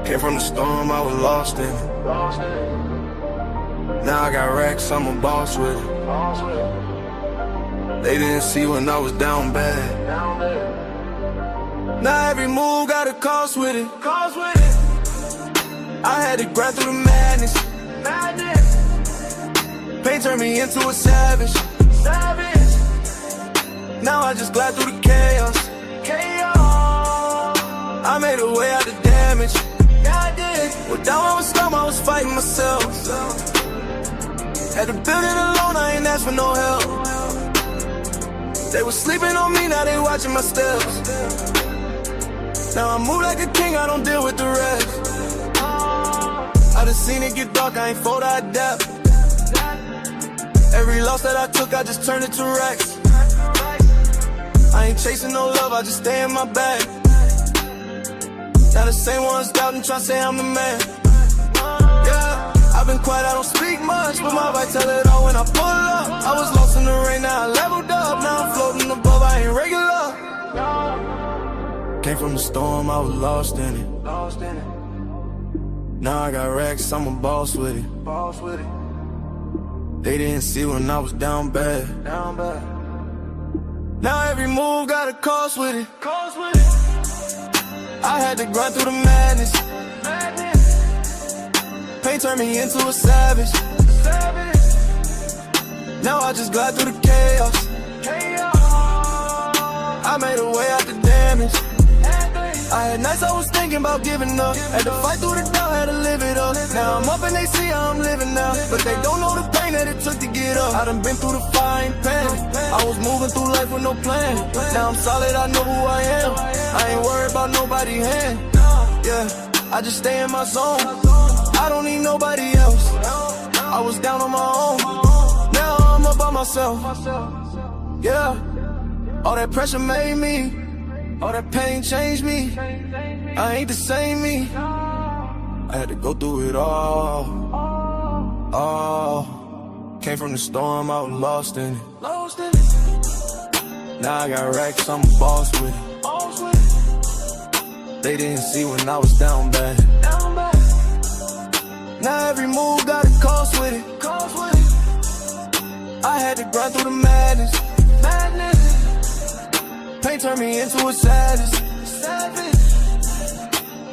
Came from the storm, I was lost in it. Now I got racks, I'm a boss with it. They didn't see when I was down bad. Now every move got a cost with it. I had to grind through the madness. Pain turned me into a savage. Now I just glide through the chaos. I made a way out the damage. Well, down I was scum, I was fighting myself. Had to build it alone, I ain't asked for no help. They was sleeping on me, now they watching my steps. Now I move like a king, I don't deal with the rest. I done seen it get dark, I ain't fold, I adapt. Every loss that I took, I just turned it to racks. I ain't chasing no love, I just stay in my bag. Now the same ones doubting, tryna say I'm the man. Yeah, I've been quiet, I don't speak much, but my vibe tell it all when I pull up. I was lost in the rain, now I leveled up. Now I'm floating above, I ain't regular. Came from the storm, I was lost in it. Now I got racks, I'm a boss with it. They didn't see when I was down bad. Now every move got a cost with it. I had to grind through the madness. Pain turned me into a savage. Now I just glide through the chaos. I made a way out the damage. I had nights I was thinking about giving up. Had to fight through the doubt, had to live it up. Now I'm up and they see how I'm living now, but they don't know the pain that it took to get up. I done been through the fire, ain't panic. I was moving through life with no plan. Now I'm solid, I know who I am. I ain't worried about nobody's hand. Yeah, I just stay in my zone. I don't need nobody else. I was down on my own. Now I'm up by myself. Yeah, all that pressure made me. All that pain changed me. I ain't the same me. I had to go through it all. Came from the storm, I was lost in it. Now I got racks, I'm a boss with it. They didn't see when I was down bad. Now every move got a cost with it. I had to grind through the madness. Pain turned me into a savage.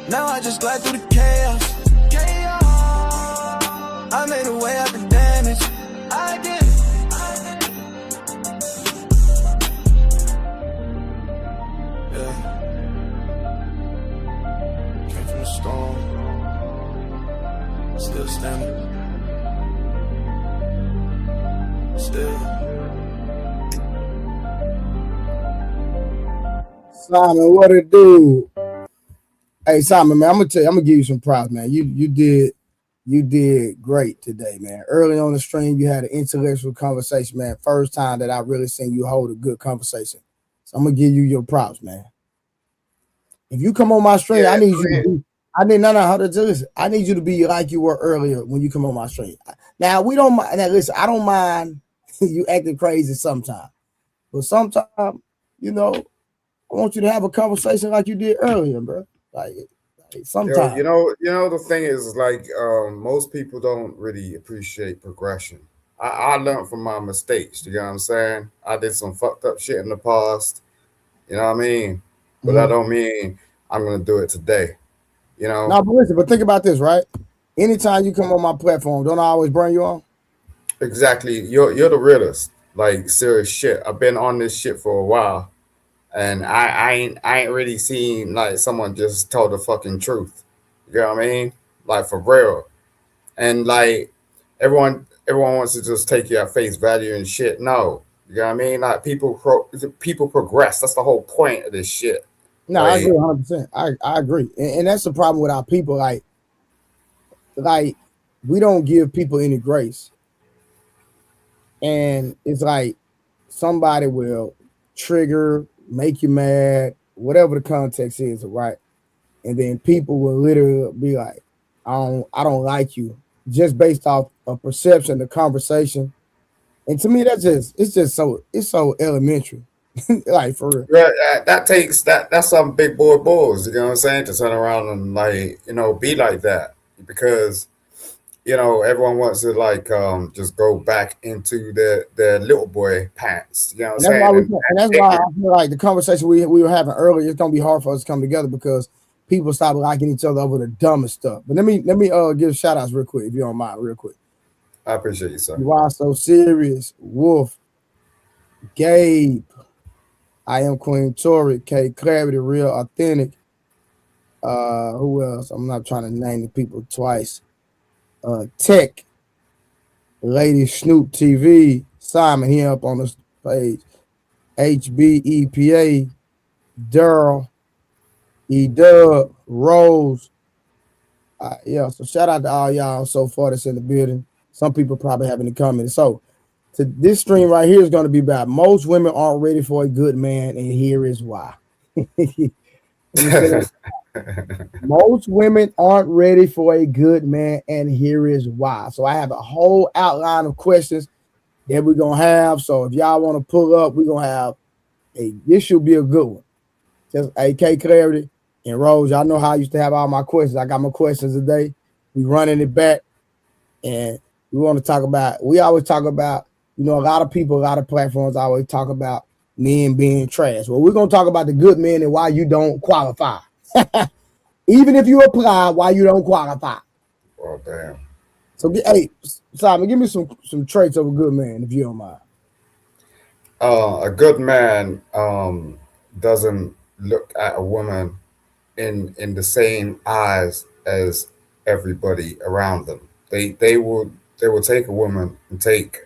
Now I just glide through the chaos. I made a way out the damage. I did. Yeah. Came from the storm. Still standing. Still. Simon, what it do? Hey Simon, man, I'm gonna give you some props, man. You did great today, man. Early on the stream, you had an intellectual conversation, man. First time that I really seen you hold a good conversation. So I'm gonna give you your props, man. If you come on my stream, I need you to be, I need you to be like you were earlier when you come on my stream. Now we don't mind. Now listen, I don't mind you acting crazy sometimes, but sometimes, you know, I want you to have a conversation like you did earlier, bro. Like sometimes. You know, the thing is, like, most people don't really appreciate progression. I learned from my mistakes. You know what I'm saying? I did some fucked up shit in the past. You know what I mean? But that don't mean I'm gonna do it today. You know? No, but listen, but think about this, right? Anytime you come on my platform, don't I always bring you on? Exactly. You're the realest. Like, serious shit. I've been on this shit for a while. And I ain't really seen like someone just tell the fucking truth. You know what I mean? Like, for real. And like everyone wants to just take you at face value and shit. No. You know what I mean? Like, people progress. That's the whole point of this shit. No, like, I agree 100%. I agree. And that's the problem with our people. Like we don't give people any grace. And it's like somebody will trigger, make you mad, whatever the context is, right? And then people will literally be like, I don't like you, just based off a perception, the conversation, And to me, it's so elementary. Like for real. Yeah, that takes that's some big boy balls, you know what I'm saying, to turn around and like, be like that. Because, everyone wants to like just go back into their little boy pants, you know what I'm And that's why saying? and that's why I feel like the conversation we were having earlier, it's gonna be hard for us to come together because people stop liking each other over the dumbest stuff. But let me give shout outs real quick, if you don't mind, real quick. I appreciate you, sir. Why so serious? Wolf, Gabe, I am Queen Tori, K Clarity, real authentic. Who else? I'm not trying to name the people twice. Tech, Lady Snoop TV, Simon, he up on this page. HBEPA, Daryl, Dub, Rose. Yeah, so shout out to all y'all so far that's in the building. Some people probably have in the comments. So to this stream right here is going to be about most women aren't ready for a good man, and here is why. Let me say that. Most women aren't ready for a good man, and here is why. So I have a whole outline of questions that we're gonna have. So if y'all want to pull up, we're gonna have this should be a good one. Just AK Clarity and Rose. Y'all know how I used to have all my questions. I got my questions today. We running it back, and we want to talk about. We always talk about, a lot of people, a lot of platforms always talk about men being trash. Well, we're gonna talk about the good men and why you don't qualify. Even if you apply, why you don't qualify. Oh, damn. So, hey, Simon, give me some traits of a good man, if you don't mind. A good man doesn't look at a woman in the same eyes as everybody around them. They will take a woman and take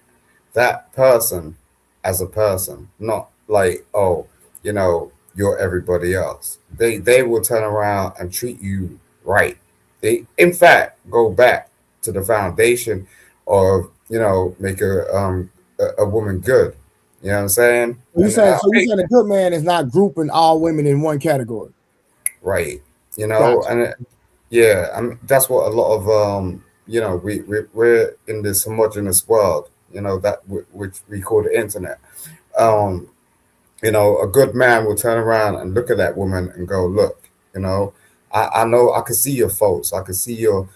that person as a person, not like, oh, you're everybody else. They will turn around and treat you right. They in fact go back to the foundation of, make a woman good. You know what I'm saying? So And you saying a good man is not grouping all women in one category. right, Gotcha. and yeah, that's what a lot of we're in this homogenous world, which we call the internet. Um, a good man will turn around and look at that woman and go, look, I know I can see your faults, I can see your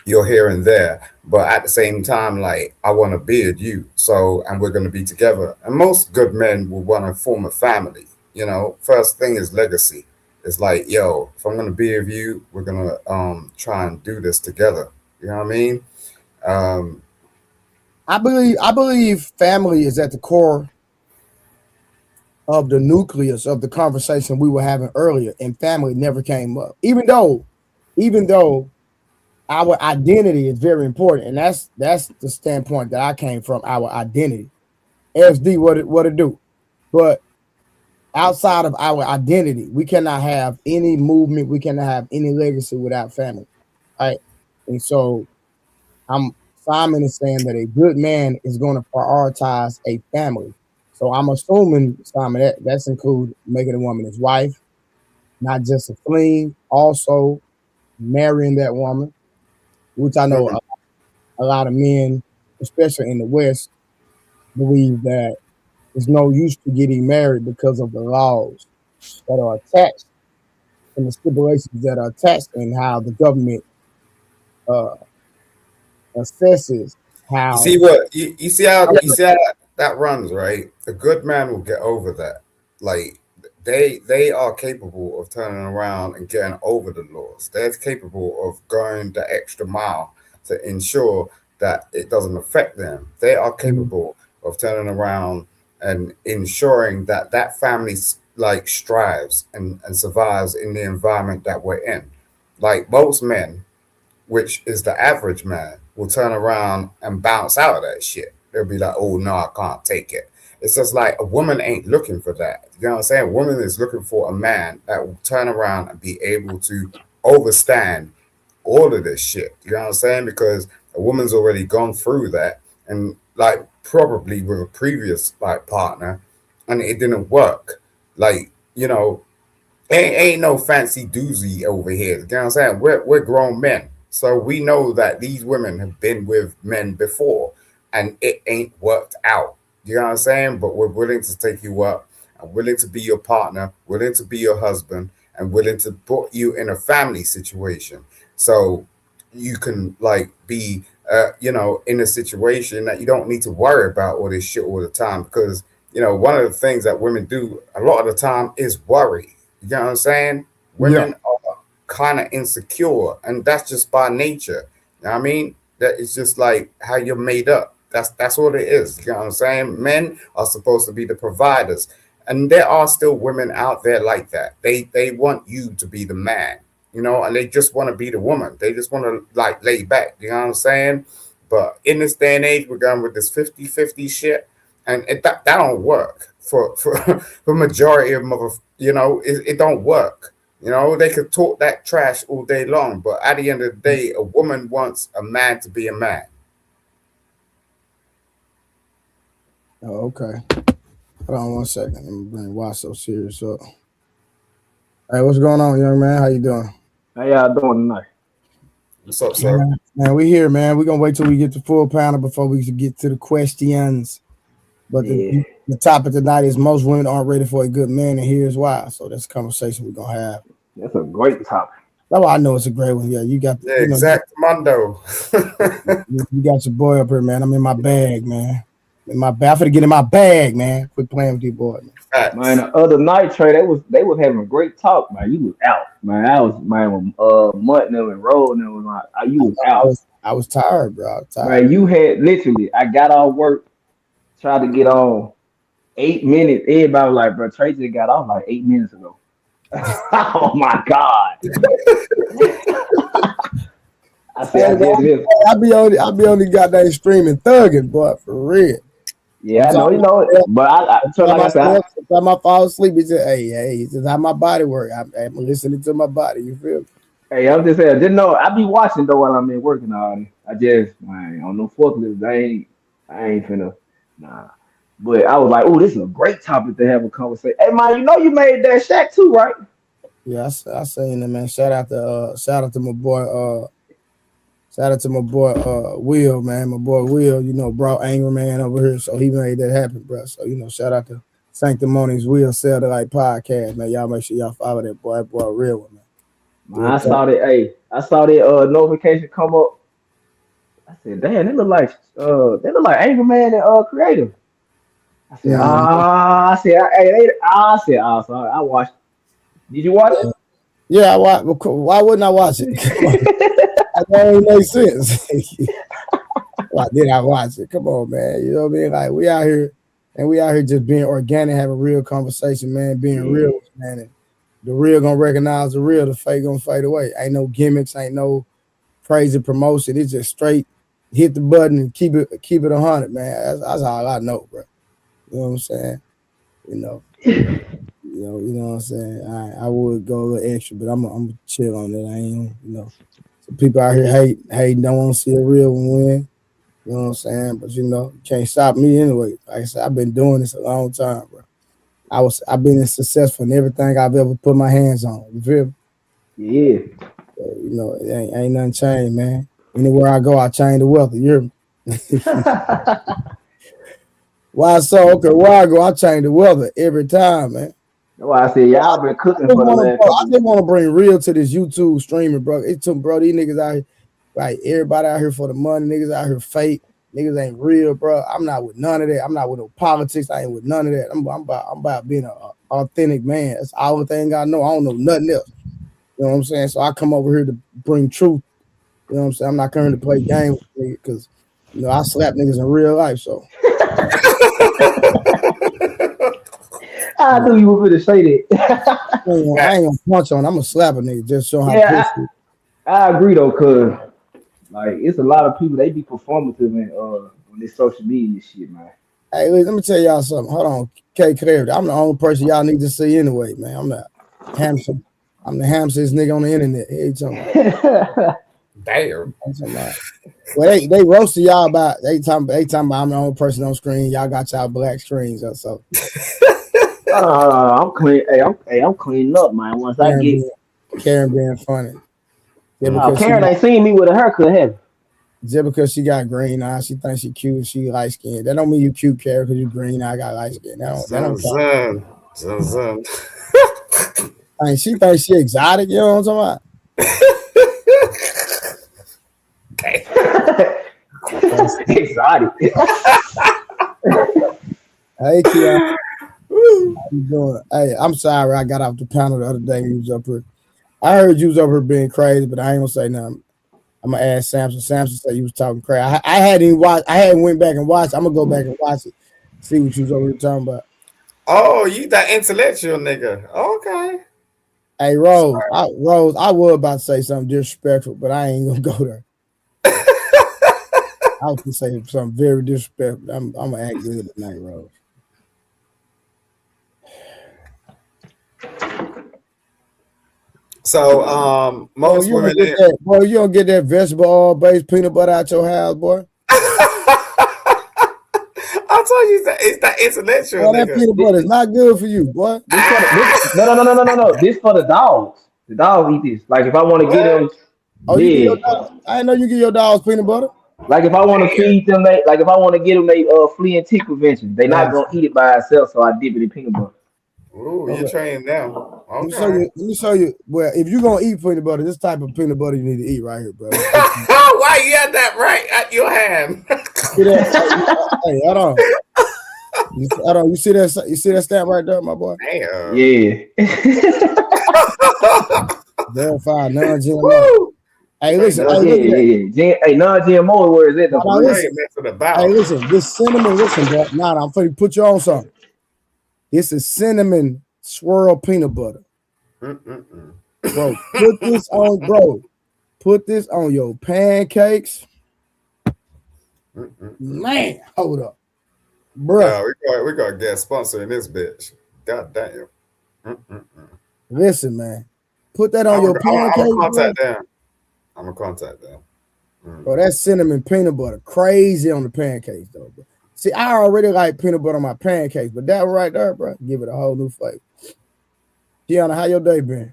here and there, but at the same time, like, I want to beard you, so, and we're going to be together. And most good men will want to form a family. First thing is legacy. It's like, yo, if I'm going to be with you, we're going to try and do this together. You know what I mean? um I believe family is at the core of the nucleus of the conversation we were having earlier, and family never came up. Even though our identity is very important, and that's the standpoint that I came from. Our identity, SD, what it do? But outside of our identity, we cannot have any movement, we cannot have any legacy without family, right? And so I'm Simon is saying that a good man is going to prioritize a family. So I'm assuming, Simon, that's include making a woman his wife, not just a fling, also marrying that woman, which I know a lot of men, especially in the West, believe that there's no use to getting married because of the laws that are attached and the stipulations that are attached, and how the government uh, assesses You how. see what you see how that runs, right? A good man will get over that. Like, they are capable of turning around and getting over the laws. They're capable of going the extra mile to ensure that it doesn't affect them. They are capable of turning around and ensuring that that family like strives and survives in the environment that we're in. Like most men, which is the average man, will turn around and bounce out of that shit. They'll be like, oh, no, I can't take it. It's just like a woman ain't looking for that. You know what I'm saying? A woman is looking for a man that will turn around and be able to overstand all of this shit. You know what I'm saying? Because a woman's already gone through that, and like probably with a previous like partner, and it didn't work. Like, ain't no fancy doozy over here. You know what I'm saying? We're grown men. So we know that these women have been with men before. and it ain't worked out. You know what I'm saying? But we're willing to take you up, and willing to be your partner, willing to be your husband, and willing to put you in a family situation. So you can like be in a situation that you don't need to worry about all this shit all the time, because one of the things that women do a lot of the time is worry. You know what I'm saying? Yeah. Women are kind of insecure, and that's just by nature. You know what I mean? That it's just like how you're made up. That's what it is. You know what I'm saying? Men are supposed to be the providers, and there are still women out there like that. They want you to be the man, and they just want to be the woman. They just want to like lay back. You know what I'm saying? But in this day and age, we're going with this 50-50 shit, and that don't work for majority of it don't work. They could talk that trash all day long, but at the end of the day, a woman wants a man to be a man. Oh, okay. Hold on 1 second. Let me bring Why So Serious up. Hey, what's going on, young man? How you doing? How y'all doing tonight? What's up, sir? Man, we here, man. We're going to wait till we get the full panel before we get to the questions. But the topic tonight is most women aren't ready for a good man, and here's why. So that's a conversation we're going to have. That's a great topic. Oh, I know it's a great one. Yeah, you got Exactamundo. You got your boy up here, man. I'm in my bag, man. I'm finna get in my bag, man. Quit playing with these boys, man. Man, the other night, Trey, they was having a great talk, man. You was out, man. I was, man, Mutt and Roll and was like, you was out. I was tired, bro. I was tired. Man, you had literally, I got off work, tried to get on 8 minutes. Everybody was like, bro, Trey just got off like 8 minutes ago. Oh my God. I said, I be on the goddamn streaming thugging, boy, for real. Yeah, I know, but I time I fall asleep, it's just, hey, it's just how my body work. I'm listening to my body. You feel me? Hey, I'm just saying, didn't know. I be watching though while I'm in working on. I just, man, on no forklift, I ain't finna, nah. But I was like, oh, this is a great topic to have a conversation. Hey, man, you made that Shaq too, right? Yeah, I seen it, man. Shout out to my boy. Shout out to my boy Will, man. My boy Will, brought Angry Man over here, so he made that happen, bro. So shout out to Sanctimonious Will Sell the Light Podcast, man. Y'all make sure y'all follow that boy. That boy a real one, man. I saw that notification come up. I said, damn, they look like Angry Man and Creative. I said, so I watched. Did you watch it? Yeah, I watched. Why wouldn't I watch it? That ain't make sense. Why did I watch it? Come on, man. You know what I mean? Like we out here just being organic, having real conversation, man. Being real, man. And the real gonna recognize the real. The fake gonna fade away. Ain't no gimmicks. Ain't no crazy promotion. It's just straight. Hit the button and keep it 100, man. That's all I know, bro. You know what I'm saying? You know what I'm saying? I would go a little extra, but I'm chill on that. I ain't, some people out here hating, don't want to see a real one win. You know what I'm saying? But you can't stop me anyway. Like I said, I've been doing this a long time, bro. I've been successful in everything I've ever put my hands on. You feel me? Yeah. So, it ain't nothing changed, man. Anywhere I go, I change the weather. You hear me? Why so? Okay, where I go, I change the weather every time, man. That's why I said y'all been cooking for the last. I just want to bring real to this YouTube streaming, bro. It took, bro, these niggas out here, like everybody out here for the money. Niggas out here fake. Niggas ain't real, bro. I'm not with none of that. I'm not with no politics. I ain't with none of that. I'm about being an authentic man. That's all the thing I know. I don't know nothing else. You know what I'm saying? So I come over here to bring truth. You know what I'm saying? I'm not coming to play games with niggas because, I slap niggas in real life, so. I knew you were going to say that. I ain't gonna punch on. I'm gonna slap a nigga just show how pissed. I agree though, cause like it's a lot of people they be performative on this social media shit, man. Hey, let me tell y'all something. Hold on, K Clarity. I'm the only person y'all need to see anyway, man. I'm the handsome. I'm the hamsterest nigga on the internet. Hey, Damn. Well, they roasted y'all about they talking about I'm the only person on screen. Y'all got y'all black screens or so. I'm clean. I'm cleaning up, man. Once Karen I get Karen being funny. Yeah, Karen ain't seen me with a haircut, have Just because she got green eyes, she thinks she cute. She light skinned. That don't mean you cute, Carrie, because you green. I got light skin. That don't count. Zun. I mean, she thinks she exotic. You know what I'm talking about? Okay. Exotic. Hey, Kia. How you doing? Hey, I'm sorry. I got off the panel the other day. You was up here. I heard you was up here being crazy, but I ain't gonna say nothing. I'm gonna ask Samson. Samson said you was talking crazy. I hadn't even watched. I hadn't went back and watched. I'm gonna go back and watch it. See what you was over here talking about. Oh, you that intellectual nigga. Okay. Hey, Rose. I was about to say something disrespectful, but I ain't gonna go there. I was gonna say something very disrespectful. I'm gonna act good tonight, Rose. So, most women. Boy, you don't get that vegetable oil-based peanut butter out your house, boy. I told you that it's that intellectual. Boy, that peanut butter is not good for you, boy. No. This for the dogs. The dogs eat this. Like if I want to get them. Oh, you give your dog, I didn't know you give your dogs peanut butter. Like if I want to feed them, like if I want to get them a flea and tick prevention, they're not gonna eat it by itself. So I dip it in peanut butter. Ooh, you're trained now. Okay. Let me show you. Well, if you're gonna eat peanut butter, this type of peanut butter you need to eat right here, bro. Why you had that right at your hand? Hey, hold on. You see that? You see that stamp right there, my boy? Damn. Yeah. Verified non-GMO. Hey, listen. Hey, non-GMO. Where is it? Hey, listen. This cinnamon. Listen, bro. Nah, I'm finna put you on something. This is cinnamon swirl peanut butter. Bro, put this on, bro. Put this on your pancakes. Man, hold up. Bro. Yeah, we got to get sponsor in this bitch. God damn. Listen, man. Put that on your pancakes. I'm going to contact them. Bro, that's cinnamon peanut butter. Crazy on the pancakes, though, bro. See, I already like peanut butter on my pancakes, but that right there, bro, give it a whole new flavor. Deanna, how your day been?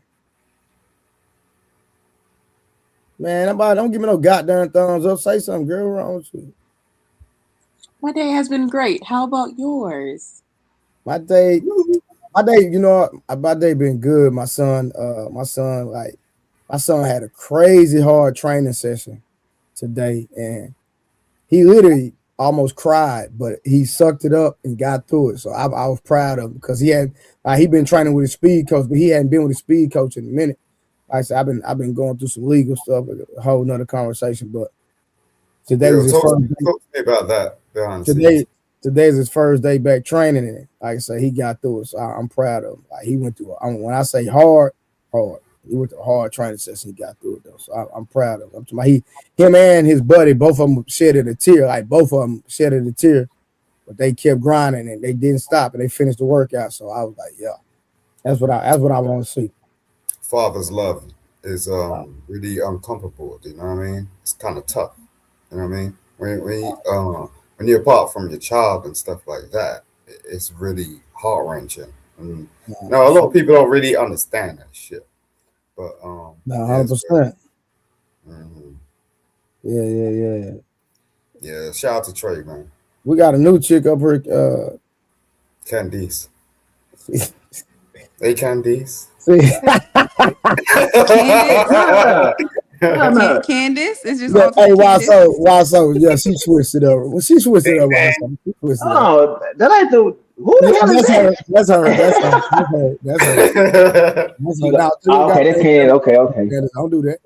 Man, nobody don't give me no goddamn thumbs up. Say something, girl. What's wrong with you? My day has been great. How about yours? My day, you know, my day been good. My son had a crazy hard training session today, and he literally almost cried, but he sucked it up and got through it. So I was proud of him because he been training with a speed coach, but he hadn't been with a speed coach in a minute. Like I said, I've been going through some legal stuff, a whole nother conversation. But today was his first day. Talk to me about that. Today's his first day back training, and like I said, he got through it. So I'm proud of him. Like he went through. When I say hard. He went through a hard training session. He got through it though, so I'm proud of him. Him and his buddy, both of them shedded a tear. Like both of them shedded a tear, but they kept grinding and they didn't stop and they finished the workout. So I was like, yeah, that's what I want to see. Father's love is really uncomfortable. You know what I mean? It's kind of tough. You know what I mean? When you're apart from your child and stuff like that, it's really heart wrenching. And a lot of people don't really understand that shit. But 100%. Yeah. Shout out to Trey, man. We got a new chick up here. Candice. Hey, Candice. Candice is just. Hey, why so? Yeah, she switched it over. Well, she switched it over. Oh, that ain't the. Who the hell is that? That's her. Okay, that's Ken. Okay. Don't do that.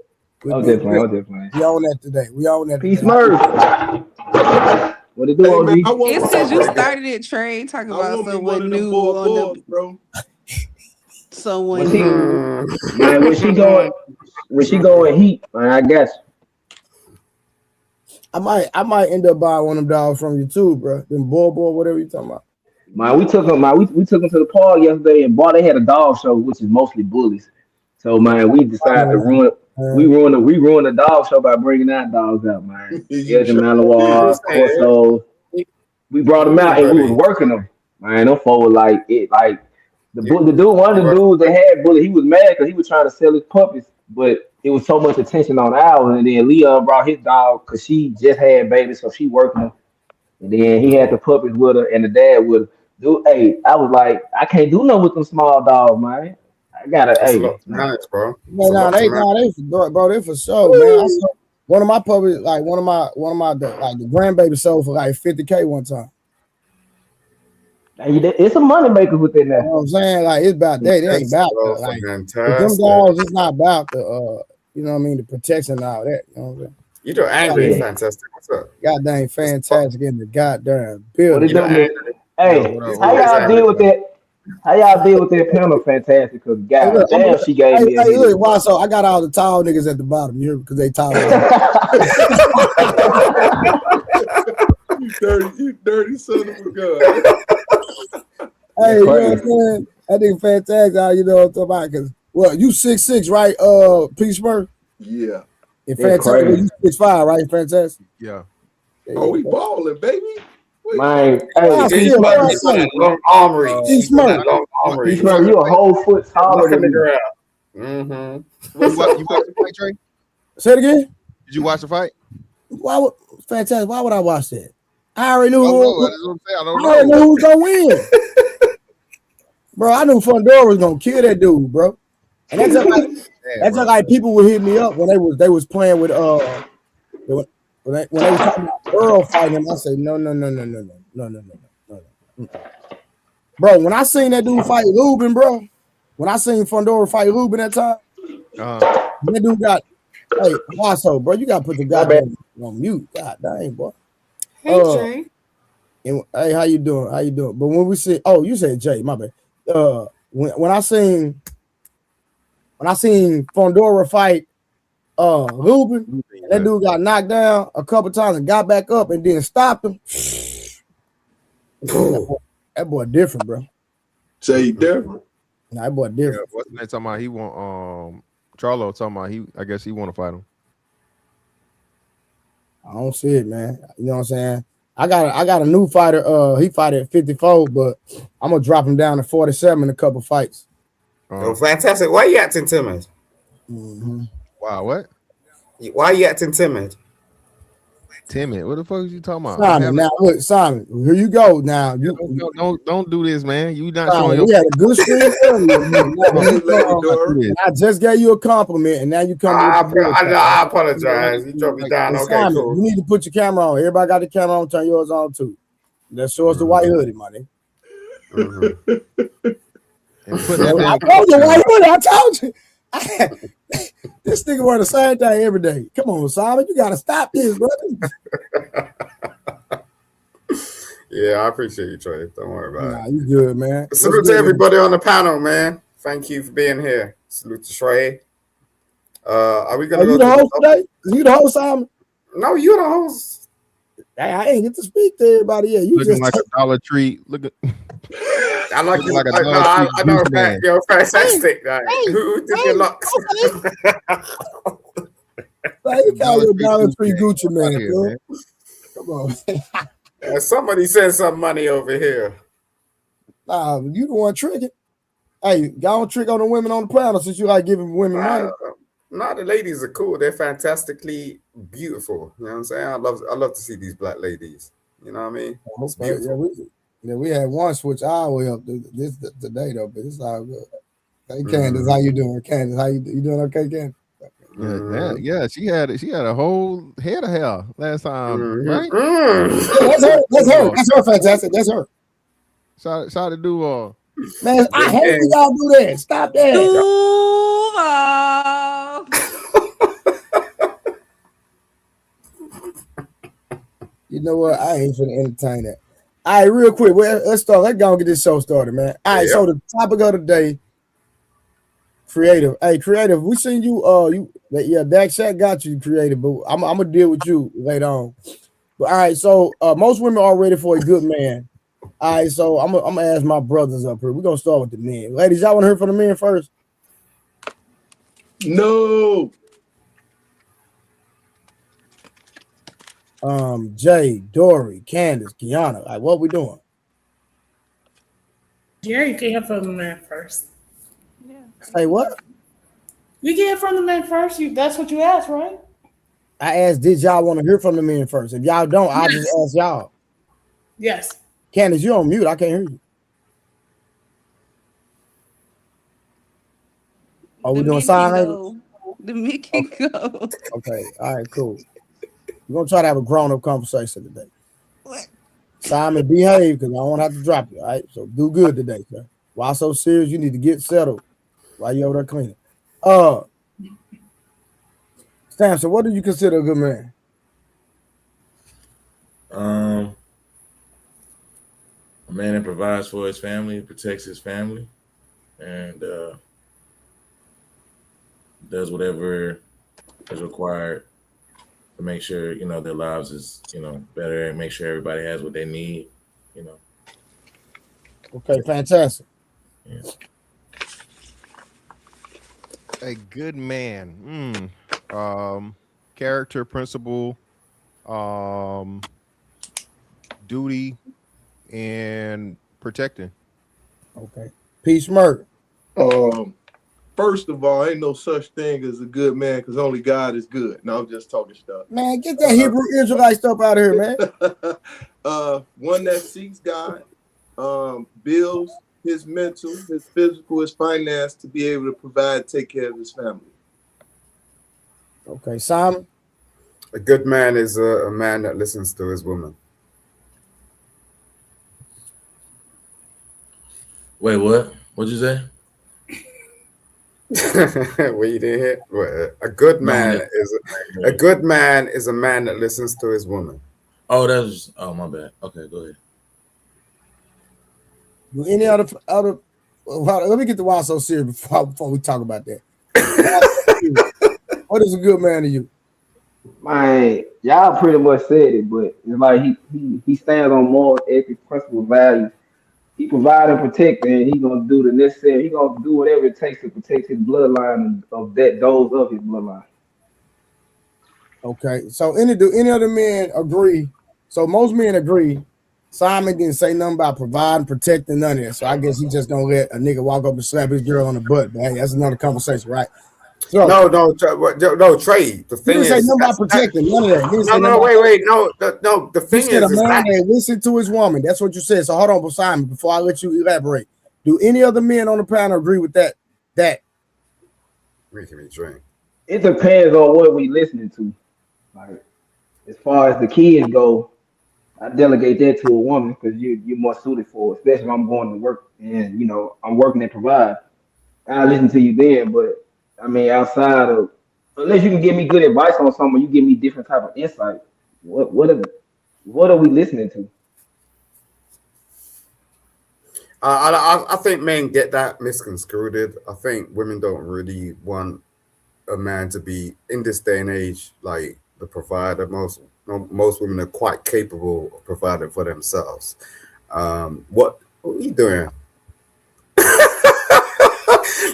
I'm just playing. We own that today. Peace, Murph. What it do, OG? It's because you started it, Trey, talking about someone new on the bro. Someone new. Man, where she going heat, man, I guess. I might end up buying one of them dogs from you too, bro. Them boy, whatever you talking about. Man, we took them to the park yesterday, and boy, they had a dog show, which is mostly bullies. So man, we decided to ruin the dog show by bringing that dogs out, man. Malinois, Corso. We brought them out and we was working them. Man, them folks like one of the dudes that had bully, he was mad because he was trying to sell his puppies, but it was so much attention on ours, and then Leon brought his dog because she just had babies, so she working her. And then he had the puppies with her, and the dad with her. Dude, hey, I was like, I can't do nothing with them small dogs, man. I gotta, That's a hey, lot to manage, bro. No, no, they bro, they for sure, man. I saw one of my puppies, like one of my like the grandbaby sold for like $50K one time. it's a money maker within You know there. what I'm saying? Like it's about that. It ain't about the, like with them dogs, it's not about the you know what I mean, the protection and all that. You know what I'm saying? You do angry is fantastic. What's up? God dang fantastic in the goddamn building. What it do, hey, how y'all deal with that? How y'all deal with that panel? Fantastic, because god damn, she gave me a hey, look, why so I got all the tall niggas at the bottom here because they tall. You dirty son of a gun. Hey, you know what I'm saying? I think fantastic. You know what I'm talking about? Because well, you 6'6", right? P Smurf. Yeah. And fantastic, you 6'5", right? Fantastic. Yeah. Oh, we balling, baby. Man, hey, long arm reach. Smurf, you a whole foot taller than me. Mm-hmm. You watch the fight, Trey? Say it again. Did you watch the fight? Why would fantastic? Why would I watch that? I already knew I already knew who was gonna win. Bro, I knew Fundora was gonna kill that dude, bro. And that's just like people would hit me up when they was playing with when they was talking about Earl fighting him. I said no. Bro, when I seen that dude fight Lubin, bro, when I seen Fundora fight Lubin that time, that dude got hey Wasso, bro, you gotta put the goddamn on mute. God dang, boy. Hey Jay. And, hey, how you doing? How you doing? But when we see, you said Jay, my bad. When I seen Fundora fight Lubin, that dude got knocked down a couple times and got back up and then stopped him. That boy different, bro. Say different. Nah, that boy different. Yeah, what's the name talking about? He want Charlo talking about I guess he want to fight him. I don't see it, man. You know what I'm saying? I got a new fighter. He fought at 54, but I'm gonna drop him down to 47 in a couple fights. Oh, fantastic! Why you acting timid? Mm-hmm. Wow, what? Why you acting timid? Timid? What the fuck is you talking about? Simon, now look, Simon, here you go. Now you don't do this, man. You not Simon, showing your. We had a good stream earlier. I just gave you a compliment, and now you come. I apologize. You dropped me down. Okay, Simon, cool. You need to put your camera on. Everybody got the camera on. Turn yours on too. That shows the white hoodie, money. I told you white hoodie. I told you. This nigga wear the same thing every day. Come on, Simon, you gotta stop this, brother. Yeah, I appreciate you, Trey. Don't worry about it. Nah, you good, man. Salute to everybody on the panel, man. Thank you for being here. Salute to Trey. Are we gonna go you the host today? You the host, Simon? No, you're the host. I ain't get to speak to everybody yet. You looking just like a Dollar Tree. Look at. I like you. Like I know, you're fantastic. Who did your locks? You call your Dollar Tree Gucci man. Come on. Somebody send some money over here. Nah, you the one tricking. Hey, y'all don't trick on the women on the panel since you like giving women money. No, the ladies are cool. They're fantastically beautiful. You know what I'm saying? I love to see these black ladies. You know what I mean? It's beautiful. Yeah, we had one switch our way up this today though, but it's all good. Hey Candace, how you doing? Candace, how you doing? Okay, Candace? Yeah, she had a whole head of hair last time, right? Yeah, that's her, fantastic. That's her. Shout to do man, I hate when y'all do that. Stop that. You know what? I ain't finna entertain that. All right, real quick. Let's start. Let's go and get this show started, man. All right, so the topic of the day, creative. Hey, creative, we seen you. Dak Shack got you creative, but I'm gonna deal with you later on. But all right, so most women are ready for a good man. All right, so I'm gonna ask my brothers up here. We're gonna start with the men. Ladies, y'all want to hear from the men first? No. Jay, Dory, Candace, Kiana. Like, what we doing? Jerry, you can hear from the man first. Yeah. Say what? We get it from the men first. That's what you asked, right? I asked, did y'all want to hear from the men first? If y'all don't, I'll just ask y'all. Yes. Candace, you're on mute. I can't hear you. Are we doing sign language? The men can go. Okay. All right, cool. We're going to try to have a grown-up conversation today. What? Simon, behave because I don't want to have to drop you. All right. So do good today, sir. Why so serious? You need to get settled while you're over there cleaning. Samson, what do you consider a good man? A man that provides for his family, protects his family, and does whatever is required to make sure, you know, their lives is, you know, better and make sure everybody has what they need, you know. Okay, fantastic. Yeah. A good man. Character, principle, duty, and protecting. Okay. Peace, Murder. First of all, ain't no such thing as a good man because only God is good. No, I'm just talking stuff. Man, get that Hebrew Israelite stuff out of here, man. One that seeks God, builds his mental, his physical, his finance to be able to provide, take care of his family. Okay, Simon. A good man is a man that listens to his woman. Wait, what? What'd you say? Well, you didn't hear? Well, a good man is a man that listens to his woman. Oh, my bad. Okay, go ahead. Do any other let me get the why so serious before we talk about that. What is a good man to you? Man, y'all pretty much said it, but it's like he stands on moral, ethics, principle, values. He provide and protect, and he gonna do the necessary. He gonna do whatever it takes to protect his bloodline of those of his bloodline. Okay, so do any other men agree? So most men agree. Simon didn't say nothing about providing, protecting, none of that. So I guess he's just gonna let a nigga walk up and slap his girl on the butt. But hey, that's another conversation, right? So, no, Trey. The thing is, say nothing about protecting. None of that. No, wait. No. The thing is, a man that listen to his woman. That's what you said. So hold on, Simon, before I let you elaborate. Do any other men on the panel agree with that? Making me drink. It depends on what we listening to. Like, as far as the kids go, I delegate that to a woman because you're more suited for it, especially if I'm going to work and, you know, I'm working and provide. I listen to you then, but I mean, outside of, unless you can give me good advice on something, you give me different type of insight. What are we listening to? I think men get that misconstrued. I think women don't really want a man to be, in this day and age, like the provider. Most women are quite capable of providing for themselves. What are you doing?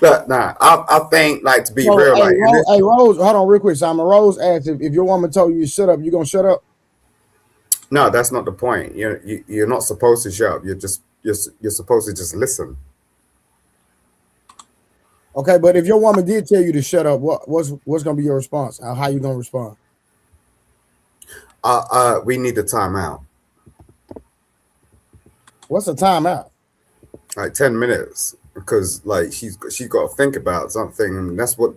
Look, I think, like, to be real, like, Rose, hold on real quick, Simon. Rose asked if your woman told you to shut up, you gonna shut up? No, that's not the point. You're not supposed to shut up. You're supposed to just listen. Okay, but if your woman did tell you to shut up, what's gonna be your response? How you gonna respond? We need a timeout. What's a timeout? Like 10 minutes, because like she got to think about something, and that's what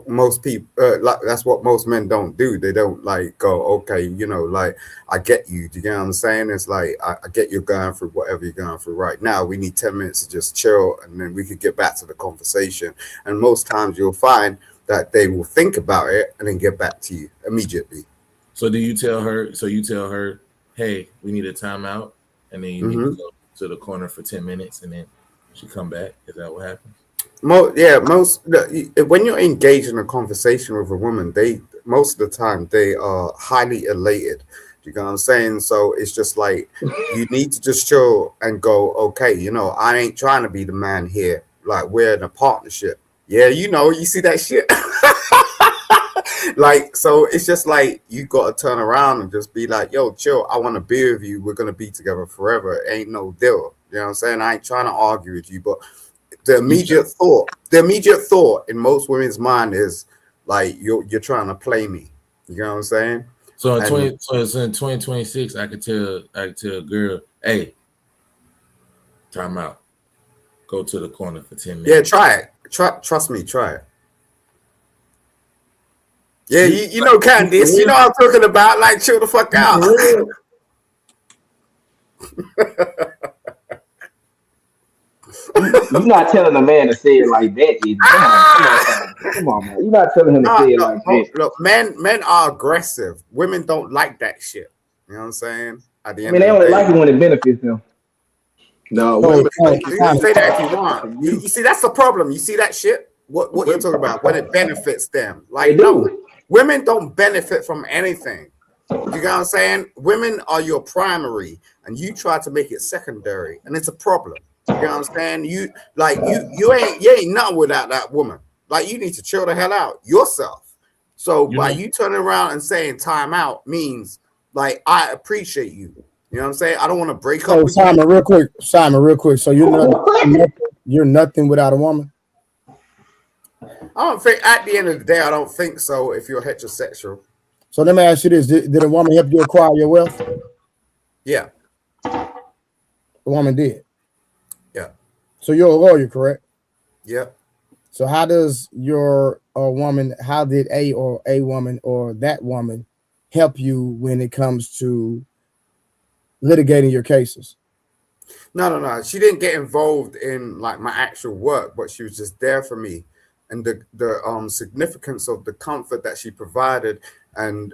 most people that's what most men don't do. They don't like go, okay, you know, like, I get you. Do you get what I'm saying? It's like, I get you're going through whatever you're going through right now. We need 10 minutes to just chill, and then we could get back to the conversation. And most times you'll find that they will think about it and then get back to you immediately. So do you tell her? So you tell her, hey, we need a timeout, and then you need to go to the corner for 10 minutes, and then she come back. Is that what happens? When you're engaged in a conversation with a woman, most of the time they are highly elated. You know what I'm saying? So it's just like, you need to just chill and go, okay, you know, I ain't trying to be the man here. Like, we're in a partnership. Yeah, you know, you see that shit. Like, so it's just like, you got to turn around and just be like, yo, chill. I want to be with you. We're going to be together forever. Ain't no deal. You know what I'm saying? I ain't trying to argue with you, but the immediate thought in most women's mind is like you're trying to play me. You know what I'm saying? So in 2026, I could tell a girl, hey, time out. Go to the corner for 10 minutes. Yeah, try it. Trust me, try it. Yeah, you know Candice, you know what I'm talking about. Like, chill the fuck out. You're not telling a man to say it like that, is come on, man. You're not telling him to say it like that. Look, men are aggressive. Women don't like that shit. You know what I'm saying? At the end I mean, they of only the day, like it when it benefits them. No, you can say that if you want. You see, that's the problem. You see that shit? What you're talking about? When it benefits them. Like, no, women don't benefit from anything. You know what I'm saying? Women are your primary, and you try to make it secondary, and it's a problem. You know what I'm saying? You ain't nothing without that woman. Like, you need to chill the hell out yourself. So by you turning around and saying time out means like I appreciate you. You know what I'm saying? I don't want to break up with Simon, you. real quick. So you're nothing without a woman? I don't think at the end of the day, I don't think so if you're heterosexual. So let me ask you this. Did a woman help you acquire your wealth? Yeah. The woman did. Yeah. So you're a lawyer, correct? Yeah. So how does how did a woman or that woman help you when it comes to litigating your cases? No. She didn't get involved in like my actual work, but she was just there for me. And the significance of the comfort that she provided and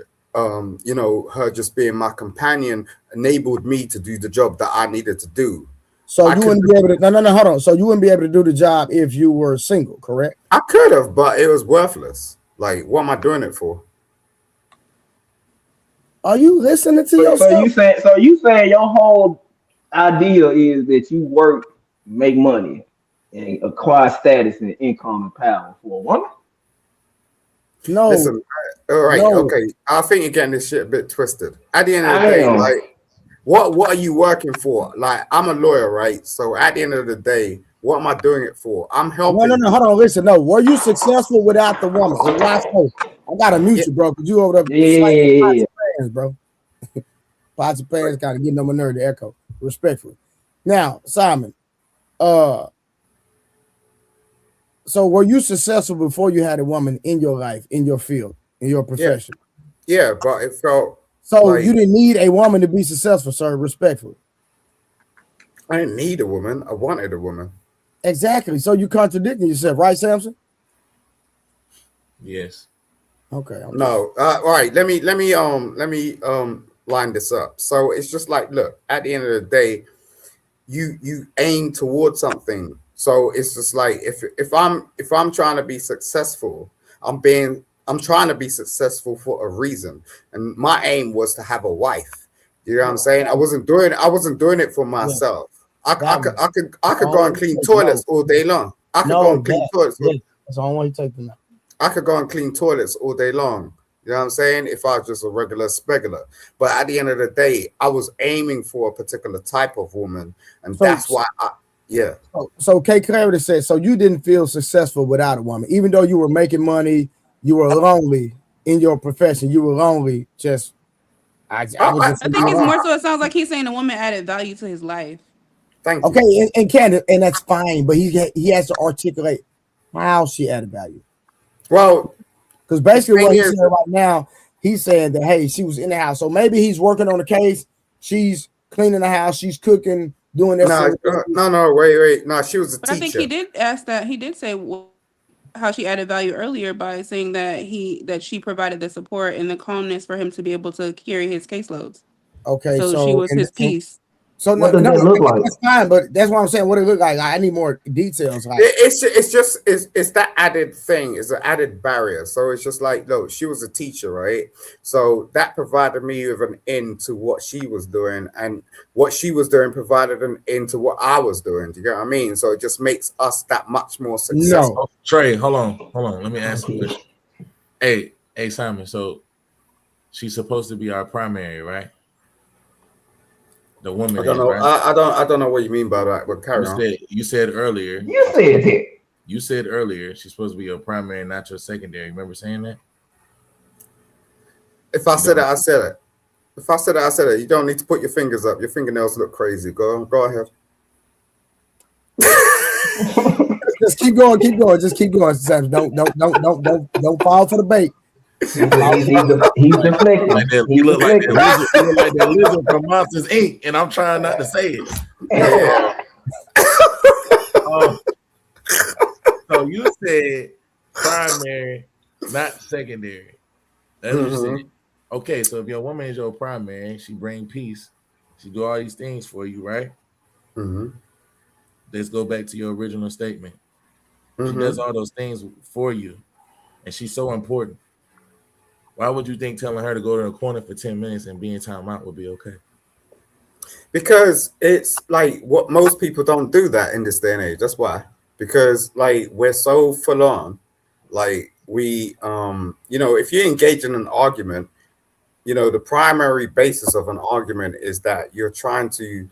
you know, her just being my companion enabled me to do the job that I needed to do. So you wouldn't be able to hold on. So you wouldn't be able to do the job if you were single, correct? I could have, but it was worthless. Like, what am I doing it for? Are you listening to yourself? So you saying your whole idea is that you work, make money, and acquire status and income and power for a woman? No. Listen, all right, okay. I think you're getting this shit a bit twisted. At the end of the day, like, what are you working for? Like, I'm a lawyer, right? So at the end of the day, what am I doing it for? I'm helping. No. Hold on, listen. No, were you successful without the woman? And why so? I gotta mute you, bro, because you over there. Yeah. Pants, bro. Pots of pants kind of getting on my nerve to echo. Respectfully. Now, Simon, so were you successful before you had a woman in your life, in your field, in your profession? Yeah, but it felt so like, you didn't need a woman to be successful, sir, respectfully. I didn't need a woman. I wanted a woman. Exactly. So you contradicting yourself, right, Samson? Yes. Okay. No. All right. Let me line this up. So it's just like, look, at the end of the day, you aim towards something. So it's just like if I'm trying to be successful, I'm trying to be successful for a reason. And my aim was to have a wife. You know what I'm saying? I wasn't doing it for myself. I could go and clean toilets all day long. I could go and clean toilets. That's all I want you to take tonight. I could go and clean toilets all day long. You know what I'm saying? If I was just a regular specular. But at the end of the day, I was aiming for a particular type of woman. And that's why So K Clarity said, so you didn't feel successful without a woman, even though you were making money, you were lonely in your profession, you were lonely. I think it's more so. It sounds like he's saying a woman added value to his life. Thank you. Okay, and Candace, and that's fine, but he has to articulate how she added value. Well, because basically what he's saying right now, he's saying that hey, she was in the house, so maybe he's working on the case. She's cleaning the house, she's cooking, doing that. No, wait. No, she was a teacher. I think he did ask that. He did say how she added value earlier by saying that she provided the support and the calmness for him to be able to carry his caseloads. Okay, so she was his piece. So what does that look like? That's fine, but that's what I'm saying. What it look like? I need more details. Like It's that added thing. It's an added barrier. So it's just like, look, she was a teacher, right? So that provided me with an end to what she was doing, and what she was doing provided an end to what I was doing. Do you get what I mean? So it just makes us that much more successful. No. Trey, hold on. Let me ask you a question. Hey, Simon. So she's supposed to be our primary, right? The woman I don't is, know. right? I don't know what you mean by that, but carry on. You said earlier. You said it. You said earlier she's supposed to be your primary, not your secondary. Remember saying that? If I said it, I said it. If I said it, I said it. You don't need to put your fingers up. Your fingernails look crazy. Go ahead. Just keep going. Just keep going, Sam. Don't fall for the bait. He's deflecting. Like that, he look like that lizard from Monsters Inc. And I'm trying not to say it. Yeah. So you said primary, not secondary. That's what you said. Okay, so if your woman is your primary, she bring peace, she do all these things for you, right? Let's go back to your original statement. She does all those things for you, and she's so important. Why would you think telling her to go to the corner for 10 minutes and be in timeout would be okay? Because it's like what most people don't do that in this day and age. That's why. Because like we're so full on, like we if you engage in an argument, the primary basis of an argument is that you're trying to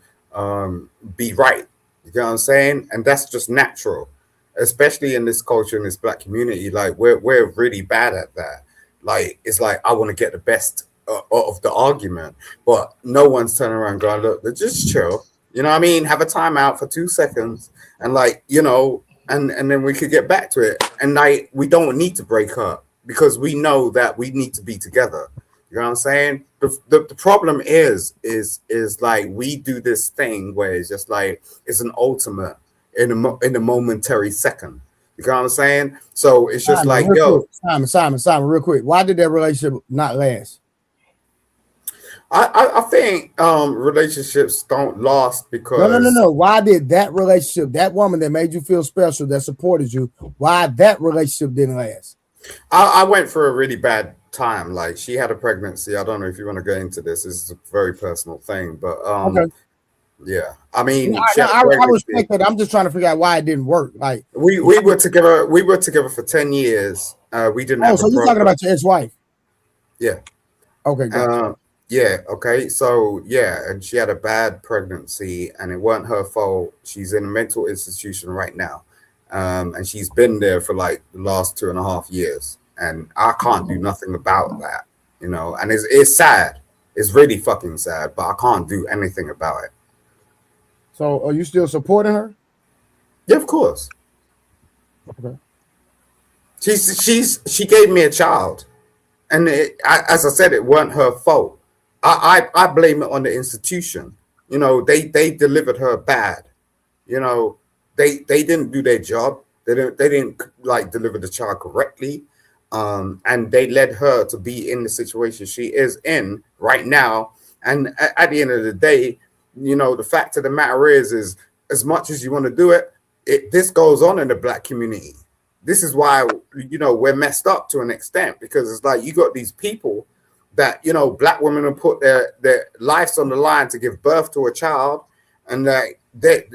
be right. You know what I'm saying? And that's just natural, especially in this culture, in this Black community. Like we're really bad at that. Like it's like I want to get the best of the argument, but no one's turning around going, look, just chill. You know what I mean? Have a timeout for 2 seconds, and and then we could get back to it. And like we don't need to break up because we know that we need to be together. You know what I'm saying? The problem is like we do this thing where it's just like it's an ultimate in a momentary second. You know what I'm saying? So it's just Simon, like, yo, quick. Simon, real quick. Why did that relationship not last? I think relationships don't last because No. Why did that relationship, that woman that made you feel special, that supported you, why that relationship didn't last? I went through a really bad time. Like she had a pregnancy. I don't know if you want to get into this. This is a very personal thing, but okay. Yeah. I mean, I respect that. I'm just trying to figure out why it didn't work. Like we were together. We were together for 10 years. We didn't. Oh, so you're talking about your ex-wife? Yeah. Okay. Gotcha. Yeah. Okay. So yeah, and she had a bad pregnancy, and it wasn't her fault. She's in a mental institution right now, and she's been there for like the last 2.5 years, and I can't do nothing about that, And it's sad. It's really fucking sad, but I can't do anything about it. So are you still supporting her? Yeah, of course. Okay. She gave me a child, and as I said, it weren't her fault. I blame it on the institution. They delivered her bad. They didn't do their job. They didn't like deliver the child correctly, and they led her to be in the situation she is in right now. And at the end of the day, the fact of the matter is as much as you want to do it, this goes on in the Black community. This is why, we're messed up to an extent, because it's like you got these people that, Black women have put their lives on the line to give birth to a child, and they're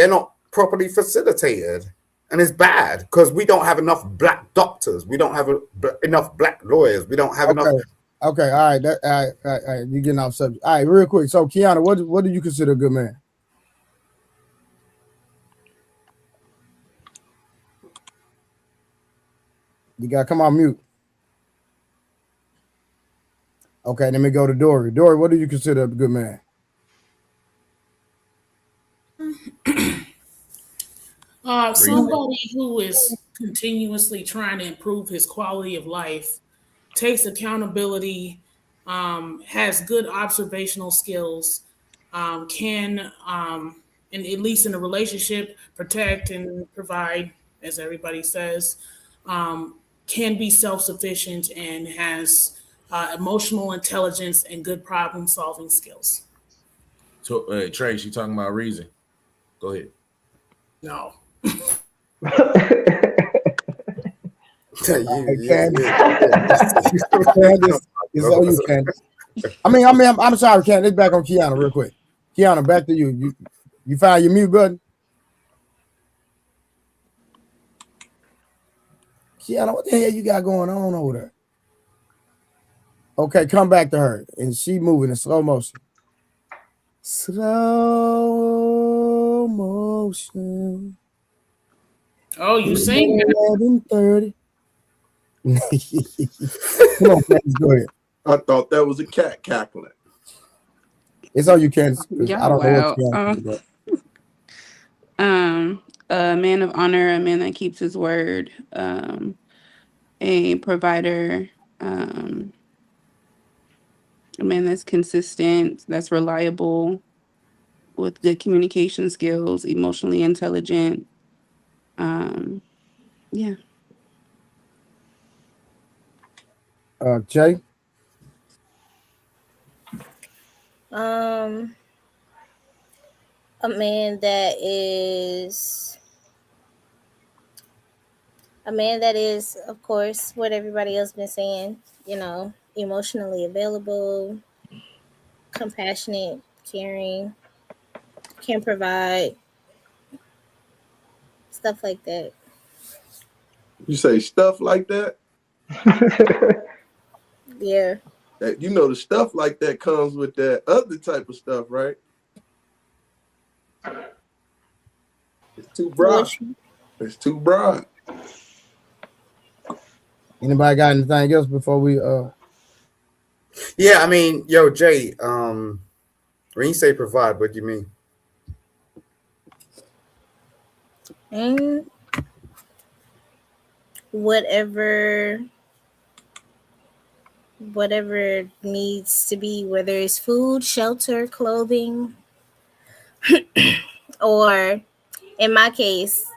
not properly facilitated. And it's bad because we don't have enough Black doctors. We don't have enough Black lawyers. We don't have enough. Okay, all right. All right. You're getting off subject. All right, real quick. So, Kiana, what do you consider a good man? You gotta come on mute. Okay, let me go to Dory. Dory, what do you consider a good man? Somebody who is continuously trying to improve his quality of life, takes accountability, has good observational skills, can, and at least in a relationship, protect and provide, as everybody says, can be self-sufficient and has emotional intelligence and good problem-solving skills. So, Trace, you talking about reason? Go ahead. No. I'm sorry, Candace. Back on Kiana real quick. Kiana, back to you. You found your mute button? Kiana, what the hell you got going on over there? Okay, come back to her. And she moving in slow motion. Slow motion. Oh, you sing that. 11:30. Come on, Candace, go ahead. I thought that was a cat cackling. It's on you, Candace. Yeah, I don't know wow. what you're A man of honor, a man that keeps his word, a provider, a man that's consistent, that's reliable, with good communication skills, emotionally intelligent. Yeah. Jay. A man that is of course what everybody else been saying, emotionally available, compassionate, caring, can provide, stuff like that. You say stuff like that? Yeah. The stuff like that comes with that other type of stuff, right? It's too broad. It's too broad. Anybody got anything else before we Yeah, I mean, yo, Jay, when you say provide, what do you mean? Whatever needs to be, whether it's food, shelter, clothing, or in my case,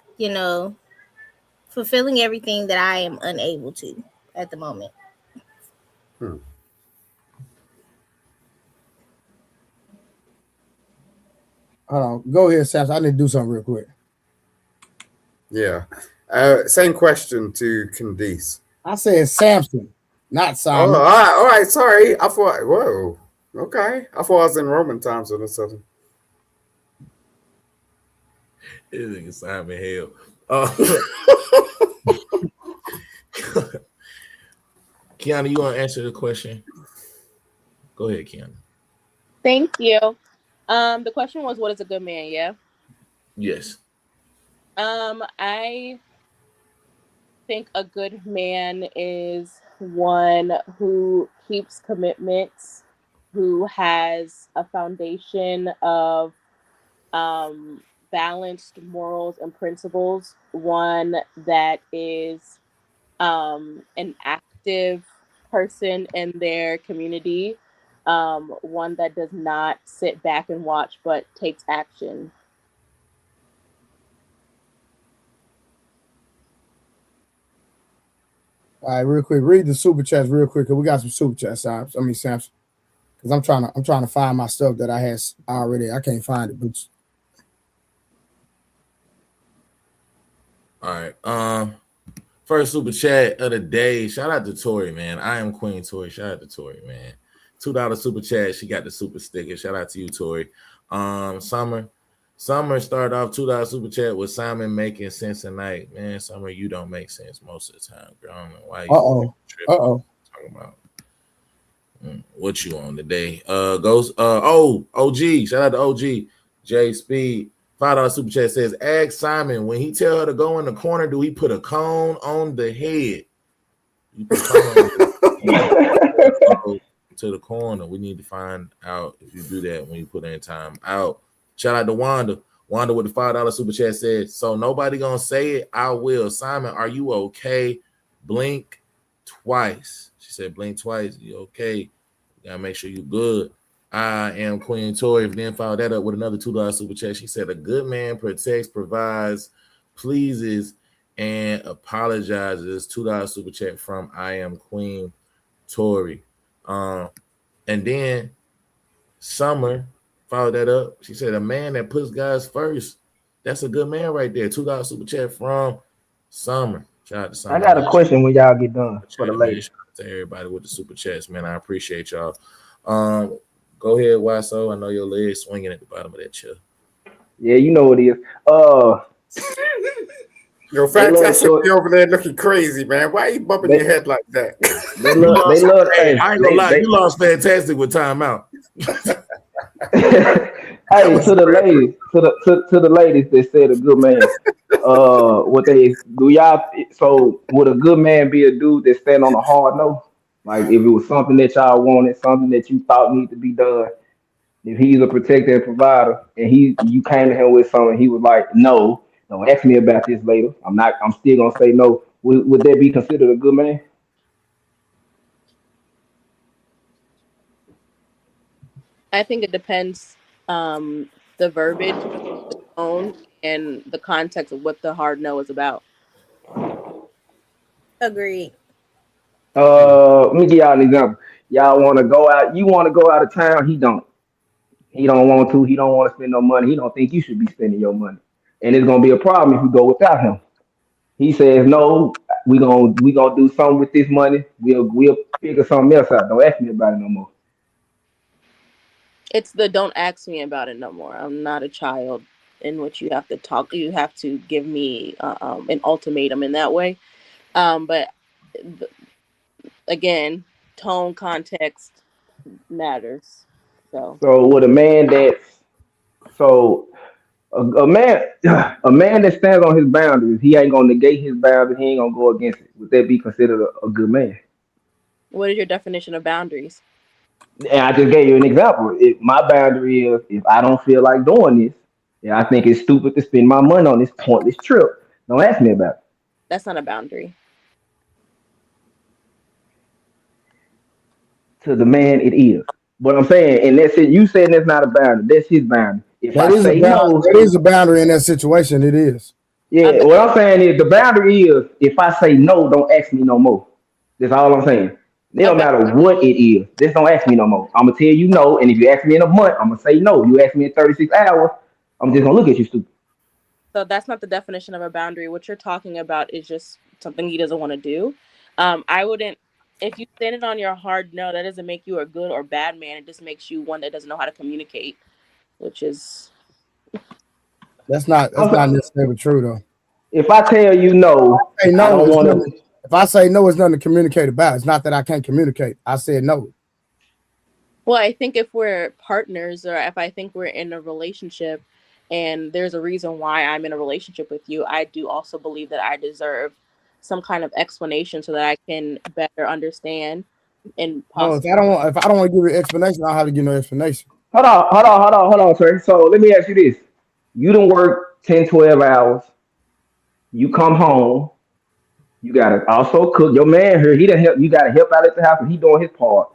fulfilling everything that I am unable to at the moment. Hold on. Go ahead, Saps. I need to do something real quick. Yeah. Same question to Candice. I said Samson, not Simon. Oh, all right. Sorry. I thought, whoa. Okay. I thought I was in Roman times or something. This nigga Simon Hale. Kiana, you want to answer the question? Go ahead, Kiana. Thank you. The question was, what is a good man? Yeah. Yes. I think a good man is one who keeps commitments, who has a foundation of balanced morals and principles, one that is an active person in their community, one that does not sit back and watch but takes action. All right, real quick. Read the super chats real quick, because we got some super chats, Samson. Because I'm trying to find my stuff that I had already. I can't find it, but all right. First super chat of the day. Shout out to Tori, man. I am Queen Tori. Shout out to Tori, man. $2 super chat. She got the super sticker. Shout out to you, Tori. Summer started off $2 super chat with Simon making sense tonight. Man, Summer, you don't make sense most of the time, girl. I don't know why you talking about what you on today. OG. Shout out to OG. J Speed. $5 super chat says, ask Simon, when he tell her to go in the corner, do he put a cone on the head? You put a cone to the corner. We need to find out if you do that when you put in time out. Shout out to Wanda. Wanda with the $5 super chat said, so nobody gonna say it? I will. Simon, are you okay? Blink twice. She said, blink twice. You okay? You gotta make sure you good. I am Queen Tori. Then followed that up with another $2 super chat. She said, a good man protects, provides, pleases, and apologizes. $2 super chat from I am Queen Tori. And then Summer followed that up. She said, a man that puts guys first. That's a good man right there. $2 super chat from Summer. Shout out to Summer. I got a question when y'all get done for the ladies. Shout out to everybody with the super chats, man. I appreciate y'all. Go ahead, Waso. I know your leg's swinging at the bottom of that chair. Yeah, you know what it is. Yo, Fantastic, you over there looking crazy, man. Why are you bumping your head like that? They love. I ain't gonna lie, you lost Fantastic with timeout. Hey, to the ladies, to the ladies that said a good man. What they do y'all? So would a good man be a dude that stand on a hard no? Like if it was something that y'all wanted, something that you thought needed to be done. If he's a protector and provider, and you came to him with something, he was like, no, don't ask me about this later. I'm not. I'm still gonna say no. Would that be considered a good man? I think it depends the verbiage, the tone, and the context of what the hard no is about. Agreed. Let me give y'all an example. Y'all want to go out. You want to go out of town. He don't. He don't want to. He don't want to spend no money. He don't think you should be spending your money, and it's gonna be a problem if you go without him. He says, "No, we gonna do something with this money. We'll figure something else out. Don't ask me about it no more." It's the don't ask me about it no more. I'm not a child in which you have to talk. You have to give me an ultimatum in that way. But th- again, tone, context matters. So So with a man that's so a man a man that stands on his boundaries, he ain't gonna negate his boundaries. He ain't gonna go against it. Would that be considered a good man? what is your definition of boundaries? And I just gave you an example. If my boundary is if I don't feel like doing this, and I think it's stupid to spend my money on this pointless trip, don't ask me about it. That's not a boundary. To the man, it is. What I'm saying, and that's it. You saying that's not a boundary. That's his boundary. If That I is a say boundary. no, That is a boundary in that situation. It is. A yeah. ba- What I'm saying is the boundary is if I say no, don't ask me no more. That's all I'm saying. It a don't ba- matter what it is. Just don't ask me no more. I'm gonna tell you no, and if you ask me in a month, I'm gonna say no. You ask me in 36 hours, I'm just gonna look at you stupid. so that's not the definition of a boundary. What you're talking about is just something he doesn't want to do. I wouldn't. If you stand it on your hard no, that doesn't make you a good or bad man. It just makes you one that doesn't know how to communicate, which is That's not necessarily true though. If I tell you no, Hey, I no, don't it's want nothing. to. If I say no, it's nothing to communicate about. It's not that I can't communicate. I said no. well, I think if we're partners or if I think we're in a relationship and there's a reason why I'm in a relationship with you, I do also believe that I deserve some kind of explanation so that I can better understand and No, possibly. if I don't want to give you an explanation, I don't have to give no explanation. Hold on, sir. So let me ask you this: you don't work 10, 12 hours. You come home. You gotta also cook. Your man here, he done help. You gotta help out at the house, and he doing his part.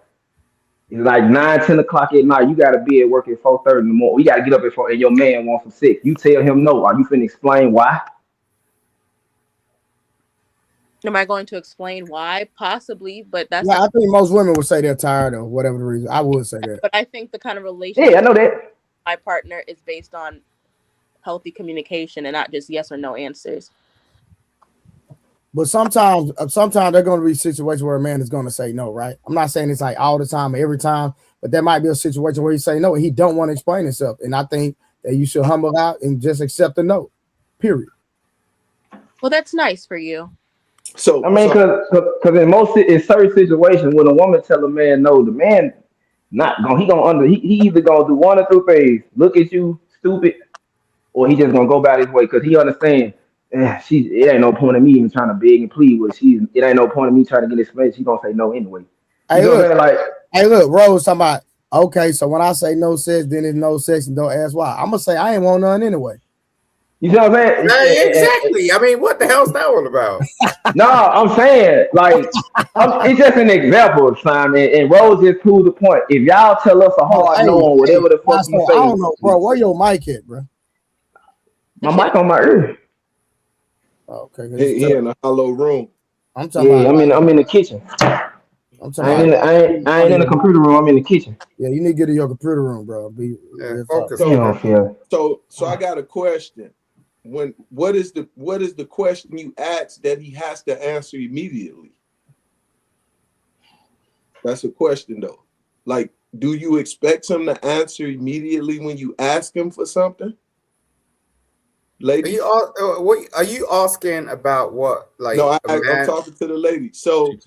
It's like 9, 10 o'clock at night. You gotta be at work at 4:30 in the morning. You gotta get up at 4, and your man wants some 6. You tell him no. Are you finna explain why? Am I going to explain why? Possibly, but that's Yeah, not. I think most women would say they're tired or whatever the reason. I would say that. But I think the kind of relationship Yeah, I know that. my partner is based on healthy communication and not just yes or no answers. But sometimes there are going to be situations where a man is going to say no, right? I'm not saying it's like all the time, every time, but there might be a situation where he say no and he don't want to explain himself. And I think that you should humble out and just accept the no. Period. Well, that's nice for you. So I mean, so because in certain situations, when a woman tell a man no, the man not going. He either gonna do one or two things: look at you stupid, or he just gonna go about his way because he understand. It ain't no point in me even trying to beg and plead with. It ain't no point in me trying to get explained. She gonna say no anyway. You Hey, know what I'm look, saying? Like, Rose talking about, okay, so when I say no sex, then it's no sex and don't ask why. I'm going to say I ain't want none anyway. you see what I'm saying? Exactly. I mean, what the hell's that all about? No, I'm saying like it's just an example, Simon. And Rose just proved the point. If y'all tell us a hard no on Hey, whatever the fuck you I say, don't know, bro. Where your mic at, bro? my mic on my ear. Oh, okay, he in a hollow room. I'm talking Yeah, about. I'm in the kitchen. I'm talking about. I ain't in the computer room. I'm in the kitchen. Yeah, you need to get in your computer room, bro. Be real talk. Focus, So bro. so I got a question. What is the question you ask that he has to answer immediately? That's a question though. Like, do you expect him to answer immediately when you ask him for something? Ladies? Are you asking about what, like No, a I'm man? talking to the lady. So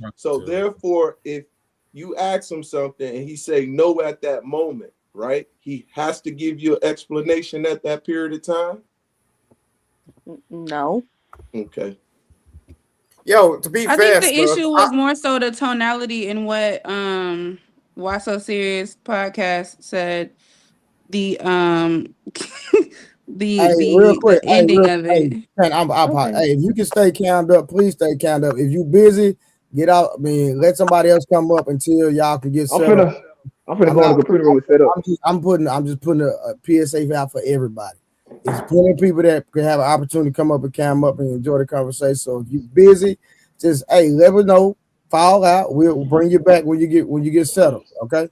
therefore, if you ask him something and he say no at that moment, right? He has to give you an explanation at that period of time. No. Okay. Yo, to be I fair, think the stuff. issue was more so the tonality in what Why So Serious podcast said. The Hey, real the quick. ending of it. Hey, hey, if you can stay cammed up, please stay cammed up. If you busy, get out. I mean, let somebody else come up until y'all can get settled. I'm finna go in the computer room and set up. I'm just putting a PSA out for everybody. There's plenty of people that can have an opportunity to come up and cam up and enjoy the conversation. So if you're busy, just let us know. Fall out. We'll bring you back when you get settled. Okay.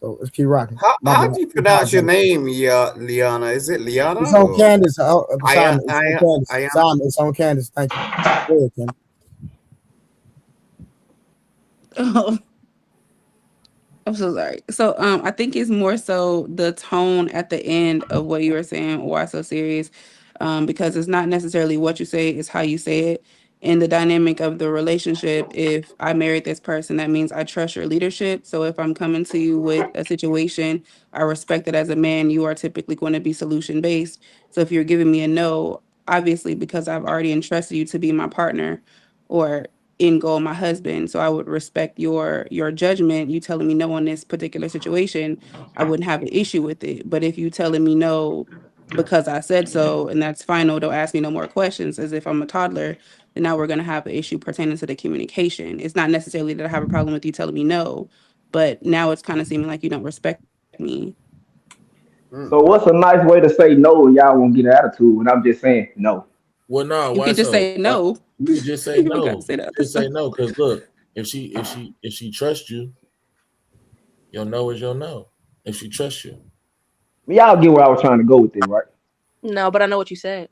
So let's keep rocking. How do you pronounce your name, Liana? Is it Liana? It's on Candace. Simon. I am. Simon, it's on Candace. Thank you. Go ahead, Kim. Oh, I'm so sorry. So I think it's more so the tone at the end of what you were saying, Why So Serious? Because it's not necessarily what you say, it's how you say it. In the dynamic of the relationship, if I married this person, that means I trust your leadership. So if I'm coming to you with a situation, I respect that as a man, you are typically going to be solution based. So if you're giving me a no, obviously because I've already entrusted you to be my partner or end goal, my husband. So I would respect your judgment. You telling me no on this particular situation, I wouldn't have an issue with it. But if you telling me no because I said so, and that's final, don't ask me no more questions as if I'm a toddler, then now we're going to have an issue pertaining to the communication. It's not necessarily that I have a problem with you telling me no, but now it's kind of seeming like you don't respect me. So what's a nice way to say no and y'all won't get an attitude when I'm just saying no? Well, no, You why can just so? say no. You can just say You don't gotta no. say that. Just say no, because look, if she trusts you, your no is your no. If she trusts you, Y'all get where I was trying to go with it, right? No, but I know what you said.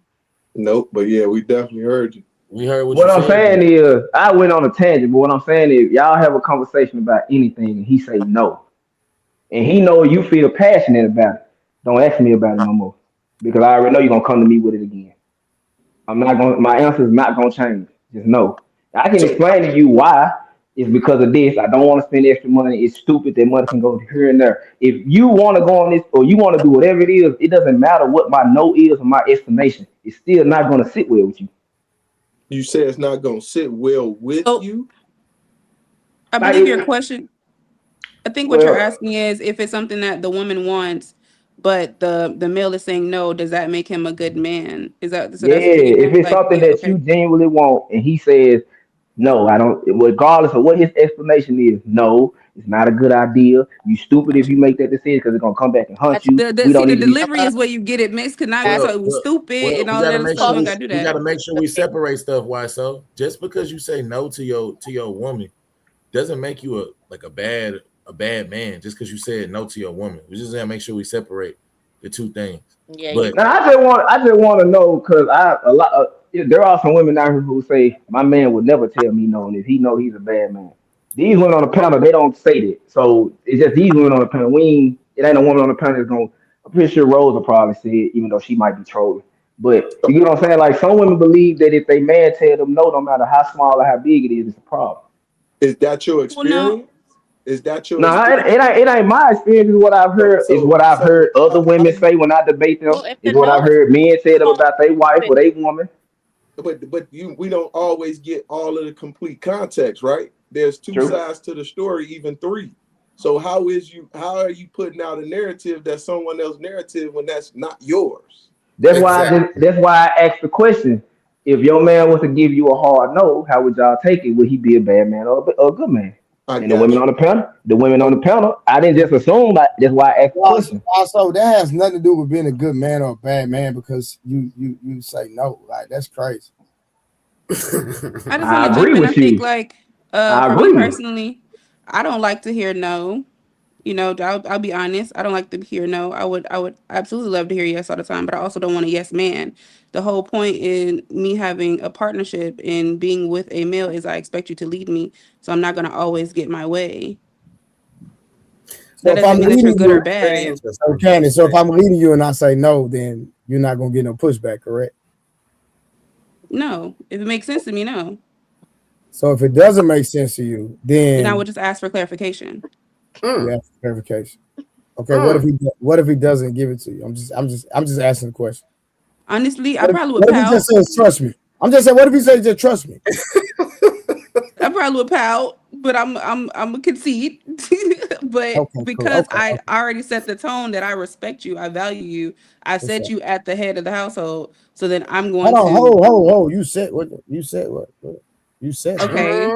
Nope, but yeah, we definitely heard you. we heard what What you I'm said. saying is, I went on a tangent, but what I'm saying is, y'all have a conversation about anything, and he say no, and he know you feel passionate about it. Don't ask me about it no more, because I already know you're gonna come to me with it again. I'm not gonna. My answer is not gonna change. Just no. I can So, explain to you why. It's because of this. I don't want to spend extra money. It's stupid. That money can go here and there. If you want to go on this or you want to do whatever it is, it doesn't matter what my no is or my explanation. It's still not gonna sit well with you. you say it's not going to sit well with So you? I Like, believe your question, I think what you're well, asking is if it's something that the woman wants, but the male is saying no, does that make him a good man? Is that so? yeah. That's what you're getting If at? it's Like, something that you okay. genuinely want, and he says no, I don't. Regardless of what his explanation is, no, it's not a good idea. You stupid if you make that decision because it's gonna come back and hunt That's you. The We see don't the need to be. delivery is where you get it mixed. Cause now you're that's talking stupid and We all that gotta other make stuff. sure You don't gotta do we that. gotta make sure we separate stuff. Why so? Just because you say no to your woman doesn't make you a bad man. Just because you said no to your woman, we just gotta make sure we separate the two things. yeah. But Now I just want to know because there are some women out here who say my man would never tell me no, and if he know he's a bad man. These women on the panel they don't say that, so it's just these women on the panel. It ain't a woman on the panel that's going. I'm pretty sure Rose will probably say it, even though she might be trolling. But you get what I'm saying? Like some women believe that if they man tell them no, no matter how small or how big it is, it's a problem. Is that your Well, no. experience? Is that your No, experience? it ain't my experience. It's what I've So, heard. It's so, what I've so heard other how women do you, say when I debate them. Well, if the It's what I've no is heard men say them small, about their wife or their woman. we don't always get all of the complete context, right? There's two True. sides to the story, even three. So how are you putting out a narrative that's someone else's narrative when that's not yours? exactly. That's why I asked the question. If your man was to give you a hard no, how would y'all take it? Would he be a bad man or a good man? I And the got women you. on the women on the panel, I didn't just assume. That's why I asked the question. Also, that has nothing to do with being a good man or a bad man because you say no. Like that's crazy. I just want I to agree jump in. I with think you. like I for me agree. personally, I don't like to hear no. You know, I'll be honest. I don't like to hear no. I would absolutely love to hear yes all the time, but I also don't want a yes man. The whole point in me having a partnership and being with a male is I expect you to lead me. So I'm not gonna always get my way. So That if doesn't I'm mean that you're leading good or you, bad. Candace. So if I'm leading you and I say no, then you're not gonna get no pushback, correct? No. If it makes sense to me, no. So if it doesn't make sense to you, Then I then would just ask for clarification. you ask for clarification. Okay, what if he doesn't give it to you? I'm just asking the question. Honestly, I What probably would if he pout. just says trust me? I'm just saying, what if he says just trust me? I probably would pout, but I'm a concede. But Okay, cool. because Okay, I already set the tone that I respect you, I value you, I what's set up? you at the head of the household. So then I'm Hold going on, to hold. You said what? You said what? You said what? okay.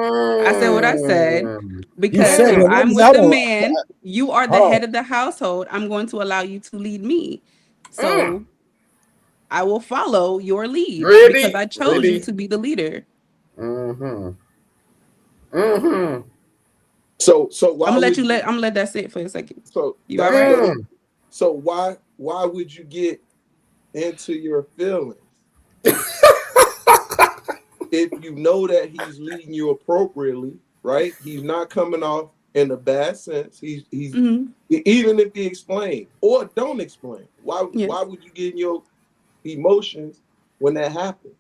I said what I said You because said if what? I'm with Hold the on, man, you are the hold on. head of the household. I'm going to allow you to lead me. So I will follow your lead because I chose you to be the leader. So I'm why gonna let would you you? I'm gonna let that sit for a second. So You all that's right? what. So why would you get into your feelings if you know that he's leading you appropriately, right? He's not coming off in a bad sense. He's even if he explain or don't explain. Why would you get in your emotions when that happens?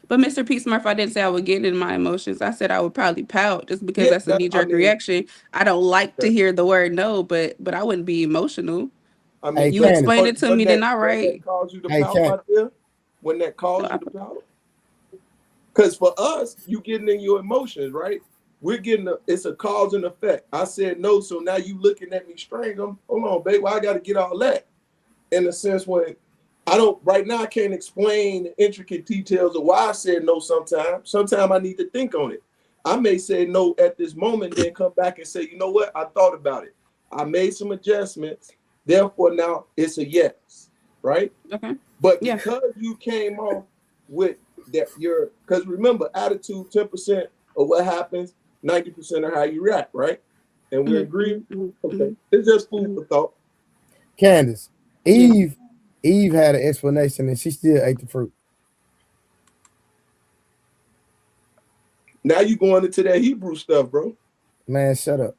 But Mr. P. Smurf, I didn't say I would get in my emotions. I said I would probably pout just because that's a knee-jerk reaction. I don't like to hear the word no, but I wouldn't be emotional. I mean, You explained it to me, then all right. That cause you to pout out there? When that caused you to pout? Because for us, you getting in your emotions, right? We're getting it's a cause and effect. I said no, so now you looking at me strange. Hold on, babe. Well, I got to get all that. In a sense, when right now I can't explain the intricate details of why I said no sometimes. Sometimes I need to think on it. I may say no at this moment, then come back and say, you know what? I thought about it. I made some adjustments. Therefore, now it's a yes, right? Okay. But because you came off with that, because remember, attitude, 10% of what happens, 90% of how you react, right? And we agree? Okay. It's just food for thought. Candace, Eve had an explanation and she still ate the fruit. Now you going into that Hebrew stuff, bro. Man, shut up.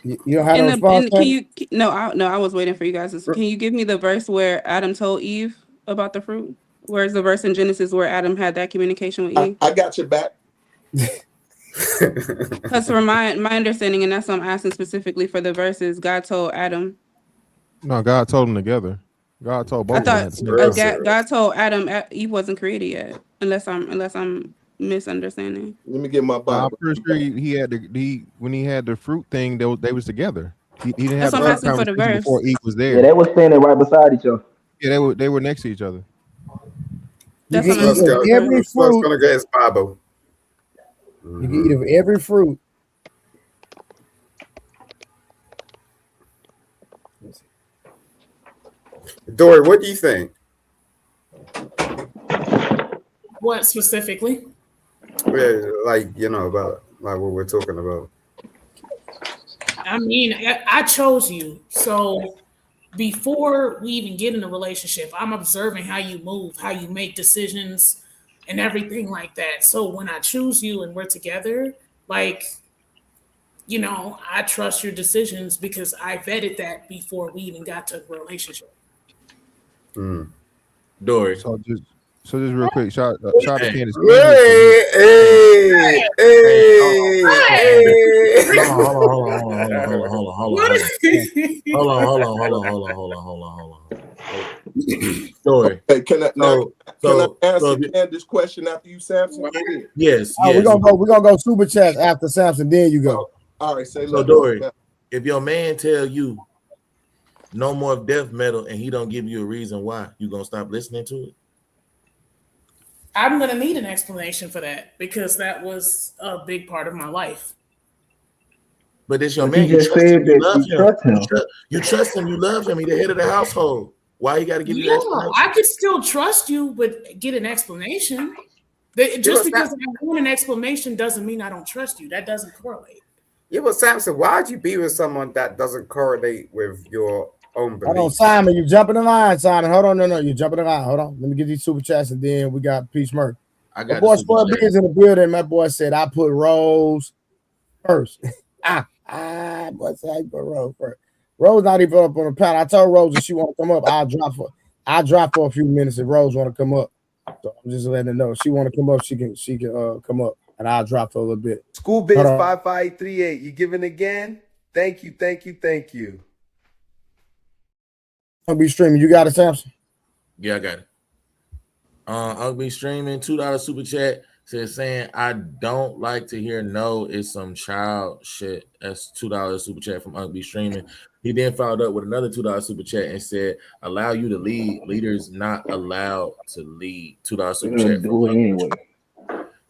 You don't have a response? Can you? No, I was waiting for you guys. Can you give me the verse where Adam told Eve about the fruit? Where's the verse in Genesis where Adam had that communication with Eve? I got your back. Because from my understanding, and that's what I'm asking specifically for the verses, God told Adam. No, God told them together. God told both of them at the same time. God told Adam Eve wasn't created yet, unless I'm misunderstanding. Let me get my Bible. I'm pretty sure he had when he had the fruit thing, they was together. He didn't That's have what the I'm asking for the conversation verse. before Eve was there. Yeah, they were standing right beside each other. Yeah, they were next to each other. You can eat of every fruit. Gonna get his Bible. You can eat of every fruit. Dory, what do you think? What specifically? Yeah, like about like what we're talking about. I mean, I chose you, so before we even get in a relationship, I'm observing how you move, how you make decisions, and everything like that. So when I choose you and we're together, like, I trust your decisions because I vetted that before we even got to a relationship. Dory. So just real quick, shout out to Candace. Hold on. Dory. Hey, can I answer Candace's question after you, Samson? Yes. We're gonna go super chats after Samson. Then you go. All right, say so Dory, if your man tell you no more death metal and he don't give you a reason why, you gonna stop listening to it? I'm gonna need an explanation for that because that was a big part of my life. But it's your man. You trust him. You love him. You trust him. You love him. He's the head of the household. Why he got to give you an explanation? I could still trust you, but get an explanation. Just because I want an explanation doesn't mean I don't trust you. That doesn't correlate. Yeah, but Samson, why'd you be with someone that doesn't correlate with your own beliefs? Hold on, Simon, you jumping in line, Simon. Hold on, no, you jumping in line. Hold on, let me get these super chats, and then we got Peace Murphy. I got my boy Spud B is in the building. My boy said I put Rose first. Boy said I put Rose first. Rose not even up on the panel. I told Rose if she want to come up, I'll drop for a few minutes if Rose want to come up. So I'm just letting her know if she want to come up, she can come up. and I'll drop for a little bit. School Biz 5538. You giving again? Thank you. I'll be streaming. You got it, Samson? Yeah, I got it. I'll be streaming. $2 super chat says saying I don't like to hear no is some child shit. That's $2 super chat from Uncle B streaming. He then followed up with another $2 super chat and said, "Allow you to lead. Leaders not allowed to lead." $2 super chat. Do it anyway.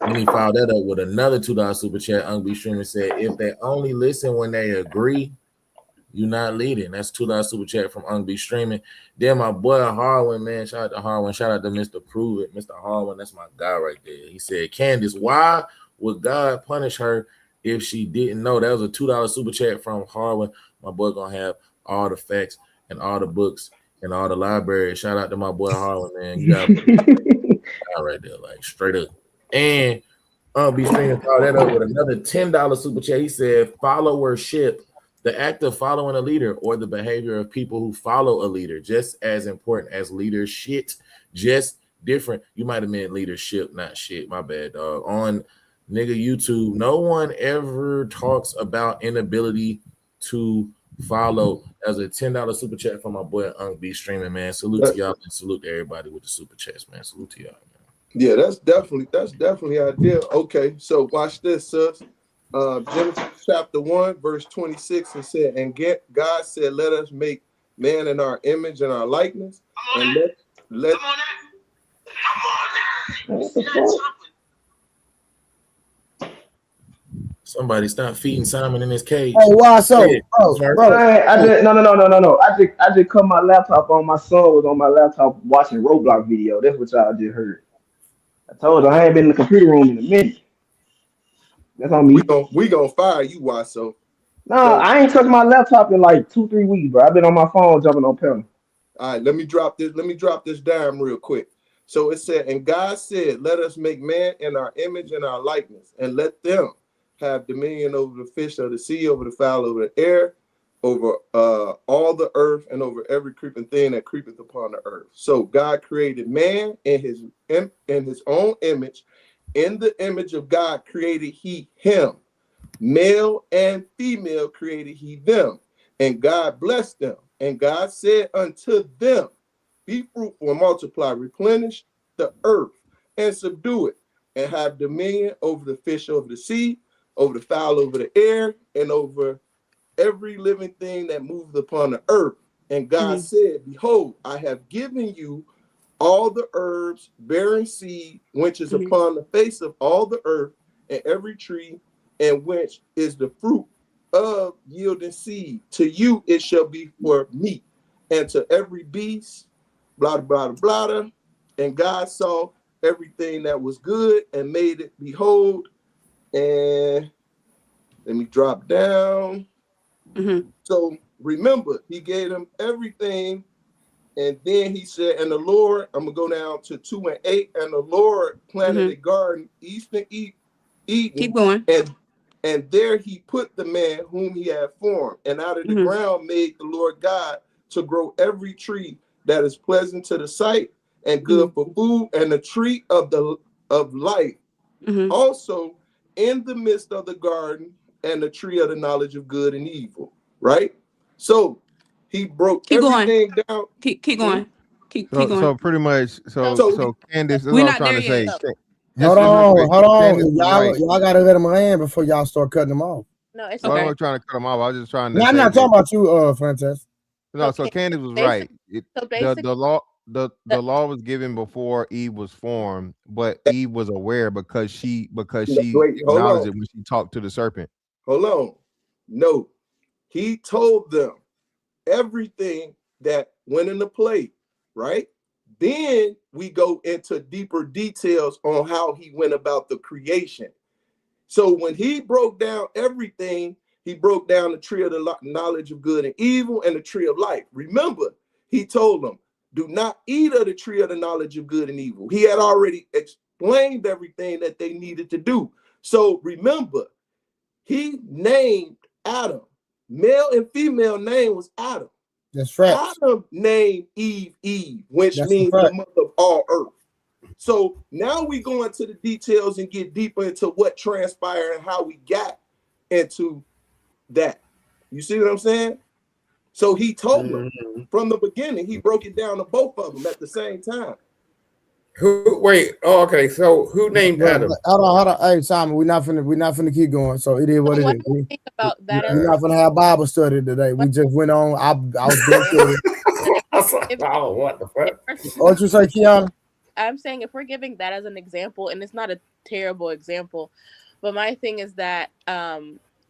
Then he followed that up with another $2 super chat. Uncle B streaming said, "If they only listen when they agree, you're not leading." That's $2 super chat from Uncle B streaming. Then my boy Harwin, man, shout out to Harwin. Shout out to Mr. Prove It, Mr. Harwin. That's my guy right there. He said, "Candace, why would God punish her if she didn't know?" That was a $2 super chat from Harwin. My boy gonna have all the facts and all the books and all the libraries. Shout out to my boy Harwin, man. You got guy right there, like straight up. And be streaming followed that up with another $10 super chat. He said, "Followership, the act of following a leader or the behavior of people who follow a leader, just as important as leadership, just different." You might have meant leadership, not shit. My bad, dog. On nigga YouTube, no one ever talks about inability to follow. As a $10 super chat from my boy Unc B streaming, man. Salute to y'all and salute to everybody with the super chats, man. Salute to y'all, man. Yeah, that's definitely ideal. Okay, so watch this, sis. Genesis chapter 1, verse 26, it said, "And God said, let us make man in our image and our likeness." And let Somebody stop feeding Simon in his cage. Oh, why so? Bro. No. I just cut my laptop on. My son was on my laptop watching Roblox video. That's what y'all just heard. I told you I ain't been in the computer room in a minute. That's on me. We gonna fire you, why so? No, I ain't touched my laptop in like 2-3 weeks, bro. I've been on my phone jumping on pedal. All right, let me drop this down real quick. So it said, "And God said, let us make man in our image and our likeness, and let them have dominion over the fish of the sea, over the fowl of the air, over all the earth, and over every creeping thing that creepeth upon the earth." So God created man in his own image. In the image of God created he him. Male and female created he them. And God blessed them. And God said unto them, "Be fruitful and multiply, replenish the earth and subdue it, and have dominion over the fish of the sea, over the fowl over the air, and over every living thing that moveth upon the earth." And God said, "Behold, I have given you all the herbs bearing seed, which is upon the face of all the earth, and every tree, and which is the fruit of yielding seed. To you it shall be for meat, and to every beast, blah, blah, blah, blah." And God saw everything that was good, and made it, behold, and let me drop down. So remember, he gave them everything. And then he said, "And the Lord," I'm going to go down to 2 and 8, "And the Lord planted a garden east and Eden." Keep going. And there he put the man whom he had formed. And out of the ground made the Lord God to grow every tree that is pleasant to the sight and good for food, and the tree of life also in the midst of the garden, and the tree of the knowledge of good and evil. Right? So he broke everything down. Keep going. Keep going. So pretty much, so Candace, that's we're what I'm not trying to say. Hold on. Y'all gotta let him land before y'all start cutting him off. No, it's okay. I okay. wasn't trying to cut him off. I was just trying to. No, I'm not talking about you, Frances. No, so Candace was right. The law was given before Eve was formed, but Eve was aware because she acknowledged it when she talked to the serpent. Hold on. No, he told them everything that went into play, right? Then we go into deeper details on how he went about the creation. So when he broke down everything, he broke down the tree of the knowledge of good and evil and the tree of life. Remember, he told them, "Do not eat of the tree of the knowledge of good and evil." He had already explained everything that they needed to do. So remember, he named Adam. Male and female name was Adam. That's right. Adam named Eve, which means the mother of all earth. So now we go into the details and get deeper into what transpired and how we got into that. You see what I'm saying? So he told them from the beginning. He broke it down to both of them at the same time. Wait. Oh, okay. So who named Adam? Hold on. Hey, Simon, we're not finna keep going. So it is what it is. Think about that. We're not gonna have Bible study today. We just went on. I was being curious. Oh, what the fuck? What you say, Kiana? I'm saying if we're giving that as an example, and it's not a terrible example, but my thing is that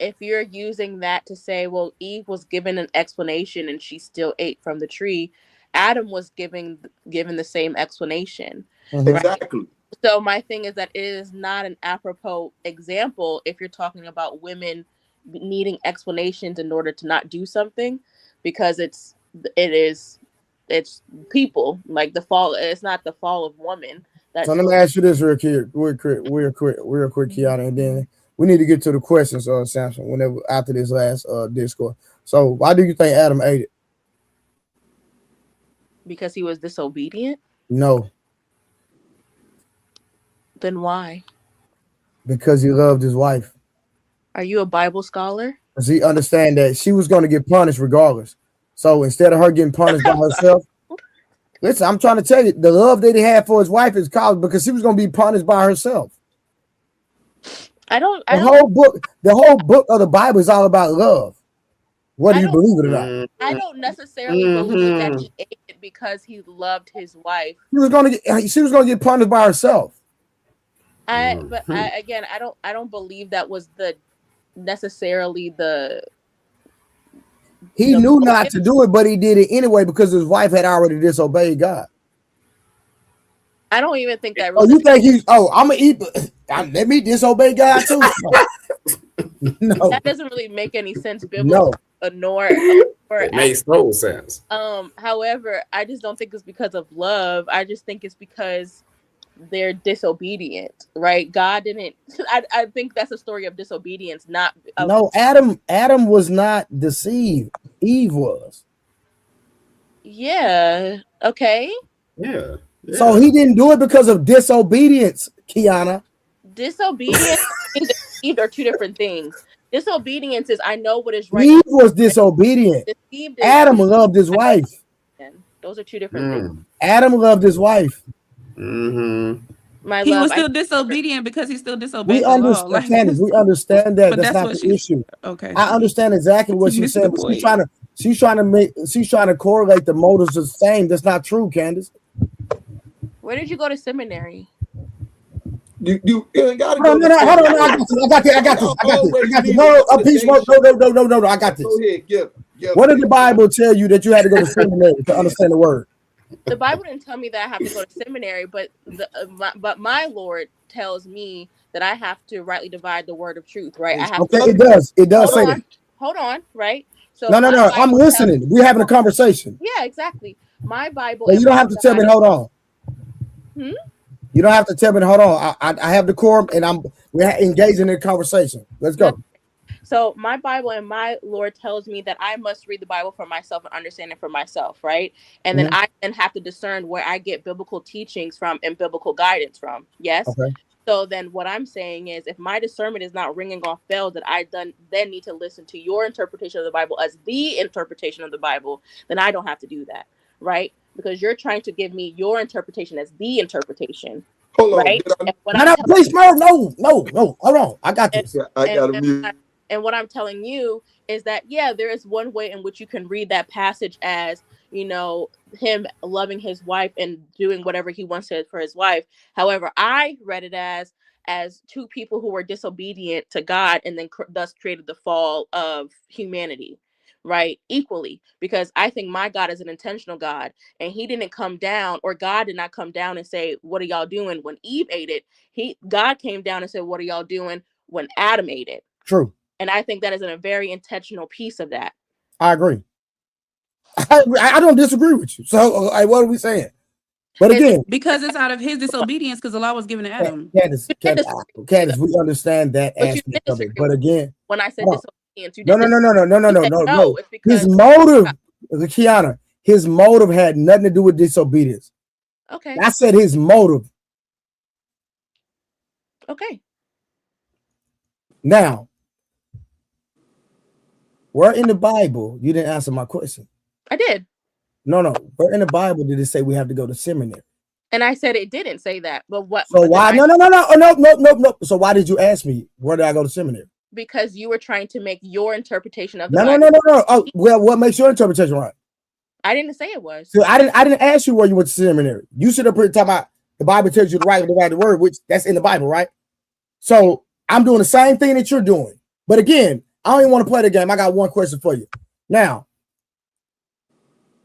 if you're using that to say, well, Eve was given an explanation and she still ate from the tree, Adam was given the same explanation. Exactly. Right? So my thing is that it is not an apropos example if you're talking about women needing explanations in order to not do something, because it's people, like the fall. It's not the fall of woman. So let me ask you this real quick, Kiana, and then we need to get to the questions, Samson, whenever after this last discourse. So why do you think Adam ate it? Because he was disobedient? No. Then why? Because he loved his wife. Are you a Bible scholar? Does he understand that she was going to get punished regardless? So instead of her getting punished by herself, listen, I'm trying to tell you, the love that he had for his wife is caused because she was going to be punished by herself. The whole book of the Bible is all about love. Whether you believe it or not. I don't necessarily believe that he ate it because he loved his wife. She was going to get punished by herself. I don't believe that was necessarily he knew not to do it, but he did it anyway because his wife had already disobeyed God. I don't even think that. Really you think I'm gonna eat? Let me disobey God too. No, that doesn't really make any sense. Biblical, nor it makes no sense. However, I just don't think it's because of love. I just think it's because they're disobedient, right? God didn't. I think that's a story of disobedience, not. No, Adam was not deceived. Eve was. Yeah. Okay. Yeah. So he didn't do it because of disobedience, Kiana. Disobedience and deceived are two different things. Disobedience is I know what is right. Eve was disobedient. Adam loved his wife. Those are two different things. Adam loved his wife. He was still disobedient because he still disobeyed we understand we understand that. That's not the issue. Okay. I understand exactly what she's saying. She's trying to correlate the motives the same. That's not true, Candace. Where did you go to seminary? You gotta go. No, I got this. No, a piece more. No, I got this. Go ahead, what did the Bible tell you that you had to go to seminary to understand the word? The Bible didn't tell me that I have to go to seminary, but my Lord tells me that I have to rightly divide the word of truth, right? It does say that. Hold on, right? So no. I'm listening. We're having a conversation. Yeah, exactly. My Bible. But you don't have to tell me. Hold on. You don't have to tell me. Hold on. I have decorum, and we're engaging in a conversation. Let's go. So my Bible and my Lord tells me that I must read the Bible for myself and understand it for myself, right? And then I have to discern where I get biblical teachings from and biblical guidance from. Yes. Okay. So then what I'm saying is if my discernment is not ringing off bells that I then need to listen to your interpretation of the Bible as the interpretation of the Bible, then I don't have to do that, right? Because you're trying to give me your interpretation as the interpretation. Hold on. Right? Please, no. Hold on. I got this. I got to mute. And what I'm telling you is that, yeah, there is one way in which you can read that passage as, him loving his wife and doing whatever he wants to for his wife. However, I read it as two people who were disobedient to God and then thus created the fall of humanity, right? Equally, because I think my God is an intentional God and he didn't come down, or God did not come down and say, what are y'all doing? When Eve ate it, God came down and said, what are y'all doing? When Adam ate it. True. And I think that is a very intentional piece of that. I agree. I don't disagree with you. So what are we saying? But again, because it's out of his disobedience, because the law was given to Adam. Candace, we understand that aspect of it. But again, when I said disobedience, you no. His motive, Kiana, his motive had nothing to do with disobedience. Okay. I said his motive Okay. Now, where in the Bible, you didn't answer my question. I did. No. Where in the Bible did it say we have to go to seminary? And I said it didn't say that. But what? So why? No. So why did you ask me where did I go to seminary? Because you were trying to make your interpretation of the Bible. No. Oh, well, what makes your interpretation right? I didn't say it was. So I didn't ask you where you went to seminary. You should have talking about the Bible tells you to write the word, which that's in the Bible, right? So I'm doing the same thing that you're doing. But again, I don't even want to play the game. I got one question for you. Now,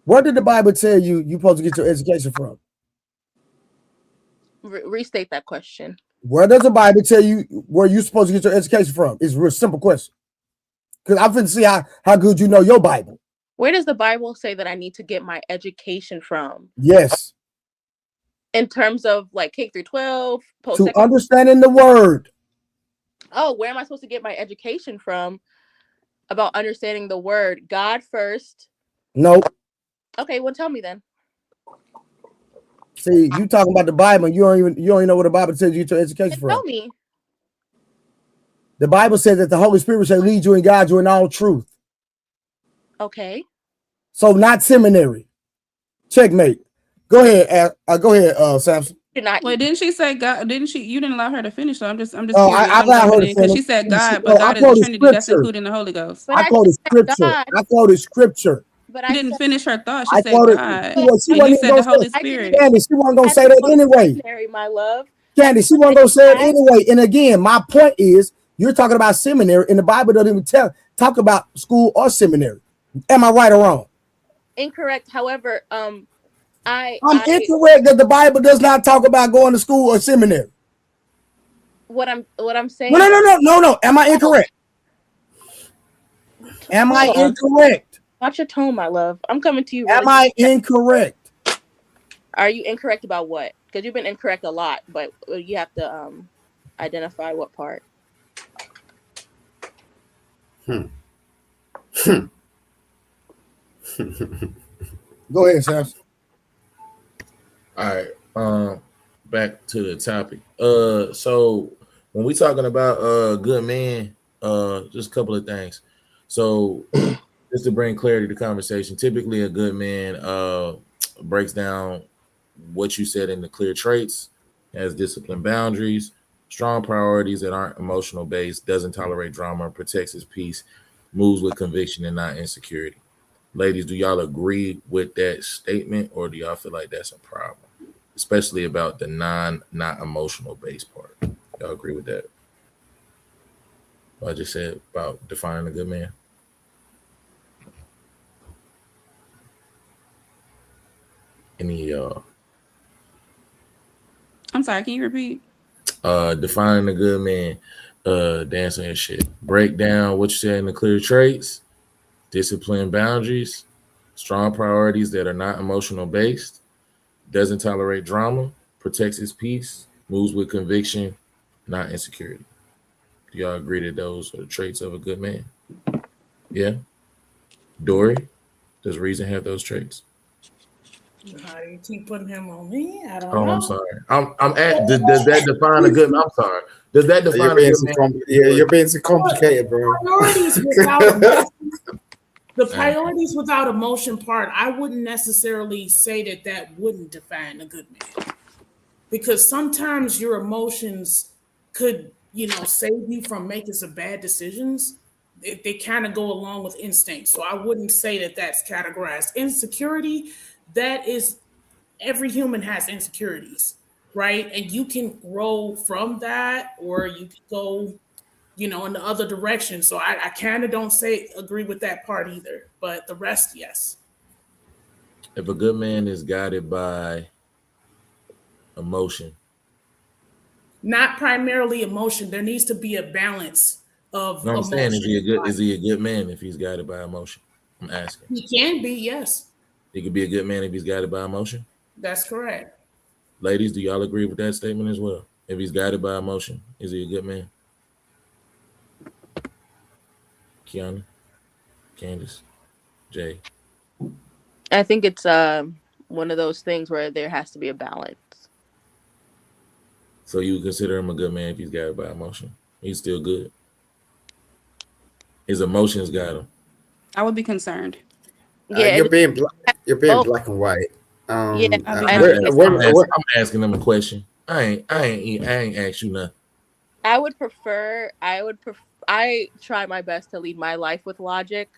where did the Bible tell you you're supposed to get your education from? Restate that question. Where does the Bible tell you where you're supposed to get your education from? It's a real simple question. Because I'm finna see how good you know your Bible. Where does the Bible say that I need to get my education from? Yes. In terms of like K through 12, to understanding the word. Oh, where am I supposed to get my education from about understanding the word? God first. No. Okay, well, tell me then. See, you talking about the Bible, and you don't even know what the Bible tells you to get your education from. Tell me. The Bible says that the Holy Spirit shall lead you and guide you in all truth. Okay. So not seminary. Checkmate. Go ahead, Samson. Wait, didn't she say God? Didn't she? You didn't allow her to finish. So I'm just curious. I allowed her to because she said God, but God is the Trinity. That's including the Holy Ghost. I quoted scripture. But I didn't finish her thought. She I said quoted, God. She wasn't said the Holy Spirit. Candy, she wasn't gonna say that anyway. My love. Candy, she wasn't gonna say it anyway. And again, my point is, you're talking about seminary, and the Bible doesn't even talk about school or seminary. Am I right or wrong? Incorrect. However, I'm incorrect that the Bible does not talk about going to school or seminary. What I'm saying. No. Am I incorrect? Am I incorrect? Watch your tone, my love. I'm coming to you. Really Am I incorrect? Are you incorrect about what? Because you've been incorrect a lot, but you have to identify what part. Go ahead, Sam. All right. Back to the topic. So when we talking about good men, just a couple of things. So just to bring clarity to the conversation, typically a good man breaks down what you said in the clear traits, has disciplined boundaries, strong priorities that aren't emotional based, doesn't tolerate drama, protects his peace, moves with conviction and not insecurity. Ladies, do y'all agree with that statement, or do y'all feel like that's a problem? Especially about the not emotional based part. Y'all agree with that? What I just said about defining a good man. Any I'm sorry, can you repeat? Defining a good man, dancing and shit. Break down what you said in the clear traits, discipline boundaries, strong priorities that are not emotional based, doesn't tolerate drama, protects his peace, moves with conviction, not insecurity. Do y'all agree that those are the traits of a good man? Yeah. Dory, does Reason have those traits? How do you keep putting him on me? I don't know. I'm sorry. I'm at. Does that define a good man? I'm sorry. Does that define a good man? You're being so complicated, bro. The priorities without emotion part, I wouldn't necessarily say that wouldn't define a good man, because sometimes your emotions could, save you from making some bad decisions. They kind of go along with instinct, so I wouldn't say that that's categorized. Insecurity, that is, every human has insecurities, right? And you can grow from that, or you can go in the other direction. So I kind of don't agree with that part either, but the rest, yes. If a good man is guided by emotion, not primarily emotion, there needs to be a balance of no, I'm emotion. saying, is he a good man if he's guided by emotion? I'm asking. He can be, yes. He could be a good man if he's guided by emotion? That's correct. Ladies, do y'all agree with that statement as well? If he's guided by emotion, is he a good man? Kiana, Candace, Jay. I think it's one of those things where there has to be a balance. So you consider him a good man if he's guided by emotion? He's still good. His emotions got him. I would be concerned. Yeah, you're being black and white. Yeah, I'm asking them a question. I ain't asked you nothing. I try my best to lead my life with logic.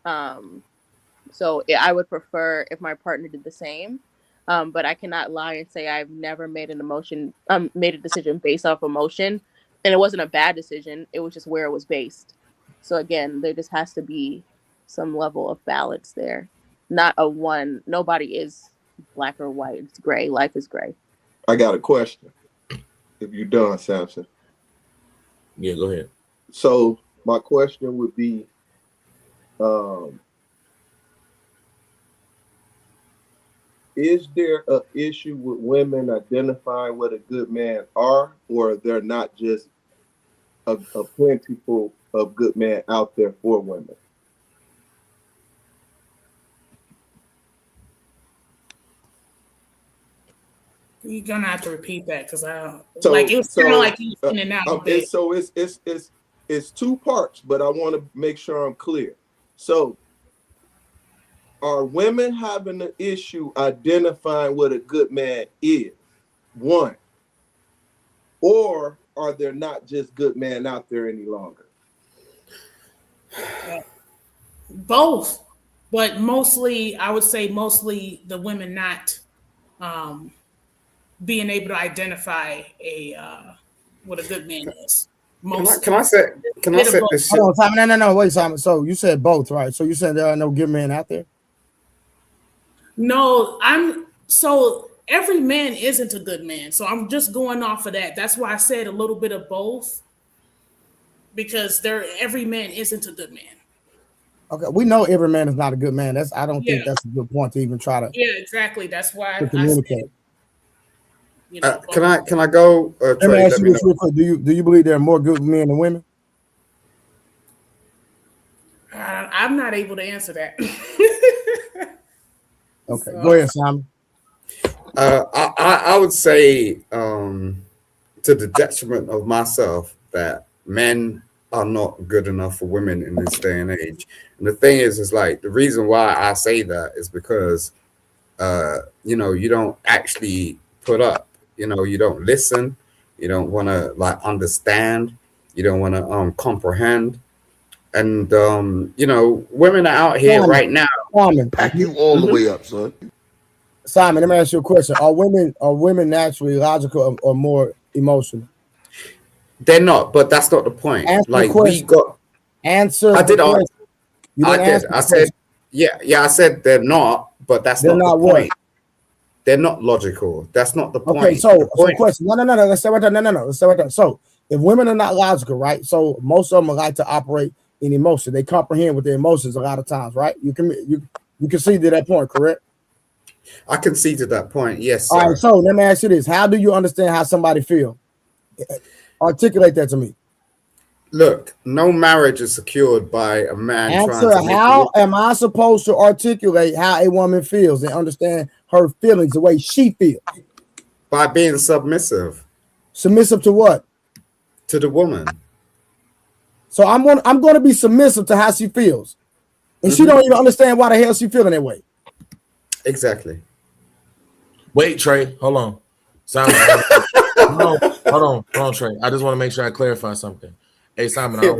So I would prefer if my partner did the same. But I cannot lie and say I've never made a decision based off emotion. And it wasn't a bad decision. It was just where it was based. So again, there just has to be some level of balance there. Not a one. Nobody is black or white. It's gray. Life is gray. I got a question. If you're done, Samson. Yeah, go ahead. So my question would be, is there an issue with women identifying what a good man are, or they're not just a plentiful of good men out there for women? You're gonna have to repeat that because it was kind of like you in and out. So it's two parts, but I want to make sure I'm clear. So, are women having an issue identifying what a good man is? One, or are there not just good men out there any longer? Both, but mostly, I would say mostly the women not being able to identify what a good man is. Can I say this shit? Hold on, Simon. No, wait, Simon. So you said both, right? So you said there are no good men out there? No, so every man isn't a good man. So I'm just going off of that. That's why I said a little bit of both, because every man isn't a good man. Okay, we know every man is not a good man. I don't think that's a good point to even try to. Yeah, exactly. That's why I communicate. Can I go? Let me ask you this real quick. Do you believe there are more good men than women? I'm not able to answer that. Okay, go ahead, Simon. I would say, to the detriment of myself, that men are not good enough for women in this day and age. And the thing is like the reason why I say that is because, you don't actually put up. You don't listen. You don't want to understand. You don't want to comprehend. And women are out here right now. Simon, pack you all the way up, son. Simon, let me ask you a question. Are women naturally logical or more emotional? They're not, but that's not the point. Answer. I did. I said, I said they're not, but that's not the point. They're not logical. That's not the point. Okay, so question. No. Let's say right there. No. Let's say right there. So if women are not logical, right? So most of them like to operate in emotion. They comprehend with their emotions a lot of times, right? You can see to that point, correct? I can see to that point. Yes. All right. So let me ask you this: how do you understand how somebody feels? Articulate that to me. Look, no marriage is secured by a man. How am I supposed to articulate how a woman feels and understand her feelings the way she feels? By being submissive. Submissive to what? To the woman. So I'm going to be submissive to how she feels, and she don't even understand why the hell she feeling that way. Exactly. Wait, Trey, hold on. Hold on, Trey. I just want to make sure I clarify something. Hey, Simon, I don't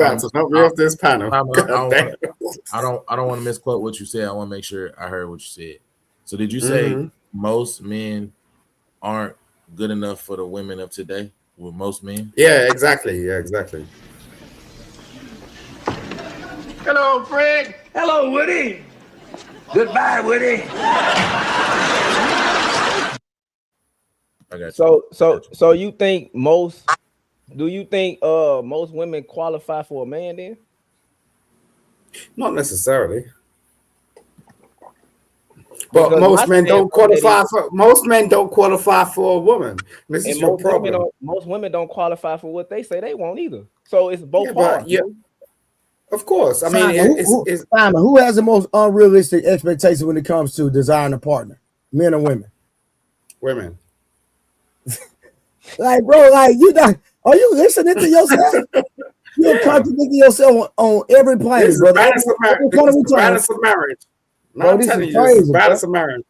want to misquote what you said. I want to make sure I heard what you said. So did you say most men aren't good enough for the women of today? With most men? Yeah, exactly. Exactly. Hello, Fred. Hello, Woody. Goodbye, Woody. I got you. So you think most women qualify for a man then? Not necessarily. But most men don't qualify for a woman. This is your problem. Most women don't qualify for what they say they want either. So it's both parts. Yeah. Of course. I mean, Simon, who has the most unrealistic expectation when it comes to desiring a partner? Men or women? Women. Like, bro, like you not, are you listening to yourself? You're contradicting yourself on every plane, This is brother. balance of marriage. This is balance of marriage. No, I'm telling you, this is balance of marriage.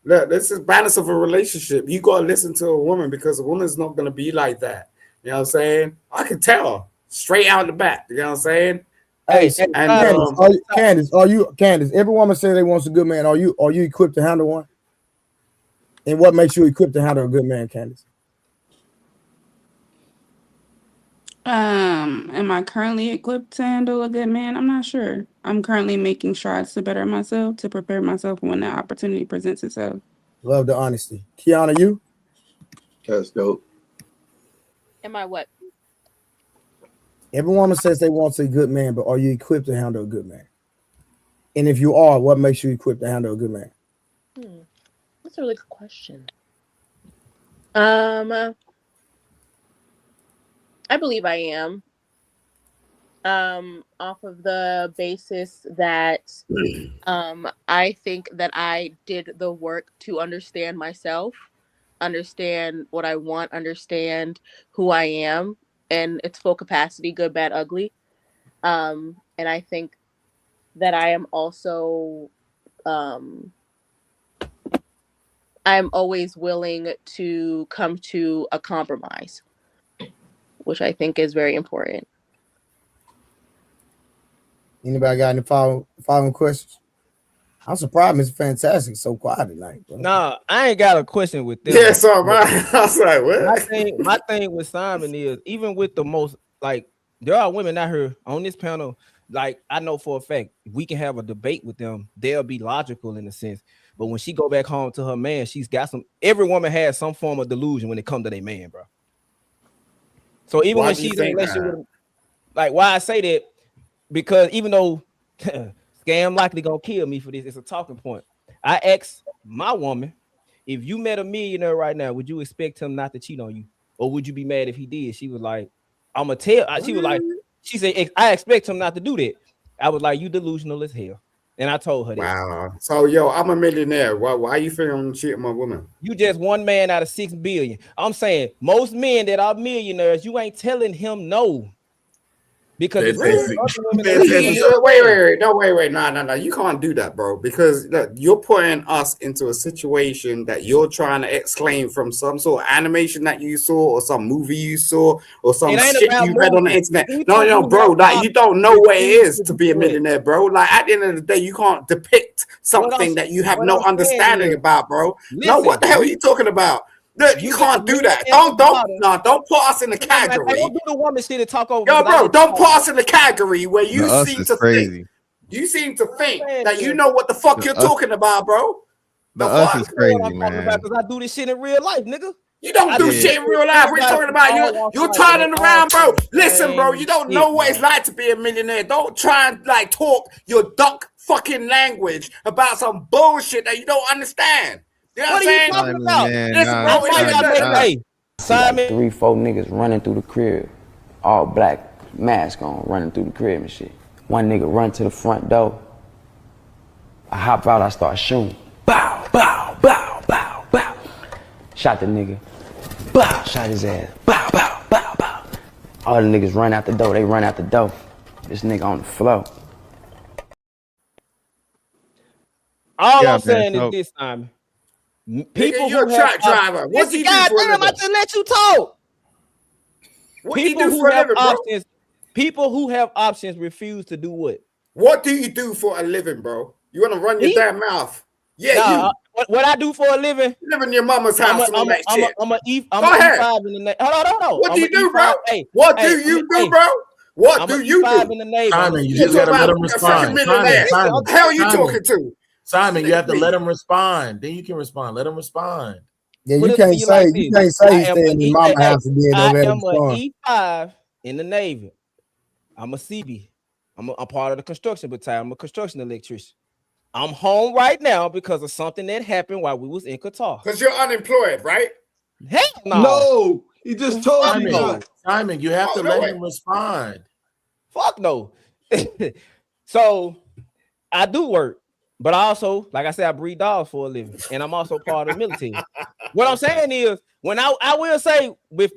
Look, this is balance of a relationship. You gotta listen to a woman because a woman's not gonna be like that. You know what I'm saying? I can tell straight out the back. You know what I'm saying? Hey, so Candace, Candace? Every woman says they want a good man. Are you equipped to handle one? And what makes you equipped to handle a good man, Candace? Am I currently equipped to handle a good man? I'm not sure. I'm currently making strides to better myself, to prepare myself when that opportunity presents itself. Love the honesty. Kiana, you? That's dope. Am I what? Every woman says they want a good man, but are you equipped to handle a good man? And if you are, what makes you equipped to handle a good man? That's a really good question. I believe I am. Off of the basis that I think that I did the work to understand myself, understand what I want, understand who I am in its full capacity, good, bad, ugly. And I think that I am also I'm always willing to come to a compromise, which I think is very important. Anybody got any following questions? I'm surprised Mr. Fantastic so quiet tonight, bro. Nah, I ain't got a question with this. Yeah, so I was like, what? My thing with Simon is, even with the most, like, there are women out here on this panel, like, I know for a fact, if we can have a debate with them, they'll be logical in a sense. But when she go back home to her man, she's got every woman has some form of delusion when it comes to their man, bro. So even when she's in a relationship with him, like, why I say that, because even though Scam likely gonna kill me for this, it's a talking point. I asked my woman, if you met a millionaire right now, would you expect him not to cheat on you? Or would you be mad if he did? She was like, I'm gonna tell. She was like, she said, I expect him not to do that. I was like, you delusional as hell. And I told her that. Wow. So, yo, I'm a millionaire. Why you feeling I'm cheating my woman? You just one man out of 6 billion. I'm saying most men that are millionaires, you ain't telling him no. Because wait. No. You can't do that, bro. Because look, you're putting us into a situation that you're trying to exclaim from some sort of animation that you saw, or some movie you saw, or some shit you read on the internet. No, bro. Like, you don't know what it is to be a millionaire, bro. Like, at the end of the day, you can't depict something that you have no understanding about, bro. No, what the hell are you talking about? Look, you can't do that. Don't put us in the category. Don't do the woman shit to talk over. Yo, bro, don't put us in the category where you seem to crazy. think that you know what the fuck you're talking about, bro. The us is crazy, man. Because I do this shit in real life, nigga. You don't do shit in real life. We're talking about you're turning around, bro. Listen, bro, you don't know what it's like to be a millionaire. Don't try and like talk your duck fucking language about some bullshit that you don't understand. You know what I'm saying? Talking about? Listen, Simon, 3-4 niggas running through the crib, all black, mask on, running through the crib and shit. One nigga run to the front door. I hop out, I start shooting. Bow, bow, bow, bow, bow. Shot the nigga. Bow, shot his ass. Bow, bow, bow, bow. All the niggas run out the door. They run out the door. This nigga on the floor. All I'm saying is this, Simon. People you're a truck driver. What's he do for a living? I just let you talk. What do you do for a living, bro? People who have options refuse to do what? What do you do for a living, bro? You want to run your damn mouth? Yeah, you. What I do for a living? You live in your mama's house and all that shit. I'm a Go ahead. E5 in the Hold on. What do you do, bro? What do you do, bro? What do you do? In the Navy. Simon, you just gotta let him respond. What the hell are you talking to? Simon, you have to let him respond. Then you can respond. Let him respond. Yeah, you can't say you stay in your mama house and then don't let him respond. I'm an E5 in the Navy. I'm a CB. I'm part of the construction battalion. I'm a construction electrician. I'm home right now because of something that happened while we was in Qatar. Because you're unemployed, right? Hell no. No, he just told you. Simon, you have to let him respond. Fuck no. So I do work. But also, like I said, I breed dogs for a living, and I'm also part of the military. What I'm saying is, when I will say,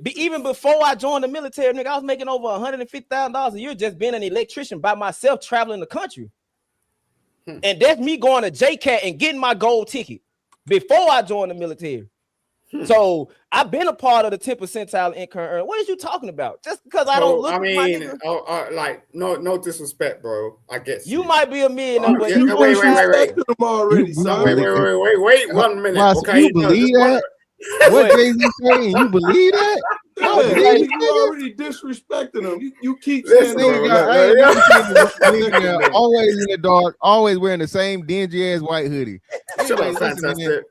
even before I joined the military, nigga, I was making over $150,000 a year just being an electrician by myself traveling the country. And that's me going to JCAT and getting my gold ticket before I joined the military. So I've been a part of the 10th percentile income earner. What is you talking about? Just because I don't look. I mean, like no disrespect, bro. I guess you might be a millionaire, but wait 1 minute. Ross, Okay, you believe that? What Jay-Z saying? You believe that? Yeah, you already disrespecting them. You keep saying always in the dark, always wearing the same dingy ass white hoodie. Anyway, fantastic.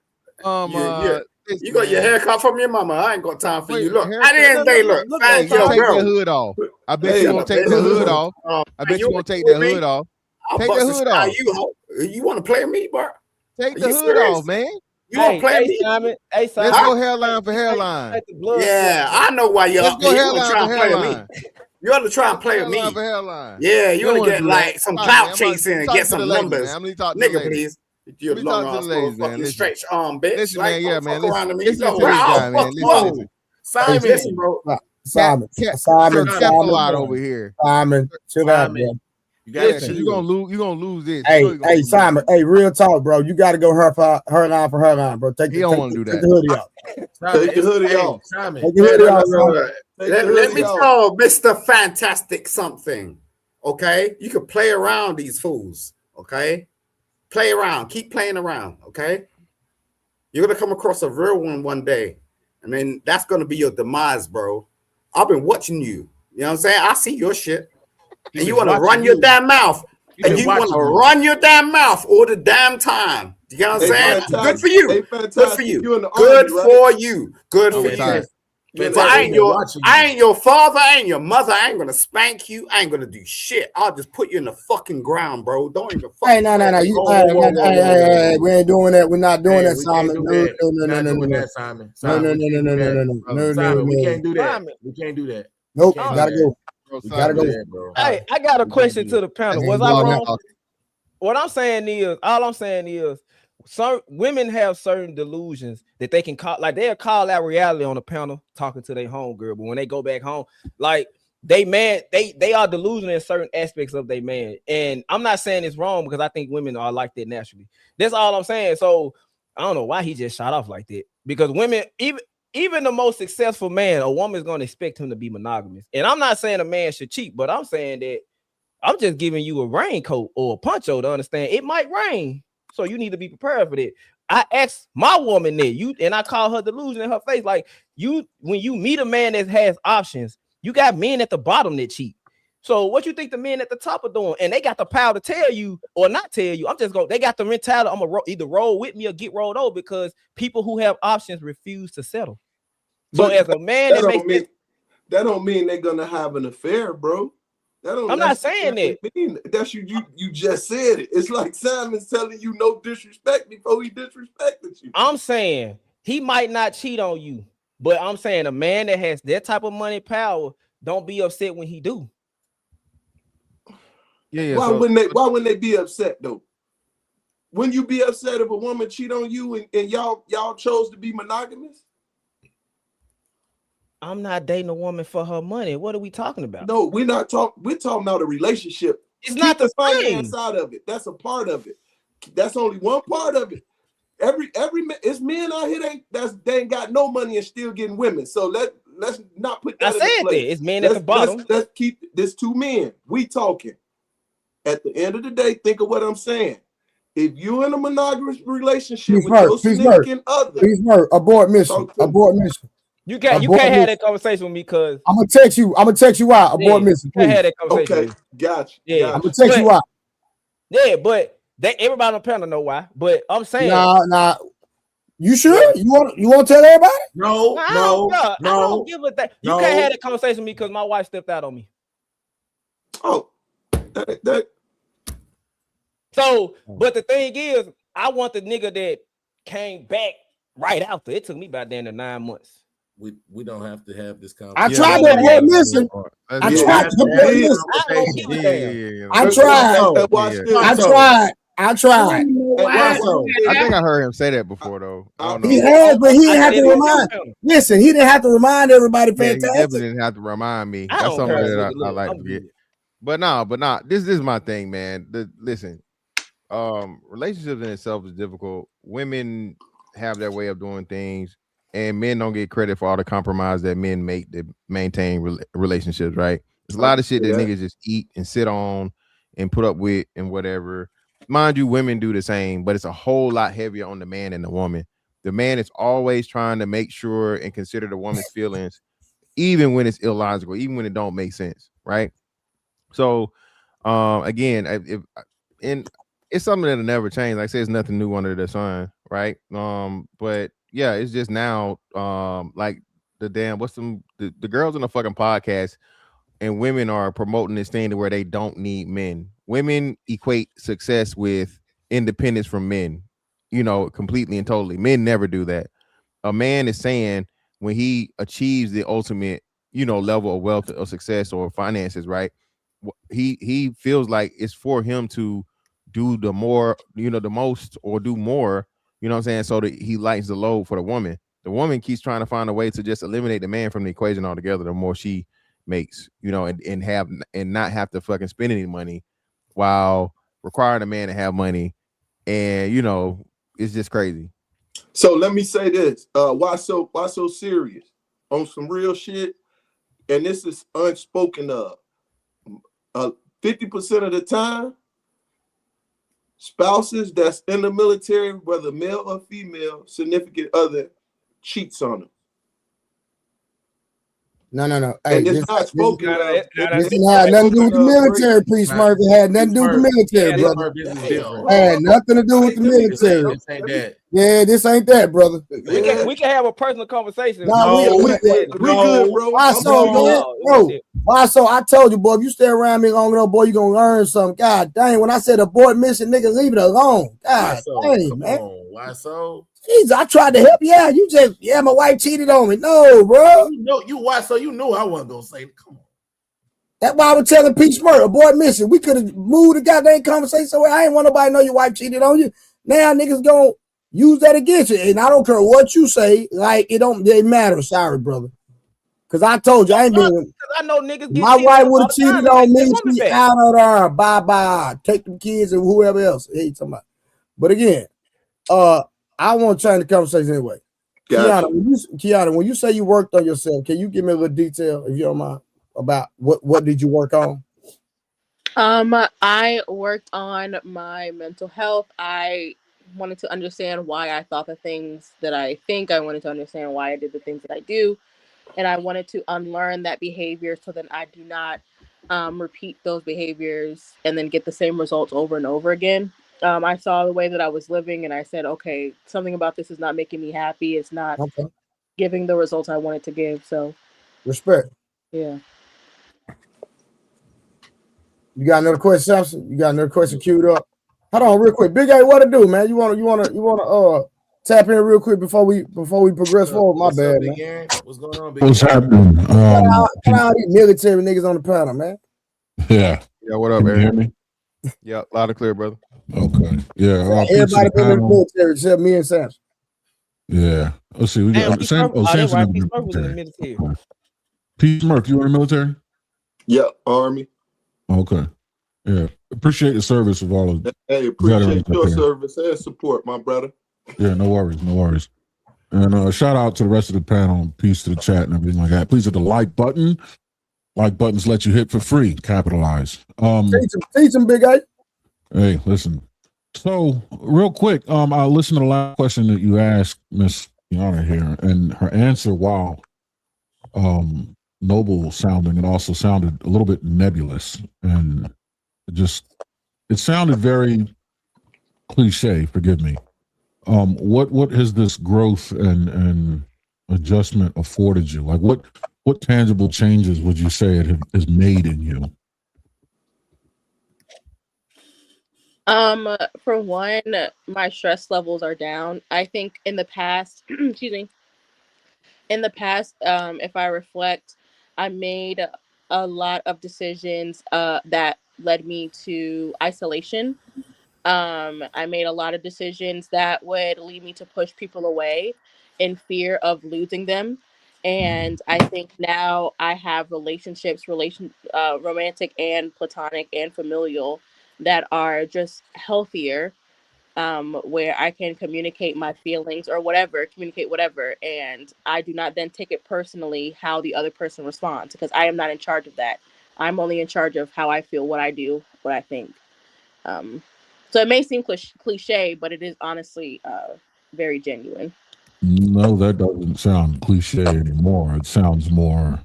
You got your hair cut from your mama. I ain't got time for you. Look, at the end of the day, look, take the hood off. I bet you won't take the hood off. I bet you won't take the hood off. Take the hood off. You want to play me, bro? Take the hood off, man. You want to play me? Simon. Let's go hairline for hairline. Yeah, I know why you're Let's go hairline trying to play with me. You want to try and play with me? Yeah, you want to get like some clout chasing and get some numbers. Nigga, please. You're long ass fucking stretch arm, bitch. Listen, like, man, yeah, man. Listen to this guy, man. Listen, bro. Simon, over here. Simon, chill out, bro. You're gonna lose this. Hey, Simon. Hey, real talk, bro. You got to go her line for her line, bro. He don't want to do that. Take the hoodie off. Take the hoodie off. Simon. Take the hoodie off, bro. Let me tell Mr. Fantastic something. Okay, you can play around these fools. Okay. Play around, keep playing around, okay? You're gonna come across a real one day, and then that's gonna be your demise, bro. I've been watching you. You know what I'm saying? I see your shit, and you want to run your damn mouth, and you want to run your damn mouth all the damn time. You know what I'm saying? Good for you. Good for you. Good for you. Good for you. But I ain't your father, I ain't your mother. I ain't gonna spank you. I ain't gonna do shit. I'll just put you in the fucking ground, bro. Don't even fucking. Hey, no. Hey, we ain't doing that. We're not doing that, Simon. No. No. We can't do that. We can't do that. Nope. Gotta go. Gotta go. Hey, I got a question to the panel. Was I wrong? What I'm saying is, all I'm saying is, some women have certain delusions that they can call, like they'll call out reality on the panel talking to their homegirl, but when they go back home, like they are delusional in certain aspects of their man. And I'm not saying it's wrong because I think women are like that naturally. That's all I'm saying. So I don't know why he just shot off like that, because women, even the most successful man, a woman's going to expect him to be monogamous. And I'm not saying a man should cheat, but I'm saying that I'm just giving you a raincoat or a poncho to understand it might rain. So you need to be prepared for that. I asked my woman that, and I call her delusion in her face. Like, when you meet a man that has options, you got men at the bottom that cheat. So what you think the men at the top are doing? And they got the power to tell you or not tell you. They got the mentality, I'm gonna either roll with me or get rolled over, because people who have options refuse to settle. So as a man, that don't mean they're gonna have an affair, bro. I'm not saying that. That's you just said it. It's like Simon's telling you no disrespect before he disrespected you. I'm saying he might not cheat on you, but I'm saying a man that has that type of money power, don't be upset when he do. Yeah. Why wouldn't they be upset though? Wouldn't you be upset if a woman cheat on you and y'all chose to be monogamous? I'm not dating a woman for her money. What are we talking about? No, we're not talking. We're talking about a relationship. It's not the finance side of it. That's a part of it. That's only one part of it. Every it's men out here they ain't got no money and still getting women. So let's not put that. I said that it's men at the bottom. Let's keep this two men. We talking. At the end of the day, think of what I'm saying. If you're in a monogamous relationship with your significant other, abort mission. Abort mission. You can't have that conversation with me, because I'm gonna text you out. Abort mission. You can't have that conversation. Okay, gotcha. Yeah, I'm gonna text you out. Yeah, but everybody on the panel know why. But I'm saying, nah. You sure? You want to tell everybody? No. I don't give a damn. You can't have that conversation with me because my wife stepped out on me. Oh, So, but the thing is, I want the nigga that came back right after. It took me about 9 months. We don't have to have this conversation. I tried to avoid missing. I tried. I tried. I think I heard him say that before, though. I don't know. He has, but he didn't have to remind. Listen, he didn't have to remind everybody. Yeah, he Fantastic. definitely didn't have to remind me. That's something that I like to forget. But nah. This is my thing, man. Listen, relationships in itself is difficult. Women have their way of doing things, and men don't get credit for all the compromise that men make to maintain relationships. Right? There's a lot of shit that niggas just eat and sit on and put up with and whatever. Mind you, women do the same, but it's a whole lot heavier on the man than the woman. The man is always trying to make sure and consider the woman's feelings, even when it's illogical, even when it don't make sense, right? So, again, it's something that'll never change. Like I said, it's nothing new under the sun, right? But yeah, it's just now, like the girls on the fucking podcast and women are promoting this thing to where they don't need men. Women equate success with independence from men, completely and totally. Men never do that. A man is saying when he achieves the ultimate, level of wealth or success or finances, right? He feels like it's for him to do the more, the most or do more, what I'm saying? So that he lightens the load for the woman. The woman keeps trying to find a way to just eliminate the man from the equation altogether. The more she makes, and not have to fucking spend any money while requiring a man to have money. And, it's just crazy. So let me say this. Why so serious? On some real shit. And this is unspoken of. 50% of the time, spouses that's in the military, whether male or female, significant other cheats on them. No. Hey, and it's not spoken of. This didn't have nothing to do with the military, Peace Murphy. It had nothing to do with the military, brother. Had nothing to do with the military. Yeah, this ain't that, brother. We can have a personal conversation. No, we good, bro. Why so, man? Bro, why so? I told you, boy, if you stay around me long enough, boy, you gonna learn something. God dang, when I said abort mission, nigga, leave it alone. God dang, man. Why so? Jeez, I tried to help you out. You just, my wife cheated on me. No, bro. Why so? You knew I wasn't gonna say, come on. That's why I was telling Pete Smurf, abort mission. We could have moved the goddamn conversation somewhere. I ain't want nobody to know your wife cheated on you. Now niggas gonna use that against you. And I don't care what you say, like it matters. Sorry, brother. Cause I told you I ain't been. I know niggas. My wife would have cheated on me. She out of there. Bye. Take them kids and whoever else. Hey, somebody. But again, I want to change the conversation anyway. Gotcha. Kiana, when you say you worked on yourself, can you give me a little detail, if you don't mind, about what did you work on? I worked on my mental health. I wanted to understand why I thought the things that I think. I wanted to understand why I did the things that I do. And I wanted to unlearn that behavior so that I do not repeat those behaviors and then get the same results over and over again. I saw the way that I was living and I said, okay, something about this is not making me happy. It's not giving the results I wanted to give. So respect. Yeah. You got another question, Samson? You got another question queued up? Hold on real quick. Big A, what to do, man? You wanna tap in real quick before we progress forward? My bad, man. What's going on, Big What's happening? All these military niggas on the panel, man. Yeah. Yeah, what up, Can you hear me? Yeah, loud and clear, brother. Okay. Yeah. Everybody been in the military except me and Samson. Yeah. Let's see. We got Samson in the military. Pete Smurf, you in the military? Yeah, Army. Okay. Yeah. Appreciate the service of all of them. Hey, appreciate your service and support, my brother. Yeah, no worries. And shout out to the rest of the panel, peace to the chat and everything like that. Please hit the like button. Like buttons let you hit for free. Capitalize. Teach them, Big A. Hey, listen. So real quick, I listened to the last question that you asked Miss Kiana here, and her answer, while noble sounding, it also sounded a little bit nebulous, and it sounded very cliche. Forgive me. What has this growth and adjustment afforded you? Like what tangible changes would you say it has made in you? For one, my stress levels are down. I think in the past, excuse me, if I reflect, I made a lot of decisions that led me to isolation. I made a lot of decisions that would lead me to push people away in fear of losing them. And I think now I have relationships, romantic and platonic and familial, that are just healthier, where I can communicate my feelings or whatever, communicate whatever. And I do not then take it personally how the other person responds, because I am not in charge of that. I'm only in charge of how I feel, what I do, what I think. Um, so it may seem cliche, but it is honestly very genuine. No, that doesn't sound cliche anymore. It sounds more,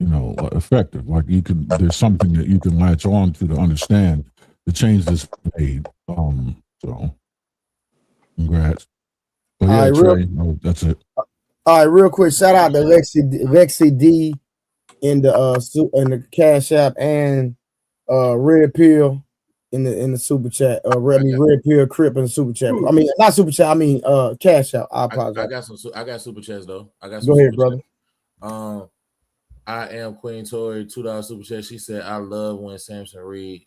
effective. Like there's something that you can latch on to understand the change that's made. So congrats. But yeah, Trey, that's it. All right, real quick, shout out to Lexi D in the Cash App and Red Pill in the super chat. Red Pill Crip in the super chat. I mean, not super chat. I mean, Cash App. I apologize. I got super chats though. I got. Go ahead, brother. I am Queen Tori, $2 super chat. She said, "I love when Samson Reed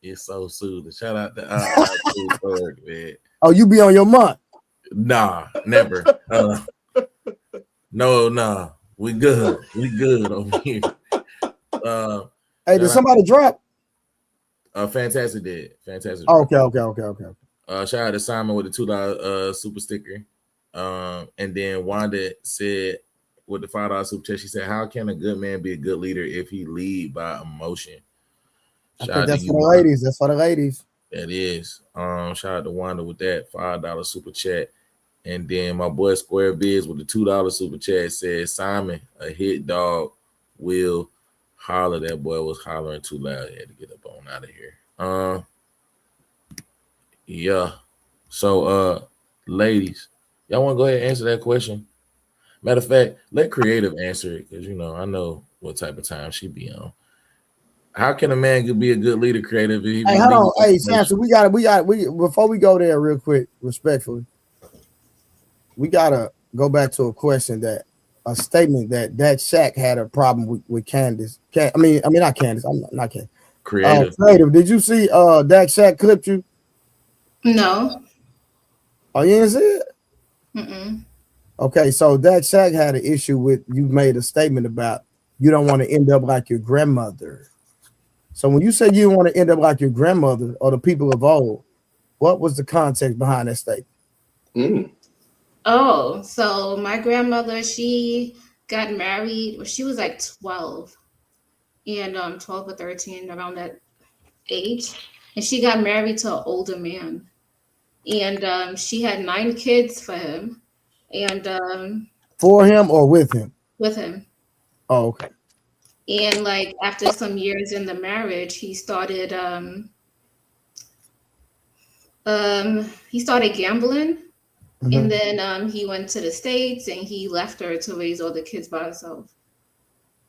is so soothing." Shout out to Queen Tori, man. Oh, you be on your month? Nah, never. No. We good over here. Hey, did somebody drop? Fantastic did. Fantastic. Oh, okay. Shout out to Simon with the $2 super sticker. And then Wanda said with the $5 super chat, she said, "How can a good man be a good leader if he lead by emotion?" I think that's for the ladies. That's for the ladies. That is. Shout out to Wanda with that $5 super chat. And then my boy Square Biz with the $2 super chat said, "Simon, a hit dog will holler." That boy was hollering too loud. He had to get up on out of here. Yeah. So ladies, y'all want to go ahead and answer that question? Matter of fact, let Creative answer it, because I know what type of time she be on. How can a man be a good leader, Creative? If he hey, hold on. Hey, Samson, we before we go there real quick, respectfully, we gotta go back to a statement that Shaq had a problem with Candace. I mean not Candace. I'm not Candace. Creative. Did you see that Shaq clipped you? No. Oh, you didn't see it? Mm-mm. Okay, so that Shaq had an issue with you made a statement about you don't want to end up like your grandmother. So when you say you don't want to end up like your grandmother or the people of old, what was the context behind that statement? Oh, so my grandmother, she got married when she was like 12 and 12 or 13, around that age. And she got married to an older man. And she had 9 kids for him. And for him or with him? With him. Oh, okay. And like after some years in the marriage, he started gambling. Mm-hmm. And then he went to the States and he left her to raise all the kids by herself.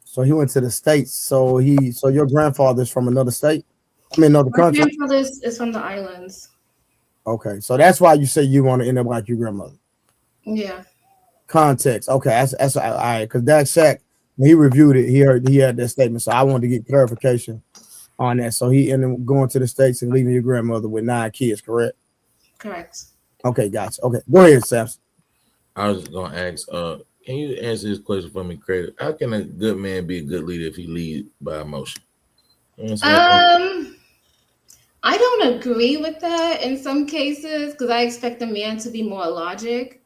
So he went to the States. So your grandfather's from another state? I mean, another country? My grandfather is from the islands. Okay. So that's why you say you want to end up like your grandmother. Yeah. Context. Okay. That's all right. Because that Shaq, when he reviewed it, he had that statement. So I wanted to get clarification on that. So he ended up going to the States and leaving your grandmother with 9 kids, correct? Correct. Okay, gotcha. Okay, go ahead, Samson. I was just gonna ask, can you answer this question for me, Creative? How can a good man be a good leader if he leads by emotion? I don't agree with that in some cases, because I expect a man to be more logic.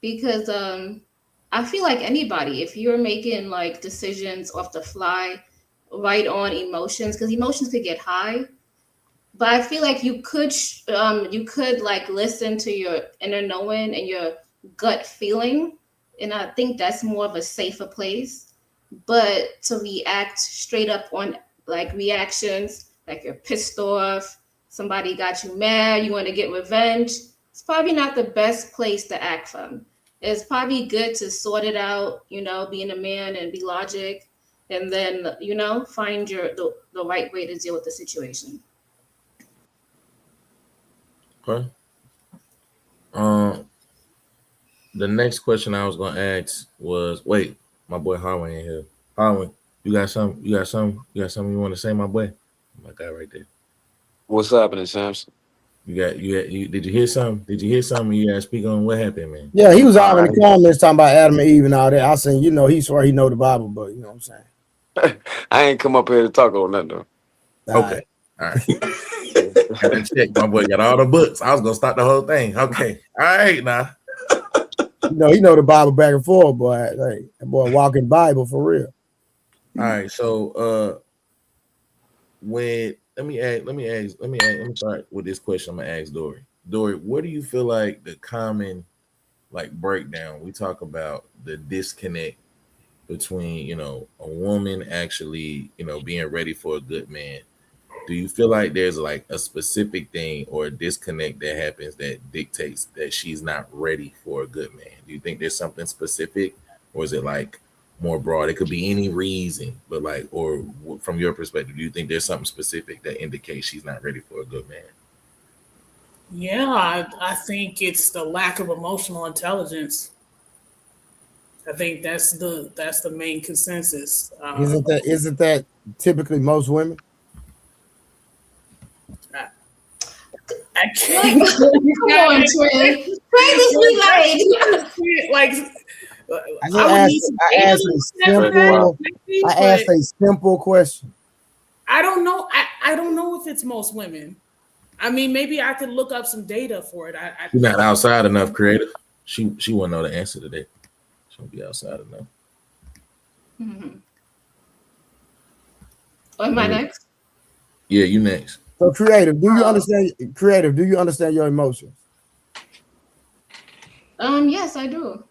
Because I feel like anybody, if you're making like decisions off the fly, right on emotions, because emotions could get high. But I feel like you could like listen to your inner knowing and your gut feeling, and I think that's more of a safer place. But to react straight up on like reactions, like you're pissed off, somebody got you mad, you want to get revenge, it's probably not the best place to act from. It's probably good to sort it out, being a man and be logic, and then find the right way to deal with the situation. Okay. The next question I was gonna ask was, wait, my boy Harwin in here. Harwin, you got something you want to say, my boy? My guy right there. What's happening, Samson? Did you hear something? Did you hear something? You gotta speak on what happened, man. Yeah, he was out in the comments talking about Adam and Eve and all that. I said, you know, he swear he know the Bible, but you know what I'm saying. I ain't come up here to talk on that though. Okay. All right. Got that check. My boy got all the books. I was gonna start the whole thing. Okay. All right now. You know, he know the Bible back and forth, boy. Like that boy walking Bible for real. All right. So let me start with this question. I'm gonna ask Dory. Dory, what do you feel like the common breakdown? We talk about the disconnect between, a woman actually, being ready for a good man. Do you feel like there's like a specific thing or a disconnect that happens that dictates that she's not ready for a good man? Do you think there's something specific, or is it like more broad? It could be any reason, but or from your perspective, do you think there's something specific that indicates she's not ready for a good man? Yeah, I think it's the lack of emotional intelligence. I think that's the main consensus. Isn't that typically most women? I can't. Come on, Trey. Trey, this be like. I asked a simple question. I don't know. I don't know if it's most women. I mean, maybe I could look up some data for it. She's not outside enough, creative. She wouldn't know the answer to that. She won't be outside enough. Mm-hmm. Am I next? Yeah, you next. So creative, do you understand? Creative, do you understand your emotions? Yes, I do.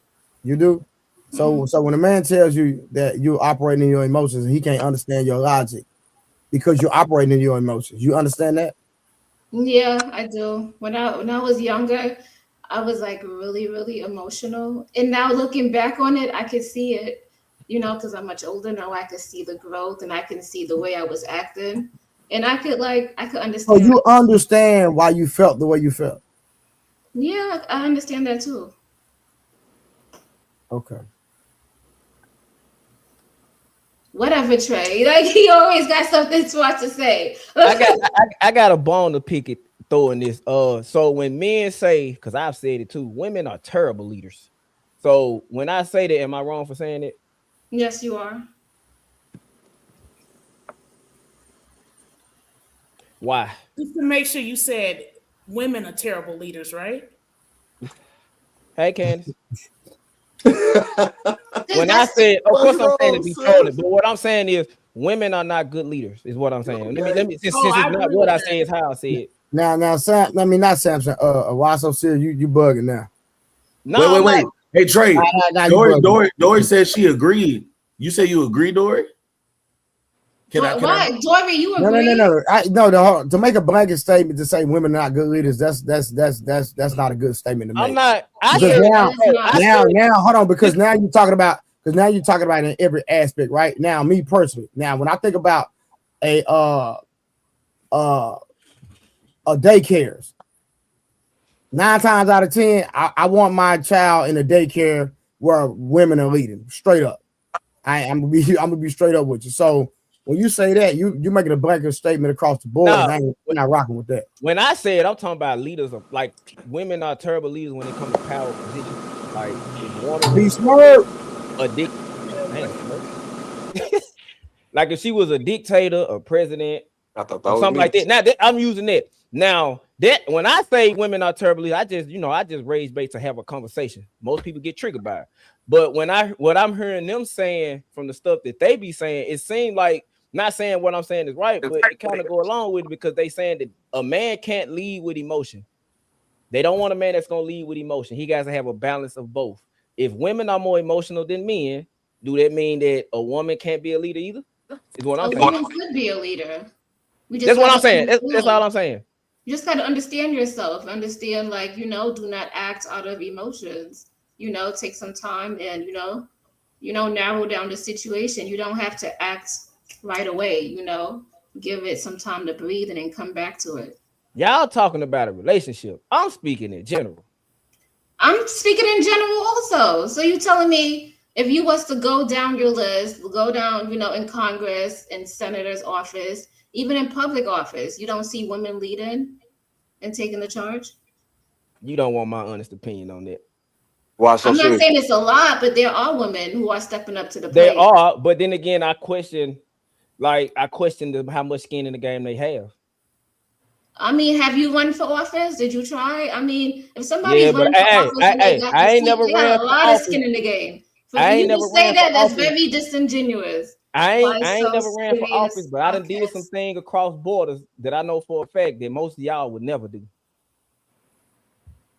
You do. So when a man tells you that you're operating in your emotions and he can't understand your logic because you're operating in your emotions, you understand that? Yeah, I do. When I was younger, I was like really, really emotional. And now looking back on it, I could see it, because I'm much older now. I could see the growth and I can see the way I was acting. And I could understand. So you understand why you felt the way you felt? Yeah, I understand that too. Okay. Whatever, Trey. Like he always got something smart to say. I got a bone to pick it throwing this. So when men say, because I've said it too, women are terrible leaders. So when I say that, am I wrong for saying it? Yes, you are. Why? Just to make sure you said women are terrible leaders, right? Hey, Candace. When I said, of course I'm saying to be trolling, but what I'm saying is women are not good leaders, is what I'm saying. Let me since it's not what I say, is how I say it. Now, Sam, not Samson. Why so serious? You bugging now? No, wait. Hey, Trey. Dory said she agreed. You say you agree, Dory? Why, Dory? You agree? No. To make a blanket statement to say women are not good leaders, that's not a good statement to make. I'm not. Now, hold on, because now you're talking about in every aspect, right? Now, me personally, when I think about a daycares, 9 times out of 10, I want my child in a daycare where women are leading. Straight up, I'm gonna be straight up with you. So when you say that, you're making a blanket statement across the board. We're not rocking with that. When I say it, I'm talking about leaders of like women are terrible leaders when it comes to power positions. Like if woman be smart, like if she was a dictator, a president, I thought or something like that. Now I'm using that. Now that when I say women are terrible leaders, I just raise bait to have a conversation. Most people get triggered by it. But what I'm hearing them saying from the stuff that they be saying, it seems like, not saying what I'm saying is right, but it kind of go along with it because they saying that a man can't lead with emotion. They don't want a man that's gonna lead with emotion. He got to have a balance of both. If women are more emotional than men, do that mean that a woman can't be a leader either? Is what I'm saying. A woman could be a leader. That's what I'm saying. That's all I'm saying. You just got to understand yourself. Understand, do not act out of emotions. Take some time and narrow down the situation. You don't have to act right away. Give it some time to breathe and then come back to it. Y'all talking about a relationship. I'm speaking in general. I'm speaking in general also. So you telling me if you was to go down your list, go down, in Congress and senator's office, Even in public office, you don't see women leading and taking the charge. You don't want my honest opinion on that. Why so I'm not serious? saying it's a lot, but there are women who are stepping up to the plate. There are, but then again, I question how much skin in the game they have. I mean, have you run for office? Did you try? I mean, if somebody's running for office, they got a lot of skin in the game. For you to say that, that's very disingenuous. I ain't never ran for office, but I done did some things across borders that I know for a fact that most of y'all would never do.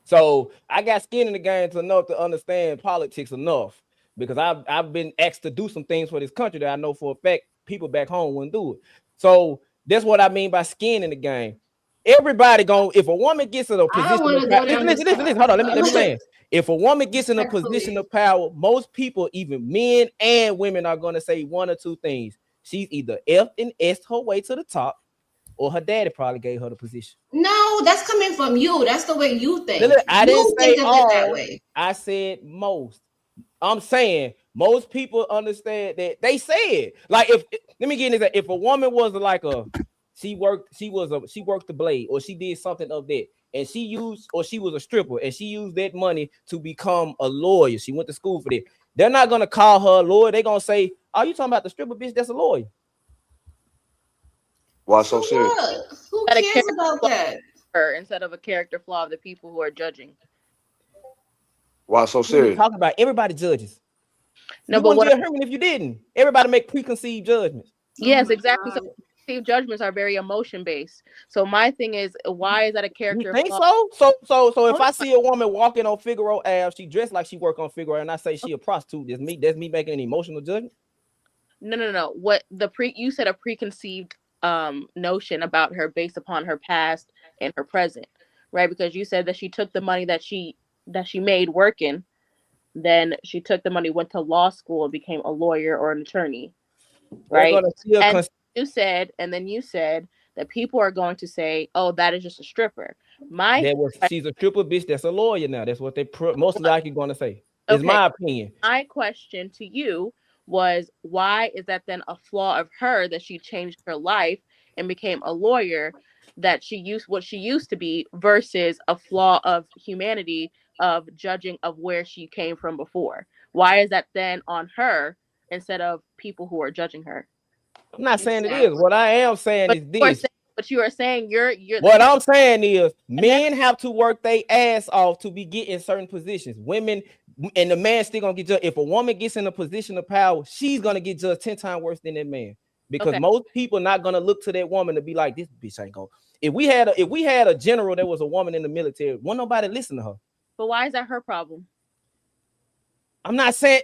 So I got skin in the game enough to understand politics enough, because I've been asked to do some things for this country that I know for a fact people back home wouldn't do it. So that's what I mean by skin in the game. Everybody if a woman gets in a position of power, listen, hold on, let me land. If a woman gets in a position of power, most people, even men and women, are gonna say one or two things. She's either F and S her way to the top, or her daddy probably gave her the position. No, that's coming from you. That's the way you think. I didn't say all. That way. I said most. I'm saying most people understand that they said, like, let me get into that. If a woman was like she worked the blade, or she did something of that, and she was a stripper and she used that money to become a lawyer. She went to school for that. They're not gonna call her a lawyer. They're gonna say, "Are you talking about the stripper bitch? That's a lawyer." Why so serious? Who cares about that? Instead of a character flaw of the people who are judging. Why so serious? Talking about everybody judges. No, you but wouldn't be a human if you didn't. Everybody make preconceived judgments. Yes, exactly. So preconceived judgments are very emotion based. So my thing is, why is that a character? You think flaw? So if I see a woman walking on Figaro Ave, she dressed like she work on Figaro, and I say she a prostitute, that's me making an emotional judgment? No. What you said a preconceived notion about her based upon her past and her present, right? Because you said that she took the money that she made working, then she took the money, went to law school, and became a lawyer or an attorney, right? And you said that people are going to say, "Oh, that is just a stripper." She's a stripper bitch. That's a lawyer now. That's what they most likely going to say. Is my opinion. My question to you was, why is that then a flaw of her that she changed her life and became a lawyer, that she used to be, versus a flaw of humanity of judging of where she came from before? Why is that then on her instead of people who are judging her? I'm not saying it is. What I am saying is this. But you are saying you're what I'm saying is men have to work their ass off to be getting certain positions. Women and the man still gonna get judged. If a woman gets in a position of power, she's gonna get judged 10 times worse than that man. Because most people not gonna look to that woman to be like, this bitch ain't gonna. If we had a general that was a woman in the military, won't nobody listen to her. But why is that her problem? I'm not saying,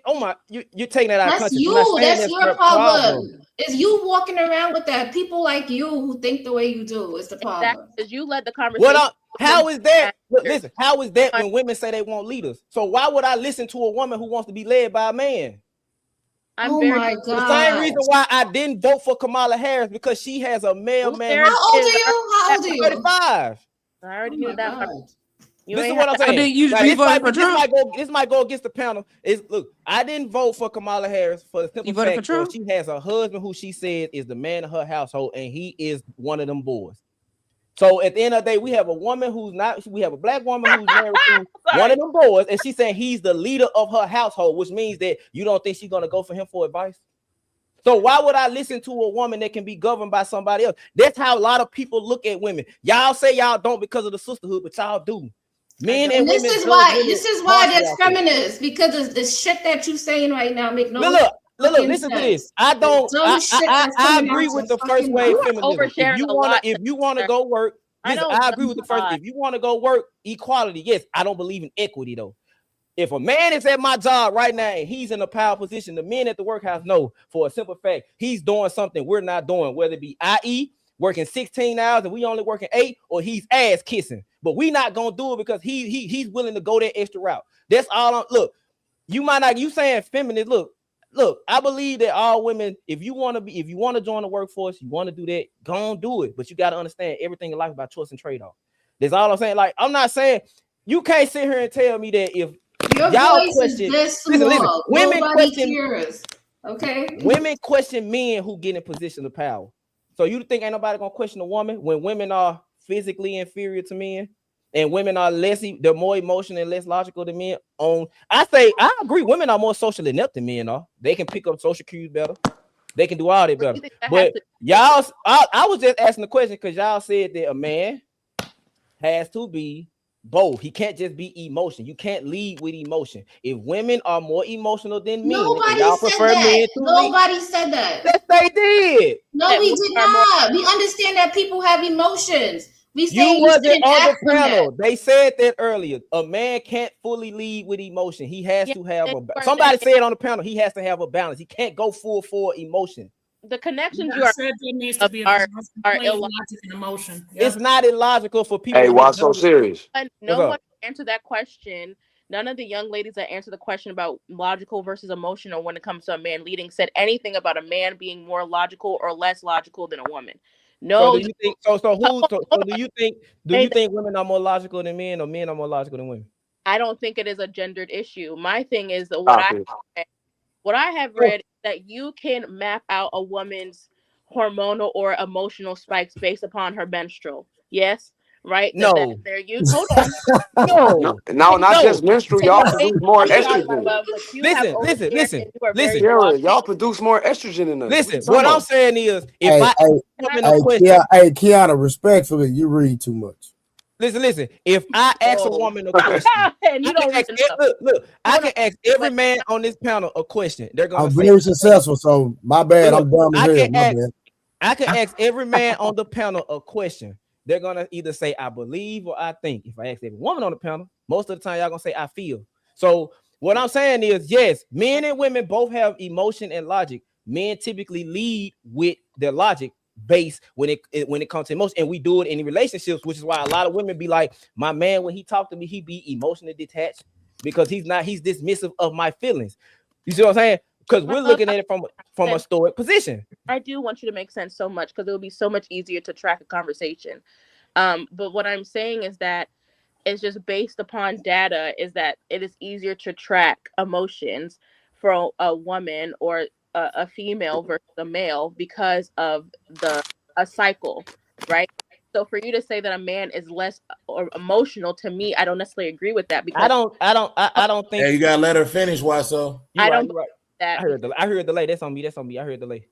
you're taking that out of context. That's your problem. It's you walking around with that. People like you who think the way you do is the problem. Because you led the conversation. How is that? Listen, how is that when women say they want leaders? So why would I listen to a woman who wants to be led by a man? My God. The same reason why I didn't vote for Kamala Harris, because she has a male man. How old are you? 35. I already knew that. This is what I'm saying. This might go against the panel. Look, I didn't vote for Kamala Harris for the simple fact that she has a husband who she said is the man of her household, and he is one of them boys. So at the end of the day, we have a woman we have a black woman who's married to one of them boys, and she's saying he's the leader of her household, which means that you don't think she's gonna go for him for advice. So why would I listen to a woman that can be governed by somebody else? That's how a lot of people look at women. Y'all say y'all don't because of the sisterhood, but y'all do. Men and women. This is why there's feminists, because the shit that you saying right now make no look, listen to this. I agree with the first wave feminism. If you want to go work, listen, I agree with the first. If you want to go work, equality, yes. I don't believe in equity though. If a man is at my job right now and he's in a power position, the men at the workhouse know for a simple fact he's doing something we're not doing, whether it be i.e. working 16 hours and we only working 8, or he's ass kissing. But we not gonna do it because he's willing to go that extra route. That's all. Look, you might not. You saying feminist? Look. I believe that all women, if you want to join the workforce, you want to do that, go on do it. But you got to understand everything in life about choice and trade-off. That's all I'm saying. Like, I'm not saying you can't sit here and tell me that if y'all question, listen, women question, okay? Women question men who get in position of power. So you think ain't nobody gonna question a woman when women are physically inferior to men, and women are they're more emotional and less logical than men? I agree, women are more socially inept than men are. They can pick up social cues better. They can do all that better. But y'all, I was just asking the question because y'all said that a man has to be both. He can't just be emotion. You can't lead with emotion. If women are more emotional than men, Nobody y'all said prefer that. men to Nobody said that. Yes, they did. No, we did not. We understand that people have emotions. We say You wasn't on the panel. that. They said that earlier. A man can't fully lead with emotion. He has to have somebody said on the panel, he has to have a balance. He can't go full emotion. The connections you said there needs to be a balance between logic and emotion. Yeah. It's not illogical for people. Hey, why so serious? No one answered that question. None of the young ladies that answered the question about logical versus emotional when it comes to a man leading said anything about a man being more logical or less logical than a woman. No. So do you think? Do you think women are more logical than men, or men are more logical than women? I don't think it is a gendered issue. My thing is that what I have read is that you can map out a woman's hormonal or emotional spikes based upon her menstrual. Yes, right? No. There you hold on. No, not just menstrual. Y'all produce more estrogen. Listen. Sarah, y'all produce more estrogen than us. Listen, what I'm saying is, Kiana, respectfully, you read too much. Listen. If I ask a woman a question, I can ask every man on this panel a question. They're gonna. I'm very successful, so my bad. I'm dumb as hell. My bad. I can ask every man on the panel a question. They're gonna either say I believe or I think. If I ask every woman on the panel, most of the time y'all gonna say I feel. So what I'm saying is, yes, men and women both have emotion and logic. Men typically lead with their logic base when it comes to emotion, and we do it in relationships, which is why a lot of women be like, my man, when he talk to me, he be emotionally detached because he's dismissive of my feelings. You see what I'm saying? Because we're looking at it from a stoic position. I do want you to make sense so much because it would be so much easier to track a conversation. But what I'm saying is that it's just based upon data is that it is easier to track emotions for a woman or a female versus a male because of a cycle, right? So for you to say that a man is less emotional, to me, I don't necessarily agree with that because I don't think. Yeah, you gotta let her finish. Why so? I don't right. That I heard the delay. That's on me. I heard the delay.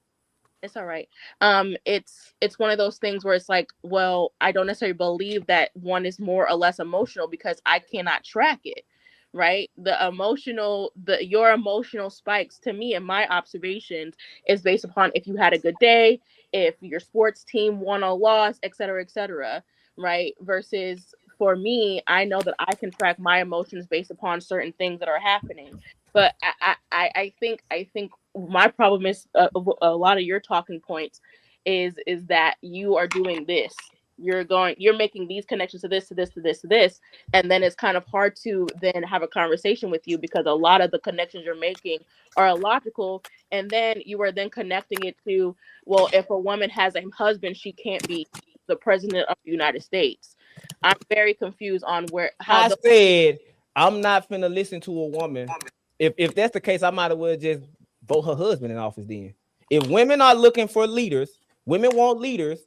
It's all right. It's one of those things where it's like, well, I don't necessarily believe that one is more or less emotional because I cannot track it, right? Your emotional spikes to me in my observations is based upon if you had a good day, if your sports team won or lost, et cetera, right? Versus for me, I know that I can track my emotions based upon certain things that are happening. But I think my problem is a lot of your talking points is that you are doing this. You're making these connections to this, and then it's kind of hard to then have a conversation with you because a lot of the connections you're making are illogical, and then you are then connecting it to, well, if a woman has a husband, she can't be the president of the United States. I'm very confused on how I said I'm not finna listen to a woman. If that's the case, I might as well just vote her husband in office then. If women are looking for leaders, women want leaders.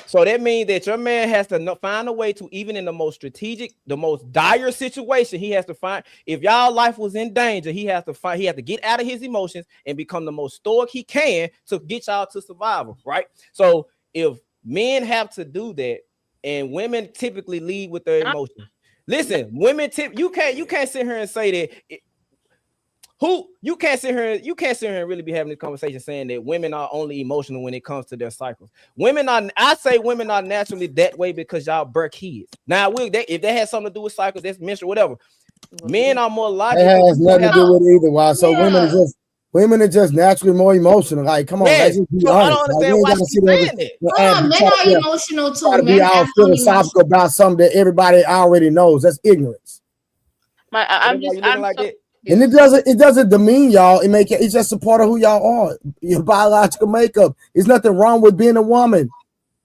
So that means that your man has to find a way to, even in the most strategic, the most dire situation, he has to find, if y'all life was in danger, he has to get out of his emotions and become the most stoic he can to get y'all to survival, right? So if men have to do that, and women typically lead with their emotions. Listen, women you can't sit here and say that you can't sit here and really be having this conversation saying that women are only emotional when it comes to their cycles. I say women are naturally that way because y'all birth kids. Now, if that has something to do with cycles, that's menstrual, whatever. Men are more logical. It has nothing to do with it either. Why? So women are just naturally more emotional. Like, come on, let's just be honest. I don't understand why she's saying that. Men are emotional too. Men be all philosophical about something that everybody already knows. That's ignorance. I'm and it doesn't demean y'all. It's just a part of who y'all are. Your biological makeup. There's nothing wrong with being a woman.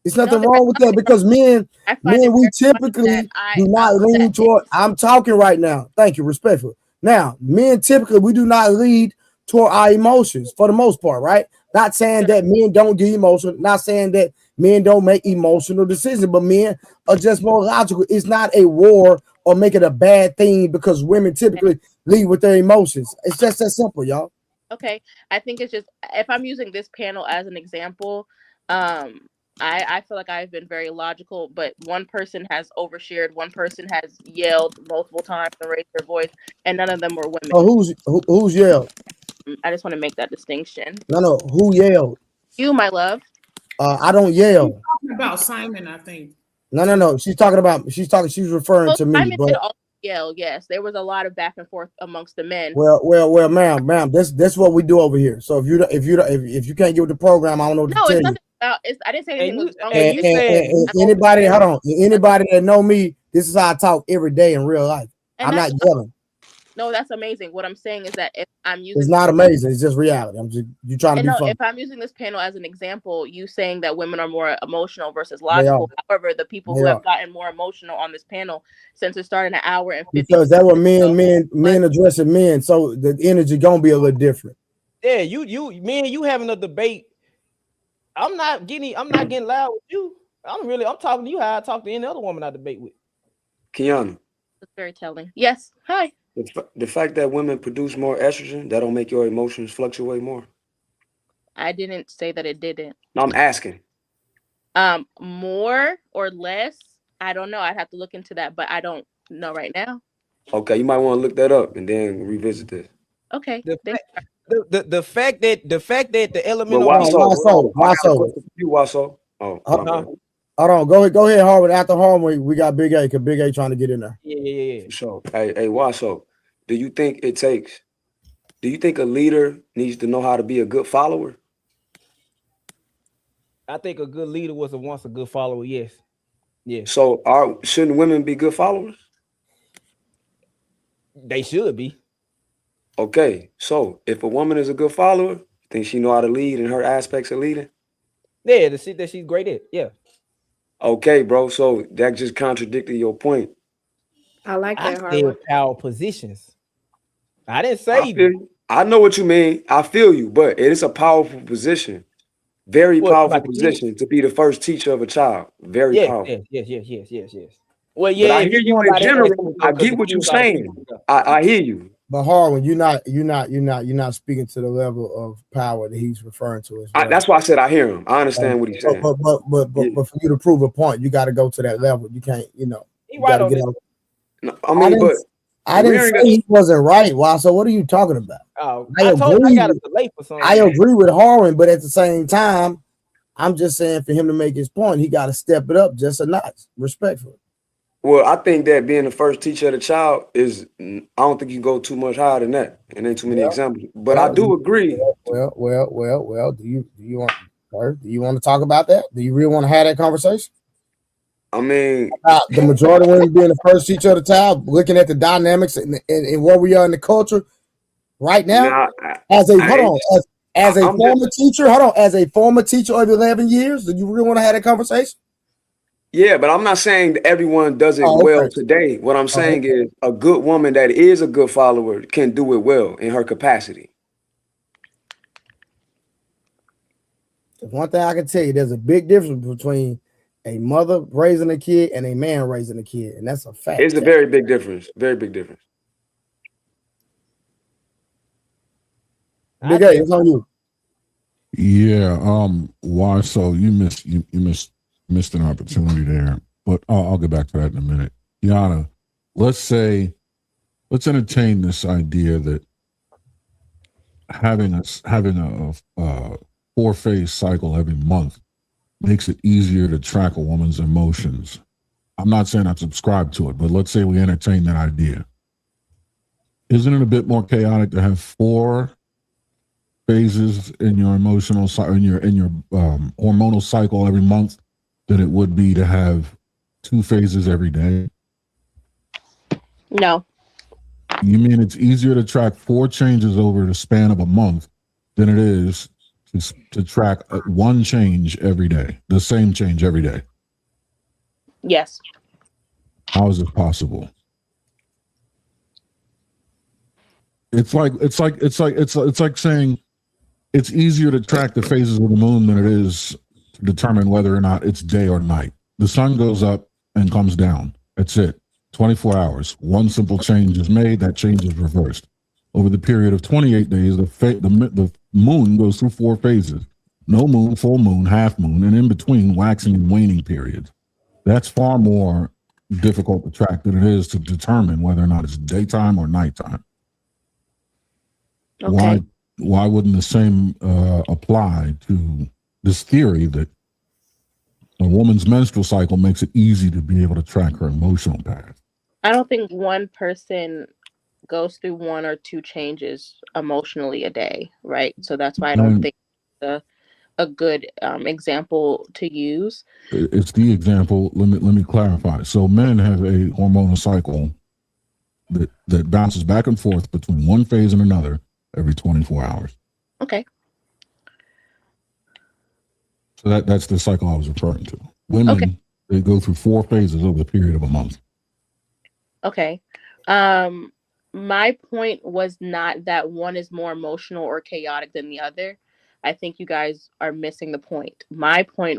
There's nothing wrong with that because men we typically do not lean toward. I'm talking right now. Thank you, respectfully. Now, men typically we do not lead toward our emotions for the most part, right? Not saying that men don't get emotional. Not saying that men don't make emotional decisions, but men are just more logical. It's not a war or make it a bad thing because women typically lead with their emotions. It's just that simple, y'all. Okay, I think it's just if I'm using this panel as an example, I feel like I've been very logical, but one person has overshared, one person has yelled multiple times and raised their voice, and none of them were women. Oh, who's yelled? I just want to make that distinction. No, who yelled? You, my love. I don't yell. Talking about Simon, I think. No. She's referring to me. Simon But did also yell. Yes, there was a lot of back and forth amongst the men. well, ma'am. This what we do over here. So if you can't get with the program, I don't know what to tell you. I didn't say anything was wrong And with it. anybody, hold on. Anybody that know me, this is how I talk every day in real life. I'm not yelling. No, that's amazing. What I'm saying is that if I'm using It's not amazing. It's just reality. You trying to be funny. If I'm using this panel as an example, you saying that women are more emotional versus logical. However, the people who have gotten more emotional on this panel since it started an hour and 50 because that was men addressing men, so the energy gonna be a little different. Yeah, you having a debate. I'm not getting loud with you. I'm talking to you how I talk to any other woman I debate with. Kiana. That's very telling. Yes. Hi. The fact that women produce more estrogen, that don't make your emotions fluctuate more. I didn't say that it didn't. No, I'm asking. More or less, I don't know. I'd have to look into that, but I don't know right now. Okay, you might want to look that up and then revisit this. Okay. The fact that the element Why so? You Wasso. Oh, hold on. Go ahead, Harvard. After Harvard, we got Big A because Big A trying to get in there. Yeah. So, hey, Wasso, do you think a leader needs to know how to be a good follower? I think a good leader was once a good follower. Yes. Yeah. So, shouldn't women be good followers? They should be. Okay, so if a woman is a good follower, you think she know how to lead in her aspects of leading? Yeah, the shit that she's great at. Yeah. Okay, bro. So that just contradicted your point. I like that. I said power positions. I didn't say. I know what you mean. I feel you, but it is a powerful position. Very powerful position to be the first teacher of a child. Very powerful. Yes. Well, yeah. But I hear you in general. I get what you're saying. I hear you. But Harlan, you're not speaking to the level of power that he's referring to. As well. That's why I said I hear him. I understand what he's saying. But for you to prove a point, you got to go to that level. You can't, you got to get out. No, I didn't say he wasn't right. Why? So what are you talking about? I agree with Harlan, but at the same time, I'm just saying for him to make his point, he got to step it up just a notch, respectfully. Well, I think that being the first teacher of the child I don't think you can go too much higher than that. And ain't too many examples. But I do agree. Well. Do you want to talk about that? Do you really want to have that conversation? I mean, the majority of women being the first teacher of the child, looking at the dynamics and where we are in the culture right now. As a former teacher of 11 years, do you really want to have that conversation? Yeah, but I'm not saying that everyone does it well today. What I'm saying is a good woman that is a good follower can do it well in her capacity. One thing I can tell you, there's a big difference between a mother raising a kid and a man raising a kid, and that's a fact. It's a very big difference. Very big difference. Big A, it's on you. Yeah. Why? So you missed an opportunity there, but I'll get back to that in a minute. Yana, let's entertain this idea that having a 4-phase cycle every month makes it easier to track a woman's emotions. I'm not saying I subscribe to it, but let's say we entertain that idea. Isn't it a bit more chaotic to have 4 phases in your emotional in your hormonal cycle every month than it would be to have 2 phases every day? No. You mean it's easier to track 4 changes over the span of a month than it is to track one change every day, the same change every day? Yes. How is it possible? It's like saying it's easier to track the phases of the moon than it is to determine whether or not it's day or night. The sun goes up and comes down. That's it. 24 hours. One simple change is made. That change is reversed. Over the period of 28 days, the moon goes through 4 phases. No moon, full moon, half moon, and in between waxing and waning periods. That's far more difficult to track than it is to determine whether or not it's daytime or nighttime. Okay. Why wouldn't the same apply to this theory that a woman's menstrual cycle makes it easy to be able to track her emotional path? I don't think one person goes through 1 or 2 changes emotionally a day, right? So that's why I don't think a good example to use. It's the example. Let me clarify. So men have a hormonal cycle that bounces back and forth between one phase and another every 24 hours. Okay. So that's the cycle I was referring to. Women, they go through 4 phases over the period of a month. Okay. My point was not that one is more emotional or chaotic than the other. I think you guys are missing the point. My point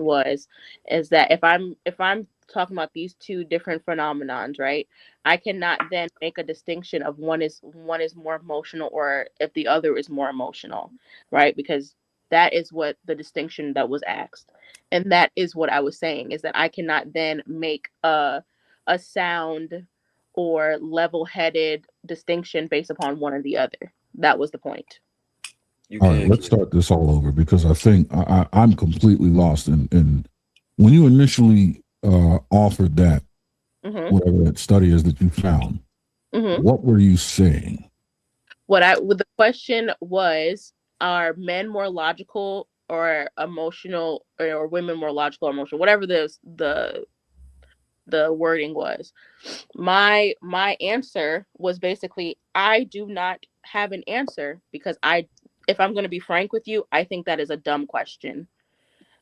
is that if I'm talking about these 2 different phenomenons, right? I cannot then make a distinction of one is more emotional or if the other is more emotional, right? Because that is what the distinction that was asked. And that is what I was saying, is that I cannot then make a sound or level-headed distinction based upon one or the other. That was the point. All right, let's start this all over because I think I'm completely lost. And when you initially offered that, whatever that study is that you found, what were you saying? The question was, are men more logical or emotional, or women more logical or emotional? Whatever the wording was. My answer was basically, I do not have an answer because if I'm going to be frank with you, I think that is a dumb question.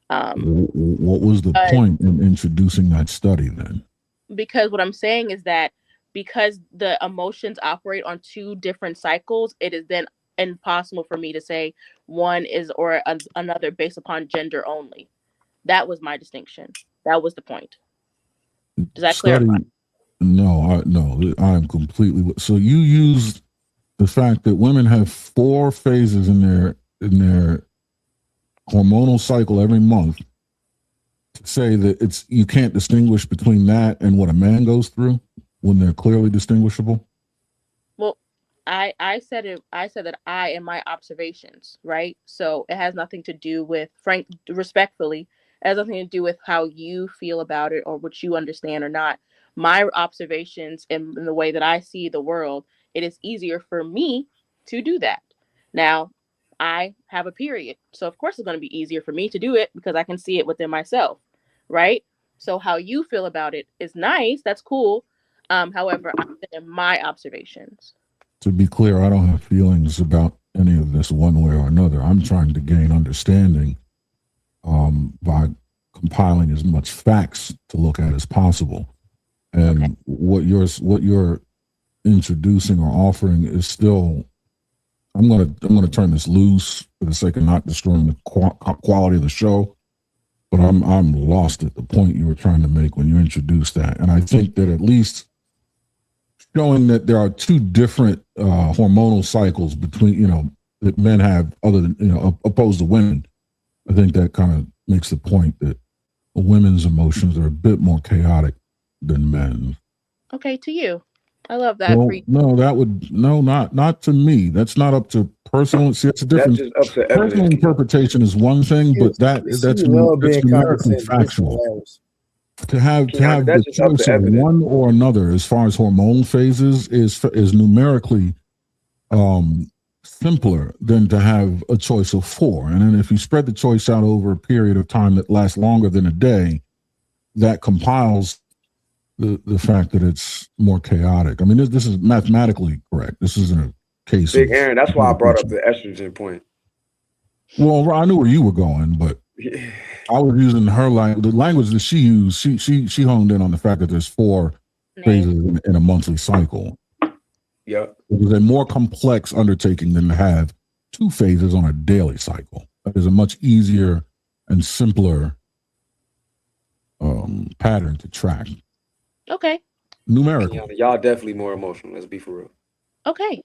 What was the point in introducing that study then? Because what I'm saying is that because the emotions operate on 2 different cycles, it is then impossible for me to say one is or another based upon gender only. That was my distinction. That was the point. Does that clarify? No, I'm completely. So you used the fact that women have 4 phases in their hormonal cycle every month to say that you can't distinguish between that and what a man goes through when they're clearly distinguishable. Well, I said it. I said that I and my observations, right? So it has nothing to do with respectfully. It has nothing to do with how you feel about it or what you understand or not. My observations and the way that I see the world, it is easier for me to do that. Now, I have a period. So of course it's going to be easier for me to do it because I can see it within myself, right? So how you feel about it is nice. That's cool. However, I'm in my observations. To be clear, I don't have feelings about any of this one way or another. I'm trying to gain understanding by compiling as much facts to look at as possible. And what you're introducing or offering is still. I'm gonna turn this loose for the sake of not destroying the quality of the show, but I'm lost at the point you were trying to make when you introduced that. And I think that at least showing that there are 2 different hormonal cycles between that men have other than opposed to women. I think that kind of makes the point that women's emotions are a bit more chaotic than men's. Okay, to you. I love that. Not to me. That's not up to personal. See, that's a different. That's just up to personal interpretation is one thing, but that's numerically factual. To have the choice of one or another as far as hormone phases is numerically simpler than to have a choice of 4. And then if you spread the choice out over a period of time that lasts longer than a day, that compiles the fact that it's more chaotic. I mean, this is mathematically correct. This isn't a case. Big Aaron, that's why I brought up the estrogen point. Well, I knew where you were going, but I was using her the language that she used. She honed in on the fact that there's 4 phases in a monthly cycle. Yeah, it was a more complex undertaking than to have 2 phases on a daily cycle. That is a much easier and simpler pattern to track. Okay. Numerically. Y'all definitely more emotional. Let's be for real. Okay.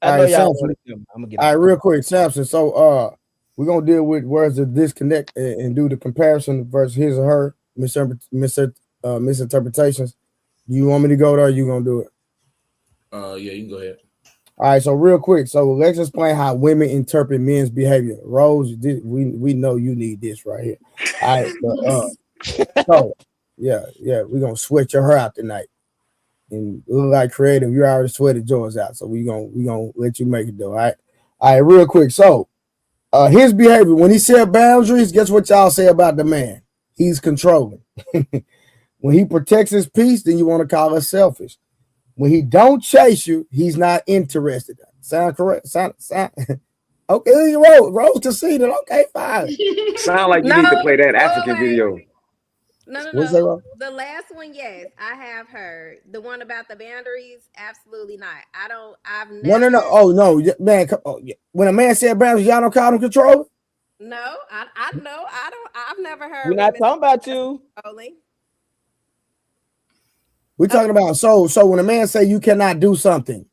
All right, Samson. All right, real quick, Samson. So we're gonna deal with where's the disconnect and do the comparison versus his or her misinterpretations. Do you want me to go there or you gonna do it? Yeah, you can go ahead. All right, so real quick, so let's explain how women interpret men's behavior. Rose, we know you need this right here. All right, so yeah, we're gonna sweat your hair out tonight. And look like creative, you already sweated yours out, so we gonna let you make it though. All right, real quick. So his behavior when he set boundaries, guess what y'all say about the man? He's controlling. When he protects his peace, then you want to call us selfish. When he don't chase you, he's not interested. Sound correct? Sound okay. Rose conceded. Okay, fine. Sound like you need to play that African video. No. The last one, yes, I have heard. The one about the boundaries, absolutely not. I've never. No. Oh no, man. When a man said boundaries, y'all don't call him controlling. No, I know. I don't. I've never heard. We're not talking about you. We're talking about so when a man say you cannot do something,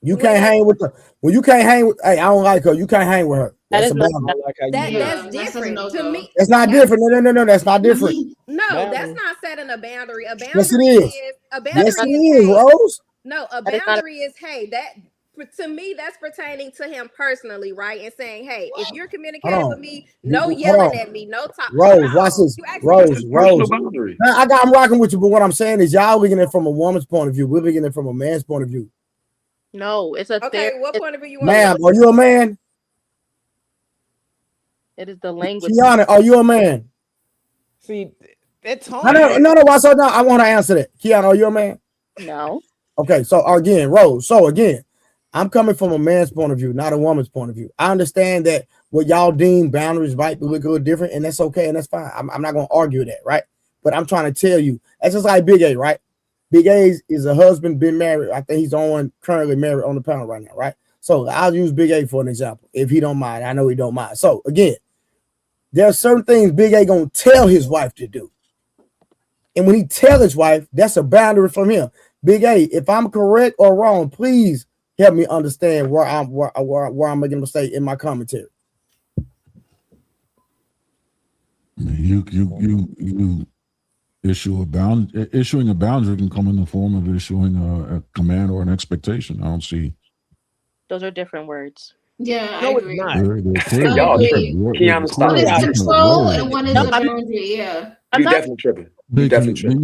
you can't hang with her. When you can't hang with, hey, I don't like her. You can't hang with her. That's a boundary. That's different to me. That's not different. No. That's not different. No, that's not setting a boundary. A boundary yes, it is. A boundary yes, it is, Rose. No, a boundary is hey that. To me, that's pertaining to him personally, right? And saying, hey, if you're communicating with me, no yelling at me, no talk. Rose, watch this. Rose. I'm rocking with you, but what I'm saying is y'all looking at it from a woman's point of view. We're looking at it from a man's point of view. No, it's a okay. What point of view you want? Ma'am, are you a man? It is the language. Kiana, are you a man? See, that's hard. No. Why so? No, I want to answer that. Kiana, are you a man? No. Okay, so again, Rose. So again, I'm coming from a man's point of view, not a woman's point of view. I understand that what y'all deem boundaries might be look a little different, and that's okay, and that's fine. I'm not going to argue that, right? But I'm trying to tell you, that's just like Big A, right? Big A is a husband, been married. I think he's currently married on the panel right now, right? So I'll use Big A for an example, if he don't mind. I know he don't mind. So again, there are certain things Big A going to tell his wife to do. And when he tell his wife, that's a boundary from him. Big A, if I'm correct or wrong, please help me understand where I'm making a mistake in my commentary. You issuing a boundary can come in the form of issuing a command or an expectation. I don't see. Those are different words. Yeah, no, I agree. It's not. Y'all tripping. One is control and one is a boundary. Yeah. You definitely tripping. You definitely tripping.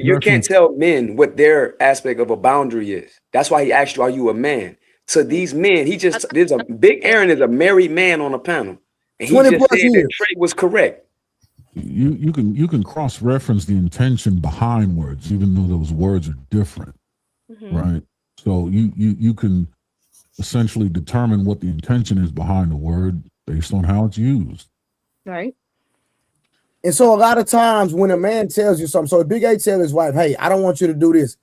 You can't tell men what their aspect of a boundary is. That's why he asked you, are you a man? So these men, there's a Big Aaron is a married man on the panel. And he just said that Trey was correct. You can cross-reference the intention behind words, even though those words are different. Right? So you can essentially determine what the intention is behind the word based on how it's used. Right. And so a lot of times when a man tells you something, so if Big A tells his wife, hey, I don't want you to do this,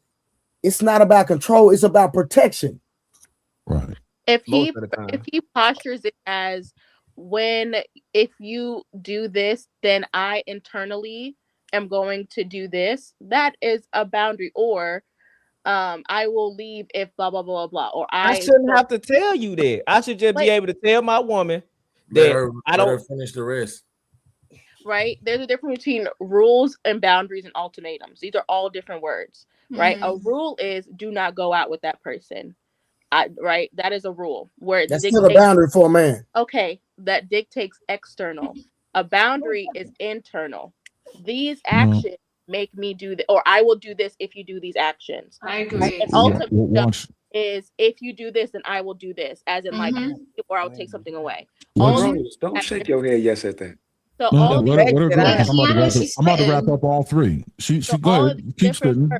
it's not about control, it's about protection. Right. If he postures it as if you do this, then I internally am going to do this, that is a boundary. Or I will leave if blah blah blah blah. Or I shouldn't have to tell you that. I should just be able to tell my woman that I don't finish the rest. Right? There's a difference between rules and boundaries and ultimatums. These are all different words, right? A rule is do not go out with that person. Right? That is a rule. Where that's still a boundary for a man. Okay, that dictates external. A boundary is internal. These actions make me do this, or I will do this if you do these actions. I agree. And ultimately is if you do this, then I will do this, as in like, or I'll take something away. Don't shake your head yes at that. So I'm about to wrap up all three. She go ahead. Keep spitting.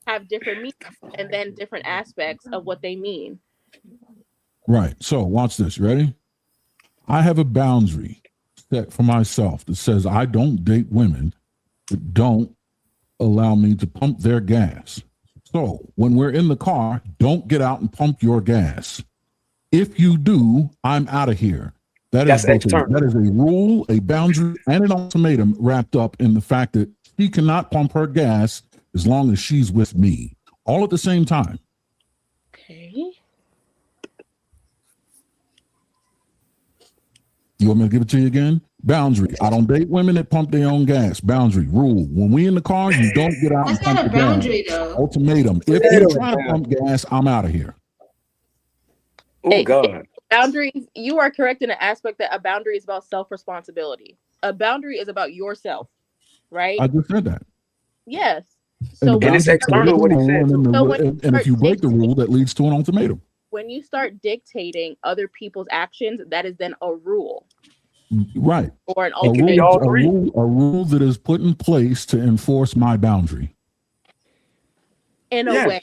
Have different meanings and then different aspects of what they mean. Right. So watch this. Ready? I have a boundary set for myself that says I don't date women that don't allow me to pump their gas. So when we're in the car, don't get out and pump your gas. If you do, I'm out of here. That's external. That is a rule, a boundary, and an ultimatum wrapped up in the fact that she cannot pump her gas as long as she's with me, all at the same time. Okay. You want me to give it to you again? Boundary. I don't date women that pump their own gas. Boundary. Rule. When we in the car, you don't get out and pump the gas. That's not a boundary, though. Ultimatum. If you try to pump gas, I'm out of here. Oh, God. Boundaries, you are correct in the aspect that a boundary is about self-responsibility. A boundary is about yourself, right? I just said that. Yes. So and it's external what he said. And if you break the rule, that leads to an ultimatum. When you start dictating other people's actions, that is then a rule. Right. Or an ultimatum. A rule that is put in place to enforce my boundary. In a way.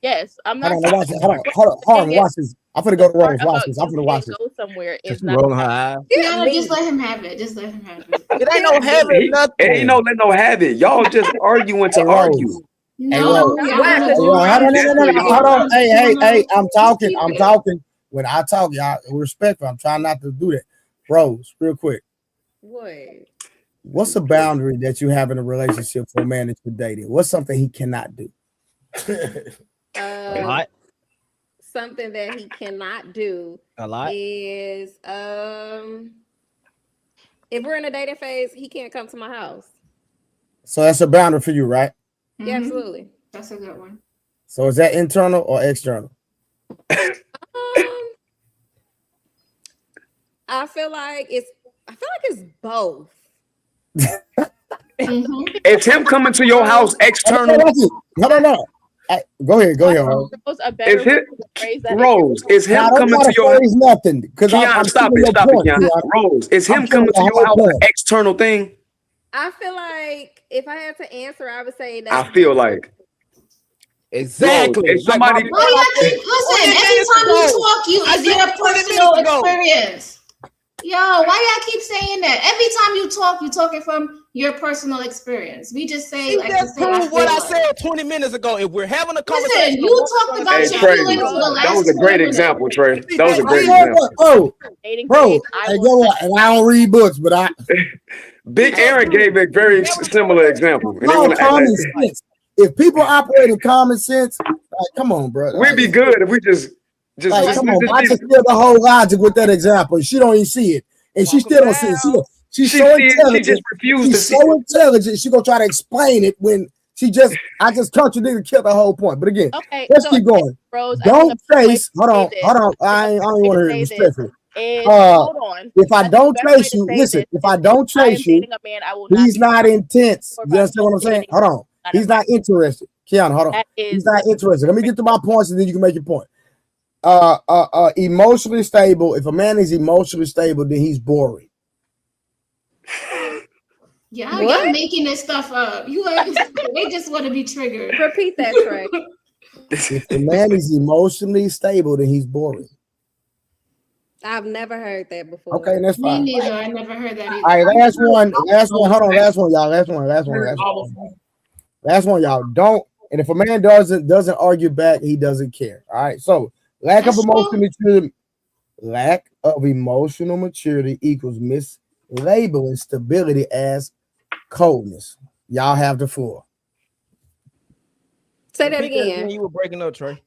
Yes. I'm not Hold on, watch this. I'm gonna go to Rose. Watch this. I'm gonna watch it. Go somewhere. It's not rolling her eyes. Yeah, just let him have it. Just let him have it. It ain't no having nothing. It ain't no let no have it. Y'all just arguing to argue. No, hold on. Hey, I'm talking. When I talk, y'all respectful. I'm trying not to do that. Rose, real quick. What? What's a boundary that you have in a relationship for a man that you're dating? What's something he cannot do? A lot. Something that he cannot do a lot is if we're in a dating phase, he can't come to my house. So that's a boundary for you, right? Yeah, absolutely. That's a good one. So is that internal or external? I feel like it's both. It's him coming to your house external. No. Go ahead. Rose. Rose, is him coming to your house? Nothing. Because stop it. Rose, is him coming to your house an external thing? I feel like if I had to answer, I would say that. I feel like exactly. Rose, if somebody listen, every time you talk, it's your personal experience. Yo, why y'all keep saying that? Every time you talk, you're talking from your personal experience. We just say what I said 20 minutes ago. If we're having a conversation, listen, you talked about your feelings for the last. That was a great example, Trey. That was a great example. Bro, and I don't read books, but I. Big Aaron gave a very similar example. Common sense. If people operate in common sense, come on, bro. We'd be good if we just come on. I just feel the whole logic with that example. She don't even see it, and she still don't see it. She's so intelligent. She just refused to see it. So intelligent. She gonna try to explain it when I just contradicted and killed the whole point. But again, let's keep going. Rose, don't chase. Hold on. I don't want to hear it respectfully. Hold on. If I don't chase you, listen. If I don't chase you, he's not intense. You understand what I'm saying? Hold on. He's not interested. Kiana, hold on. He's not interested. Let me get to my points, and then you can make your point. Emotionally stable. If a man is emotionally stable, then he's boring. Yeah, you're making this stuff up. They just want to be triggered. Repeat that, Trey. If the man is emotionally stable, then he's boring. I've never heard that before. Okay, that's fine. Me neither. I never heard that either. All right, last one. Hold on, last one, y'all. Last one, y'all. Don't. And if a man doesn't argue back, he doesn't care. All right. So lack of emotional maturity equals mislabeling stability as coldness. Y'all have the floor. Say that again. You were breaking up, Trey.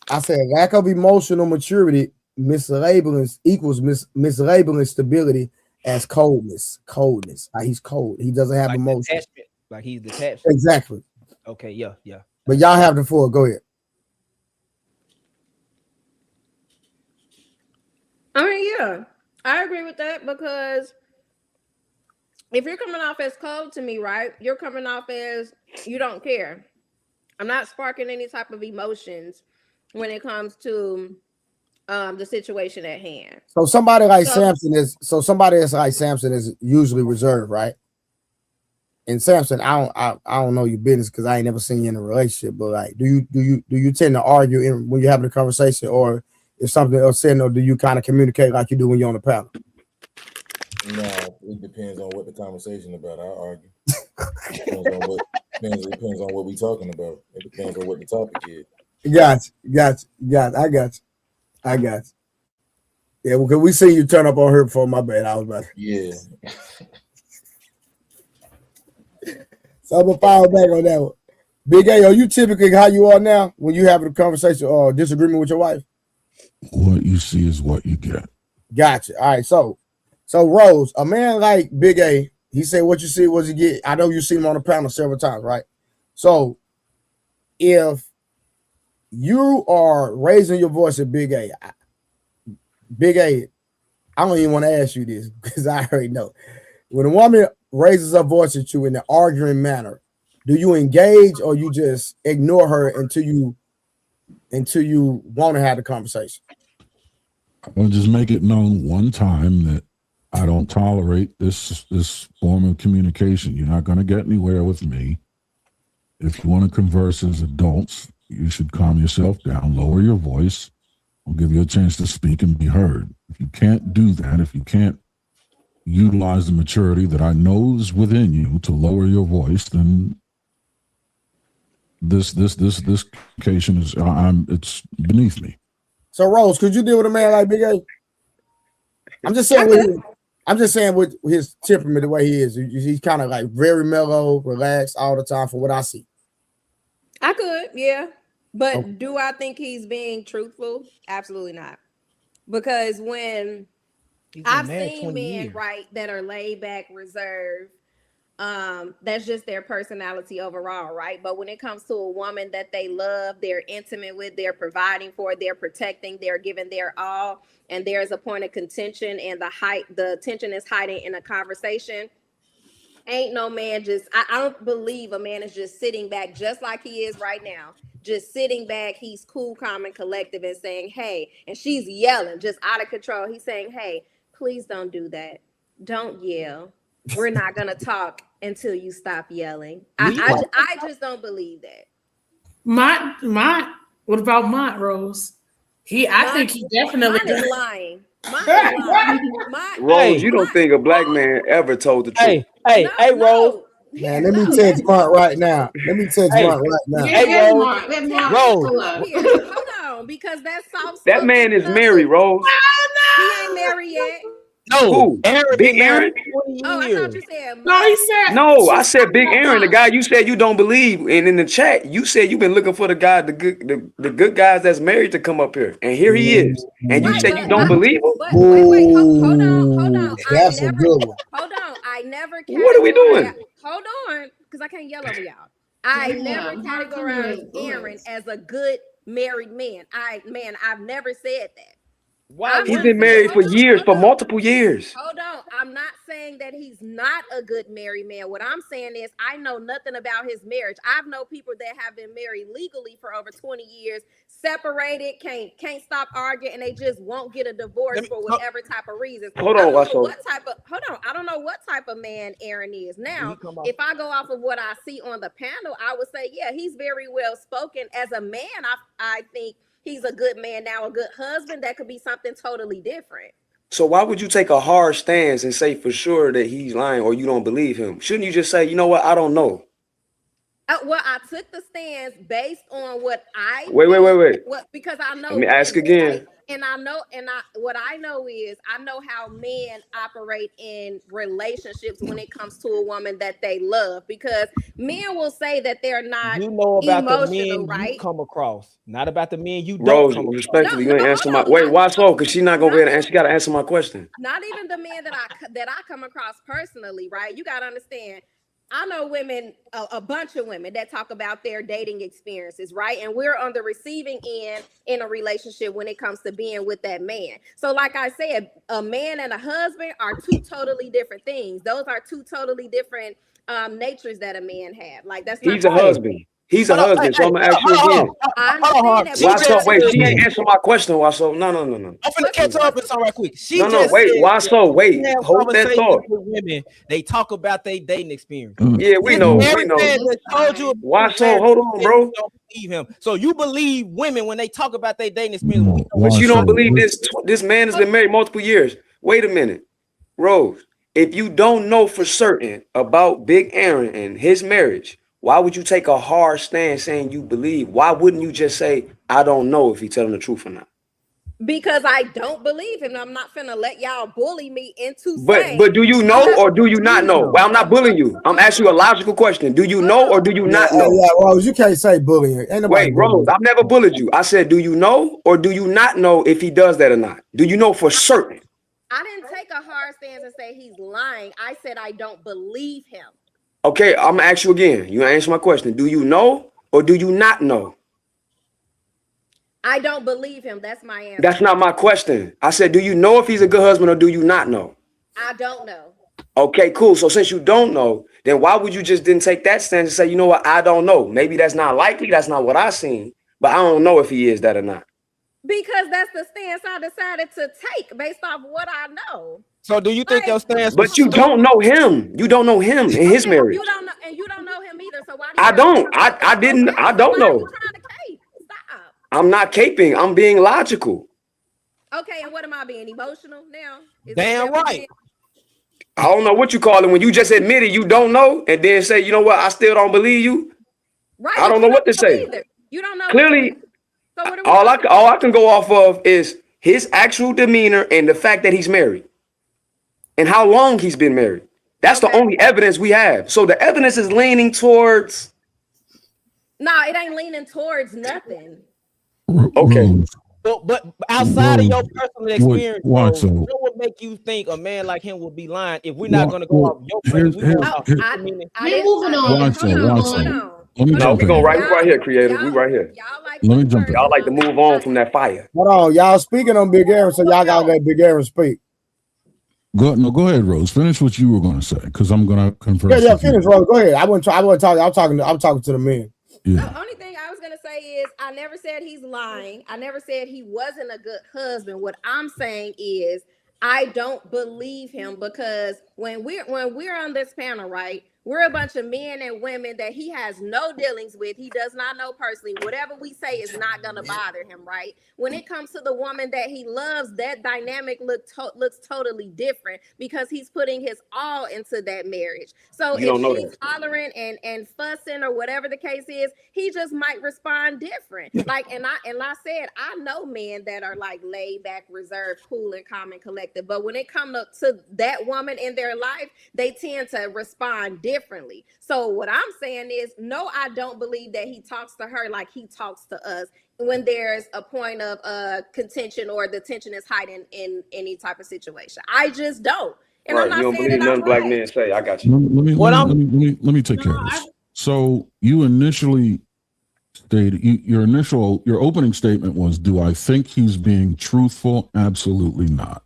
I said lack of emotional maturity equals mislabeling stability as coldness. He's cold. He doesn't have emotion. Detachment. Like he's detached. Exactly. Okay. Yeah. But y'all have the floor. Go ahead. I mean, yeah, I agree with that because if you're coming off as cold to me, right, you're coming off as you don't care. I'm not sparking any type of emotions when it comes to the situation at hand. So somebody like Samson is usually reserved, right? And Samson, I don't know your business because I ain't never seen you in a relationship. But like, do you tend to argue when you're having a conversation, or if something else said, or do you kind of communicate like you do when you're on the panel? No, it depends on what the conversation about. I argue. Depends on what we talking about. It depends on what the topic is. Got you. I got you. Yeah, because we see you turn up on her before. My bad. I was about to. Yeah. So I'm gonna follow back on that one. Big A, are you typically how you are now when you having a conversation or disagreement with your wife? What you see is what you get. Gotcha. All right. So Rose, a man like Big A, he said what you see is what you get. I know you've seen him on the panel several times, right? So if you are raising your voice at Big A, I don't even want to ask you this because I already know. When a woman raises her voice at you in an arguing manner, do you engage or you just ignore her until you want to have the conversation? I'll just make it known one time that I don't tolerate this form of communication. You're not going to get anywhere with me. If you want to converse as adults, you should calm yourself down, lower your voice. I'll give you a chance to speak and be heard. If you can't do that, if you can't utilize the maturity that I know is within you to lower your voice, then this communication is it's beneath me. So Rose, could you deal with a man like Big A? I'm just saying with his temperament, the way he is, he's kind of like very mellow, relaxed all the time from what I see. I could, yeah. But do I think he's being truthful? Absolutely not. Because when I've seen men, right, that are laid back, reserved, that's just their personality overall, right? But when it comes to a woman that they love, they're intimate with, they're providing for, they're protecting, they're giving their all, and there's a point of contention and the tension is hiding in a conversation. Ain't no man I don't believe a man is just sitting back just like he is right now. Just sitting back, he's cool, calm, and collective and saying, hey, and she's yelling, just out of control. He's saying, hey, please don't do that. Don't yell. We're not going to talk until you stop yelling. I just don't believe that. What about Mont, Rose? I think he definitely is lying. Rose, you don't think a black man ever told the truth? Hey, Rose. Man, let me text Mark right now. Hey, Rose. Hold on, because that's soft. That man is married, Rose. He ain't married yet. No, who? Big Aaron. Oh, I thought you said. No, he said. No, I said Big Aaron, the guy you said you don't believe, and in the chat you said you've been looking for the guy, the good guys that's married to come up here, and here he is, and you said you don't believe him. Wait, hold on. That's a good one. Hold on, I never. What are we doing? Hold on, because I can't yell over y'all. I never categorized Aaron as a good married man. I've never said that. He's been married for years, for multiple years. Hold on. I'm not saying that he's not a good married man. What I'm saying is I know nothing about his marriage. I've known people that have been married legally for over 20 years, separated, can't stop arguing, and they just won't get a divorce for whatever type of reason. I don't know what type of man Aaron is. Now, if I go off of what I see on the panel, I would say, yeah, he's very well spoken. As a man, I think he's a good man. Now, a good husband, that could be something totally different. So why would you take a hard stance and say for sure that he's lying or you don't believe him? Shouldn't you just say, you know what, I don't know? Well, I took the stance based on what I wait. Because I know. Let me ask again. What I know is I know how men operate in relationships when it comes to a woman that they love, because men will say that they're not about emotional, the men right? You come across, not about the men you Rose, don't come respectfully, you ain't answer my why so? Because she's not gonna be able to answer. She gotta answer my question. Not even the men that I come across personally, right? You gotta understand. I know women, a bunch of women that talk about their dating experiences, right? And we're on the receiving end in a relationship when it comes to being with that man. So like I said, a man and a husband are two totally different things. Those are two totally different natures that a man have. Like that's not He's a husband. He's a husband, so I'm gonna ask you again. Wait, she ain't answer my question, why so? No. I'm gonna catch her up in something right quick. Why so? Wait, hold that thought. Women, they talk about their dating experience. Yeah, we know. Why so? Hold on, bro. Don't believe him. So you believe women when they talk about their dating experience, but you don't believe this man has been married multiple years. Wait a minute, Rose. if you don't know for certain about Big Aaron and his marriage, why would you take a hard stand saying you believe? Why wouldn't you just say, I don't know if he telling the truth or not? Because I don't believe him. I'm not finna let y'all bully me into saying. But do you know or do you not know? Well, I'm not bullying you. I'm asking you a logical question. Do you know or do you not know? Yeah, Rose, you can't say bullying. Ain't nobody Wait, Rose, I've never bullied you. I said, do you know or do you not know if he does that or not? Do you know for certain? I didn't take a hard stance and say he's lying. I said I don't believe him. Okay, I'm gonna ask you again. You answer my question. Do you know or do you not know? I don't believe him. That's my answer. That's not my question. I said, do you know if he's a good husband or do you not know? I don't know. Okay, cool. So since you don't know, then why would you just didn't take that stance and say, you know what, I don't know. Maybe that's not likely. That's not what I seen. But I don't know if he is that or not. Because that's the stance I decided to take based off what I know. So do you think your stance? But you don't know him. You don't know him in his marriage. You don't know, and you don't know him either. So why? I don't. I didn't. I don't know. I'm not caping. I'm being logical. Okay, and what am I being emotional now? Damn right. I don't know what you call it when you just admitted you don't know and then say, you know what, I still don't believe you. Right. I don't know what to say. Either. You don't know. Clearly, so what all I can go off of is his actual demeanor and the fact that he's married and how long he's been married. That's the only evidence we have. So the evidence is leaning towards. No, it ain't leaning towards nothing. Okay. But outside of your personal experience, what would make you think a man like him would be lying if we're not going to go off your friends? We're moving on. No, we go right here, creator. We right here. Let me jump in. Y'all like to move on from that fire. Hold on, y'all speaking on Big Aaron, so y'all gotta let Big Aaron speak. Go ahead, Rose. Finish what you were going to say, because I'm going to converse. Yeah, finish, Rose. Go ahead. I wasn't talking. I'm talking to the men. Yeah. The only thing I was gonna say is I never said he's lying. I never said he wasn't a good husband. What I'm saying is I don't believe him because when we're on this panel, right? We're a bunch of men and women that he has no dealings with. He does not know personally. Whatever we say is not going to bother him, right? When it comes to the woman that he loves, that dynamic looks totally different because he's putting his all into that marriage. So if she's hollering and fussing or whatever the case is, he just might respond different. Like, and I said, I know men that are like laid back, reserved, cool, and calm and collected. But when it comes to that woman in their life, they tend to respond differently. So what I'm saying is, no, I don't believe that he talks to her like he talks to us when there's a point of contention or the tension is heightened in any type of situation. I just don't. And right, you don't believe nothing black men say. I got you. Let me take care of this. So you initially stated your opening statement was, do I think he's being truthful? Absolutely not.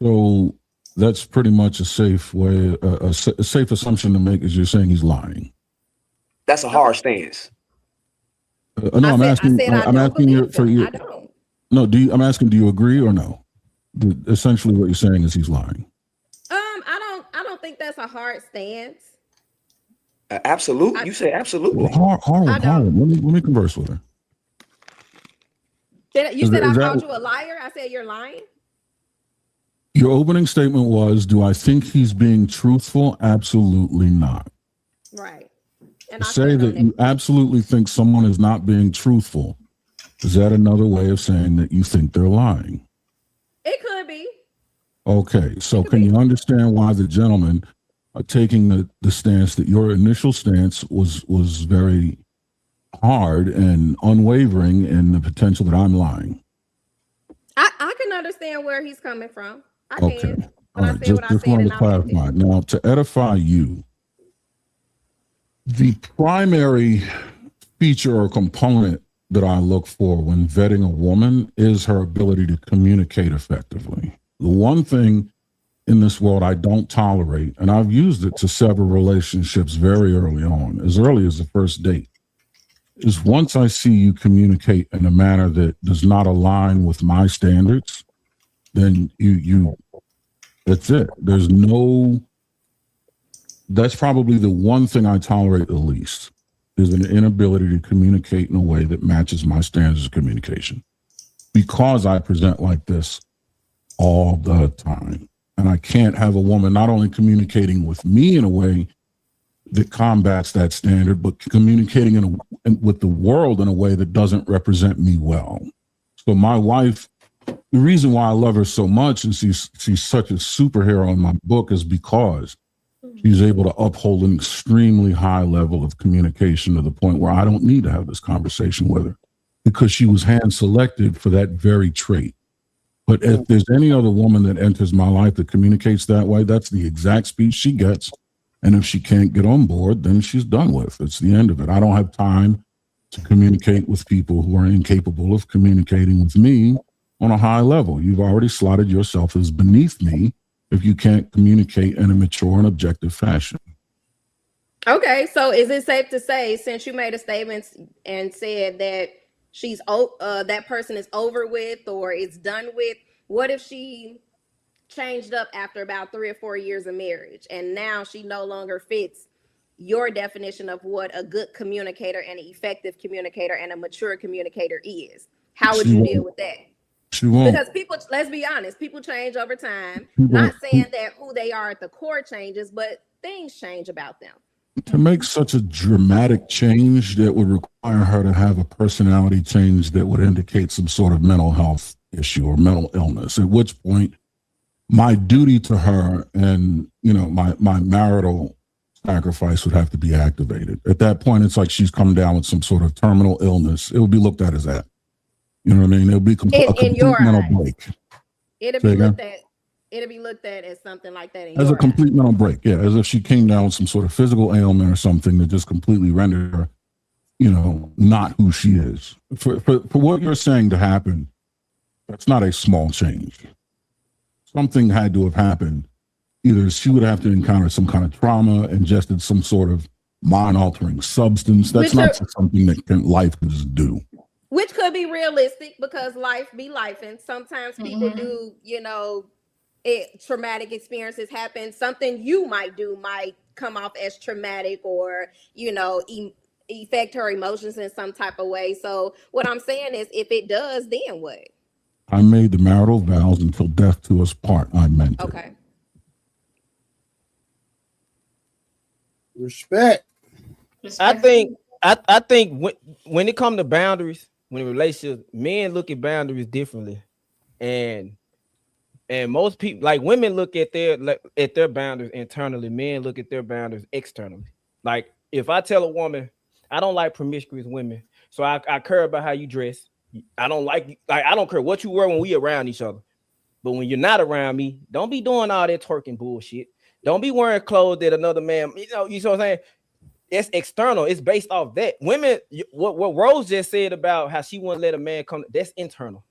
So that's pretty much a safe way, a safe assumption to make is you're saying he's lying. That's a hard stance. No, I'm asking you for you. No, I'm asking, do you agree or no? Essentially what you're saying is he's lying. I don't think that's a hard stance. Absolutely. You say absolutely. Well, Harlan. Let me converse with her. You said I called you a liar? I said you're lying? Your opening statement was, do I think he's being truthful? Absolutely not. Right. And say that you absolutely think someone is not being truthful. Is that another way of saying that you think they're lying? It could be. Okay. So can you understand why the gentleman are taking the stance that your initial stance was very hard and unwavering in the potential that I'm lying? I can understand where he's coming from. Okay. All right. Just wanted to clarify. Now, to edify you, the primary feature or component that I look for when vetting a woman is her ability to communicate effectively. The one thing in this world I don't tolerate, and I've used it to sever relationships very early on, as early as the first date, is once I see you communicate in a manner that does not align with my standards, then you that's it. That's probably the one thing I tolerate the least, is an inability to communicate in a way that matches my standards of communication. Because I present like this all the time. And I can't have a woman not only communicating with me in a way that combats that standard, but communicating with the world in a way that doesn't represent me well. So my wife, the reason why I love her so much and she's such a superhero in my book is because she's able to uphold an extremely high level of communication to the point where I don't need to have this conversation with her because she was hand selected for that very trait. But if there's any other woman that enters my life that communicates that way, that's the exact speech she gets. And if she can't get on board, then she's done with. It's the end of it. I don't have time to communicate with people who are incapable of communicating with me on a high level. You've already slotted yourself as beneath me if you can't communicate in a mature and objective fashion. Okay, so is it safe to say, since you made a statement and said that that person is over with or is done with, what if she changed up after about 3 or 4 years of marriage and now she no longer fits your definition of what a good communicator and an effective communicator and a mature communicator is? How would you deal with that? She won't. Because people, let's be honest, people change over time. Not saying that who they are at the core changes, but things change about them. To make such a dramatic change that would require her to have a personality change that would indicate some sort of mental health issue or mental illness, at which point my duty to her and, my marital sacrifice would have to be activated. At that point, it's like she's come down with some sort of terminal illness. It would be looked at as that. You know what I mean? It'll be a complete mental break. It'll be looked at as something like that as a complete mental break. Yeah, as if she came down with some sort of physical ailment or something that just completely rendered her, not who she is. For what you're saying to happen, that's not a small change. Something had to have happened. Either she would have to encounter some kind of trauma, ingested some sort of mind-altering substance. That's not something that life can just do. Which could be realistic because life be life, and sometimes people do, traumatic experiences happen. Something you might do might come off as traumatic or, affect her emotions in some type of way. So what I'm saying is, if it does, then what? I made the marital vows until death do us part. I meant it. Okay. Respect. I think when it comes to boundaries, when relationships, men look at boundaries differently, and most people, like women, look at their boundaries internally. Men look at their boundaries externally. Like if I tell a woman I don't like promiscuous women, so I care about how you dress. I don't I don't care what you wear when we around each other, but when you're not around me, don't be doing all that twerking bullshit. Don't be wearing clothes that another man, you know what I'm saying? It's external. It's based off that. Women, what Rose just said about how she wouldn't let a man come, that's internal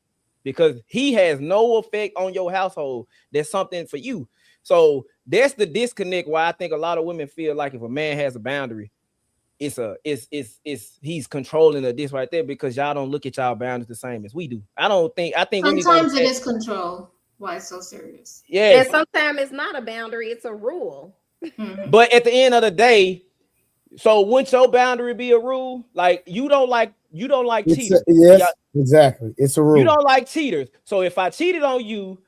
because he has no effect on your household. There's something for you. So that's the disconnect why I think a lot of women feel like if a man has a boundary, he's controlling this right there because y'all don't look at y'all boundaries the same as we do. I think sometimes it is control. Why it's so serious? Yeah. And sometimes it's not a boundary, it's a rule. But at the end of the day, so wouldn't your boundary be a rule? Like you don't like cheaters. Yes, exactly. It's a rule. You don't like cheaters. So if I cheated on you,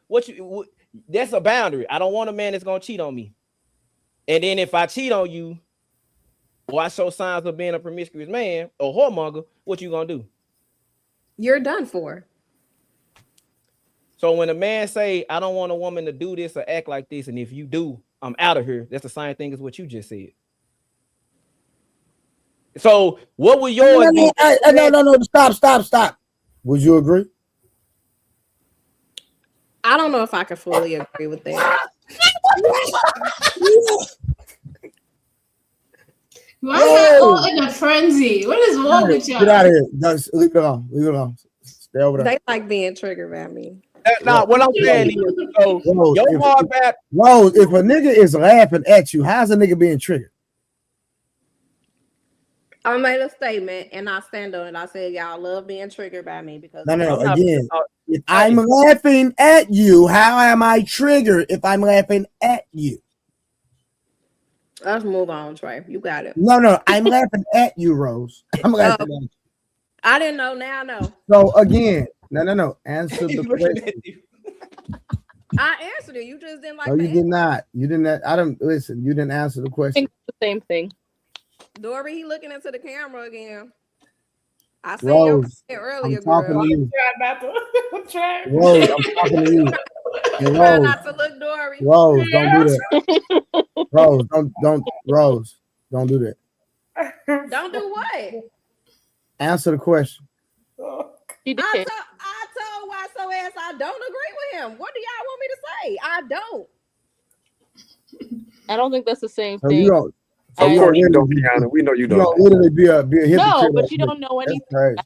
that's a boundary. I don't want a man that's gonna cheat on me. And then if I cheat on you, or I show signs of being a promiscuous man or whoremonger, what you gonna do? You're done for. So when a man say, I don't want a woman to do this or act like this, and if you do, I'm out of here. That's the same thing as what you just said. So what would yours be? No, stop. Would you agree? I don't know if I could fully agree with that. Why is all in a frenzy? What is wrong with y'all? Get out of here. No, leave it alone. Stay over there. They like being triggered by me. What I'm saying is, so Rose, if a nigga is laughing at you, how's a nigga being triggered? I made a statement and I stand on it. I said y'all love being triggered by me because no. Again, if I'm laughing at you, how am I triggered if I'm laughing at you? Let's move on, Trey. You got it. No, I'm laughing at you, Rose. I'm laughing at you. I didn't know. Now I know. So again, no. Answer the question. I answered it. You just didn't like No, the you did not. You didn't. I don't listen. You didn't answer the I question. think it's the same thing. Dory, he looking into the camera again. I seen your Rose, comment I'm earlier, talking girl. to you. Try not to. Try. Rose, I'm talking to you. Hey, Try Rose, not to look, Dory. Rose, don't do that. Rose, don't, Rose, don't do that. Don't do what? Answer the question. He did. I told why so ass I don't agree with him. What do y'all want me to say? I don't. I don't think that's the same So thing. you don't. Of course you don't, Kiana. We know you You don't don't. literally be a hypocrite. No, but like you that. don't know That's anything. crazy.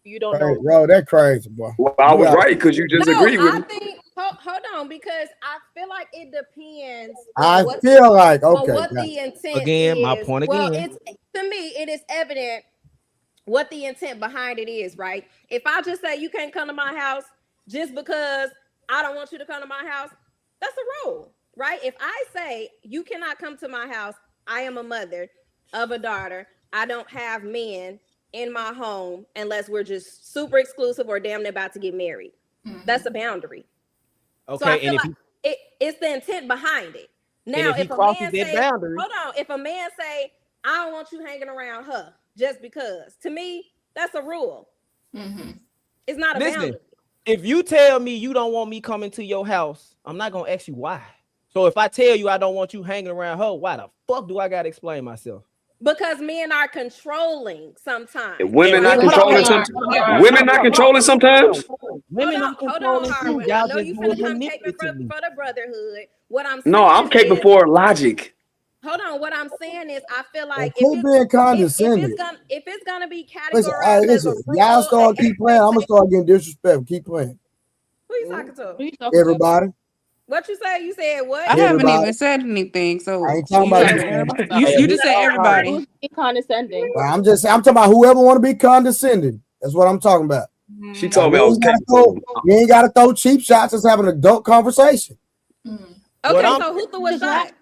You don't know. Bro, that's crazy, boy. Well, I was right because you just agreed with I me. think hold on, because I feel like it depends. I on feel like on okay. what got the it. intent Again, is. my point Well, again. it's to me, it is evident what the intent behind it is, right? If I just say you can't come to my house just because I don't want you to come to my house, that's a rule, right? If I say you cannot come to my house, I am a mother of a daughter. I don't have men in my home unless we're just super exclusive or damn near about to get married. That's a boundary. Okay, So I and feel if like it's the intent behind it. Now, if he if a crosses man that say, boundary, hold on, if a man say, I don't want you hanging around her just because, to me, that's a rule. It's not a listen, boundary. if you tell me you don't want me coming to your house, I'm not gonna ask you why. So if I tell you I don't want you hanging around her, why the fuck do I gotta explain myself? Because men are controlling sometimes. Women not controlling sometimes. Women not controlling sometimes. Women not controlling too. I Y'all know just you do finna it come caping for manipulatively. the brotherhood. What I'm No, I'm saying caping is, for logic. hold on. What I'm saying is, I feel like Quit being condescending. if it's gonna be Listen, all right, categorized as a listen. rule, Y'all start keep playing. I'm gonna start getting disrespectful. Keep playing. who you talking to? Everybody. What you say? You said what? I haven't Everybody. even said anything. So I ain't talking you about talking you. to everybody? You just said everybody. Who's being condescending? Well, I'm talking about whoever want to be condescending. That's what I'm talking about. She told me I was You ain't gotta throw cheap shots. Let's have an adult conversation. Okay, so who threw a shot?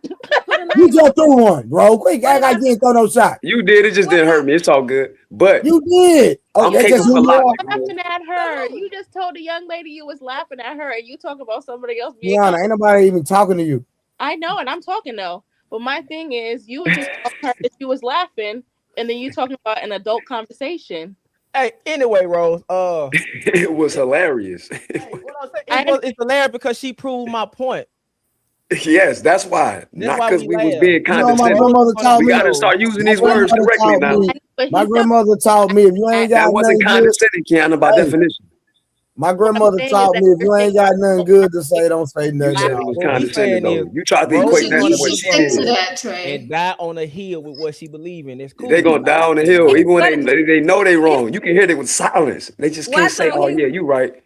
You just threw one, bro. Quick, act like you didn't throw no shot. You did. It just didn't hurt me. It's all good. But you did. I'm that's caping just for who you are. logic. Laughing at her. You just told a young lady you was laughing at her, and you talk about somebody else being. Tiana, ain't nobody even talking to you. I know, and I'm talking though. But my thing is, you was just telling her that she was laughing, and then you talking about an adult conversation. Hey, anyway, Rose. It was hilarious. It's hilarious because she proved my point. Yes, that's why. Not why because we we was laugh. being You know, my condescending. grandmother taught We me. got to start using My these words grandmother correctly taught now. me. My grandmother taught me if you ain't got That wasn't nothing good. condescending, Kiana, by definition. My grandmother saying is taught that me if you ain't got nothing good to say, don't say You nothing said at it was all. What we condescending, saying though. is, You tried to Rose equate that to wanna what be she wrong did. that, Trey. and die on a hill with what she believe in. It's cool. They gonna die on the hill, even when they know they wrong. You can hear it with silence. They just can't say, "Oh yeah, you right."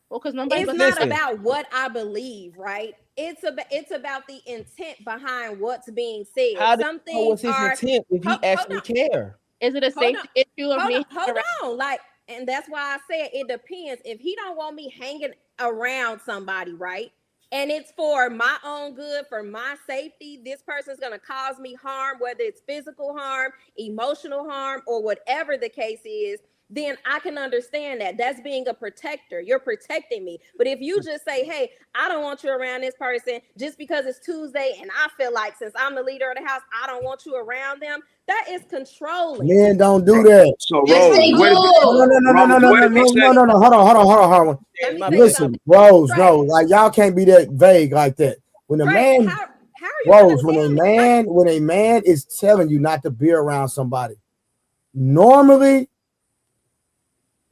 Well, because nobody's It's not about what I believe, right? It's about the intent behind what's being said. How do Some you know what's things his are. intent if he actually care? Is it a safety issue of me? Hold on, like, and that's why I said it depends. If he don't want me hanging around somebody, right? And it's for my own good, for my safety, this person's gonna cause me harm, whether it's physical harm, emotional harm, or whatever the case is, then I can understand that. That's being a protector. You're protecting me. But if you just say, hey, I don't want you around this person just because it's Tuesday and I feel like since I'm the leader of the house, I don't want you around them, that is controlling. Men don't do that. So, Yes, Rose, they what if No. Hold on. Listen, Rose, no, like y'all can't be that vague like that. When a man, Rose, when a man is telling you not to be around somebody, normally,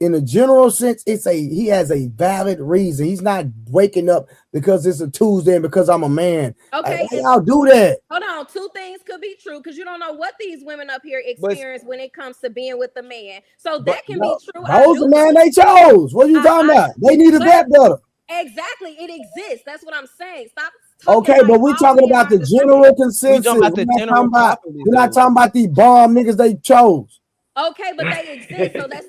in a general sense, he has a valid reason. He's not waking up because it's a Tuesday and because I'm a man. Okay, why y'all do that? Hold on, two things could be true because you don't know what these women up here experience when it comes to being with the man. So that can be true. Those the man they chose. What are you talking about? They needed that better. Exactly, it exists. That's what I'm saying. Stop. Okay, but we're talking about the general consensus. We're not talking about these bomb niggas they chose. Okay, but they exist. So that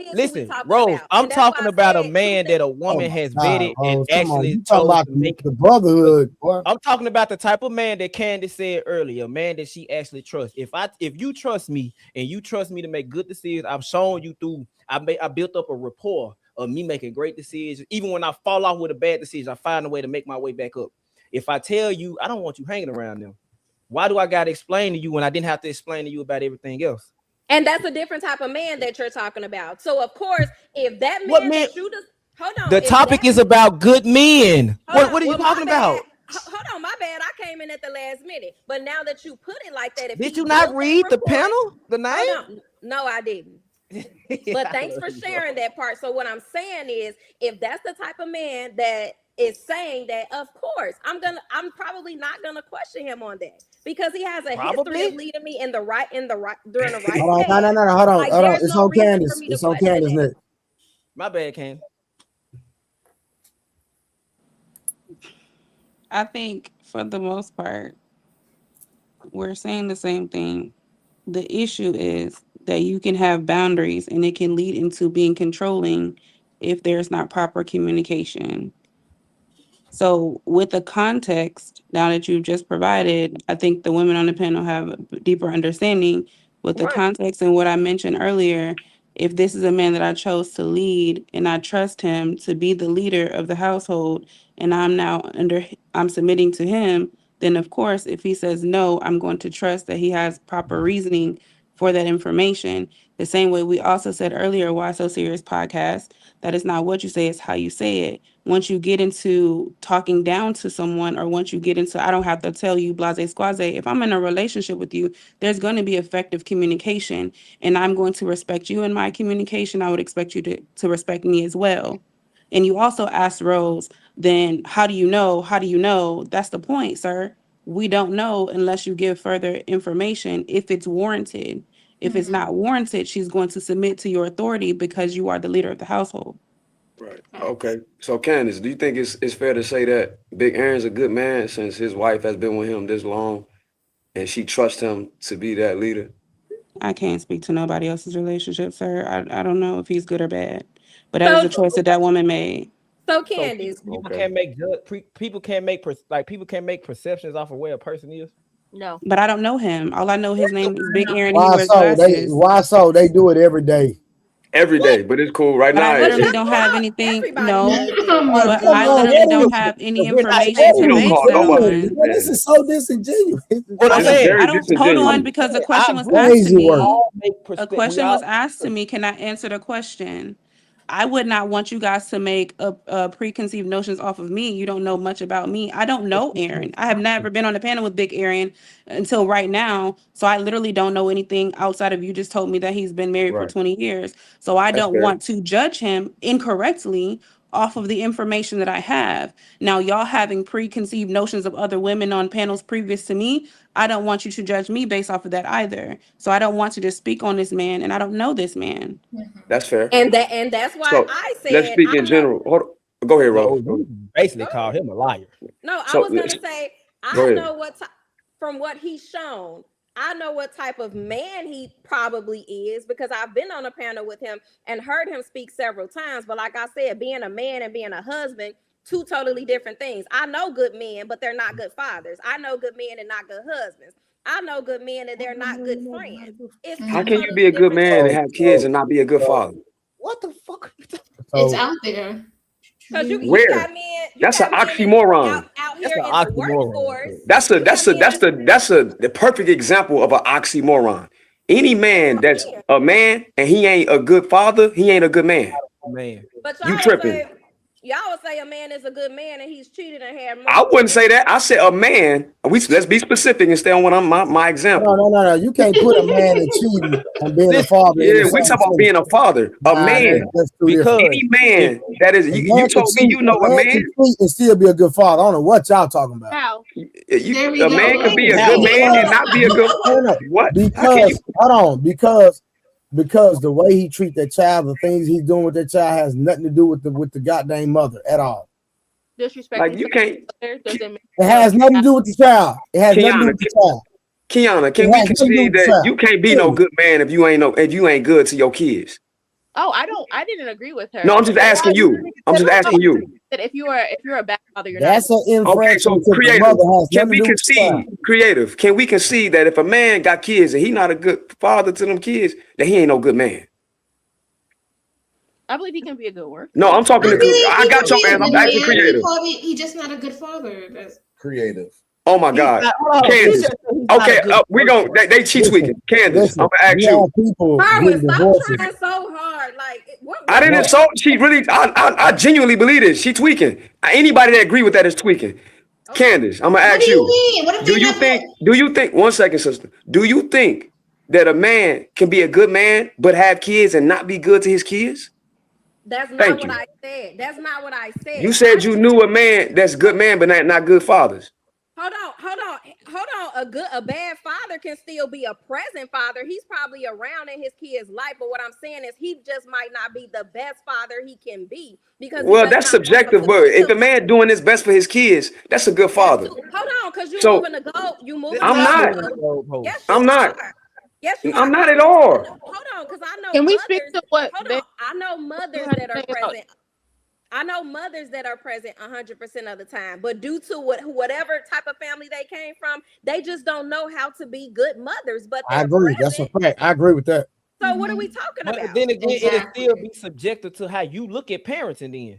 is listen, what we talking Rose, about. I'm talking about a man that a woman has vetted and actually chose to make the brotherhood. Boy. I'm talking about the type of man that Candace said earlier, a man that she actually trusts. If you trust me and you trust me to make good decisions, I've shown you through. I built up a rapport of me making great decisions. Even when I fall off with a bad decision, I find a way to make my way back up. If I tell you, I don't want you hanging around them. Why do I got to explain to you when I didn't have to explain to you about everything else? And that's a different type of man that you're talking about. So of course, if that man that you just hold on, the topic is about good men. What are you talking about? Hold on, my bad. I came in at the last minute. But now that you put it like that, if did you not read the panel? The name? Hold on. No, I didn't. But thanks for sharing that part. So what I'm saying is, if that's the type of man that is saying that, of course, I'm probably not gonna question him on that because he has a history of leading me during the right Hold on, no, hold on. It's on Candace. It's on Candace, Nick. My bad, Candace. I think for the most part, we're saying the same thing. The issue is that you can have boundaries and it can lead into being controlling if there's not proper communication. So with the context now that you've just provided, I think the women on the panel have a deeper understanding with the context and what I mentioned earlier. If this is a man that I chose to lead and I trust him to be the leader of the household and I'm submitting to him, then of course, if he says no, I'm going to trust that he has proper reasoning for that information. The same way we also said earlier, Why So Serious podcast, that is not what you say, it's how you say it. Once you get into talking down to someone, or once you get into, I don't have to tell you blase squaze, if I'm in a relationship with you, there's going to be effective communication and I'm going to respect you in my communication. I would expect you to respect me as well. And you also asked Rose, then how do you know? How do you know? That's the point, sir. We don't know unless you give further information if it's warranted. If it's not warranted, she's going to submit to your authority because you are the leader of the household. Right. Okay. So Candace, do you think it's fair to say that Big Aaron's a good man since his wife has been with him this long and she trusts him to be that leader? I can't speak to nobody else's relationship, sir. I don't know if he's good or bad, but that is a choice that woman made. So Candace, people can't make perceptions off of where a person is. No, but I don't know him. All I know, his name is Big Aaron. Why so? They do it every day. Every day, but it's cool right now. I literally don't have anything. No, but I literally don't have any information to base that on. This is so disingenuous. What I'm saying, I don't hold on because the question was asked to me. A question was asked to me. Can I answer the question? I would not want you guys to make a preconceived notions off of me. You don't know much about me. I don't know Aaron. I have never been on a panel with Big Aaron until right now. So I literally don't know anything outside of you just told me that he's been married for 20 years. So I don't want to judge him incorrectly off of the information that I have. Now, y'all having preconceived notions of other women on panels previous to me, I don't want you to judge me based off of that either. So I don't want you to speak on this man, and I don't know this man. That's fair. And that's why I said, let's speak in general. Go ahead, Rose. Basically called him a liar. No, I was gonna say I know from what he's shown, I know what type of man he probably is because I've been on a panel with him and heard him speak several times. But like I said, being a man and being a husband, two totally different things. I know good men, but they're not good fathers. I know good men and not good husbands. I know good men and they're not good friends. How can you be a good man and have kids and not be a good father? What the fuck? It's out there. Where? That's an oxymoron. Out here in the workforce. That's the perfect example of an oxymoron. Any man that's a man and he ain't a good father, he ain't a good man. But you tripping. Y'all would say a man is a good man and he's cheated and had money. I wouldn't say that. I said a man. Let's be specific and stay on what my example. No. You can't put a man in cheating and being a father. Yeah, we talk about being a father. A man. Because any man that is you told me you know a man can cheat and still be a good father. I don't know what y'all talking about. How? A man can be a good man and not be a good father. What? Because the way he treat that child, the things he's doing with that child has nothing to do with the goddamn mother at all. Disrespect. Like you can't. It has nothing to do with the child. It has nothing to do with the child. Kiana, can we concede that you can't be no good man if you ain't good to your kids? Oh, I didn't agree with her. No, I'm just asking you. That if you're a bad father, you're that's not. An infraction. Okay, so creative. Can we concede? Creative. Can we concede that if a man got kids and he not a good father to them kids, that he ain't no good man? I believe he can be a good worker. No, I'm talking to. I got your man. I'm actually He creative. He's just not a good father. That's Creative. Oh my God, Candace. Okay, we gon' they cheat tweaking. Candace, I'm gonna ask you. People Marvin, getting stop divorces. trying so hard. Like, I didn't insult. She really. I genuinely believe this. She tweaking. Anybody that agree with that is tweaking. Candace, I'm gonna ask you. Do you think? One second, sister. Do you think that a man can be a good man but have kids and not be good to his kids? That's not what I said. That's not what I said. You said you knew a man that's good man but not good fathers. Hold on. A bad father can still be a present father. He's probably around in his kid's life, but what I'm saying is he just might not be the best father he can be because. Well, that's subjective, but if a man doing his best for his kids, that's a good father. Hold on, because you're moving the goal. You moving. I'm not. Yes, I'm not. Yes, you I'm are. not at all. Hold on, because I know. Can we speak to what? Hold on. I know mothers that are present. I know mothers that are present 100% of the time, but due to whatever type of family they came from, they just don't know how to be good mothers. But I agree. That's a fact. I agree with that. So what are we talking about? But then again, it'll still be subjective to how you look at parenting. Then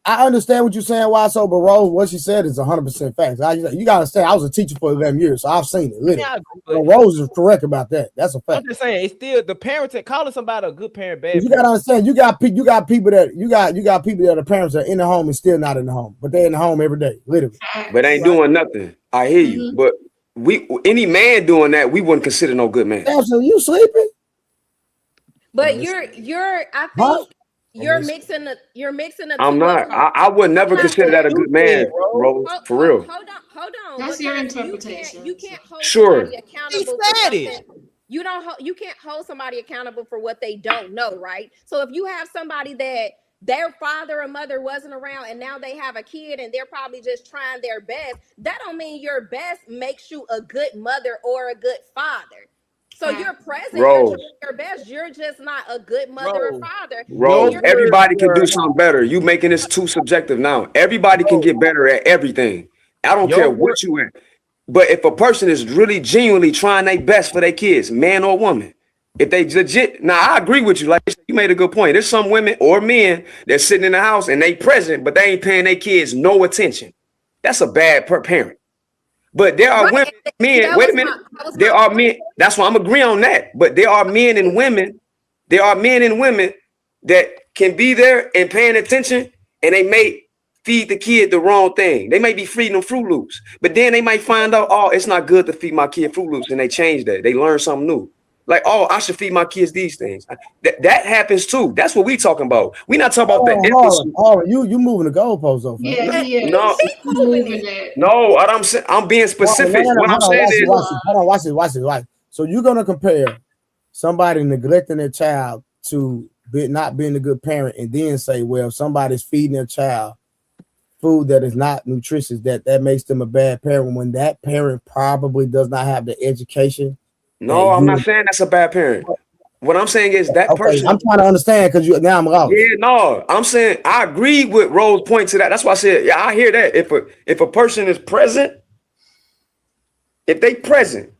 I understand what you're saying, why so, but Rose, what she said is 100% facts. You gotta understand, I was a teacher for 11 years, so I've seen it. Literally. Rose is correct about that. That's a fact. I'm just saying, it's still the parenting. Calling somebody a good parent, bad. You gotta understand, you got people that are parents that are in the home and still not in the home, but they're in the home every day, literally. But ain't doing nothing. I hear you, but any man doing that, we wouldn't consider no good man. Absolutely, you sleeping? But I think. You're mixing the. I'm not. I would never consider that a good man, Rose. For real. Hold on. That's your interpretation. You can't hold somebody accountable. You can't hold somebody accountable for what they don't know, right? So if you have somebody that their father or mother wasn't around and now they have a kid and they're probably just trying their best, that don't mean your best makes you a good mother or a good father. So you're present, you're doing your best. You're just not a good mother or father. Rose, everybody can do something better. You making this too subjective now. Everybody can get better at everything. I don't care what you at. But if a person is really genuinely trying their best for their kids, man or woman, if they legit, now I agree with you. Like you made a good point. There's some women or men that's sitting in the house and they present, but they ain't paying their kids no attention. That's a bad parent. But there are women, men. Wait a minute. There are men. That's why I'm agreeing on that. But there are men and women. There are men and women that can be there and paying attention, and they may feed the kid the wrong thing. They may be feeding them Fruit Loops, but then they might find out, oh, it's not good to feed my kid Fruit Loops, and they change that. They learn something new. Like, oh, I should feed my kids these things. That happens too. That's what we talking about. We not talking about the you moving the goalposts though. Yeah, no. What I'm saying, I'm being specific. What I'm saying is, watch this. So you're gonna compare somebody neglecting their child to not being a good parent, and then say, well, somebody's feeding their child food that is not nutritious, that makes them a bad parent when that parent probably does not have the education. No, I'm not saying that's a bad parent. What I'm saying is that person. I'm trying to understand because now I'm lost. Yeah, no, I'm saying I agree with Rose's point to that. That's why I said, yeah, I hear that. If a person is present, if they present,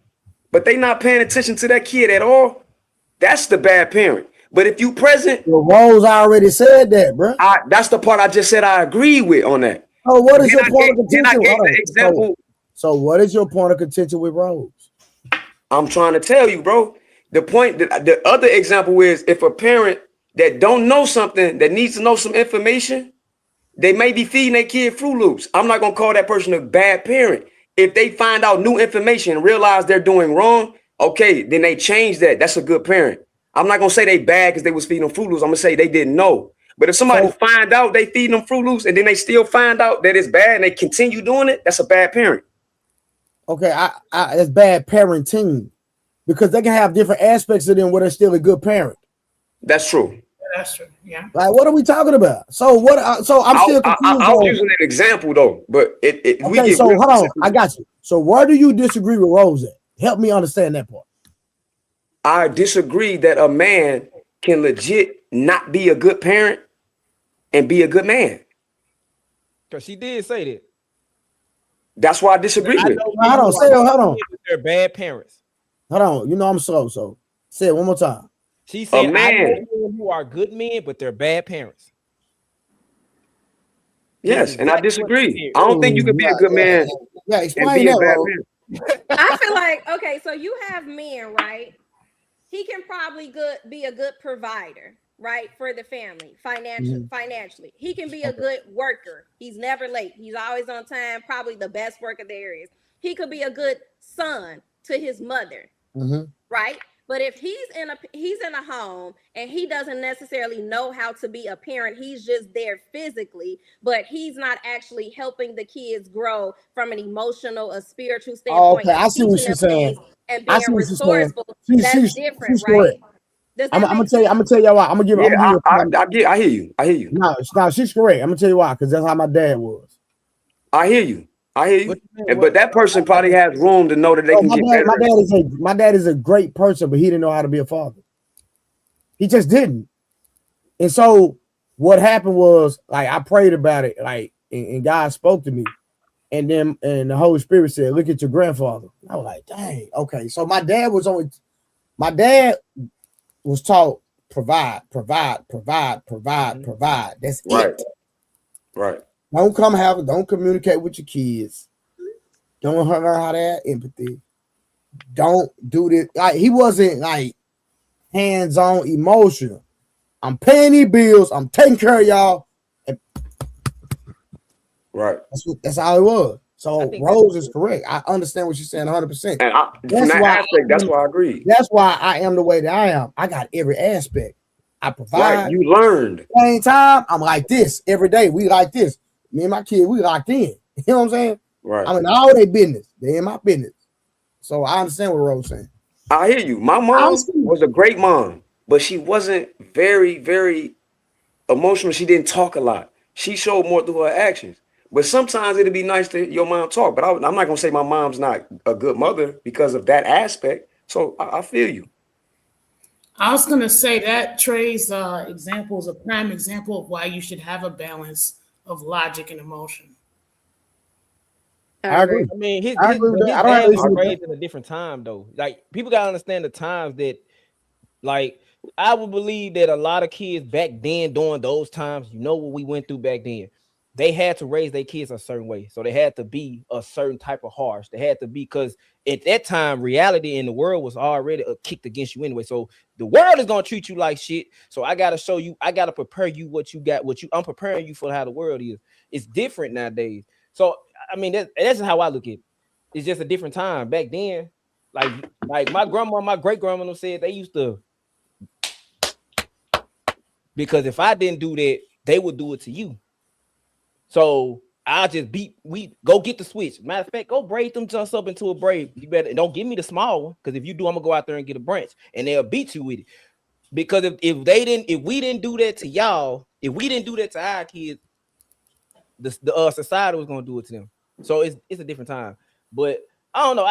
but they not paying attention to that kid at all, that's the bad parent. But if you present, Rose already said that, bro. That's the part I just said I agree with on that. Oh, what is your point of contention? So what is your point of contention with Rose? I'm trying to tell you, bro. The point that the other example is if a parent that don't know something that needs to know some information, they may be feeding their kid Fruit Loops. I'm not gonna call that person a bad parent. If they find out new information and realize they're doing wrong, okay, then they change that. That's a good parent. I'm not gonna say they bad because they was feeding them Fruit Loops. I'm gonna say they didn't know. But if somebody find out they feeding them Fruit Loops and then they still find out that it's bad and they continue doing it, that's a bad parent. Okay, it's bad parenting because they can have different aspects of them where they're still a good parent. That's true. That's true. Yeah. Like, what are we talking about? So what? So I'm still confused. I was using an example though, but okay. So hold on, I got you. So where do you disagree with Rose at? Help me understand that part. I disagree that a man can legit not be a good parent and be a good man. Because she did say that. That's why I disagree with. Hold on. They're bad parents. Hold on. You know I'm slow, so say it one more time. She said, man. I know men who are good men, but they're bad parents. Yes, and I disagree. I don't think you could be a good man. Yeah, explain that, bro. I feel like, okay, so you have men, right? He can probably be a good provider, right, for the family, financially. He can be a good worker. He's never late. He's always on time, probably the best worker there is. He could be a good son to his mother, right? But if he's in a home and he doesn't necessarily know how to be a parent, he's just there physically, but he's not actually helping the kids grow from an emotional, a spiritual standpoint. Okay, I see what she's saying. And being resourceful, that's different, she's right? Correct. I'm gonna tell you why. I'm gonna give. I hear you. No, she's correct. I'm gonna tell you why, because that's how my dad was. I hear you. But that person probably has room to know that they can get better. My dad is a great person, but he didn't know how to be a father. He just didn't. And so what happened was, like, I prayed about it, like, and God spoke to me, and then the Holy Spirit said, "Look at your grandfather." I was like, "Dang, okay." So my dad was taught provide. That's it. Right. Don't communicate with your kids. Don't learn how to have empathy. Don't do this. Like, he wasn't like hands-on emotional. I'm paying these bills. I'm taking care of y'all. Right. That's how it was. So Rose is correct. I understand what you're saying 100%. And that's why I agree. That's why I am the way that I am. I got every aspect. I provide. Right. You learned. At the same time, I'm like this every day. We like this. Me and my kid, we locked in. You know what I'm saying? Right. I'm in all their business. They in my business. So I understand what Rose saying. I hear you. My mom was a great mom, but she wasn't very, very emotional. She didn't talk a lot. She showed more through her actions. But sometimes it'd be nice to hear your mom talk. But I'm not gonna say my mom's not a good mother because of that aspect. So I feel you. I was gonna say that Trey's example is a prime example of why you should have a balance of logic and emotion. I agree. I mean, his dad was raised in a different time, though. Like, people gotta understand the times that, like, I would believe that a lot of kids back then, during those times, you know what we went through back then. They had to raise their kids a certain way, so they had to be a certain type of harsh. They had to be, because at that time, reality in the world was already kicked against you anyway. So the world is gonna treat you like shit. So I gotta show you, I gotta prepare you what you got, I'm preparing you for how the world is. It's different nowadays. So I mean, that's how I look at it. It's just a different time. Back then, like my grandma, my great grandma said they used to, because if I didn't do that, they would do it to you. So I'll just we go get the switch. Matter of fact, go braid them just up into a braid. You better don't give me the small one, because if you do, I'm gonna go out there and get a branch, and they'll beat you with it. Because if we didn't do that to y'all, if we didn't do that to our kids, the society was gonna do it to them. So it's a different time. But I don't know.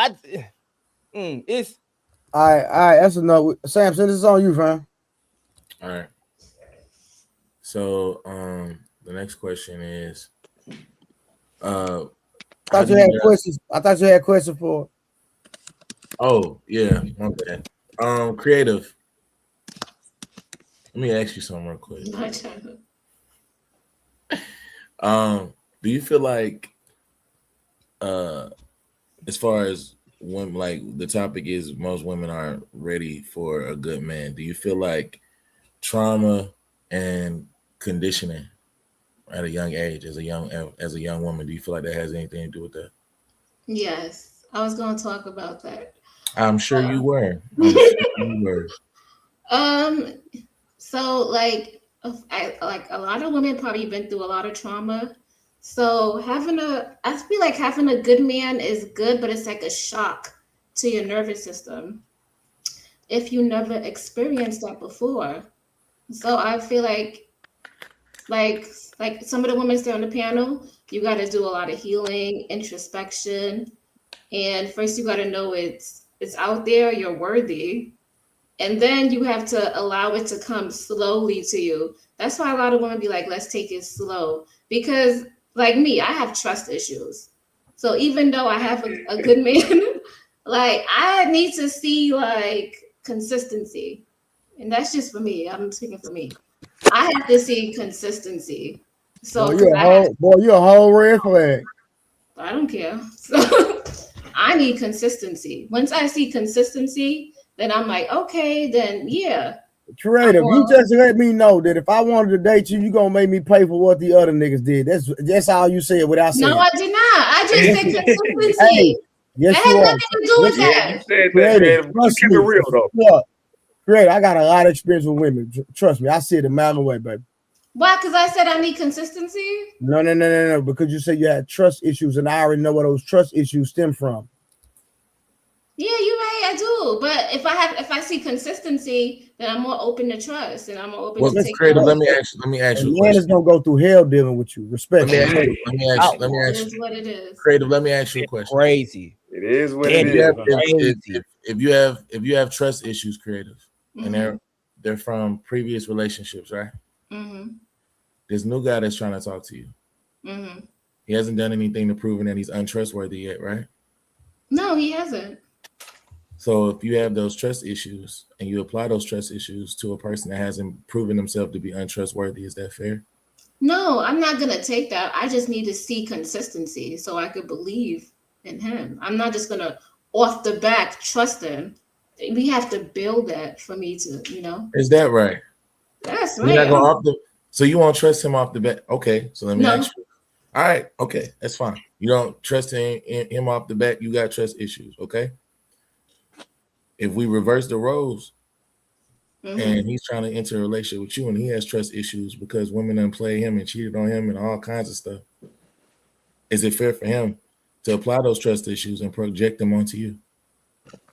It's all right. That's enough. Samson, this is on you, fam. All right. So the next question is, I thought you had questions. I thought you had a question for. Oh yeah, my bad. Creative. Let me ask you something real quick. Do you feel like, as far as when, like, the topic is most women aren't ready for a good man, do you feel like trauma and conditioning at a young age, as a young woman, do you feel like that has anything to do with that? Yes, I was going to talk about that. I'm sure you were. So like a lot of women probably been through a lot of trauma. So I feel like having a good man is good, but it's like a shock to your nervous system if you never experienced that before. So I feel like some of the women stay on the panel, you got to do a lot of healing, introspection, and first you got to know it's out there, you're worthy. And then you have to allow it to come slowly to you. That's why a lot of women be like, let's take it slow. Because like me, I have trust issues. So even though I have a good man, like I need to see like consistency. And that's just for me. I'm speaking for me. I have to see consistency. So you're a whole red flag. I don't care. So I need consistency. Once I see consistency, then I'm like, okay, then yeah. Creative, you just let me know that if I wanted to date you, gonna make me pay for what the other niggas did. That's all you said without saying. No, I did not. I just said consistency. Hey, yes, that has nothing to do with that. You said that, man. Just keep it real though. Creative, I got a lot of experience with women. Trust me, I see it a mile away, baby. Why? Because I said I need consistency? No. Because you said you had trust issues, and I already know where those trust issues stem from. Yeah, you're right. I do. But if I see consistency, then I'm more open to trust, and I'm more open to take. Creative, let me ask you. Man is gonna go through hell dealing with you. Respect. Let me ask you. It is what it is. Creative, let me ask you a question. Crazy. It is what it is. If you have trust issues, Creative, Mm-hmm. and they're from previous relationships, right? Mm-hmm. This new guy that's trying to talk to you. Mm-hmm. He hasn't done anything to prove that he's untrustworthy yet, right? No, he hasn't. So if you have those trust issues and you apply those trust issues to a person that hasn't proven himself to be untrustworthy, is that fair? No, I'm not gonna take that. I just need to see consistency so I could believe in him. I'm not just gonna off the back trust him. We have to build that for me to, Is that right? That's You're right. not going off the. So you won't trust him off the bat? Okay, so let me ask you. All right, okay, that's fine. You don't trust him off the bat. You got trust issues, okay? If we reverse the roles, and he's trying to enter a relationship with you, and he has trust issues because women done played him and cheated on him and all kinds of stuff, is it fair for him to apply those trust issues and project them onto you?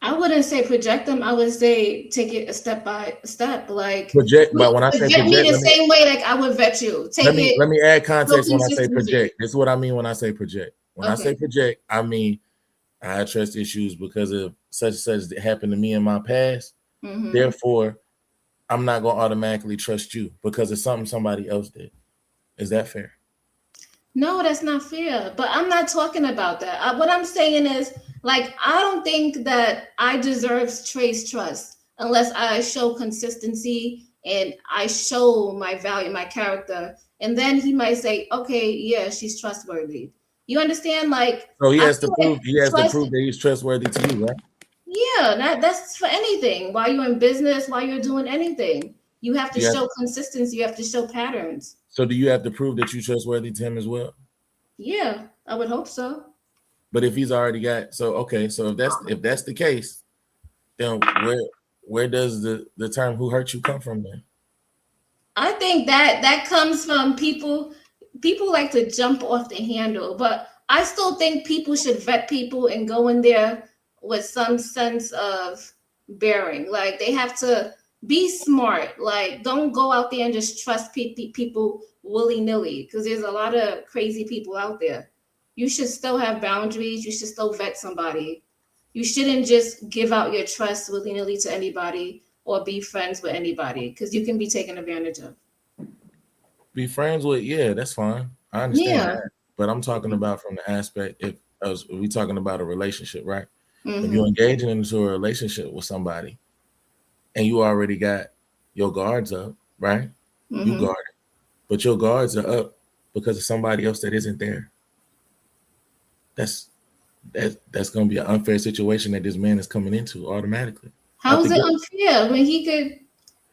I wouldn't say project them. I would say take it a step by step. Like project, but when I say project, me the same way like I would vet you. Let me add context when I say project. This is what I mean when I say project. When I say project, I mean I had trust issues because of such and such that happened to me in my past. Mm-hmm. Therefore, I'm not going to automatically trust you because it's something somebody else did. Is that fair? No, that's not fair. But I'm not talking about that. What I'm saying is, like, I don't think that I deserve Trey's trust unless I show consistency and I show my value, my character. And then he might say, okay, yeah, she's trustworthy. You understand? Like, so he has to prove that he's trustworthy to you, right? Yeah, that's for anything. While you're in business, while you're doing anything, you have to show consistency. You have to show patterns. So do you have to prove that you're trustworthy to him as well? Yeah, I would hope so. But if he's already got, so if that's the case, then where does the term "who hurt you" come from then? I think that comes from people. People like to jump off the handle, but I still think people should vet people and go in there with some sense of bearing. Like they have to be smart. Like don't go out there and just trust people willy-nilly because there's a lot of crazy people out there. You should still have boundaries. You should still vet somebody. You shouldn't just give out your trust willy-nilly to anybody or be friends with anybody because you can be taken advantage of. Be friends with, yeah, that's fine. I understand that. But I'm talking about from the aspect, if we talking about a relationship, right? Mm-hmm. If you're engaging into a relationship with somebody and you already got your guards up, right? Mm-hmm. You guard it. But your guards are up because of somebody else that isn't there. That's going to be an unfair situation that this man is coming into automatically. How is it unfair when he could?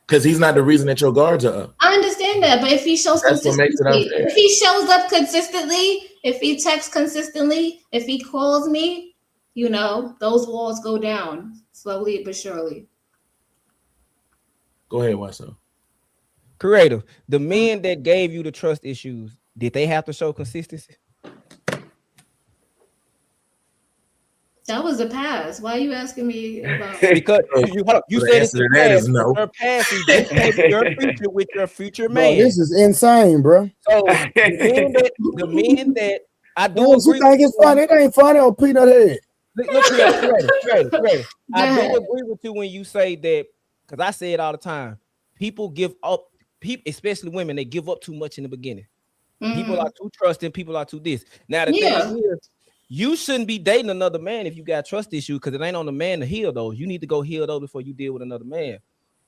Because he's not the reason that your guards are up. I understand that, but if he shows consistency, if he shows up consistently, if he texts consistently, if he calls me, those walls go down slowly but surely. Go ahead, Waso. Creative. The men that gave you the trust issues, did they have to show consistency? That was a pass. Why are you asking me about? Because you said it's a pass. No. You're passing your future with your future man. Bro, this is insane, bro. So the men that I do agree. You think it's funny? It ain't funny on peanut head. Look, Creative. I do agree with you when you say that, because I say it all the time. People give up, especially women, they give up too much in the beginning. Mm-hmm. People are too trusting, people are too this. Now the thing is, you shouldn't be dating another man if you got trust issues, because it ain't on the man to heal those. You need to go heal those before you deal with another man.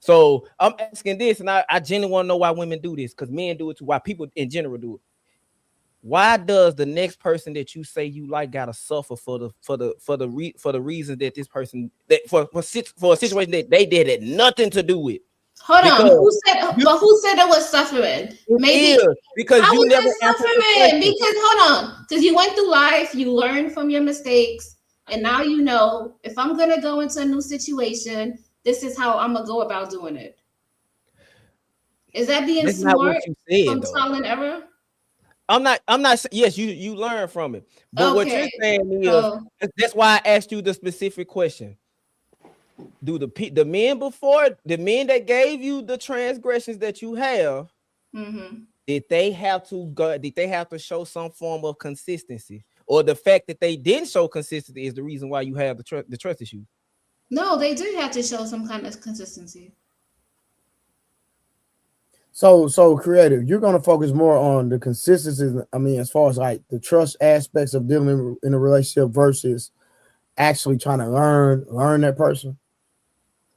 So I'm asking this, and I genuinely want to know why women do this, because men do it too. Why people in general do it. Why does the next person that you say you like gotta suffer for the reason that this person that for a situation that they did had nothing to do with? Hold on, who said it was suffering? Maybe because how you is never it suffering? Because hold on, because you went through life, you learned from your mistakes, and now you know if I'm gonna go into a new situation, this is how I'm gonna go about doing it. Is that being That's smart not what you said, from though. trial and error? I'm not. Yes, you learn from it, but what you're saying is that's why I asked you the specific question. Do the men before, the men that gave you the transgressions that you have, did they have to show some form of consistency, or the fact that they didn't show consistency is the reason why you have the trust issue? No, they did have to show some kind of consistency. So creative, you're going to focus more on the consistency. I mean, as far as like the trust aspects of dealing in a relationship versus actually trying to learn that person.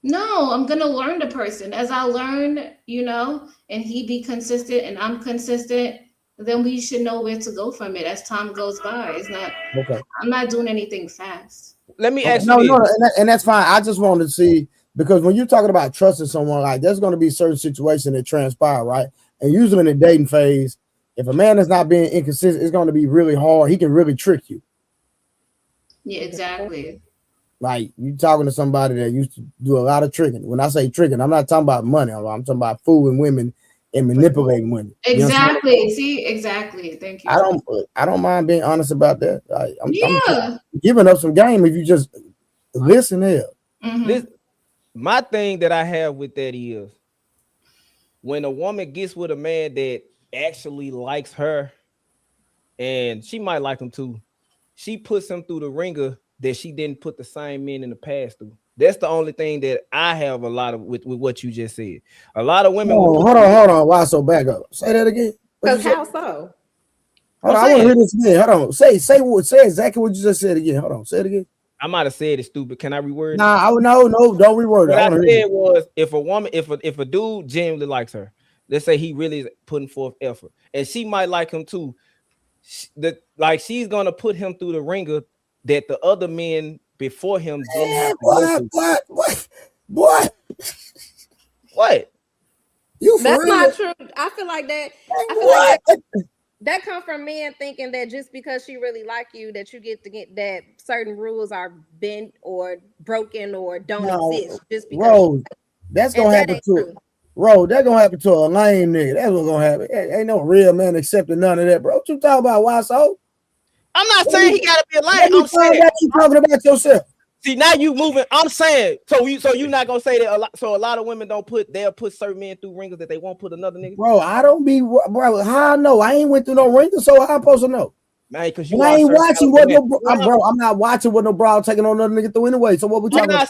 No, I'm going to learn the person as I learn, and he be consistent and I'm consistent. Then we should know where to go from it as time goes by. It's not, okay. I'm not doing anything fast. Let me ask you. No, and that's fine. I just wanted to see, because when you're talking about trusting someone, like there's going to be certain situations that transpire, right? And usually in the dating phase, if a man is not being inconsistent, it's going to be really hard. He can really trick you. Yeah, exactly. Like you talking to somebody that used to do a lot of tricking. When I say tricking, I'm not talking about money. I'm talking about fooling women and manipulating women. Exactly. See, exactly. Thank you. I don't mind being honest about that. I'm giving up some game if you just listen here. My thing that I have with that is when a woman gets with a man that actually likes her, and she might like him too, she puts him through the ringer that she didn't put the same men in the past through. That's the only thing that I have a lot of with what you just said. A lot of women. Hold on. Why so back up? Say that again. Because how so? Hold on, I want to hear this again. Hold on. Say exactly what you just said again. Hold on. Say it again. I might have said it stupid. Can I reword it? Nah, no, don't reword it. What I said was if a woman, if a dude genuinely likes her, let's say he really is putting forth effort, and she might like him too. She's gonna put him through the ringer that the other men before him didn't have to go through. What? You That's not true. I feel like that. I feel like that come from men thinking that just because she really like you, that you get that certain rules are bent or broken or don't exist. Just because. Bro, that's gonna happen to. Bro, that's gonna happen to a lame nigga. That's what's gonna happen. Ain't no real man accepting none of that, bro. What you talking about? Why so? I'm not saying he gotta be a lame. I'm saying you talking about yourself. See, now you moving. I'm saying so you're not gonna say that a lot. So a lot of women they'll put certain men through ringers that they won't put another nigga. Bro, I don't be bro. How I know? I ain't went through no ringers, so how I'm supposed to know? Man, because I ain't watching what I'm not watching what no bro taking on another nigga through anyway. So what we talking about?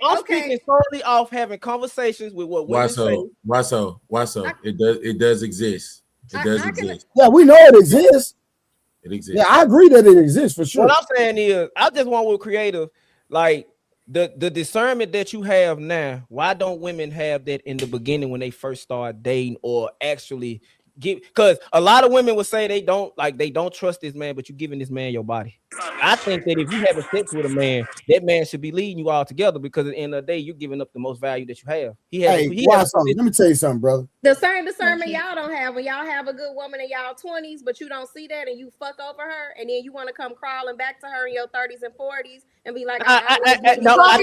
I'm speaking solely off having conversations with what women say. Why so? It does exist. It does exist. Yeah, we know it exists. It exists. Yeah, I agree that it exists for sure. What I'm saying is, I just want with creative, like the discernment that you have now. Why don't women have that in the beginning when they first start dating or actually give? Because a lot of women would say they don't trust this man, but you're giving this man your body. I think that if you have sex with a man, that man should be leading you all together, because at the end of the day, you're giving up the most value that you have. Let me tell you something, brother. The same discernment y'all don't have when y'all have a good woman in y'all 20s, but you don't see that and you fuck over her, and then you want to come crawling back to her in your 30s and 40s and be like, I think most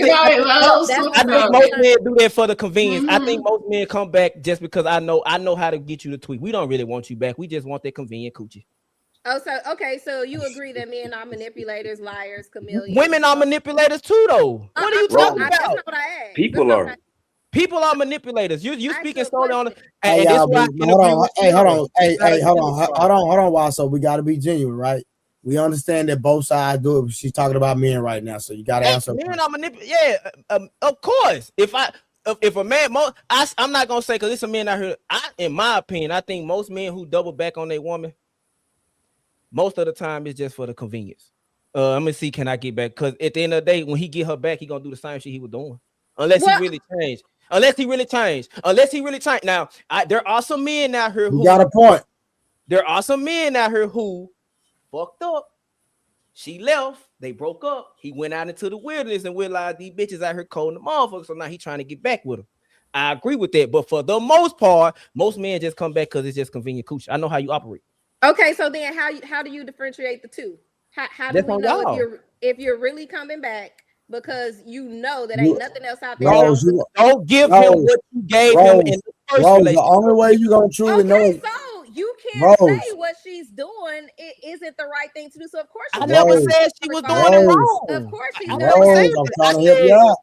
men do that for the convenience. I think most men come back just because I know how to get you to tweet. We don't really want you back. We just want that convenient coochie. Oh, so you agree that men are manipulators, liars, chameleons? Women are manipulators too, though. What are you talking about? That's not what I asked. People are manipulators. You speaking solely on it. Hold on, Why? So we got to be genuine, right? We understand that both sides do it. She's talking about men right now, so you got to answer. Men are manipulating. Yeah, of course. If a man, I'm not gonna say because it's a man out here. In my opinion, I think most men who double back on their woman, most of the time it's just for the convenience. I'm gonna see, can I get back? Because at the end of the day, when he get her back, he gonna do the same shit he was doing, unless he really changed. Unless he really changed. Now, there are some men out here who got a point. There are some men out here who fucked up. She left. They broke up. He went out into the wilderness and realized these bitches out here cold the motherfuckers. So now he trying to get back with them. I agree with that. But for the most part, most men just come back because it's just convenient cooch. I know how you operate. Okay, so then how do you differentiate the two? How do we know if you're really coming back because you know that ain't nothing else out there? Don't give him what you gave him in the first relationship. The only way you gonna truly know is so you can't say what she's doing isn't the right thing to do. So of course I never said she was doing it wrong. Of course she's doing it. I'm trying to help you out.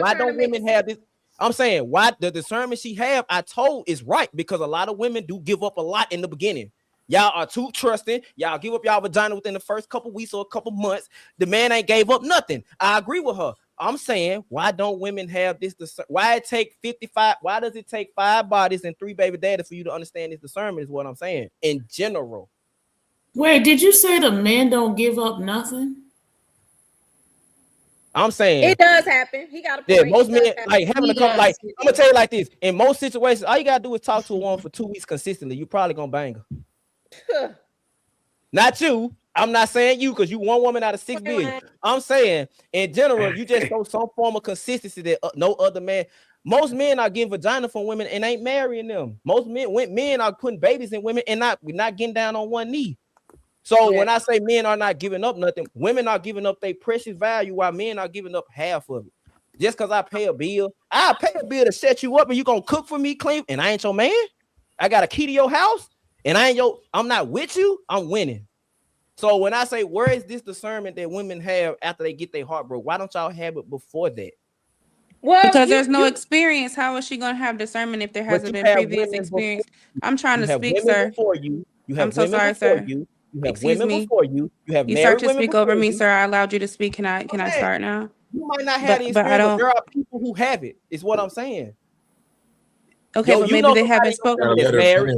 Why don't women have this? I'm saying why the discernment she have, I told is right because a lot of women do give up a lot in the beginning. Y'all are too trusting. Y'all give up y'all vagina within the first couple weeks or a couple months. The man ain't gave up nothing. I agree with her. I'm saying, why don't women have this? Why it take 55? Why does it take 5 bodies and 3 baby daddies for you to understand this discernment? Is what I'm saying in general. Wait, did you say the men don't give up nothing? I'm saying it does happen. He got a point. Yeah, most men like having a couple. Like I'm gonna tell you like this: in most situations, all you gotta do is talk to a woman for 2 weeks consistently. You probably gonna bang her. Not you. I'm not saying you because you one woman out of 6 billion. I'm saying in general, you just show some form of consistency that no other man. Most men are getting vagina from women and ain't marrying them. Most men are putting babies in women and not getting down on one knee. So when I say men are not giving up nothing, women are giving up their precious value while men are giving up half of it. Just because I pay a bill, I pay a bill to set you up and you gonna cook for me, clean, and I ain't your man. I got a key to your house and I'm not with you, I'm winning. So when I say where is this discernment that women have after they get their heart broke, why don't y'all have it before that? Well, because there's no experience. How is she gonna have discernment if there hasn't been previous experience? I'm trying to speak, sir. I'm so sorry, sir. You have women before you. You have start to speak over me, sir. I allowed you to speak. Can I start now? You might not have the experience, but there are people who have it. Is what I'm saying. Okay, but maybe they haven't spoken.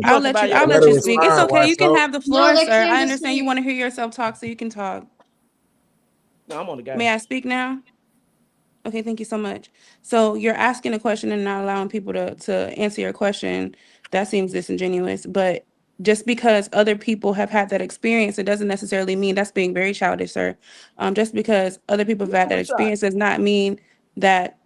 I'll let you speak. It's okay. You can have the floor, sir. I understand you want to hear yourself talk, so you can talk. No, I'm on the guy. May I speak now? Okay, thank you so much. So you're asking a question and not allowing people to answer your question. That seems disingenuous, but just because other people have had that experience, it doesn't necessarily mean that's being very childish, sir. Just because other people have had that experience does not mean that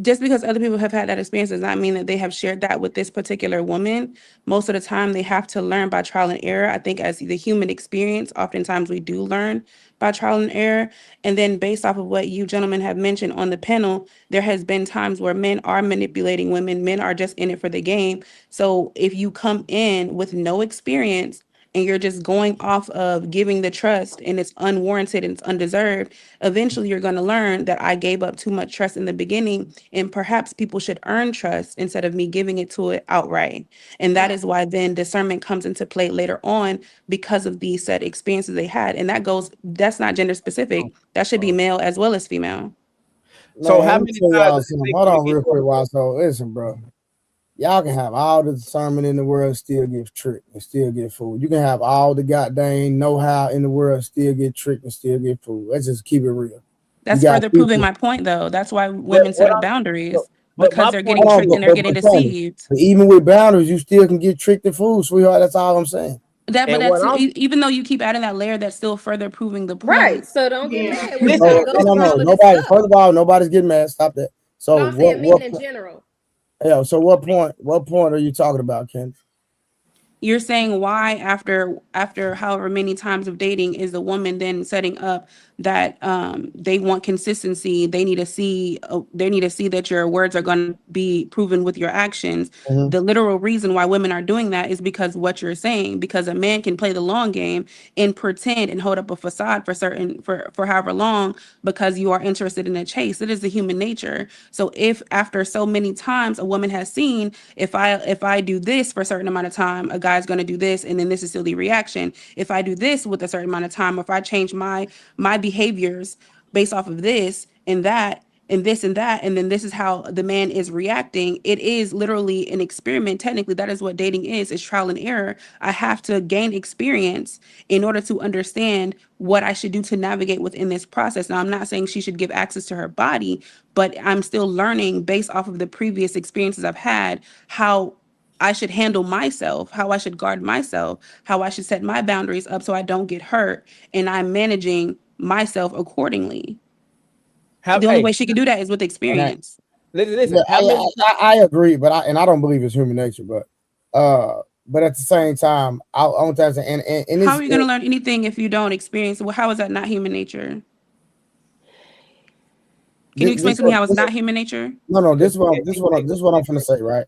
just because other people have had that experience does not mean that they have shared that with this particular woman. Most of the time they have to learn by trial and error. I think as the human experience, oftentimes we do learn by trial and error. And then based off of what you gentlemen have mentioned on the panel, there has been times where men are manipulating women. Men are just in it for the game. So if you come in with no experience and you're just going off of giving the trust and it's unwarranted and it's undeserved, eventually you're going to learn that I gave up too much trust in the beginning and perhaps people should earn trust instead of me giving it to it outright. And that is why then discernment comes into play later on because of these said experiences they had. And that's not gender specific. That should be male as well as female. So how many times? Hold on real quick, while so listen, bro. Y'all can have all the discernment in the world and still get tricked and still get fooled. You can have all the goddamn know-how in the world and still get tricked and still get fooled. Let's just keep it real. That's further proving my point, though. That's why women set up boundaries because they're getting tricked and they're getting deceived. Even with boundaries, you still can get tricked and fooled, sweetheart. That's all I'm saying. Even though you keep adding that layer, that's still further proving the point. Right. So don't get mad. No. Nobody. First of all, nobody's getting mad. Stop that. So I'm saying men in general. Yeah. So what point are you talking about, Ken? You're saying why after however many times of dating is the woman then setting up that they want consistency. They need to see that your words are going to be proven with your actions. Mm-hmm. The literal reason why women are doing that is because what you're saying, because a man can play the long game and pretend and hold up a facade for however long because you are interested in a chase. It is the human nature. So if after so many times a woman has seen if I do this for a certain amount of time, a guy's going to do this, and then this is still the reaction. If I do this with a certain amount of time, or if I change my behaviors based off of this and that, and this and that, and then this is how the man is reacting. It is literally an experiment. Technically, that is what dating is trial and error. I have to gain experience in order to understand what I should do to navigate within this process. Now, I'm not saying she should give access to her body, but I'm still learning based off of the previous experiences I've had, how I should handle myself, how I should guard myself, how I should set my boundaries up so I don't get hurt, and I'm managing myself accordingly. The only way she can do that is with experience. Listen, I agree, but I don't believe it's human nature, but at the same time, I want to say, and how are you going to learn anything if you don't experience? Well, how is that not human nature? Can you explain to me how it's not human nature? No, this is what I'm gonna say, right?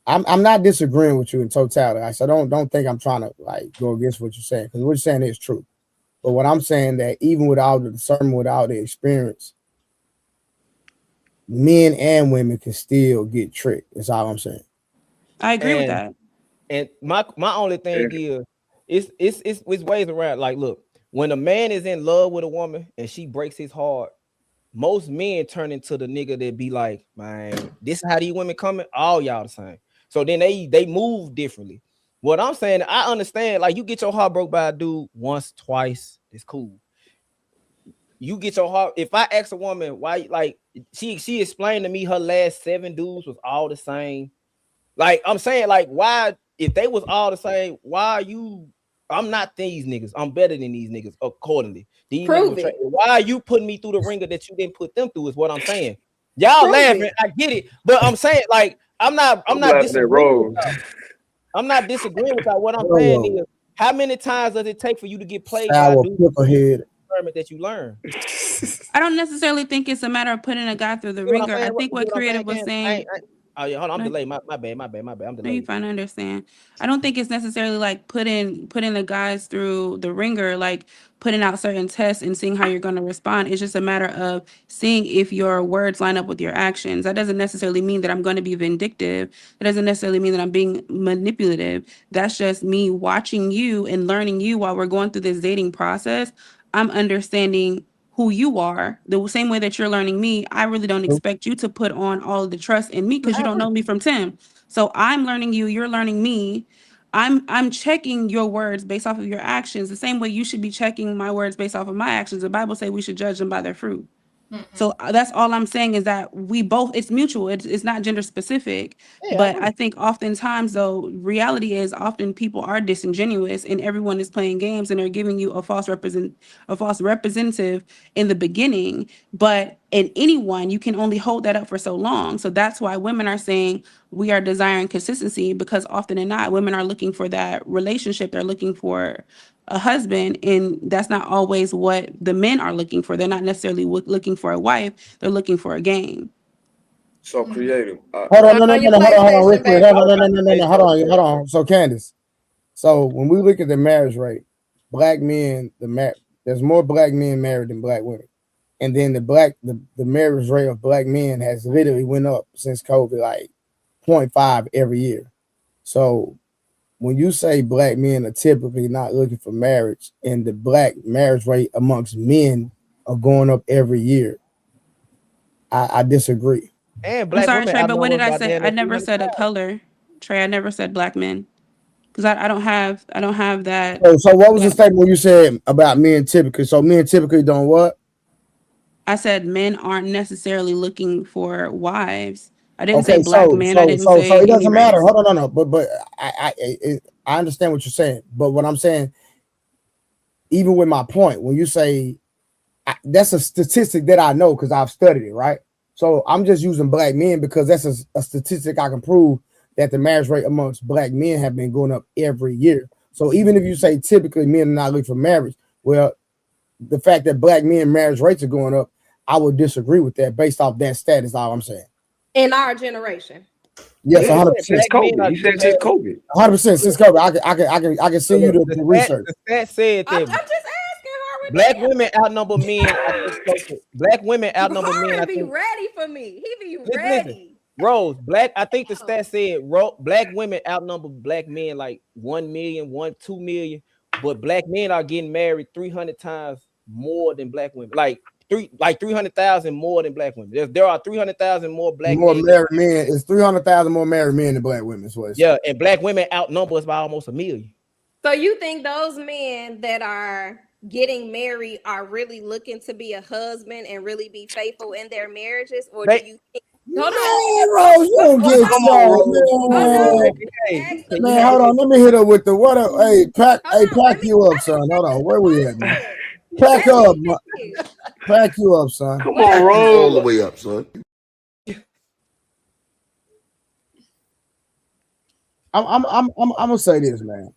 I'm not disagreeing with you in totality. So don't think I'm trying to like go against what you're saying, because what you're saying is true. But what I'm saying, that even without the discernment, without the experience, men and women can still get tricked. That's all I'm saying. I agree with that. And my only thing is it's ways around. Like, look, when a man is in love with a woman and she breaks his heart, most men turn into the nigga that be like, man, this is how these women coming. All y'all the same. So then they move differently. What I'm saying, I understand. Like, you get your heart broke by a dude once, twice, it's cool. You get your heart. If I ask a woman why, like, she explained to me her last 7 dudes was all the same. Like, I'm saying, like, why, if they was all the same, why are you? I'm not these niggas. I'm better than these niggas accordingly. Why are you putting me through the ringer that you didn't put them through? Is what I'm saying. Y'all laughing, I get it, but I'm saying, like, I'm not disagreeing with y'all. I'm not disagreeing with y'all. What I'm saying is, how many times does it take for you to get played by a dude that you learn? I don't necessarily think it's a matter of putting a guy through the ringer. I think what Creative was saying. Oh yeah, hold on, I'm delayed. My bad. I'm delayed. No, you fine, I understand. I don't think it's necessarily like putting the guys through the ringer, like putting out certain tests and seeing how you're going to respond. It's just a matter of seeing if your words line up with your actions. That doesn't necessarily mean that I'm going to be vindictive. That doesn't necessarily mean that I'm being manipulative. That's just me watching you and learning you while we're going through this dating process. I'm understanding who you are, the same way that you're learning me. I really don't expect you to put on all of the trust in me because you don't know me from Tim. So I'm learning you, you're learning me. I'm checking your words based off of your actions, the same way you should be checking my words based off of my actions. The Bible says we should judge them by their fruit. So that's all I'm saying, is that we both, it's mutual. It's not gender specific. But I think oftentimes, though, reality is often people are disingenuous and everyone is playing games and they're giving you a false representative in the beginning. But in anyone, you can only hold that up for so long. So that's why women are saying we are desiring consistency, because often than not, women are looking for that relationship. They're looking for a husband, and that's not always what the men are looking for. They're not necessarily looking for a wife. They're looking for a game. So Creative. Hold on, real quick. No, hold on. So Candace, so when we look at the marriage rate, black men, there's more black men married than black women, and then the marriage rate of black men has literally went up since COVID, like 0.5 every year. So when you say black men are typically not looking for marriage, and the black marriage rate amongst men are going up every year, I disagree. And black women, Trey, but what did I say? I never said a color, Trey. I never said black men, because I don't have that. So what was the statement when you said about men typically? So men typically don't what? I said men aren't necessarily looking for wives. I didn't say black men. I didn't say so it doesn't matter. Hold on, no. But I understand what you're saying. But what I'm saying, even with my point, when you say that's a statistic that I know because I've studied it, right? So I'm just using black men because that's a statistic I can prove that the marriage rate amongst black men have been going up every year. So even if you say typically men are not looking for marriage, well, the fact that black men marriage rates are going up, I would disagree with that based off that stat. Is all I'm saying. In our generation. Yes, 100%. Since COVID. He said since COVID. 100% since COVID. I can send you the research. The stat said that I'm just asking her. Black women outnumber men. Black women outnumber men. I think, be ready for me. He be ready. Listen, Rose, I think the stat said black women outnumber black men like 1 million, 2 million, but black men are getting married 300 times more than black women. Like 300,000 more than black women. There are 300,000 more black more men. married men. It's 300,000 more married men than black women. So yeah, and black women outnumber us by almost 1 million. So you think those men that are getting married are really looking to be a husband and really be faithful in their marriages, or do you think? Hold on, Rose, you don't get started, man. Man, hold on. Let me hit her with the what? Hey, pack you up, son. Hold on. Where we at, man? Pack up, pack you up, son. Come on, Rose. All the way up, son. I'm gonna say this, man.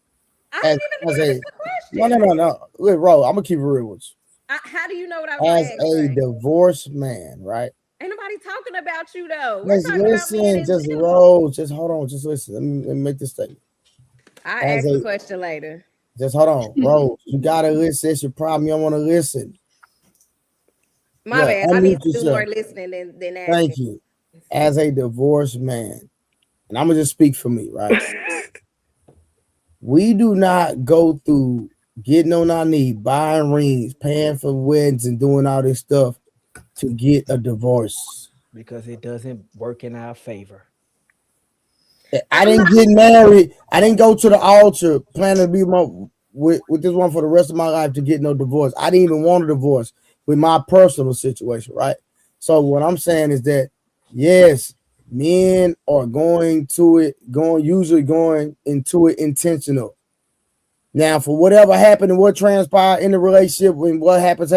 No. Look, Rose, I'm gonna keep it real with you. How do you know what I was As a divorced man, right? Ain't nobody talking about you though. Just listen, just Rose, just hold on, just listen. Let me make this statement. I'll ask the question later. Just hold on, Rose. You gotta listen. It's your problem. You don't want to listen. My bad. I need to do more listening than asking. Thank you. As a divorced man, and I'm gonna just speak for me, right? We do not go through getting on our knee, buying rings, paying for weddings, and doing all this stuff to get a divorce. Because it doesn't work in our favor. I didn't get married. I didn't go to the altar planning to be with this one for the rest of my life to get no divorce. I didn't even want a divorce with my personal situation, right? So what I'm saying is that, yes, men are usually going into it intentional. Now, for whatever happened and what transpired in the relationship, when what happens,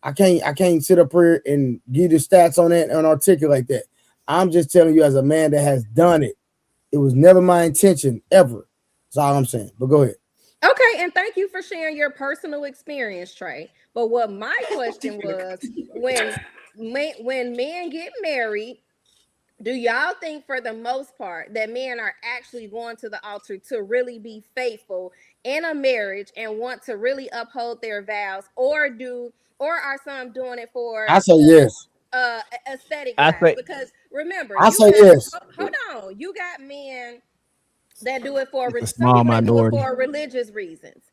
I can't sit up here and give you stats on that and articulate that. I'm just telling you as a man that has done it. It was never my intention ever. That's all I'm saying. But go ahead. Okay, and thank you for sharing your personal experience, Trey. But what my question was, when men get married, do y'all think for the most part that men are actually going to the altar to really be faithful in a marriage and want to really uphold their vows, or are some doing it for I say yes. Aesthetic because remember, yes. Hold on, you got men that do it for small minority for religious reasons.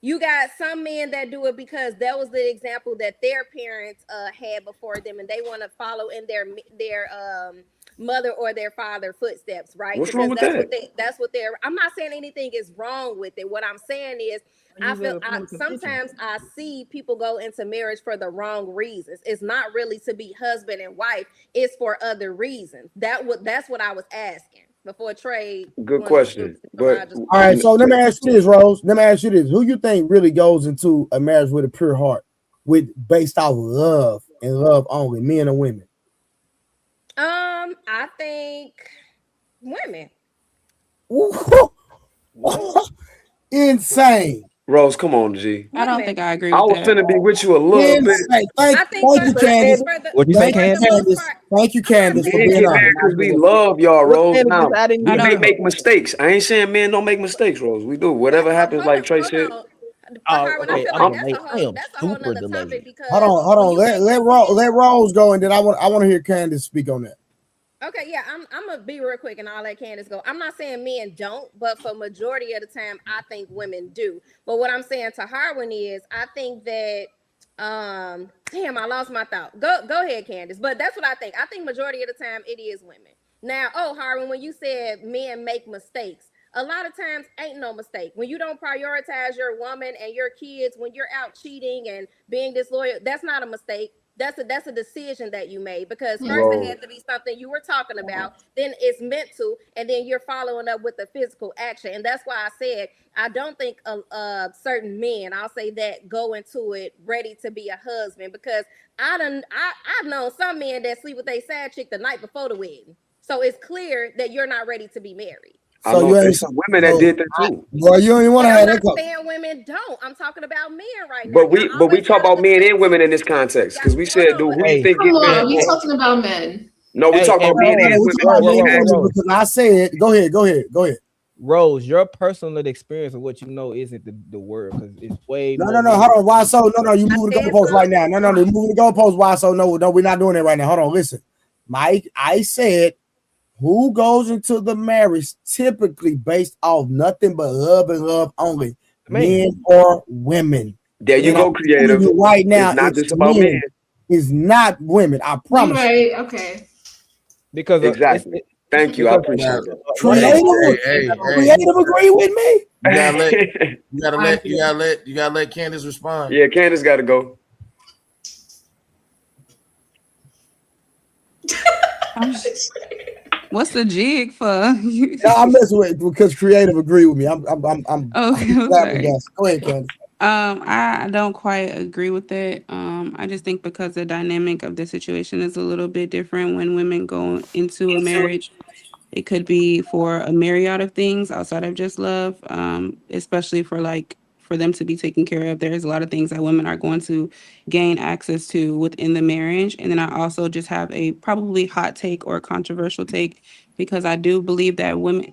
You got some men that do it because that was the example that their parents had before them, and they want to follow in their mother or their father footsteps, right? What's wrong with that? That's what they're. I'm not saying anything is wrong with it. What I'm saying is, sometimes I see people go into marriage for the wrong reasons. It's not really to be husband and wife. It's for other reasons. That's what I was asking before Trey. Good question. But all right, so let me ask you this, Rose. Let me ask you this: who you think really goes into a marriage with a pure heart, based off love and love only, men or women? I think women. Insane. Rose, come on, G. I don't think I agree with that. I was finna be with you a little bit. Thank you, Candace. What you say, Candace? Thank you, Candace, for Men being get married because we love y'all, Rose. Now, we I may make mistakes. I ain't saying men don't make mistakes, Rose. We do. Whatever happens, like Trey said. Okay, Hold on. Let Rose go, and then I want to hear Candace speak on that. Okay, yeah, I'm gonna be real quick and I'll let Candace go. I'm not saying men don't, but for majority of the time, I think women do. But what I'm saying to Harwin is, I think that, damn, I lost my thought. Go ahead, Candace. But that's what I think. I think majority of the time it is women. Now, Harwin, when you said men make mistakes, a lot of times ain't no mistake. When you don't prioritize your woman and your kids, when you're out cheating and being disloyal, that's not a mistake. That's a decision that you made, because first it had to be something you were talking about, then it's meant to, and then you're following up with the physical action. And that's why I said I don't think certain men, I'll say that, go into it ready to be a husband, because I've known some men that sleep with their side chick the night before the wedding. So it's clear that you're not ready to be married. So there's some women that did that too. Well, you don't even want to have that. I'm not saying women don't. I'm talking about men right now. But we talk about men and women in this context, because we said, dude, who do you think get married? We talking about men. No, we talking about men and women. Because I said, go ahead. Rose, your personal experience of what you know isn't the word, because it's way. No. Hold on. Why so? No. You moving the goalpost right now. No. You moving the goalpost. Why so? No. We're not doing that right now. Hold on. Listen, Mike. I said, who goes into the marriage typically based off nothing but love and love only, men or women? There you go, creative. Right now, it's not just about men. is not women. I promise. Right. Okay. Because exactly. Thank you. I appreciate that. Creative agree with me. You gotta let Candace respond. Yeah, Candace got to go. What's the jig for? No, I'm messing with because creative agree with me. I'm Okay, flabbergasted. Go ahead, Candace. I don't quite agree with that. I just think because the dynamic of the situation is a little bit different when women go into a marriage. It could be for a myriad of things outside of just love, especially for them to be taken care of. There's a lot of things that women are going to gain access to within the marriage. And then I also just have a probably hot take or controversial take because I do believe that women.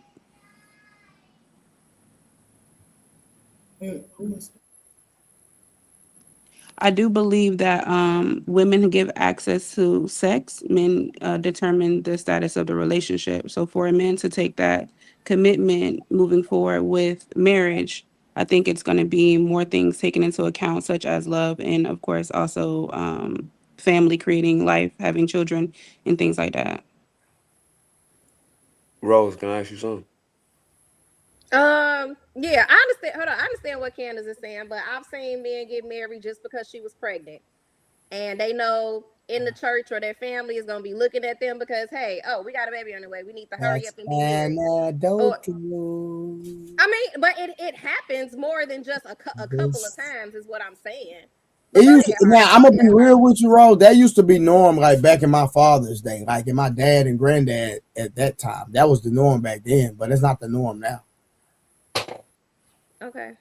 I do believe that women give access to sex, men determine the status of the relationship. So for a man to take that commitment moving forward with marriage, I think it's going to be more things taken into account, such as love and, of course, also family, creating life, having children, and things like that. Rose, can I ask you something? Yeah, I understand. Hold on, I understand what Candace is saying, but I've seen men get married just because she was pregnant, and they know in the church or their family is gonna be looking at them because, hey, oh, we got a baby on the way, we need to hurry up and be married. I mean, but it happens more than just a couple of times, is what I'm saying. Now I'm gonna be real with you, Rose. That used to be norm, like back in my father's day, like in my dad and granddad at that time. That was the norm back then, but it's not the norm now. Okay.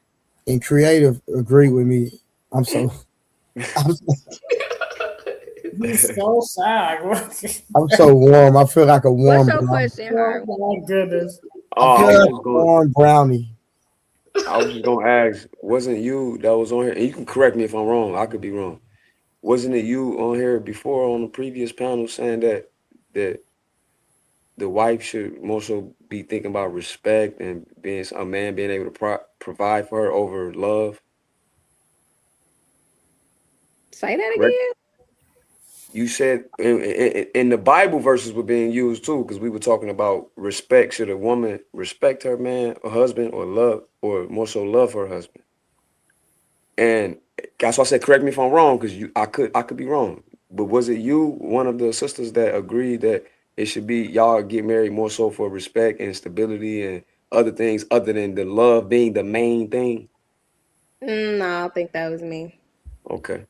And creative agree with me. He's so sad. I'm so warm. I feel like a warm. What's your question, Harv? Oh my goodness. I feel like a warm brownie. I was just gonna ask, wasn't you that was on here? And you can correct me if I'm wrong. I could be wrong. Wasn't it you on here before on the previous panel saying that the wife should more so be thinking about respect and being a man being able to provide for her over love? Say that again. You said in the Bible verses were being used too, because we were talking about respect. Should a woman respect her man or husband, or love, or more so love her husband? And that's why I said, correct me if I'm wrong, because I could be wrong. But was it you, one of the sisters, that agreed that it should be y'all get married more so for respect and stability and other things other than the love being the main thing? No, I don't think that was me. Okay.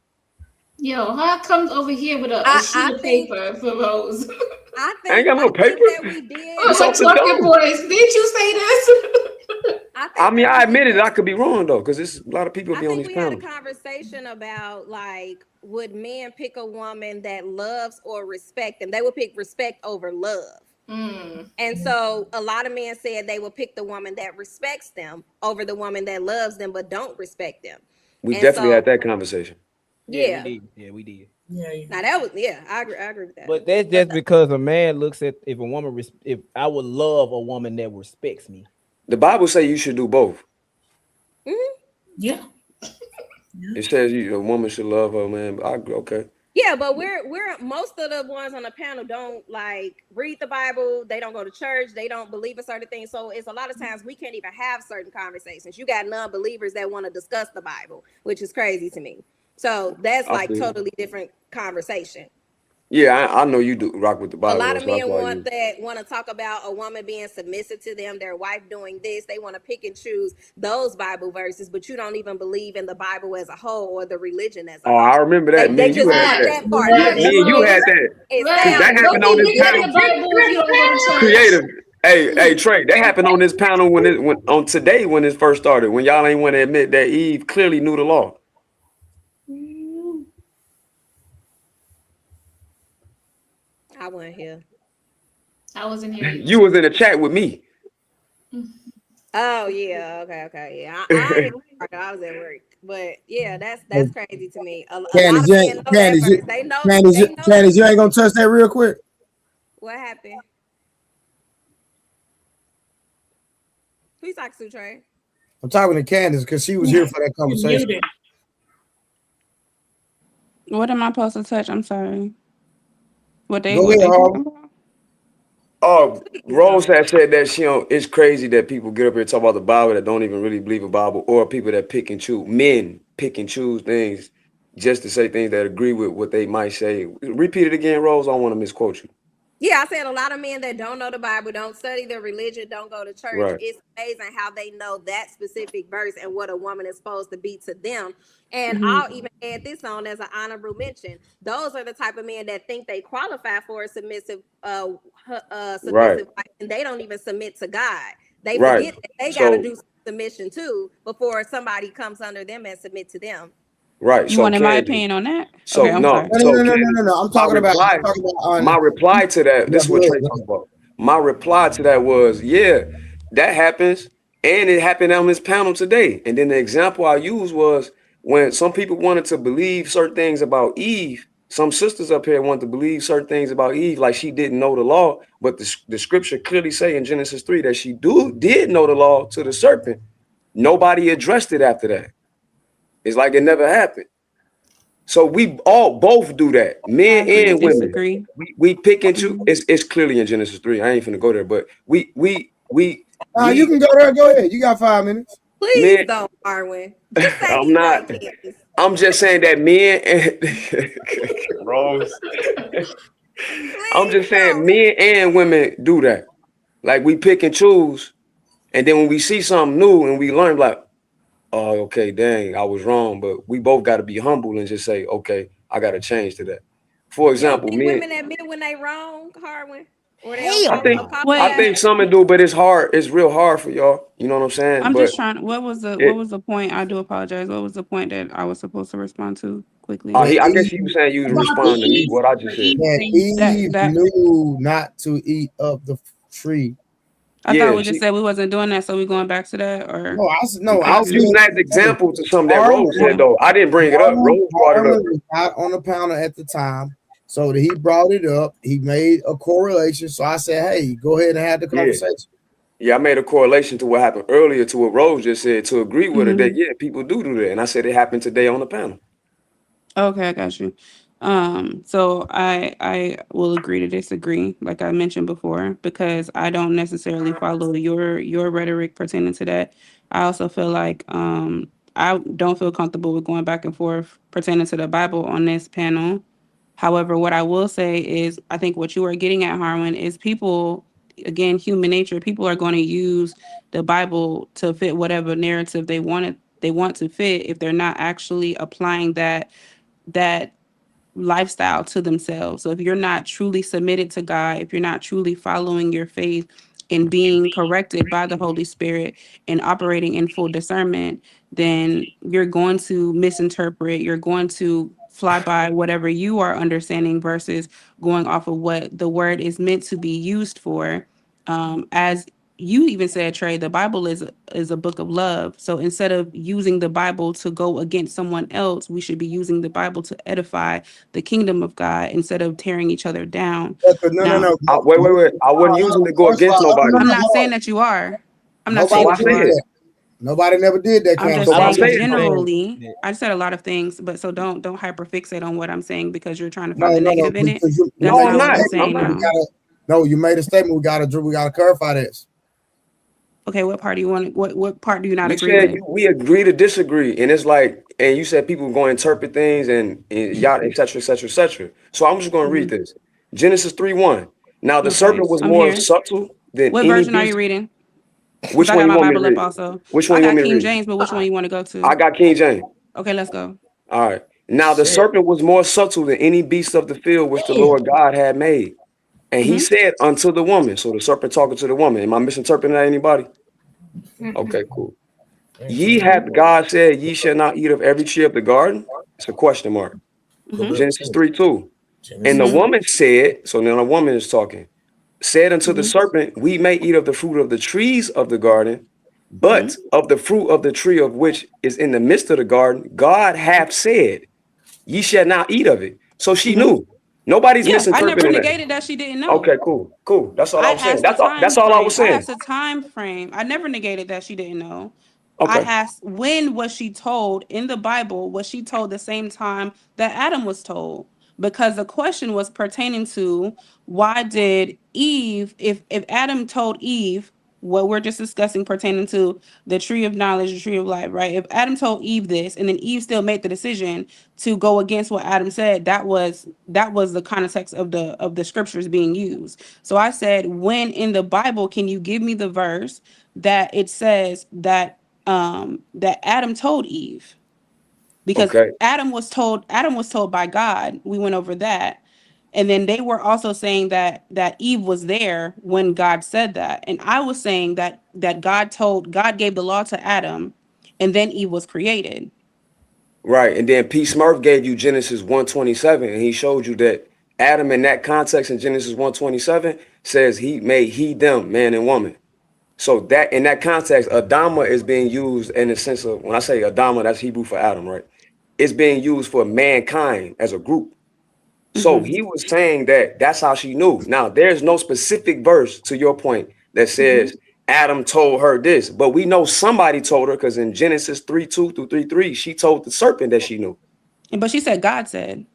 Yo, how comes over here with a sheet of paper for Rose? I ain't got no paper. That we did. It's off the talking dome. boys. Did you say this? I mean, I admit it. I could be wrong though, because there's a lot of people be on these panels. We had a conversation about, like, would men pick a woman that loves or respect them? They would pick respect over love. And so a lot of men said they will pick the woman that respects them over the woman that loves them but don't respect them. We definitely had that conversation. Yeah, we did. Yeah. Now that was I agree with that. But that's just because a man looks at if a woman if I would love a woman that respects me. The Bible say you should do both. Yeah. It says a woman should love her man. Okay. Yeah, but we're most of the ones on the panel don't like read the Bible. They don't go to church. They don't believe in certain things. So it's a lot of times we can't even have certain conversations. You got non-believers that want to discuss the Bible, which is crazy to me. So that's like totally different conversation. Yeah, I know you do rock with the Bible. A lot of men want to talk about a woman being submissive to them, their wife doing this. They want to pick and choose those Bible verses, but you don't even believe in the Bible as a whole or the religion as a whole. I remember that. They just want that part. Yeah, me and you had that. That happened on this panel. Creative. Hey, Trey, that happened on this panel when it first started, when y'all ain't want to admit that Eve clearly knew the law. I wasn't here. I wasn't here. You was in a chat with me. Oh yeah, okay, yeah. I was at work, but yeah, that's crazy to me. Candace, you ain't gonna touch that real quick. What happened? Who you talking to, Trey? I'm talking to Candace because she was here for that conversation. What am I supposed to touch? I'm sorry. What they Go ahead, talking about? Oh, Rose had said that it's crazy that people get up here and talk about the Bible that don't even really believe the Bible, or people that pick and choose, men pick and choose things just to say things that agree with what they might say. Repeat it again, Rose. I don't want to misquote you. Yeah, I said a lot of men that don't know the Bible, don't study their religion, don't go to church. Right. It's amazing how they know that specific verse and what a woman is supposed to be to them. And I'll even add this on as an honorable mention. Those are the type of men that think they qualify for a submissive Right. wife, and they don't even submit to God. They Right. forget that they got to do submission too before somebody comes under them and submit to them. Right. You so wanted my Candy, opinion on that? So Okay, I'm no, sorry. so No. I'm talking about my reply to that. This is what go Trey talking about. My reply to that was, yeah, that happens, and it happened on this panel today. And then the example I used was when some people wanted to believe certain things about Eve. Some sisters up here wanted to believe certain things about Eve, like she didn't know the law, but the scripture clearly say in Genesis 3 that she did know the law to the serpent. Nobody addressed it after that. It's like it never happened. So we both do that, men and women. Disagree. We pick and choose. It's clearly in Genesis 3. I ain't finna go there, but we you can go there. Go ahead. You got 5 minutes. Please don't, Arwen. Just say I'm not. I'm just saying that men and Rose. I'm just saying men and women do that. Like we pick and choose, and then when we see something new and we learn, like, oh, okay, dang, I was wrong. But we both got to be humble and just say, okay, I got to change to that. For example, women admit when they wrong, Harwin. I think some do, but it's hard. It's real hard for y'all. You know what I'm saying? I'm but just trying. What was the point? I do apologize. What was the point that I was supposed to respond to quickly? I guess he was saying you was responding to me. What I just said. Eve knew not to eat of the tree. I thought we just said we wasn't doing that, so we going back to that, or I was using that example to something that Rose said though. I didn't bring it up. Rose brought it up. Was not on the panel at the time, so he brought it up. He made a correlation. So I said, "Hey, go ahead and have the conversation." Yeah, I made a correlation to what happened earlier to what Rose just said to agree with her that people do that, and I said it happened today on the panel. Okay, I got you. So I will agree to disagree, like I mentioned before, because I don't necessarily follow your rhetoric pertaining to that. I also feel like I don't feel comfortable with going back and forth pertaining to the Bible on this panel. However, what I will say is I think what you are getting at, Harwin, is people, again, human nature, people are going to use the Bible to fit whatever narrative they want to fit if they're not actually applying that lifestyle to themselves. So if you're not truly submitted to God, if you're not truly following your faith and being corrected by the Holy Spirit and operating in full discernment, then you're going to misinterpret, you're going to fly by whatever you are understanding versus going off of what the word is meant to be used for. As you even said, Trey, the Bible is a book of love. So instead of using the Bible to go against someone else, we should be using the Bible to edify the kingdom of God instead of tearing each other down. No. Wait. I wasn't using to go against nobody. I'm not saying that you are. I'm not saying that you are. Nobody never did that. I'm just saying generally. I said a lot of things, but so don't hyperfixate on what I'm saying because you're trying to find the negative in it. That's not what I'm saying now. No, you made a statement. We gotta clarify this. Okay, what part do you want? What part do you not You agree said with? we agree to disagree, and it's like, and you said people going to interpret things and y'all, et cetera, et cetera, et cetera. So I'm just going to read this. Genesis 3:1. Now the serpent was more subtle than what any version are beast. you reading? Which I one got you my want me to Bible up read? also. Which one I you got want me to King read? James, but which one you want to go to? I got King James. Okay, let's go. All right. Now the serpent was more subtle than any beast of the field which the Lord God had made. And he said unto the woman, so the serpent talking to the woman. Am I misinterpreting that, anybody? Okay, cool. Ye hath God said, ye shall not eat of every tree of the garden? It's a question mark. Genesis 3:2. And the woman said, so now the woman is talking, said unto the serpent, we may eat of the fruit of the trees of the garden, but of the fruit of the tree of which is in the midst of the garden, God hath said, ye shall not eat of it. So she knew. Nobody's misinterpreting I never that. negated that she didn't know. Okay, cool. That's all I was saying. That's all I was saying. I asked the time frame. I never negated that she didn't know. Okay. I asked, when was she told in the Bible? Was she told the same time that Adam was told? Because the question was pertaining to, why did Eve, if Adam told Eve what we're just discussing pertaining to the tree of knowledge, the tree of life, right? If Adam told Eve this, and then Eve still made the decision to go against what Adam said, that was the context of the scriptures being used. So I said, when in the Bible can you give me the verse that it says that that Adam told Eve? Because Adam was told by God. We went over that. And then they were also saying that Eve was there when God said that. And I was saying that God gave the law to Adam, and then Eve was created. Right. And then P. Smurf gave you Genesis 1:27, and he showed you that Adam in that context in Genesis 1:27 says he made them, man and woman. So that in that context, Adama is being used in the sense of, when I say Adama, that's Hebrew for Adam, right? It's being used for mankind as a group. So he was saying that that's how she knew. Now, there's no specific verse, to your point, that says Adam told her this, but we know somebody told her, because in Genesis 3:2 through 3:3, she told the serpent that she knew. But she said God said.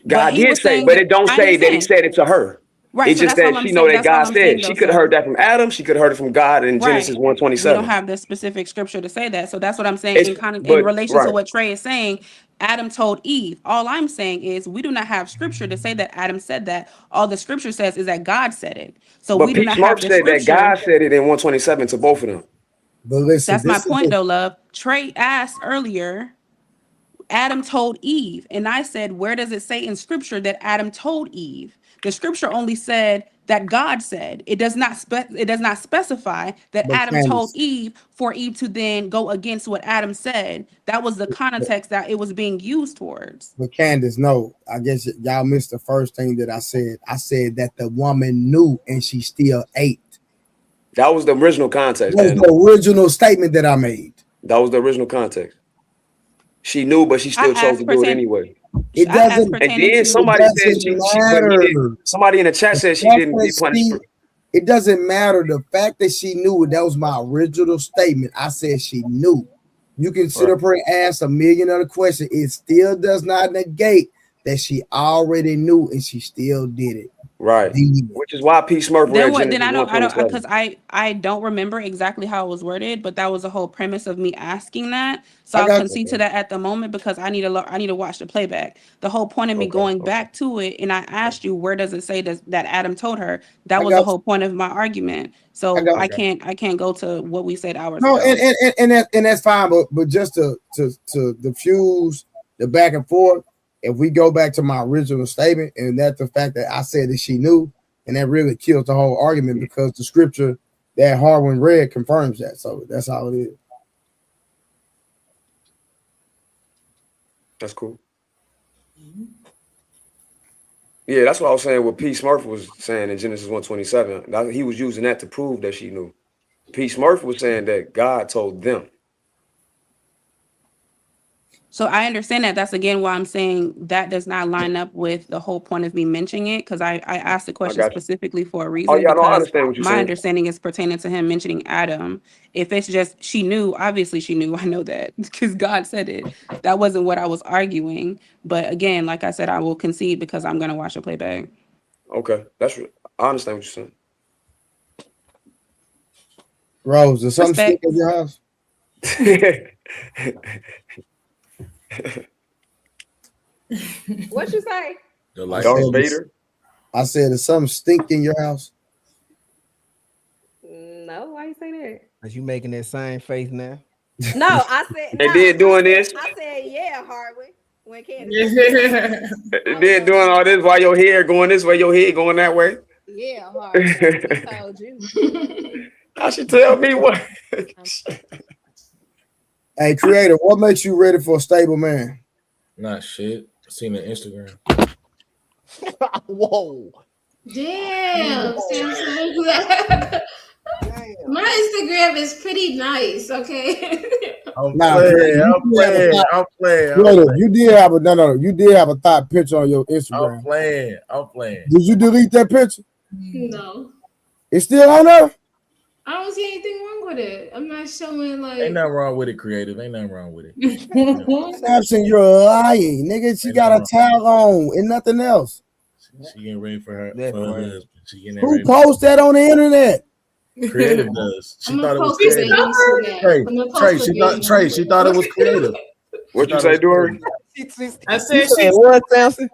God did say, but it don't say that he said it to her. Right, It's so just that's all that I'm she know saying. that God said. She could have heard that from Adam. She could have heard it from God in Genesis We 1:27. don't have the specific scripture to say that. So that's what I'm saying in relation to what Trey is saying. Adam told Eve. All I'm saying is we do not have scripture to say that Adam said that. All the scripture says is that God said it. So But we do Pete not have Smurf the said that scripture. God said it in 1:27 to both of them. But listen, that's my point, though, love. Trey asked earlier, Adam told Eve, and I said, where does it say in scripture that Adam told Eve? The scripture only said that God said. It does not specify that Adam told Eve for Eve to then go against what Adam said. That was the context that it was being used towards. But Candace, no, I guess y'all missed the first thing that I said. I said that the woman knew and she still ate. That was the original context. That was the original statement that I made. That was the original context. She knew, but she still chose to do it anyway. It doesn't. And then somebody said somebody in the chat said she didn't get punished. It doesn't matter. The fact that she knew, that was my original statement. I said she knew. You can sit up here and ask a million other questions. It still does not negate that she already knew and she still did it. Right. Which is why P. Smurf read Genesis 1:27. Because I don't remember exactly how it was worded, but that was the whole premise of me asking that. So I'll concede to that at the moment because I need to watch the playback. The whole point of me going back to it, and I asked you, where does it say that Adam told her? That was the whole point of my argument. So I can't go to what we said hours ago. And that's fine, but just to diffuse the back and forth. If we go back to my original statement, and that's the fact that I said that she knew, and that really kills the whole argument because the scripture that Harwin read confirms that. So that's how it is. That's cool. Yeah, that's what I was saying. What P. Smurf was saying in Genesis 1:27, he was using that to prove that she knew. P. Smurf was saying that God told them. So I understand that. That's again why I'm saying that does not line up with the whole point of me mentioning it, because I asked the question specifically for a reason. Oh, yeah, no, I because understand what you're saying. My understanding is pertaining to him mentioning Adam. If it's just she knew, obviously she knew. I know that because God said it. That wasn't what I was arguing. But again, like I said, I will concede because I'm going to watch the playback. Okay, I understand what you're saying. Rose, is something stick in your house? What you say? Darth Vader. I said, "Is something stink in your house?" No, why you say that? Are you making that same face now? No, I said. They did doing this. I said, yeah, Harwin. When Candace. They did doing all this while your hair going this way, your head going that way. Yeah, Harwin. I told you. I should tell me what. Hey, Creator, what makes you ready for a stable man? Not shit. I seen the Instagram. Whoa. Damn. My Instagram is pretty nice, okay? I'm playing. You did have you did have a thought picture on your Instagram. I'm playing. Did you delete that picture? No. It's still on there? I don't see anything wrong with it. I'm not showing like. Ain't nothing wrong with it, creative. Ain't nothing wrong with it. Samson, you're lying, nigga. She got a towel on and nothing else. She getting ready for her husband. She getting Who ready. posts that on the internet? Creative does. She thought it was creative. Trey, she thought it was creative. What you say, Dory? I said she what, Samson?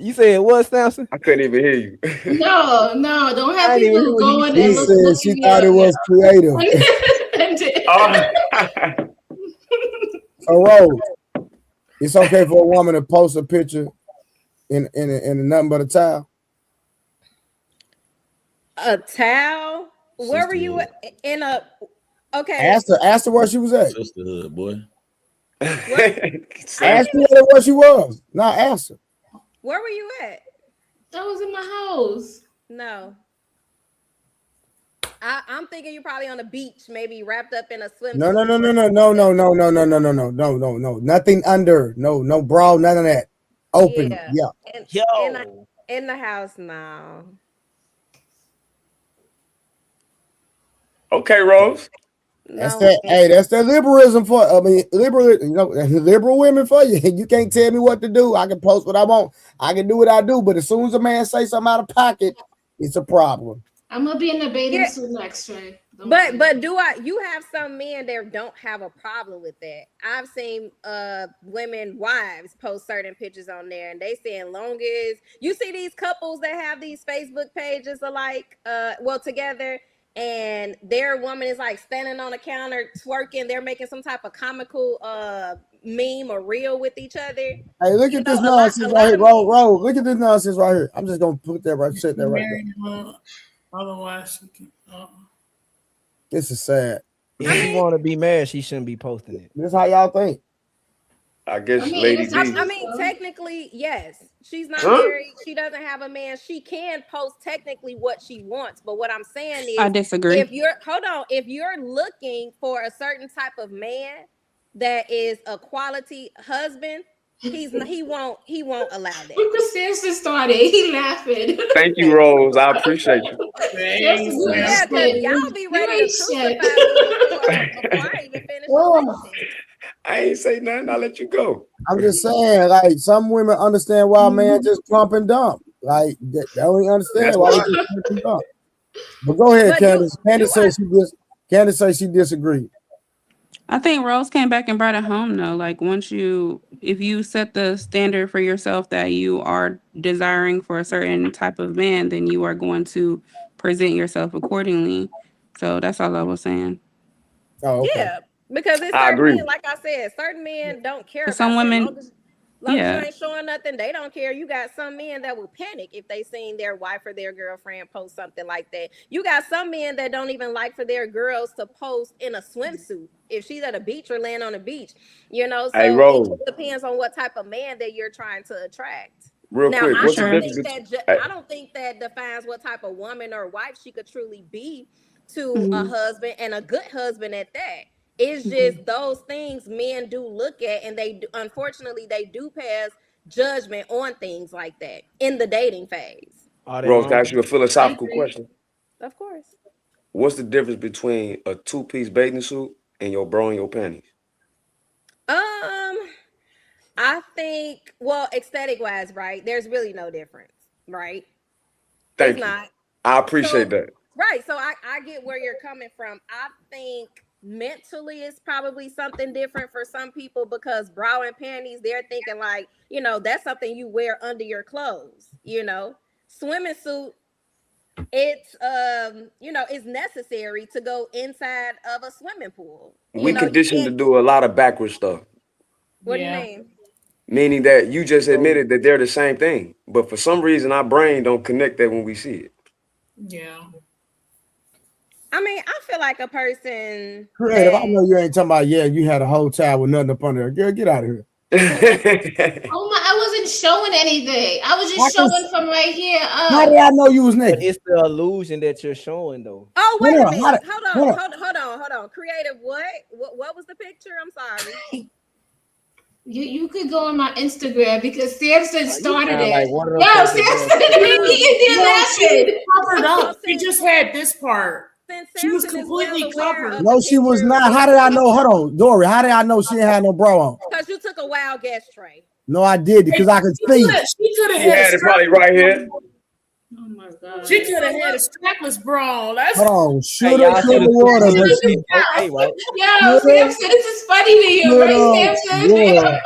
You said what, Samson? I couldn't even hear you. No, don't have people going and looking. She thought it was creative. So, Rose, it's okay for a woman to post a picture in nothing but a towel. A towel? Where were you in a? Okay. Ask her where she was at. Sisterhood, boy. Ask her where she was. Not ask her. Where were you at? I was in my house. No. I'm thinking you're probably on the beach, maybe wrapped up in a swimsuit. No. Nothing under. No bra, none of that. Open. Yeah. In the house now. Okay, Rose. That's that. Hey, that's that liberalism for. Liberal women for you. You can't tell me what to do. I can post what I want. I can do what I do. But as soon as a man say something out of pocket, it's a problem. I'm gonna be in the bathing suit next, Trey. But you have some men that don't have a problem with that. I've seen women wives post certain pictures on there, and they saying long as you see these couples that have these Facebook pages alike, together, and their woman is like standing on the counter twerking, they're making some type of comical meme or reel with each other. Hey, look at this nonsense right here. Roll. Look at this nonsense right here. I'm just gonna put that right, set that right there. Otherwise, she can. This is sad. If she want to be mad, she shouldn't be posting it. This is how y'all think. I guess, Lady D. I mean, technically, yes. She's not married. She doesn't have a man. She can post technically what she wants. But what I'm saying is, I disagree. If you're looking for a certain type of man that is a quality husband, he won't allow that. Look what Samson started. He laughing. Thank you, Rose. I appreciate you. Yeah, because y'all be ready to crucify me before I even finish the sentence. I ain't say nothing. I'll let you go. I'm just saying, like, some women understand why a man just pump and dump. Like, they don't understand why he just pump and dump. But go ahead, Candace. Candace says she disagreed. I think Rose came back and brought it home though. Like if you set the standard for yourself that you are desiring for a certain type of man, then you are going to present yourself accordingly. So that's all I was saying. Oh, okay. Yeah, because it's certain men, like I said, certain men don't care. For some women, as long as you ain't showing nothing, they don't care. You got some men that will panic if they seen their wife or their girlfriend post something like that. You got some men that don't even like for their girls to post in a swimsuit if she's at a beach or laying on a beach. So it depends on what type of man that you're trying to attract. Real quick, I don't think that defines what type of woman or wife she could truly be to a husband, and a good husband at that. It's just those things men do look at, and unfortunately they do pass judgment on things like that in the dating phase. Rose, can I ask you a philosophical question? Of course. What's the difference between a two-piece bathing suit and your bra and your panties? I think, aesthetic wise, right? There's really no difference, right? Thank you. I appreciate that. Right. So I get where you're coming from. I think mentally it's probably something different for some people, because bra and panties, they're thinking like, that's something you wear under your clothes. Swimming suit, it's it's necessary to go inside of a swimming pool. We conditioned to do a lot of backward stuff. What do you mean? Meaning that you just admitted that they're the same thing, but for some reason our brain don't connect that when we see it. Yeah. I mean, I feel like a person. Creative, I know you ain't talking about, you had a whole towel with nothing up under there. Girl, get out of here. I wasn't showing anything. I was just showing from right here up. How did I know you was naked? It's the illusion that you're showing, though. Oh, wait a minute. Hold on. Creative, what? What was the picture? I'm sorry. You could go on my Instagram because Samson started it. Samson, he just had this part She was completely covered. No, she was not. How did I know? Hold on, Dory. How did I know she didn't have no bra on? Because you took a wild guess, Trey. No, I did because I could see. She could have had it probably right here. Oh my God. She could have had a strapless bra on. That's Hold on, shoulda, coulda, woulda, but she okay, right? Yo, Samson, this is funny to you, right, Samson? Yeah,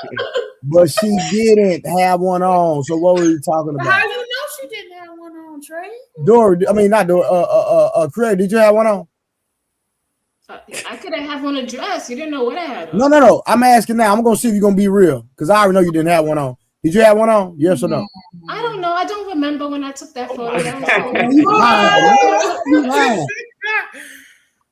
but she didn't have one on. So what were you talking How about? you know she didn't have one on, Trey? Dory, I mean not Dory. Craig, did you have one on? I could have had one a dress. You didn't know what I had on. No. I'm asking now. I'm gonna see if you're gonna be real because I already know you didn't have one on. Did you have one on? Yes or no? I don't know. I don't remember when I took that photo.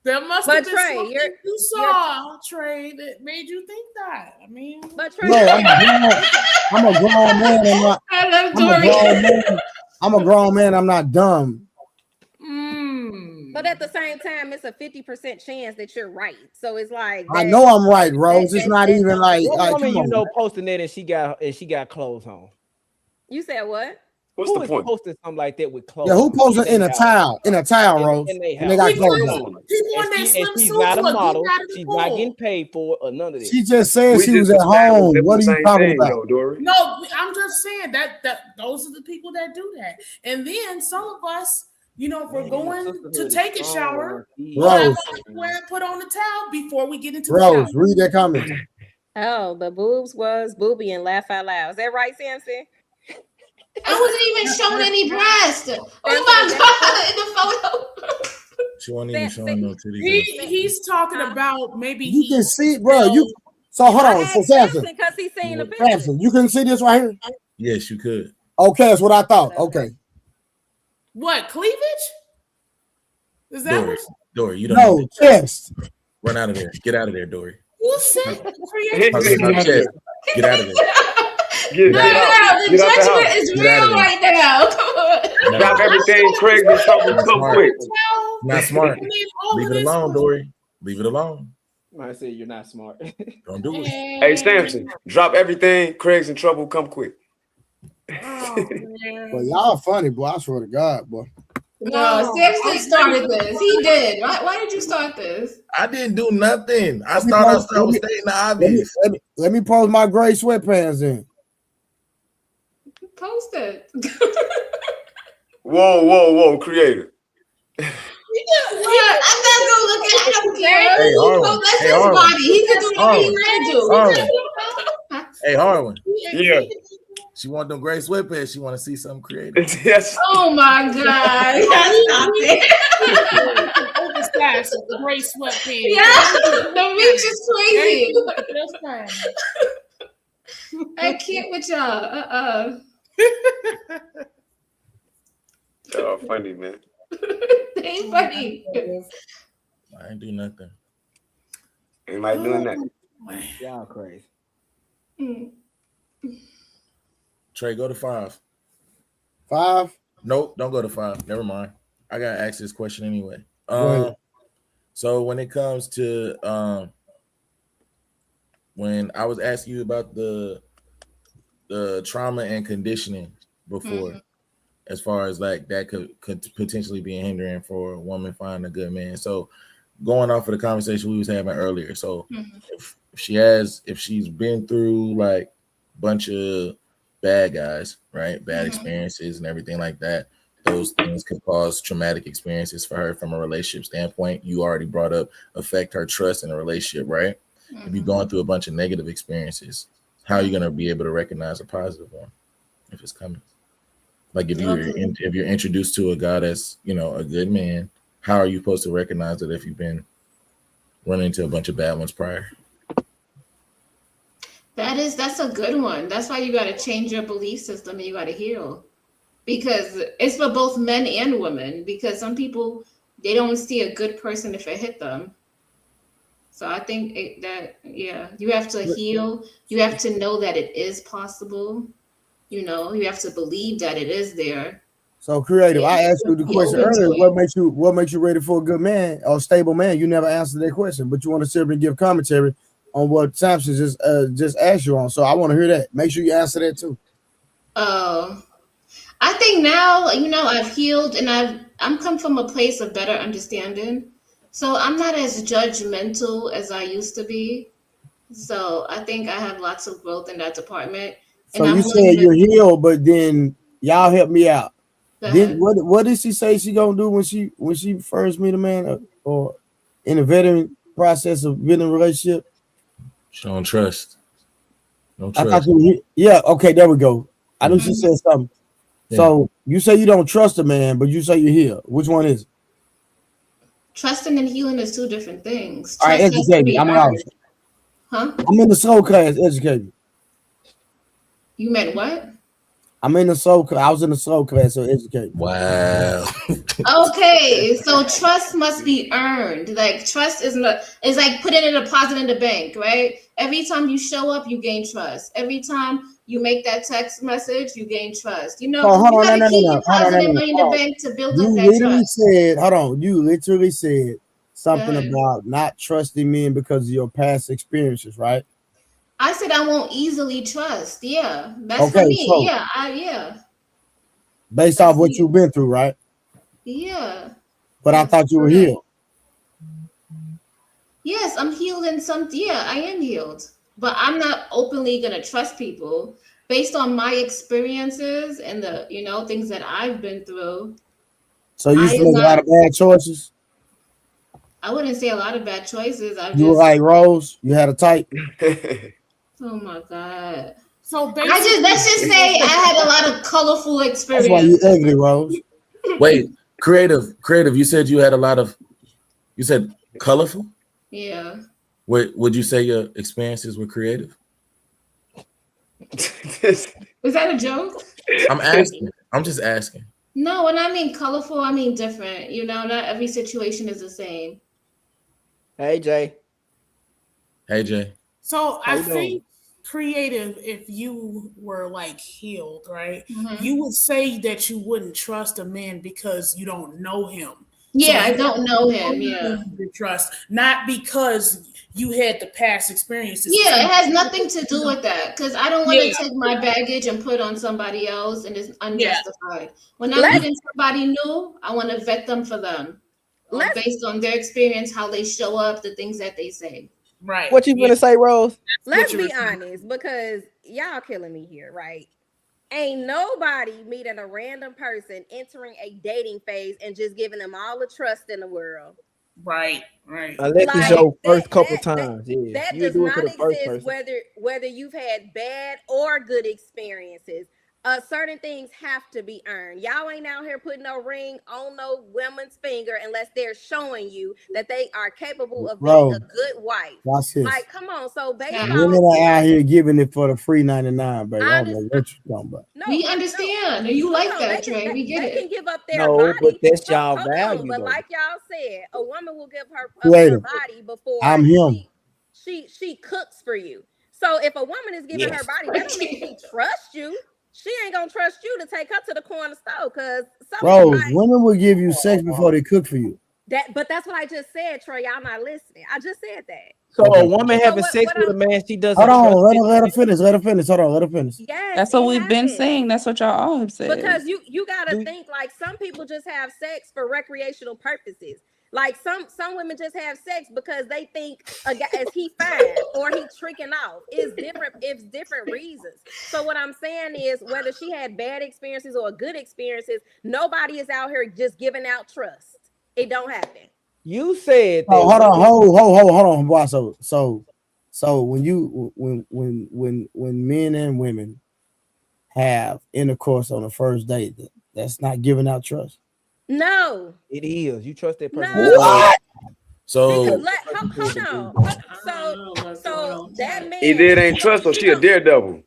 There must But have been Trey, something you saw, Trey, that made you think that. I mean, but Trey, No, I'm a grown man. I'm not. I love I'm a Dory. grown man. I'm a grown man. I'm not dumb. But at the same time, it's a 50% chance that you're right. So it's like I know I'm right, Rose. It's not even like. What woman come you on. know posting that and she got clothes on? You said what? What's Who the is point? posting something like that with clothes? Yeah, who posting in a towel? In a towel, In- Rose. in they And they got house. clothes People on. in their And she's swimsuits not a look model. getting out of the She's pool. not getting paid for or none of that. She just said We she just was at established home. that What was are the you same talking thing, about? though, Dory. No, I'm just saying that those are the people that do that. And then some of us, you know, if we're going to take a shower, we'll have Rose. underwear and put on the towel before we get into the Rose, shower. read that comment. Oh, the boobs was booby and laugh out loud. Is that right, Samson? I wasn't even showing any breast. Oh my God, in the photo. She wasn't even showing no titties. He's talking about maybe You can he see, bro. You so hold on. So Samson, Because he's seen the picture. Samson, you can see this right here. Yes, you could. Okay, that's what I thought. Okay. what cleavage? Is that Dory, what Dory, you don't No, need to chest. run out of there. Get out of there, Dory. you said? Talking about chest. Get out of there. Get No, out. the Get out the judgment house. is Get out of real there. right now. Come on. Drop everything. Craig's in trouble. Not Come smart. quick. Not smart. I mean, all Leave of it this alone, was- Dory. Leave it alone. I say you're not smart. Don't do it. Hey, Samson, drop everything. Craig's in trouble. Come quick. Oh, man. But y'all funny, boy. I swear to God, boy. No, Samson started this. He did. Why did you start this? I didn't do nothing. I Let me thought I post- was let me- stating the obvious. Let me post my gray sweatpants in. Post it. Whoa, creator. I'm not gonna look at it. I don't care. Hey, Harlan. That's Hey, his Harlan. body. He can do whatever he want to do. Hey, Harlan. Yeah. She want them gray sweatpants. She want to see something creative. Yes. Oh my God. Stop it. Oversized with the gray sweatpants. Yeah, the reach is crazy. I can't with y'all. Oh, funny, man. They ain't funny. I ain't do nothing. Anybody doing that? Y'all crazy. Trey, go to 5. 5? Nope, don't go to 5. Never mind. I gotta ask this question anyway. Go ahead. So when it comes to when I was asking you about the trauma and conditioning before, as far as like that could potentially be a hindrance for a woman finding a good man. So going off of the conversation we was having earlier, so if she's been through like a bunch of bad guys, right? Bad experiences and everything like that. Those things could cause traumatic experiences for her from a relationship standpoint. You already brought up affect her trust in a relationship, right? If you've gone through a bunch of negative experiences, how are you going to be able to recognize a positive one if it's coming? Like if you're introduced to a guy that's, you know, a good man, how are you supposed to recognize it if you've been running into a bunch of bad ones prior? That's a good one. That's why you got to change your belief system and you got to heal, because it's for both men and women, because some people, they don't see a good person if it hit them. So I think you have to heal. You have to know that it is possible. You know, you have to believe that it is there. So creative. I asked you the question earlier. What makes you ready for a good man or stable man? You never answered that question, but you want to sit and give commentary on what Samson just asked you on. So I want to hear that. Make sure you answer that too. Oh, I think now, you know, I've healed and I'm come from a place of better understanding. So I'm not as judgmental as I used to be. So I think I have lots of growth in that department. So And I'm you willing said to you're healed, but then y'all help me out. go Then ahead. what did she say she gonna do when she first meet a man or in a veteran process of being in a relationship? She don't trust. Don't I thought trust. yeah, okay, there we go. I knew she said something. Yeah. So you say you don't trust a man, but you say you're healed. Which one is it? Trusting and healing is two different things. All right, Trust has to educate me. be I'm earned. lost. Huh? I'm in the soul class. Educate me. You meant what? I'm in the soul class. I was in the soul class, so educate me. Wow. Okay, so trust must be earned. Like trust is like putting a deposit in the bank, right? Every time you show up, you gain trust. Every time you make that text message, you gain trust. You know, So because hold you on, got to keep no. Hold on, depositing money in the hold on. bank to build You up that literally trust. said, hold on. You literally said something ahead. about not trusting men because of your past experiences, right? I said I won't easily trust. Yeah, that's for Okay, me. so Yeah, based off what you've been through, right? yeah. But I thought you were healed. Yes, I'm healed in some. Yeah, I am healed, but I'm not openly gonna trust people based on my experiences and the things that I've been through. So you I used to am make a lot of bad choices. I wouldn't say a lot of bad choices. You were like Rose. You had a type. Oh my god. So let's just say I had a lot of colorful That's why you experiences. ugly, Rose. Wait, creative. You said you had a lot of. You said colorful. Yeah. Would you say your experiences were creative? Was that a joke? I'm asking. I'm just asking. No, when I mean colorful, I mean different. Not every situation is the same. Hey Jay. Hey Jay. So How I you doing? think creative, if you were like healed, right? Mhm. You would say that you wouldn't trust a man because you don't know him. Yeah, I you don't know him. Yeah. to trust, not because you had the past experiences. Yeah, it has nothing to do with that because I don't want to Yeah. take my baggage and put on somebody else and it's unjustified. When I'm Let's- meeting somebody new, I want to vet them for them based on their experience, how they show up, the things that they say. Right. What you gonna say, Rose? Let's be honest, because y'all killing me here, right? Ain't nobody meeting a random person entering a dating phase and just giving them all the trust in the world. Right. Unless it's your first couple times. Yeah. That You does do it to not the first exist person. whether you've had bad or good experiences. Certain things have to be earned. Y'all ain't out here putting no ring on no woman's finger unless they're showing you that they are capable of being a good wife. Watch this. Like, come on. So based Women on are out here giving it for the free 99, baby. I don't know what you're talking about. We understand. And you like that, Trey. We get they it. can give up their No, body. but that's y'all Hold on, value but though. like y'all said, a woman will give her up Creative. her body before I'm him. she cooks for you. So if a woman is giving her body, that don't mean she trusts you. She ain't gonna trust you to take her to the corner store because Rose, women will give you sex before they cook for you. but that's what I just said, Troy. Y'all not listening. I just said that. So a woman having sex with a man she doesn't Hold on, trust. let her finish. Let her finish. Hold on, let her finish. Yes, That's what we've been saying. That's what y'all all have said. Because you gotta think like some people just have sex for recreational purposes. Like some women just have sex because they think a guy is he fine or he tricking off. It's different reasons. So what I'm saying is whether she had bad experiences or good experiences, nobody is out here just giving out trust. It don't happen. You said that. Hold on, boy. So when men and women have intercourse on the first date, that's not giving out trust. No, it is. You trust that person. What? So hold on. So that man Either it ain't trust or she a daredevil.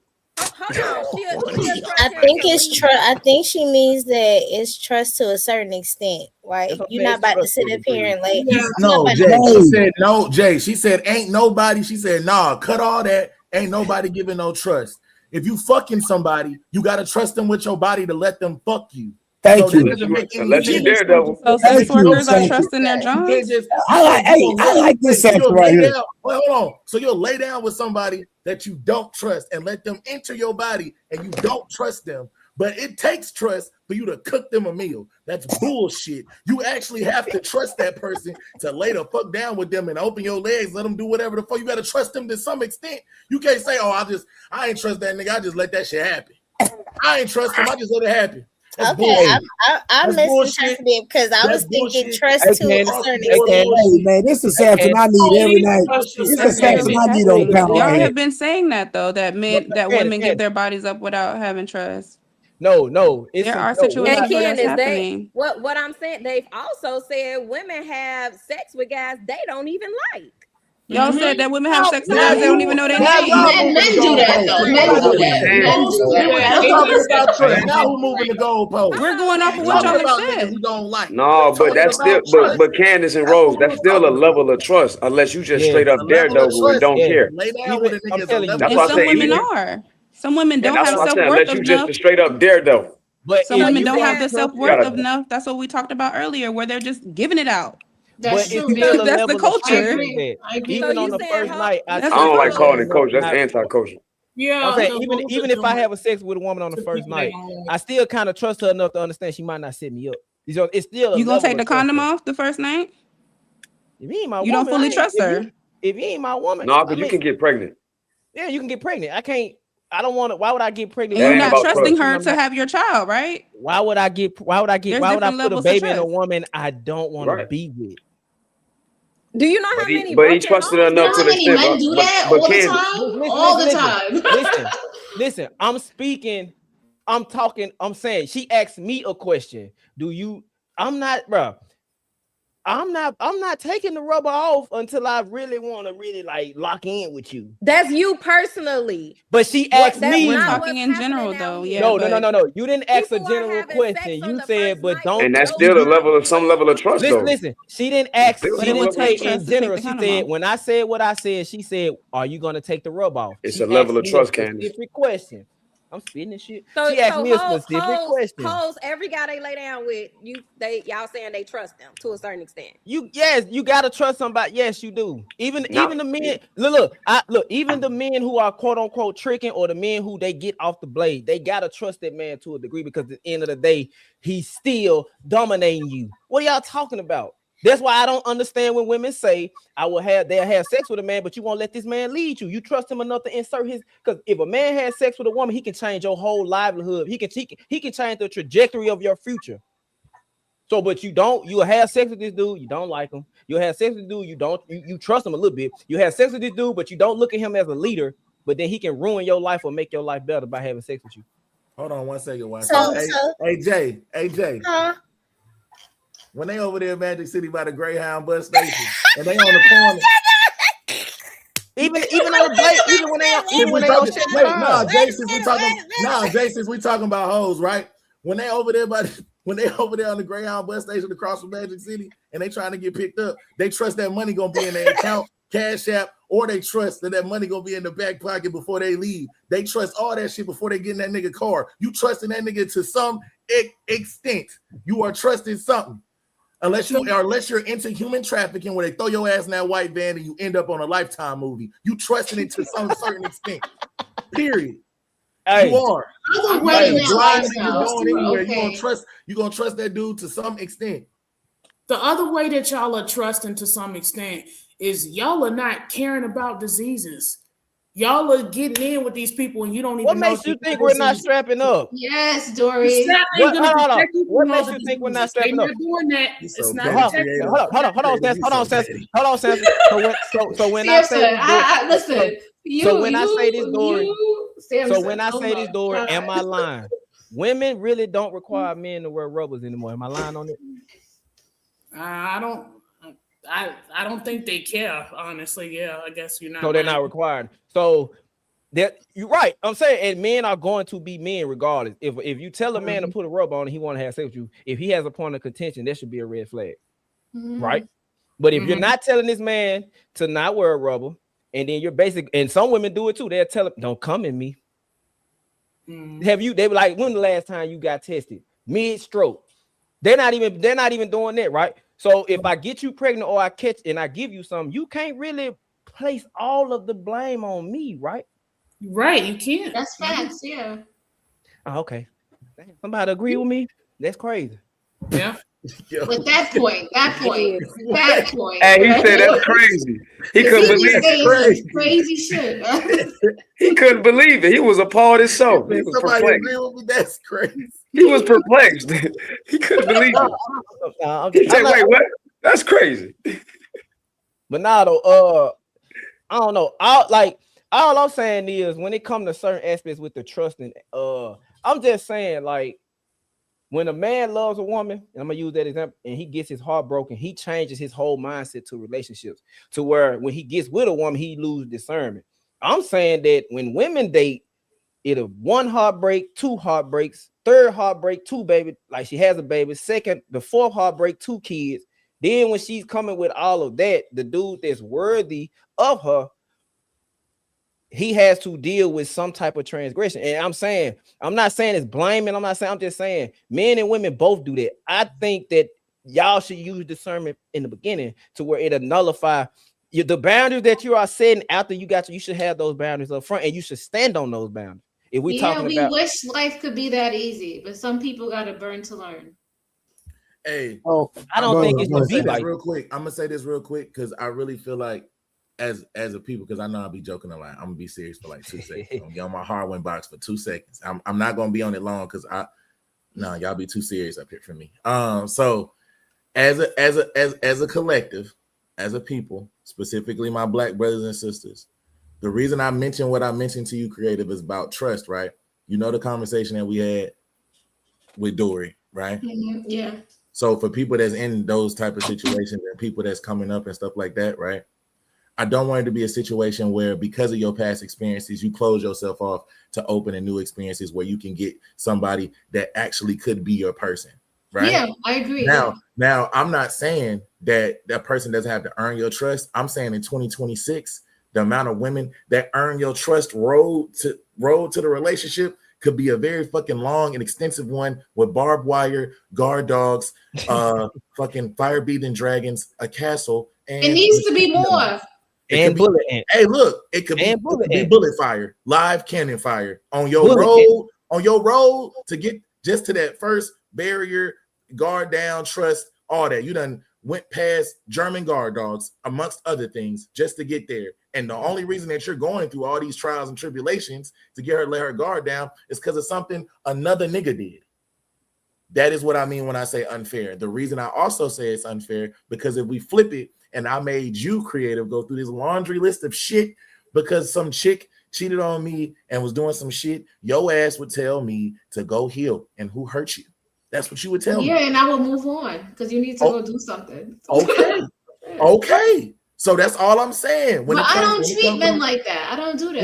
I think it's trust. I think she means that it's trust to a certain extent, right? You're not about to sit up here and like. No, Jay. She said no, Jay. She said ain't nobody. She said nah. Cut all that. Ain't nobody giving no trust. If you fucking somebody, you gotta trust them with your body to let them fuck you. Thank you. Unless you daredevil. So sex workers are trusting their Johns. I like this sex right here. Hold on. So you'll lay down with somebody that you don't trust and let them enter your body and you don't trust them. But it takes trust for you to cook them a meal. That's bullshit. You actually have to trust that person to lay the fuck down with them and open your legs, let them do whatever the fuck. You got to trust them to some extent. You can't say, "Oh, I ain't trust that nigga. I just let that shit happen. I ain't trust him. I just let it happen." That's okay, I misinterpreted it because I was thinking trust to a certain extent. Hey, man, this is something I need every night. This is something I need on panel. Y'all have been saying that though, that women give their bodies up without having trust. No, there are situations where that's happening. What I'm saying, they've also said women have sex with guys they don't even like. Y'all said that women have sex with guys they don't even know their name. Men do that though. Men do that. Now we're moving the goalpost. We're going off of what y'all have said. We don't like. No, but that's still, but Candace and Rose, that's still a level of trust, unless you just straight up daredevil and don't care. That's why some women are. Some women don't have self-worth unless you enough. just straight up daredevil. But some women don't have the self-worth enough. That's what we talked about earlier, where they're just giving it out. That's true. That's the culture. Even on the first night, I don't like calling it coach. That's anti-kosher. Yeah, I'm saying even if I have a sex with a woman on the first night, I still kind of trust her enough to understand she might not set me up. It's still you gonna take the condom off the first night? If you ain't my woman, don't fully trust her. If you ain't my woman, no, but you can get pregnant. Yeah, you can get pregnant. I don't want to. Why would I get pregnant? And you're not trusting her to have your child, right? Why would I put a baby in a woman I don't want to be with? Do you know how many? But he trusted her enough to the extent. Men do that all the time. All the time. Listen. I'm speaking. I'm talking. I'm saying. She asked me a question. I'm not, bro. I'm not taking the rubber off until I really want to like lock in with you. That's you personally. But she asked me. We're talking in general though. Yeah. No. You didn't ask a general question. You said, but don't. And that's still some level of trust. Listen. She didn't ask. She didn't take say in general. She said, when I said what I said, she said, "Are you gonna take the rub off?" It's a level of trust, Candace. Specific question. I'm spitting this shit. She asked me a specific question. Every guy they lay down with, y'all saying they trust them to a certain extent. You gotta trust somebody. Yes, you do. Even the men. Look. Even the men who are quote unquote tricking, or the men who they get off the blade, they gotta trust that man to a degree, because at the end of the day, he's still dominating you. What are y'all talking about? That's why I don't understand when women say they'll have sex with a man, but you won't let this man lead you. You trust him enough to insert because if a man has sex with a woman, he can change your whole livelihood. He can change the trajectory of your future. So, but you'll have sex with this dude, you don't like him. You'll have sex with this dude, you trust him a little bit. You have sex with this dude, but you don't look at him as a leader, but then he can ruin your life or make your life better by having sex with you. Hold on one second. Hey, Jay. Huh? When they over there in Magic City by the Greyhound bus station, and they on the corner. Even on the blade, even when they on shit. Jason, we talking about hoes, right? When they over there on the Greyhound bus station across from Magic City, and they trying to get picked up, they trust that money gonna be in their account, Cash App, or they trust that money gonna be in the back pocket before they leave. They trust all that shit before they get in that nigga car. You trusting that nigga to some extent. You are trusting something. Unless you're into human trafficking, where they throw your ass in that white van and you end up on a Lifetime movie. You trusting it to some certain extent. Period. Hey, you are. You're gonna trust that dude to some extent. The other way that y'all are trusting to some extent is y'all are not caring about diseases. Y'all are getting in with these people and you don't even what makes you think we're not strapping up? Yes, Dory. What makes you think we're not strapping up? Doing that. It's not hold on, Samson. So when I say this, Dory, am I lying? Women really don't require men to wear rubbers anymore. Am I lying on it? I don't think they care, honestly. Yeah, I guess you're not. So they're not required. So you're right. I'm saying, and men are going to be men regardless. If you tell a man to put a rubber on and he want to have sex with you, if he has a point of contention, that should be a red flag, right? But if you're not telling this man to not wear a rubber, and then you're and some women do it too. They'll tell him, "Don't come in me." They were like, when the last time you got tested? Mid-stroke. They're not even doing that, right? So if I get you pregnant or I catch and I give you something, you can't really place all of the blame on me, right? Right, you can't. That's facts, yeah. Oh, okay. Somebody agree with me? That's crazy. Yeah. With that point. Hey, he said that's crazy. He couldn't believe it. Crazy shit. He couldn't believe it. He was appalled himself. He was Somebody perplexed. agree with me? That's crazy. He was perplexed. He couldn't believe it. He said, "Wait, what? That's crazy." But now though, I don't know. All I'm saying is when it comes to certain aspects with the trusting, I'm just saying, like, when a man loves a woman, and I'm gonna use that example, and he gets his heart broken, he changes his whole mindset to relationships to where when he gets with a woman, he loses discernment. I'm saying that when women date, either one heartbreak, two heartbreaks, third heartbreak, two baby, like she has a baby, second, the fourth heartbreak, two kids. Then when she's coming with all of that, the dude that's worthy of her, he has to deal with some type of transgression. And I'm not saying it's blaming. I'm just saying men and women both do that. I think that y'all should use discernment in the beginning to where it'll nullify the boundaries that you are setting after you should have those boundaries up front and you should stand on those boundaries. If we wish life could be that easy, but some people got to burn to learn. Hey, I don't think it's gonna be like real quick. I'm gonna say this real quick because I really feel like as a people, because I know I'll be joking a lot. I'm gonna be serious for like 2 seconds. I'm gonna get on my Hardwin box for 2 seconds. I'm not gonna be on it long because y'all be too serious up here for me. So as a collective, as a people, specifically my Black brothers and sisters, the reason I mentioned what I mentioned to you, creative, is about trust, right? You know the conversation that we had with Dory, right? Mm-hmm. Yeah. So for people that's in those type of situations and people that's coming up and stuff like that, right? I don't want it to be a situation where because of your past experiences, you close yourself off to open in new experiences where you can get somebody that actually could be your person, right? Yeah, I agree. Now I'm not saying that that person doesn't have to earn your trust. I'm saying in 2026, the amount of women that earn your trust road to the relationship could be a very fucking long and extensive one with barbed wire, guard dogs, fucking fire-breathing dragons, a castle, and it needs to be more. And bullet. Hey, look, it could be bullet fire, live cannon fire on your road to get just to that first barrier, guard down, trust, all that. You done went past German guard dogs, amongst other things, just to get there. And the only reason that you're going through all these trials and tribulations to get her, let her guard down, is because of something another nigga did. That is what I mean when I say unfair. The reason I also say it's unfair, because if we flip it, and I made you, creative, go through this laundry list of shit because some chick cheated on me and was doing some shit, your ass would tell me to go heal. And who hurt you? That's what you would tell me. Yeah, and I will move on because you need to go do something. Okay. So that's all I'm saying. But I don't treat men like that. I don't do that.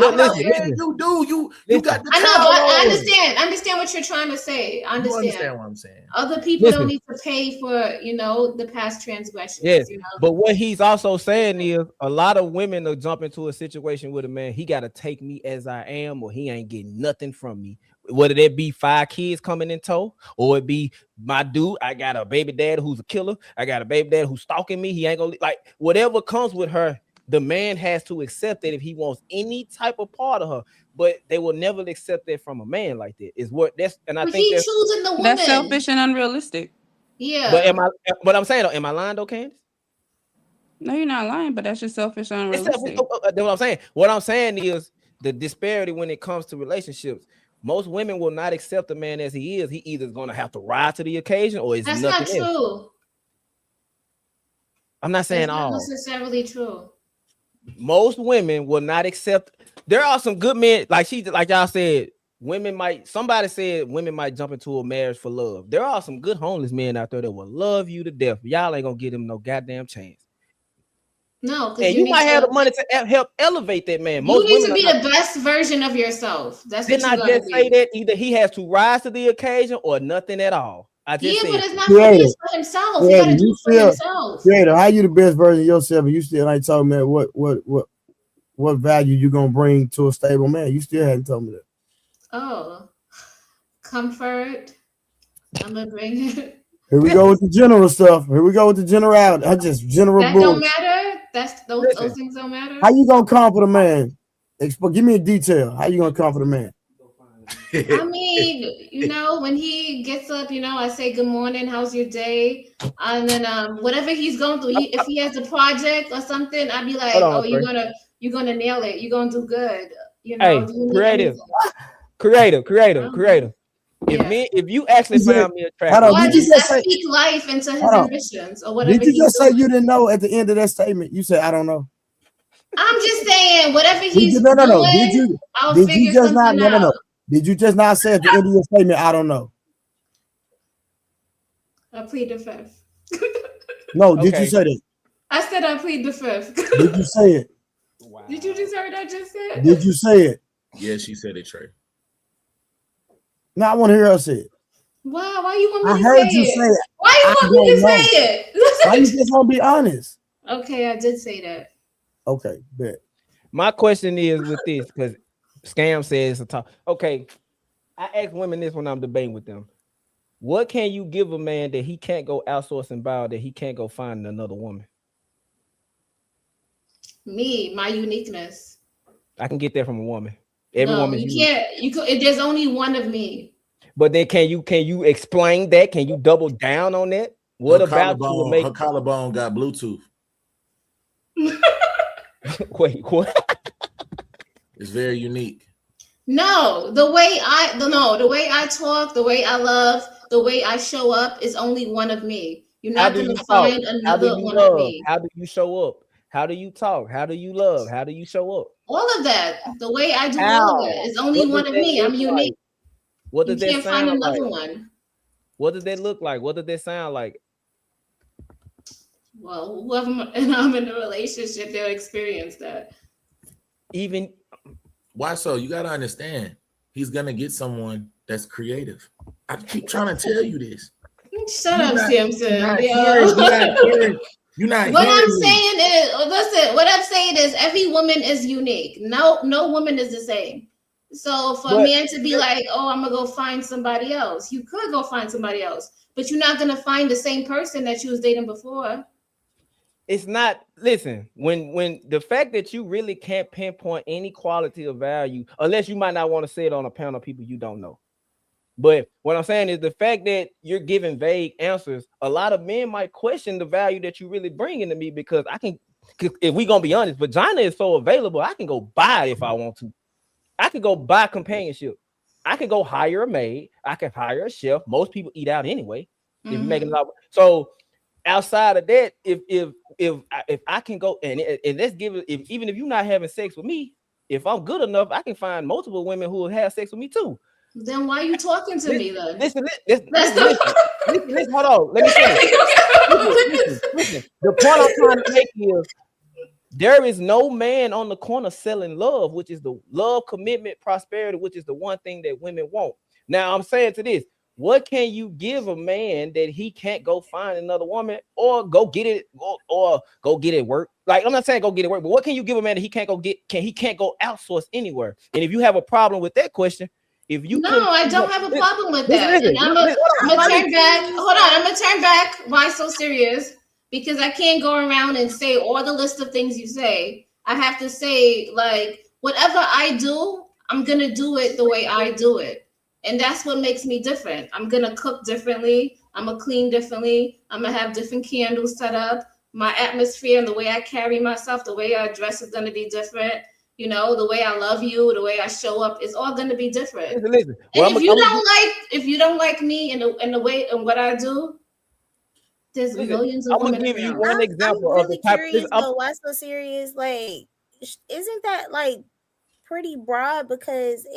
You do. You got the I know, but I understand what you're trying to say. I understand. You understand what I'm saying. Other people don't need to pay for, the past transgressions. Yes, but what he's also saying is a lot of women will jump into a situation with a man. He got to take me as I am, or he ain't getting nothing from me. Whether that be 5 kids coming in tow, or it be my dude, I got a baby dad who's a killer. I got a baby dad who's stalking me. He ain't gonna like whatever comes with her. The man has to accept that if he wants any type of part of her, but they will never accept that from a man like that. Is what that's, and I think he's choosing the woman. That's selfish and unrealistic. Yeah. But I'm saying though, am I lying though, Candace? No, you're not lying, but that's just selfish and unrealistic. That's what I'm saying. What I'm saying is the disparity when it comes to relationships. Most women will not accept a man as he is. He either is going to have to rise to the occasion, or is that's nothing not true. else. I'm not saying all. That's not necessarily true. Most women will not accept. There are some good men, like y'all said. Somebody said women might jump into a marriage for love. There are some good homeless men out there that will love you to death. Y'all ain't gonna give them no goddamn chance. No, and you might have the money to help elevate that man. You need to be the best version of yourself. That's what you gotta just say that either he has to rise to the occasion or nothing at all. But it's not for himself. He gotta do it for himself. Creator, how you the best version of yourself, and you still ain't told me what value you gonna bring to a stable man? You still haven't told me that. Oh, comfort. I'm gonna bring it. Here we go with the general stuff. Here we go with the generality. I just general. That don't matter. Those things don't matter. How you gonna comfort a man? Give me a detail. How you gonna comfort a man? I mean, when he gets up, I say good morning, how's your day? And then whatever he's going through, if he has a project or something, I'd be like, oh, you're gonna nail it, you're gonna do good. Hey, creative. If you actually found me attractive, did you just say, speak life into his ambitions or whatever. Did you just say you didn't know at the end of that statement? You said I don't know. I'm just saying whatever he's no. doing, I'll figure something out. No. Did you just not say at the end of your statement, I don't know? I plead the fifth. No, did you say that? I said I plead the fifth. Did you say it? Wow. Did you just hear what I just said? Did you say it? Yeah, she said it, Trey. No, I want to hear her say it. Wow, why you want me I to heard say you it? say it. Why you want me to say it? Why you just want to be honest? Okay, I did say that. Okay, bet. My question is with this, because Scam says a talk. Okay, I ask women this when I'm debating with them. What can you give a man that he can't go outsource and buy, that he can't go find another woman? Me, my uniqueness. I can get that from a woman. Every no, woman you can't. You could. There's only one of me. But then, can you explain that? Can you double down on that? What about you? Her collarbone got Bluetooth. Wait, what? It's very unique. No, the way I talk, the way I love, the way I show up is only one of me. You're not going to find another one of me. How do you show up? How do you talk? How do you love? How do you show up? All of that. The way I do all of it is only one of me. I'm unique. What does that sound like? One. What does that look like? What does that sound like? Well, whoever I'm in a relationship, they'll experience that. Even why so? You gotta understand, he's gonna get someone that's creative. I keep trying to tell you this. Shut up, Samson. You're not what I'm saying is, listen, what I'm saying is every woman is unique. No woman is the same. So for a man to be like, oh, I'm gonna go find somebody else, you could go find somebody else, but you're not gonna find the same person that you was dating before. It's not. Listen, when the fact that you really can't pinpoint any quality of value, unless you might not want to say it on a panel of people you don't know. But what I'm saying is the fact that you're giving vague answers, a lot of men might question the value that you really bring into me, because if we're gonna be honest, vagina is so available, I can go buy it if I want to. I could go buy companionship. I could go hire a maid. I can hire a chef. Most people eat out anyway. If you're making a lot. So outside of that, if I can go and let's give it, even if you're not having sex with me, if I'm good enough, I can find multiple women who will have sex with me too. Then why are you talking to me then? Listen, hold on. Let me finish. Listen. The point I'm trying to make is there is no man on the corner selling love, which is the love, commitment, prosperity, which is the one thing that women want. Now I'm saying to this, what can you give a man that he can't go find another woman or go get it or go get it work? Like, I'm not saying go get it work, but what can you give a man that he can't go get? He can't go outsource anywhere? And if you have a problem with that question, if you I don't have a problem with that. I'm gonna turn back. Hold on, I'm gonna turn back. Why so serious? Because I can't go around and say all the list of things you say. I have to say, like, whatever I do, I'm gonna do it the way I do it. And that's what makes me different. I'm gonna cook differently. I'm gonna clean differently. I'm gonna have different candles set up. My atmosphere and the way I carry myself, the way I dress is gonna be different. You know, the way I love you, the way I show up is all gonna be different. Listen. Well, and if you don't like me and the way and what I do, there's millions of women. I'm gonna give you one example I'm of the type. Curious, though, why so serious? Like, isn't that like pretty broad? Because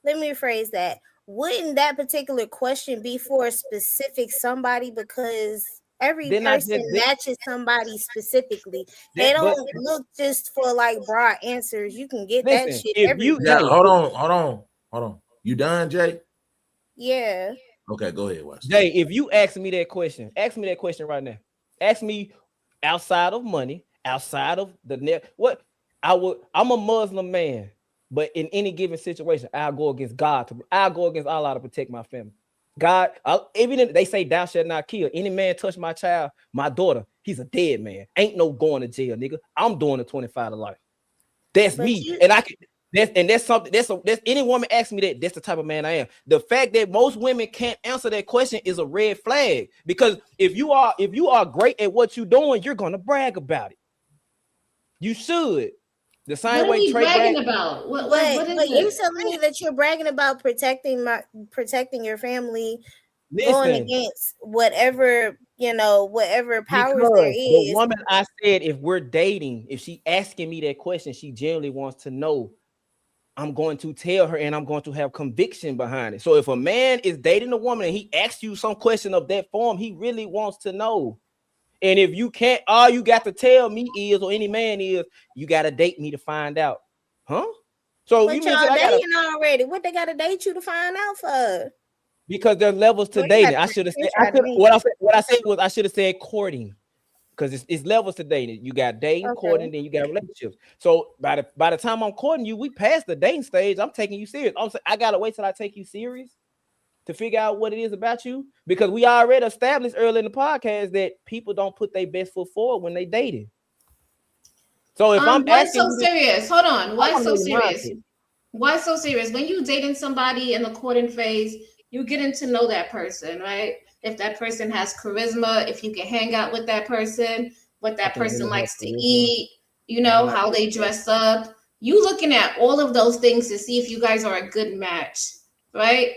let me rephrase that. Wouldn't that particular question be for a specific somebody? Because every person matches somebody specifically. They don't look just for like broad answers. You can get that shit. Hold on. You done, Jay? Yeah. Okay, go ahead, Watch. Jay, if you ask me that question right now. Ask me outside of money, outside of the net. What I'm a Muslim man, but in any given situation, I'll go against God. I'll go against Allah to protect my family. God, even if they say thou shalt not kill. Any man touch my child, my daughter, he's a dead man. Ain't no going to jail, nigga. I'm doing the 25 to life. That's me. And I can. That's something. That's any woman asks me that. That's the type of man I am. The fact that most women can't answer that question is a red flag. Because if you are great at what you're doing, you're gonna brag about it. You should. The same What are way we Trey bragging about? What is but you're it? telling me that you're bragging about protecting your family, going Listen, against whatever whatever powers there because the is. woman I said, if we're dating, if she asking me that question, she generally wants to know. I'm going to tell her, and I'm going to have conviction behind it. So if a man is dating a woman and he asks you some question of that form, he really wants to know. And if you can't, all you got to tell me is, or any man is, you got to date me to find out. Huh? So But you mean y'all I gotta, dating already? What they got to date you to find out for? because there's levels to dating. I should have said, what I said was I should have said courting. Because it's levels to dating. You got dating, courting, then you got relationships. So by the time I'm courting you, we passed the dating stage. I'm taking you serious. I gotta wait till I take you serious to figure out what it is about you. Because we already established early in the podcast that people don't put their best foot forward when they dating. So if I'm why asking so you serious? Hold on. Why so serious? mindset. Why so serious? When you dating somebody in the courting phase, you getting to know that person, right? If that person has charisma, if you can hang out with that person, what that person likes to eat, how they dress up. You looking at all of those things to see if you guys are a good match, right?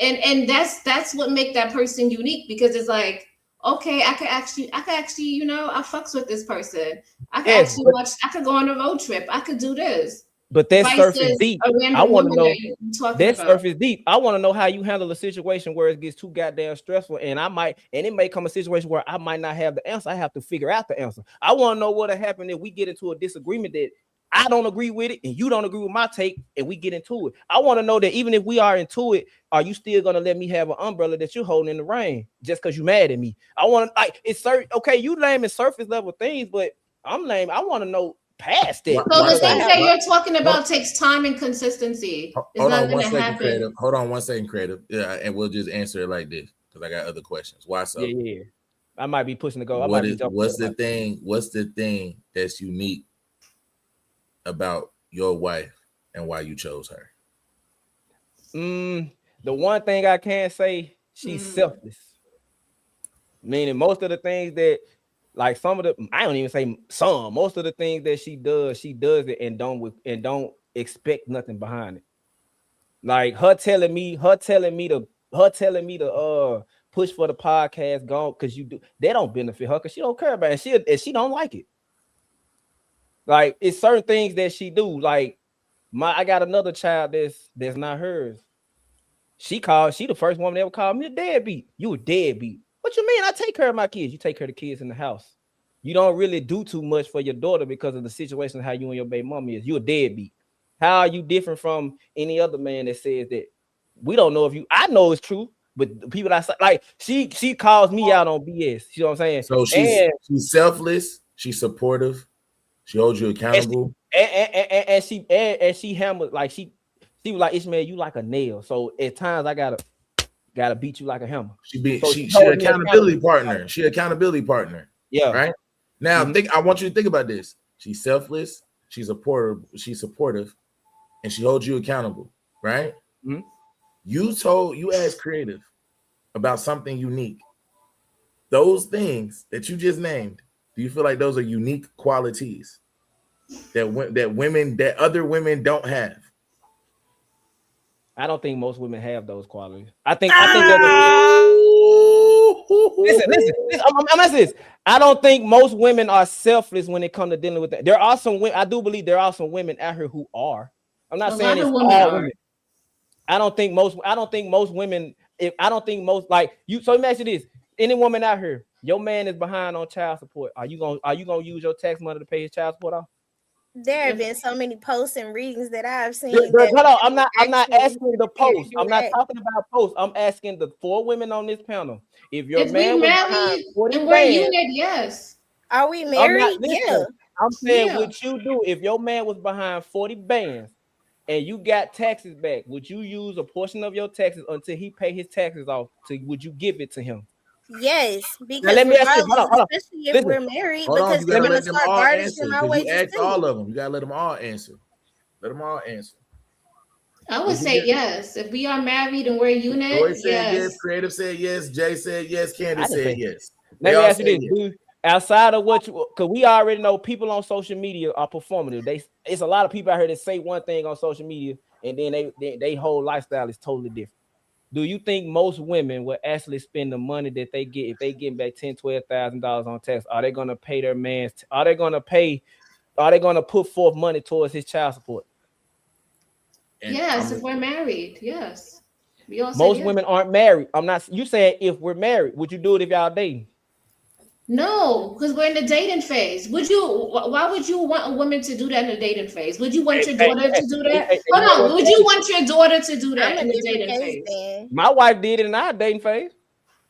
And that's what make that person unique, because it's like, okay, I could actually, I fucks with this person. I could actually watch, I could go on a road trip. I could do this. But that surface deep. I want to know that surface deep. I want to know how you handle a situation where it gets too goddamn stressful, and it may come a situation where I might not have the answer. I have to figure out the answer. I want to know what'll happen if we get into a disagreement that I don't agree with it and you don't agree with my take, and we get into it. I want to know that even if we are into it, are you still gonna let me have an umbrella that you're holding in the rain just because you mad at me? I want to it's certain. Okay, you naming surface level things, but I'm naming. I want to know past it. So the things that you're talking about takes time and consistency. Hold on one second, creative. Hold on one second, creative. Yeah, and we'll just answer it like this because I got other questions. Why so? Yeah. I might be pushing to go. What's the thing that's unique about your wife and why you chose her? The one thing I can say, she's selfless. Meaning most of the things that, like some of the, I don't even say some, most of the things that she does it and don't expect nothing behind it. Like her telling me to push for the podcast, go because you do, they don't benefit her because she don't care about it. And she don't like it. Like it's certain things that she do. Like I got another child that's not hers. She the first woman that ever called me a deadbeat. You a deadbeat. What you mean? I take care of my kids. You take care of the kids in the house. You don't really do too much for your daughter because of the situation how you and your baby mama is. You a deadbeat. How are you different from any other man that says that? We don't know if you. I know it's true, but the people that like she calls me out on BS. You know what I'm saying? So she's selfless. She's supportive. She holds you accountable. And she handles like she was like, Ishmael, you like a nail. So at times I gotta beat you like a hammer. She accountability partner. She accountability partner. Yeah. Right. Now I want you to think about this. She's selfless. She's supportive, and she holds you accountable. Right. Mm-hmm. You asked creative about something unique. Those things that you just named, do you feel like those are unique qualities that other women don't have? I don't think most women have those qualities. I think listen. I'm asking this. I don't think most women are selfless when it comes to dealing with that. There are some women. I do believe there are some women out here who are. I'm not saying it's all women. I don't think most women. Like you. So imagine this: any woman out here, your man is behind on child support. Are you gonna use your tax money to pay his child support off? There have been so many posts and readings that I've seen. Hold on, I'm not asking the post. I'm not talking about posts. I'm asking the 4 women on this panel. If your man was behind 40 and we're unit, yes. Are we married? Yeah. I'm saying, what you do if your man was behind 40 bands and you got taxes back? Would you use a portion of your taxes until he pay his taxes off? Would you give it to him? Yes, because now, let me ask you, hold on. Especially if we're married, because you gotta let them all answer. You ask all of them. You gotta let them all answer. Let them all answer. I would say yes. If we are married and we're a unit, Joy said yes. Creative said yes. Jay said yes. Candace said yes. Let me ask you this, dude. Outside of what you, because we already know people on social media are performative. It's a lot of people out here that say one thing on social media and then they whole lifestyle is totally different. Do you think most women will actually spend the money that they get if they get back $10,000-$12,000 on tax? Are they gonna pay their man? Are they gonna put forth money towards his child support? Yes, if we're married, yes. We all Most yes. women aren't married. I'm not. You saying if we're married, would you do it if y'all dating? No, because we're in the dating phase. Why would you want a woman to do that in the dating phase? Would you want your daughter to do that? Hold on. Would you want your daughter to do that in the dating phase? My wife did it in our dating phase.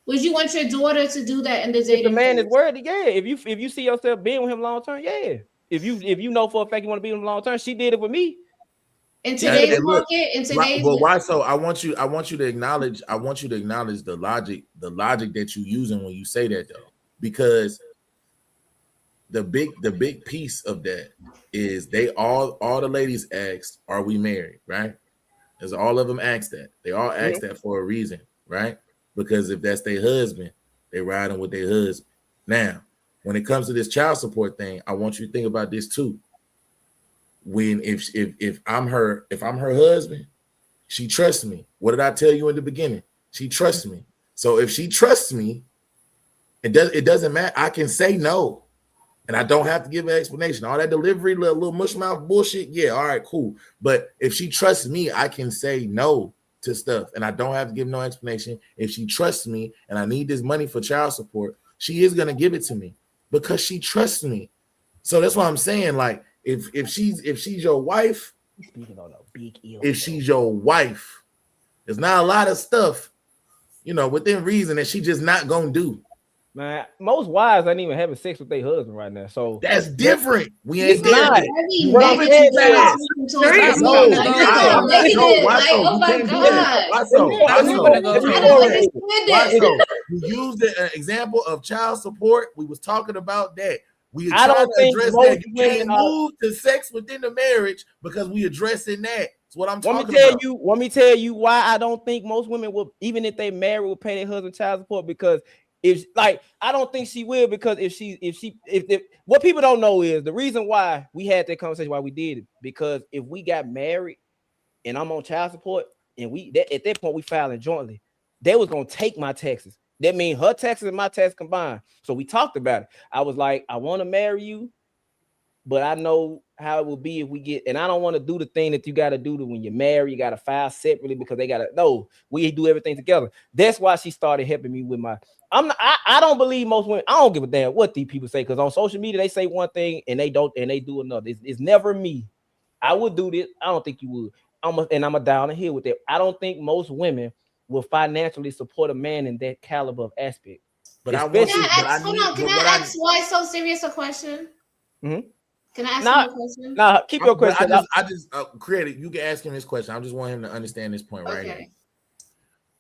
Would you want your daughter to do that in the dating phase? If the man is worthy, yeah. If you see yourself being with him long term, yeah. If you know for a fact you want to be with him long term, she did it with me. In today's market, but why so? I want you to acknowledge. I want you to acknowledge the logic that you're using when you say that, though, because the big piece of that is all the ladies asked, "Are we married?" Right? As all of them asked that. They all asked that for a reason, right? Because if that's their husband, they riding with their husband. Now, when it comes to this child support thing, I want you to think about this too. When if I'm her husband, she trusts me. What did I tell you in the beginning? She trusts me. So if she trusts me, it doesn't matter. I can say no, and I don't have to give an explanation. All that delivery, little mush mouth bullshit. Yeah, all right, cool. But if she trusts me, I can say no to stuff, and I don't have to give no explanation. If she trusts me, and I need this money for child support, she is gonna give it to me because she trusts me. So that's what I'm saying. Like, if she's your wife, if she's your wife, there's not a lot of stuff, within reason that she just not gonna do. Man, most wives ain't even having sex with their husband right now. So that's different. We ain't not. What I'm saying is, you used an example of child support. We was talking about that. We I don't think address that. You can't move to sex within the marriage because we addressing that. That's what I'm talking about. Let me tell you why I don't think most women will, even if they marry, will pay their husband child support, because I don't think she will, because if what people don't know is the reason why we had that conversation, why we did it, because if we got married and I'm on child support and at that point we filing jointly, they was gonna take my taxes. That means her taxes and my taxes combined. So we talked about it. I was like, I want to marry you, but I know how it will be if we get, and I don't want to do the thing that you got to do when you're married. You got to file separately because they got to, no, we do everything together. That's why she started helping me with I don't believe most women, I don't give a damn what these people say, because on social media, they say one thing and they do another. It's never me. I would do this. I don't think you would. I'm a down the hill with that. I don't think most women will financially support a man in that caliber of aspect. But can I ask why so serious a question? Mm-hmm. Can I ask him a question? Nah, keep your question. I just created. You can ask him this question. I just want him to understand this point right here.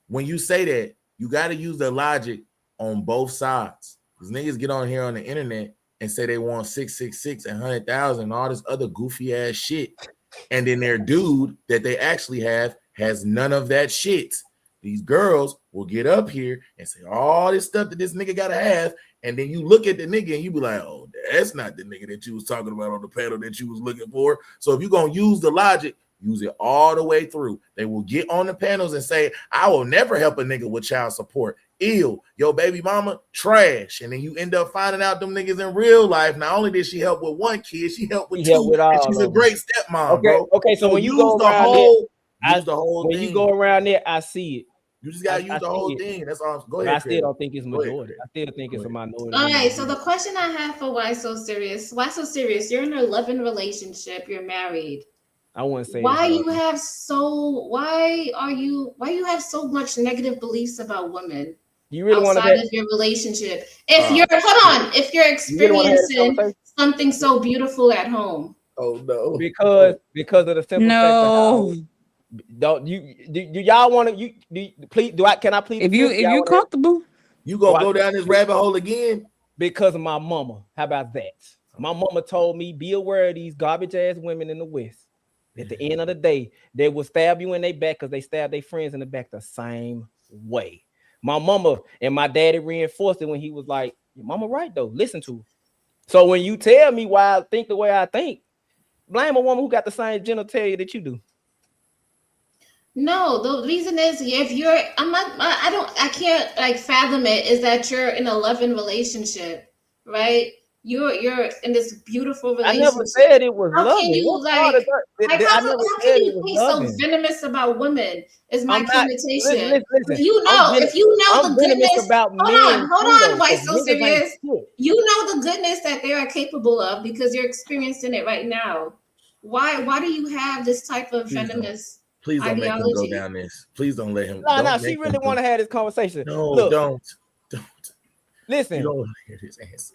When you say that, you got to use the logic on both sides. Because niggas get on here on the internet and say they want 666 and 100,000 and all this other goofy ass shit, and then their dude that they actually have has none of that shit. These girls will get up here and say all this stuff that this nigga gotta have, and then you look at the nigga and you be like, oh, that's not the nigga that you was talking about on the panel that you was looking for. So if you're gonna use the logic, use it all the way through. They will get on the panels and say, I will never help a nigga with child support. Ew, your baby mama, trash. And then you end up finding out them niggas in real life. Not only did she help with one kid, she helped with two. And she's a great stepmom, bro. Okay, so when you go around when you go around there, I see it. You just gotta use the whole thing. That's all. Go ahead. I still don't think it's majority. I still think it's a minority. All right. So the question I have for why so serious? Why so serious? You're in a loving relationship. You're married. I wouldn't say why you have so much negative beliefs about women. You really want to outside of your relationship. If you're experiencing something so beautiful at home. Oh no! Because of the simple fact don't do y'all want to please can I please if you comfortable you gonna go down this rabbit hole again? Because of my mama. How about that? My mama told me be aware of these garbage ass women in the West. At the end of the day, they will stab you in their back because they stab their friends in the back the same way. My mama and my daddy reinforced it when he was like, your mama right though, listen to her. So when you tell me why I think the way I think, blame a woman who got the same genitalia that you do. No, the reason is if you're, I can't like fathom it is that you're in a loving relationship, right? You're in this beautiful relationship. I never said it was How loving. can you I how can you be so venomous about women? Is my connotation. Listen, If you know the goodness about hold on, why so niggas serious? ain't You know the goodness that they are capable of because you're experiencing it right now. Why do you have this type of venomous Please don't ideology? make him go down this. Please don't let him. No, she really want to have this conversation. No, look, don't. Listen. You don't want to hear his answer.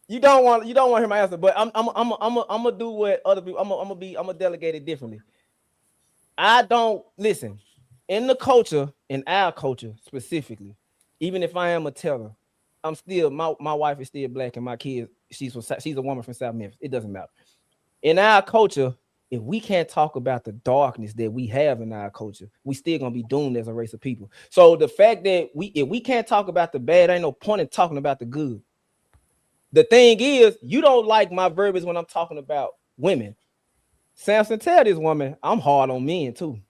You don't want to hear my answer, but I'm gonna do what other people. I'm gonna delegate it differently. I don't listen in the culture, in our culture specifically. Even if I am a teller, I'm still my wife is still black and my kids. She's a woman from South Memphis. It doesn't matter. In our culture, if we can't talk about the darkness that we have in our culture, we still gonna be doomed as a race of people. So the fact that if we can't talk about the bad, ain't no point in talking about the good. The thing is, you don't like my verbiage when I'm talking about women. Samson, tell this woman, I'm hard on men too.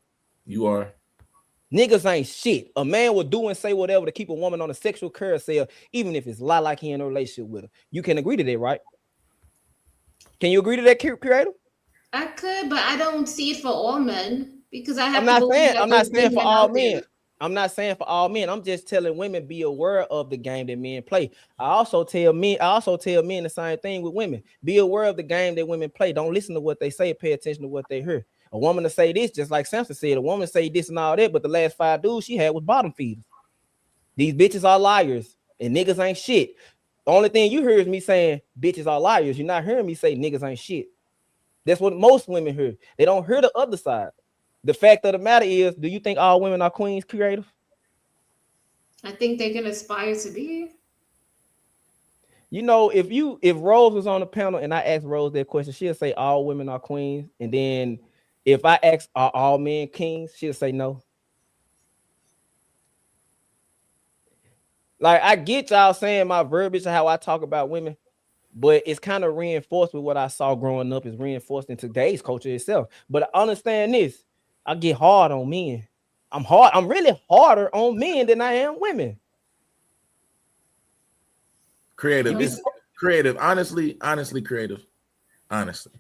You are. Niggas ain't shit. A man will do and say whatever to keep a woman on a sexual carousel, even if it's lie like he in a relationship with her. You can agree to that, right? Can you agree to that, Creator? I could, but I don't see it for all men because I have. I'm not saying for all men. I'm not saying for all men. I'm just telling women be aware of the game that men play. I also tell men the same thing with women. Be aware of the game that women play. Don't listen to what they say. Pay attention to what they hear. A woman to say this, just like Samson said, a woman say this and all that, but the last 5 dudes she had was bottom feeders. These bitches are liars and niggas ain't shit. The only thing you hear is me saying bitches are liars. You're not hearing me say niggas ain't shit. That's what most women hear. They don't hear the other side. The fact of the matter is, do you think all women are queens, Creative? I think they can aspire to be. You know, if Rose was on the panel and I asked Rose that question, she'll say all women are queens. And then if I ask are all men kings, she'll say no. Like, I get y'all saying my verbiage and how I talk about women, but it's kind of reinforced with what I saw growing up. Is reinforced in today's culture itself. But I understand this. I get hard on men. I'm really harder on men than I am women. Creative. Honestly, creative. Honestly.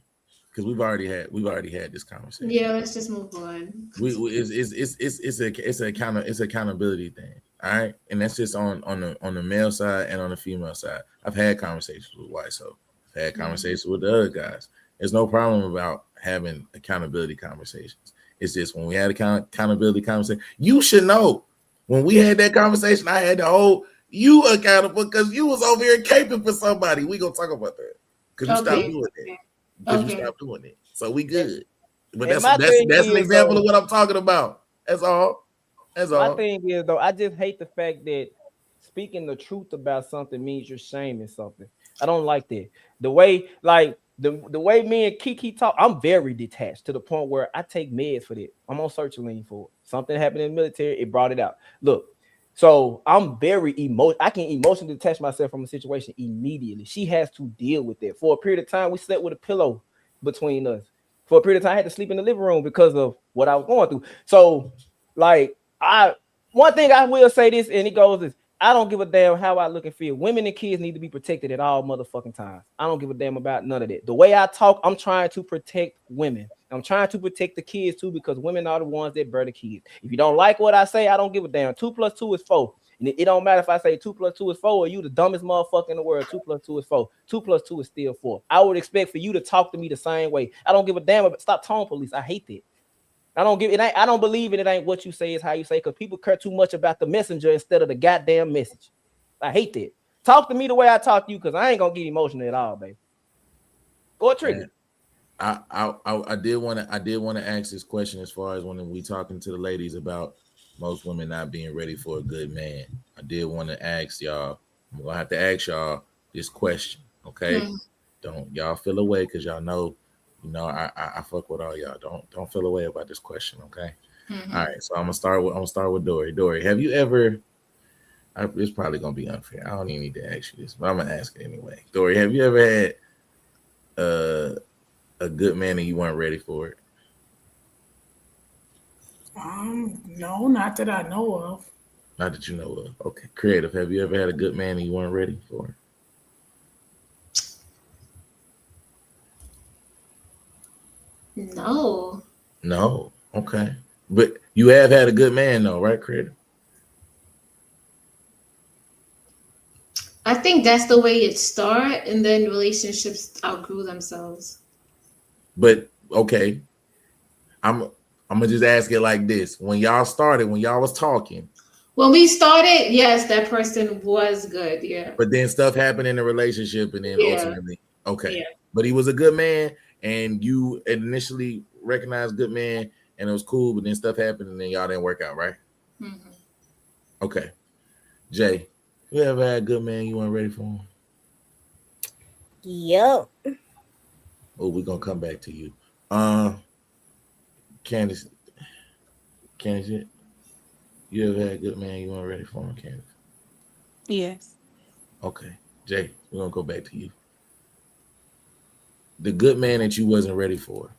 Because we've already had this conversation. Yeah, let's just move on. It's accountability thing. All right. And that's just on the male side and on the female side. I've had conversations with YSO. I've had conversations with the other guys. There's no problem about having accountability conversations. It's just when we had accountability conversation, you should know when we had that conversation, I had to hold you accountable because you was over here caping for somebody. We gonna talk about that because you stopped doing it. Because you stopped doing it. So we good. But that's an example of what I'm talking about. That's all. My thing is though, I just hate the fact that speaking the truth about something means you're shaming something. I don't like that. The way the way me and Kiki talk, I'm very detached to the point where I take meds for that. I'm on sertraline for it. Something happened in the military, it brought it out. Look, so I'm very I can emotionally detach myself from a situation immediately. She has to deal with that. For a period of time, we slept with a pillow between us. For a period of time, I had to sleep in the living room because of what I was going through. So, like, one thing I will say this, and it goes this. I don't give a damn how I look and feel. Women and kids need to be protected at all motherfucking times. I don't give a damn about none of that. The way I talk, I'm trying to protect women. I'm trying to protect the kids too, because women are the ones that bear the kids. If you don't like what I say, I don't give a damn. 2 + 2 is 4. And it don't matter if I say 2 + 2 is 4 or you the dumbest motherfucker in the world. 2 + 2 is 4. 2 + 2 is still 4. I would expect for you to talk to me the same way. I don't give a damn about stop tone police. I hate that. I don't believe it ain't what you say, is how you say, because people care too much about the messenger instead of the goddamn message. I hate that. Talk to me the way I talk to you, because I ain't gonna get emotional at all, baby. Go trigger. I did want to ask this question as far as when we talking to the ladies about most women not being ready for a good man. I did want to ask y'all. I'm gonna have to ask y'all this question, okay? Don't y'all feel away, because y'all know You know, I fuck with all y'all. Don't feel away about this question, okay? Mhm. All right, so I'm gonna start with Dory. Dory, have you ever? It's probably gonna be unfair. I don't even need to ask you this, but I'm gonna ask it anyway. Dory, have you ever had a good man and you weren't ready for it? No, not that I know of. Not that you know of. Okay. Creative, have you ever had a good man and you weren't ready for it? No. No. Okay. But you have had a good man though, right, Creative? I think that's the way it started, and then relationships outgrew themselves. But okay. I'm gonna just ask it like this. When y'all started, when y'all was talking. When we started, yes, that person was good, yeah. But then stuff happened in the relationship, and then ultimately, okay. Yeah. But he was a good man, and you initially recognized good man, and it was cool. But then stuff happened, and then y'all didn't work out, right? Mm-hmm. Okay. Jay, you ever had a good man you weren't ready for him? Yep. Oh, we're gonna come back to you. Candace, you ever had a good man you weren't ready for him, Candace? Yes. Okay. Jay, we're gonna go back to you. The good man that you wasn't ready for,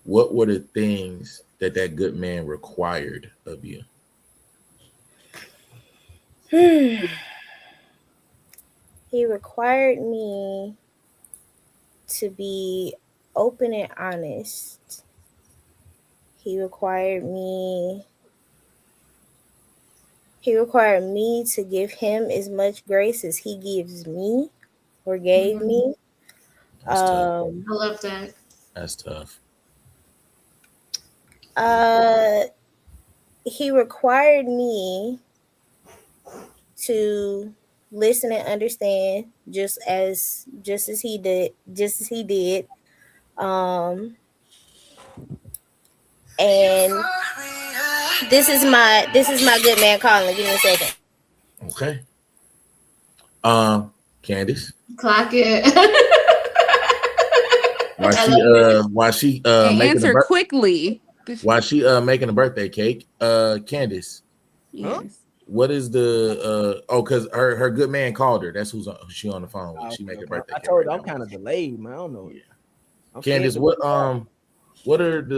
what were the things that good man required of you? He required me to be open and honest. He required me to give him as much grace as he gives me or gave me. I love that. That's tough. He required me to listen and understand just as he did. And this is my good man calling. Give me a second. Okay. Candace. Clock it. While she answer quickly. While she making a birthday cake, Candace. Yes. What is the because her good man called her. That's who's she on the phone with. She making a birthday I cake. told her I'm kind of delayed, man. I don't know. Yeah. Candace, what are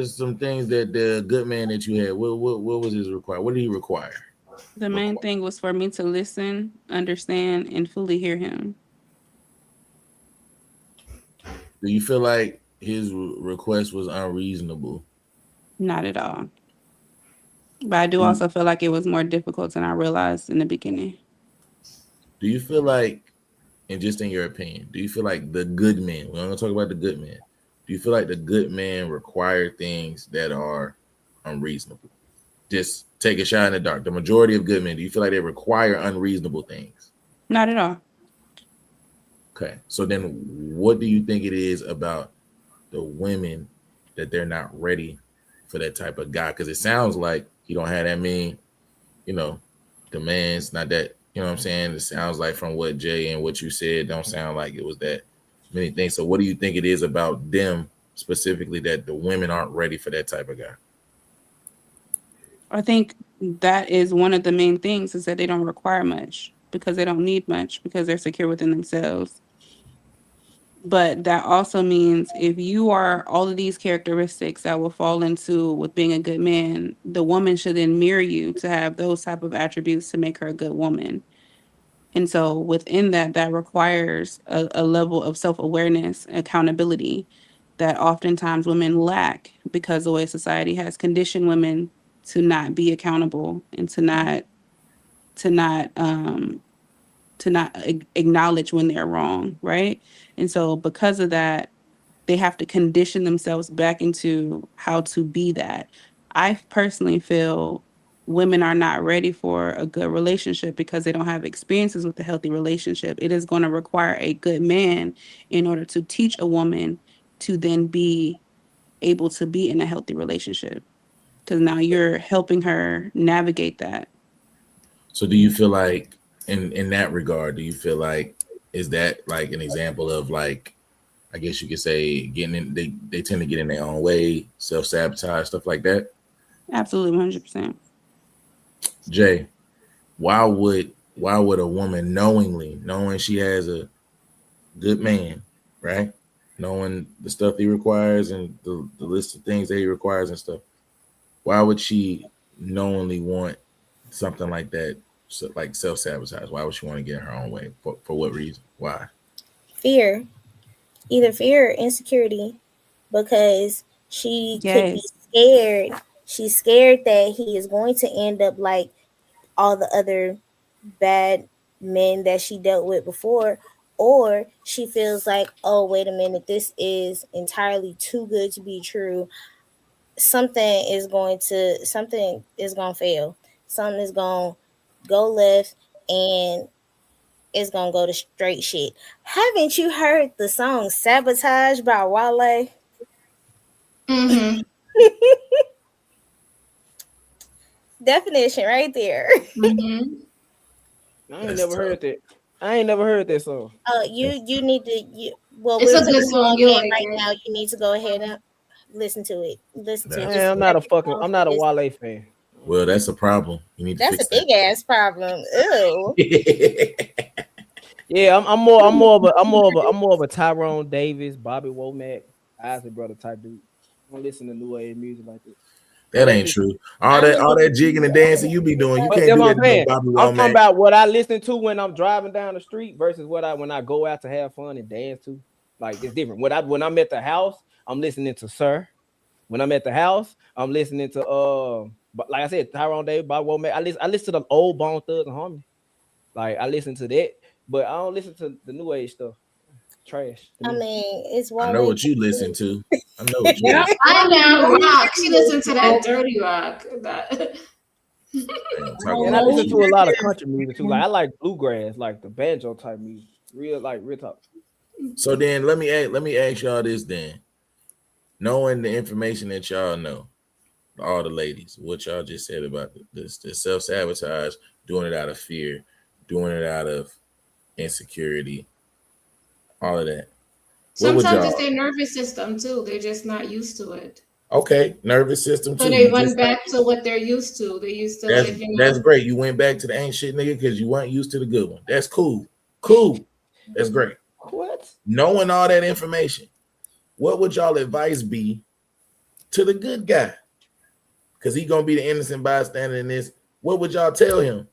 some things that the good man that you had? What was his require? What did he require? The main thing was for me to listen, understand, and fully hear him. Do you feel like his request was unreasonable? Not at all. But I do also feel like it was more difficult than I realized in the beginning. Do you feel like, and just in your opinion, do you feel like the good man, we're going to talk about the good man, do you feel like the good man require things that are unreasonable? Just take a shot in the dark. The majority of good men, do you feel like they require unreasonable things? Not at all. Okay. So then what do you think it is about the women that they're not ready for that type of guy? Because it sounds like you don't have that many, demands, not that, you know what I'm saying? It sounds like from what Jay and what you said, don't sound like it was that many things. So what do you think it is about them specifically that the women aren't ready for that type of guy? I think that is one of the main things, is that they don't require much because they don't need much because they're secure within themselves. But that also means if you are all of these characteristics that will fall into with being a good man, the woman should then mirror you to have those type of attributes to make her a good woman. And so within that requires a level of self-awareness, accountability that oftentimes women lack because the way society has conditioned women to not be accountable and to not acknowledge when they're wrong, right? And so because of that, they have to condition themselves back into how to be that. I personally feel women are not ready for a good relationship because they don't have experiences with a healthy relationship. It is going to require a good man in order to teach a woman to then be able to be in a healthy relationship. Because now you're helping her navigate that. So do you feel like in that regard, do you feel like, is that like an example of like I guess you could say getting in, they tend to get in their own way, self-sabotage, stuff like that. Absolutely, 100%. Jay, why would a woman knowing she has a good man, right? Knowing the stuff he requires and the list of things that he requires and stuff, why would she knowingly want something like that, like self-sabotage? Why would she want to get in her own way? For what reason? Why? Fear. Either fear or insecurity, because she could be scared. She's scared that he is going to end up like all the other bad men that she dealt with before, or she feels like, oh, wait a minute, this is entirely too good to be true. Something is going to fail. Something is going to go left, and it's gonna go to straight shit. Haven't you heard the song "Sabotage" by Wale? Mm-hmm. Definition right there. Mm-hmm. I ain't never heard that song. You need to. Well, it's we're a good song. You like right it. now. You need to go ahead and listen to it. Man, I'm not a Wale fan. Well, that's a problem. You need to That's fix a big ass problem. Ew. Yeah, I'm more of a Tyrone Davis, Bobby Womack, Isaac brother type dude. I don't listen to new age music like that. That ain't true. All that jigging and dancing you be doing, you can't do that to Bobby Womack. I'm talking about what I listen to when I'm driving down the street versus when I go out to have fun and dance to. Like it's different. When I'm at the house, I'm listening to Sir. When I'm at the house, I'm listening to but like I said, Tyrone Davis, Bobby Womack. I listen to the old Bone Thugs and Harmony. Like I listen to that, but I don't listen to the new age stuff. Trash. I mean, it's I know what you listen to. I know what you. I know rock. She listened to that dirty rock. And I listen to a lot of country music too. Like I like bluegrass, like the banjo type music. Real talk. So then let me ask y'all this then. Knowing the information that y'all know, all the ladies, what y'all just said about this self-sabotage, doing it out of fear, doing it out of insecurity, all of that. Sometimes it's their nervous system too. They're just not used to it. Okay, nervous system too. So they run back to what they're used to. They used to that's great. You went back to the ain't shit nigga because you weren't used to the good one. That's cool. Cool. That's great. What? Knowing all that information, what would y'all advice be to the good guy? Because he's gonna be the innocent bystander in this. What would y'all tell him?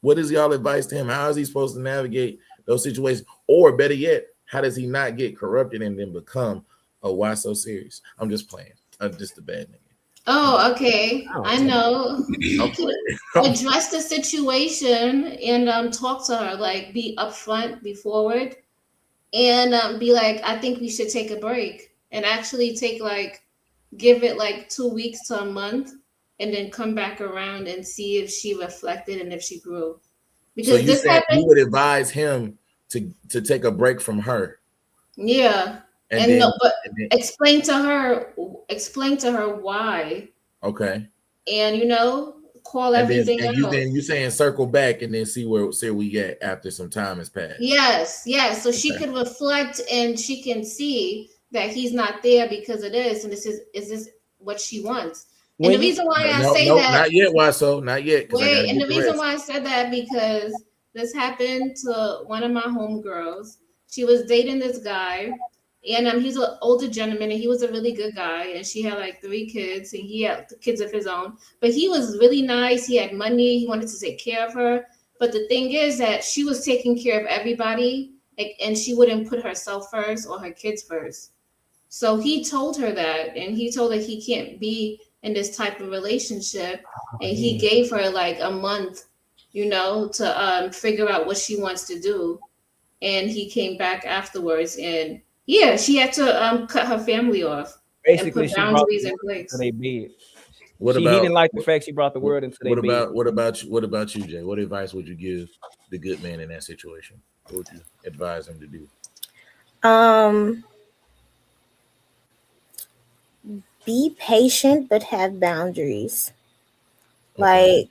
What is y'all advice to him? How is he supposed to navigate those situations? Or better yet, how does he not get corrupted and then become a why so serious? I'm just playing. I'm just a bad nigga. Oh, okay. I know. Address the situation and talk to her. Like, be upfront, be forward, and be like, I think we should take a break and actually give it 2 weeks to a month, and then come back around and see if she reflected and if she grew. Because so this happened. You would advise him to take a break from her. Yeah. Explain to her why. Okay. And call everything out. And you saying circle back and then see where we get after some time has passed. Yes. So she can reflect and she can see that he's not there because of this, and is this what she wants? And the reason why I say that, not yet. Why so? Not yet. Wait, and the reason why I said that because this happened to one of my homegirls. She was dating this guy, and he's an older gentleman, and he was a really good guy, and she had 3 kids, and he had kids of his own. But he was really nice. He had money. He wanted to take care of her. But the thing is that she was taking care of everybody, and she wouldn't put herself first or her kids first. So he told her that, and he told her he can't be in this type of relationship. And he gave her a month, to figure out what she wants to do. And he came back afterwards, and yeah, she had to cut her family off. Basically, and put boundaries in place. They bid. He didn't like the fact she brought the word into their bed. What about you, Jay? What advice would you give the good man in that situation? What would you advise him to do? Be patient, but have boundaries. Okay.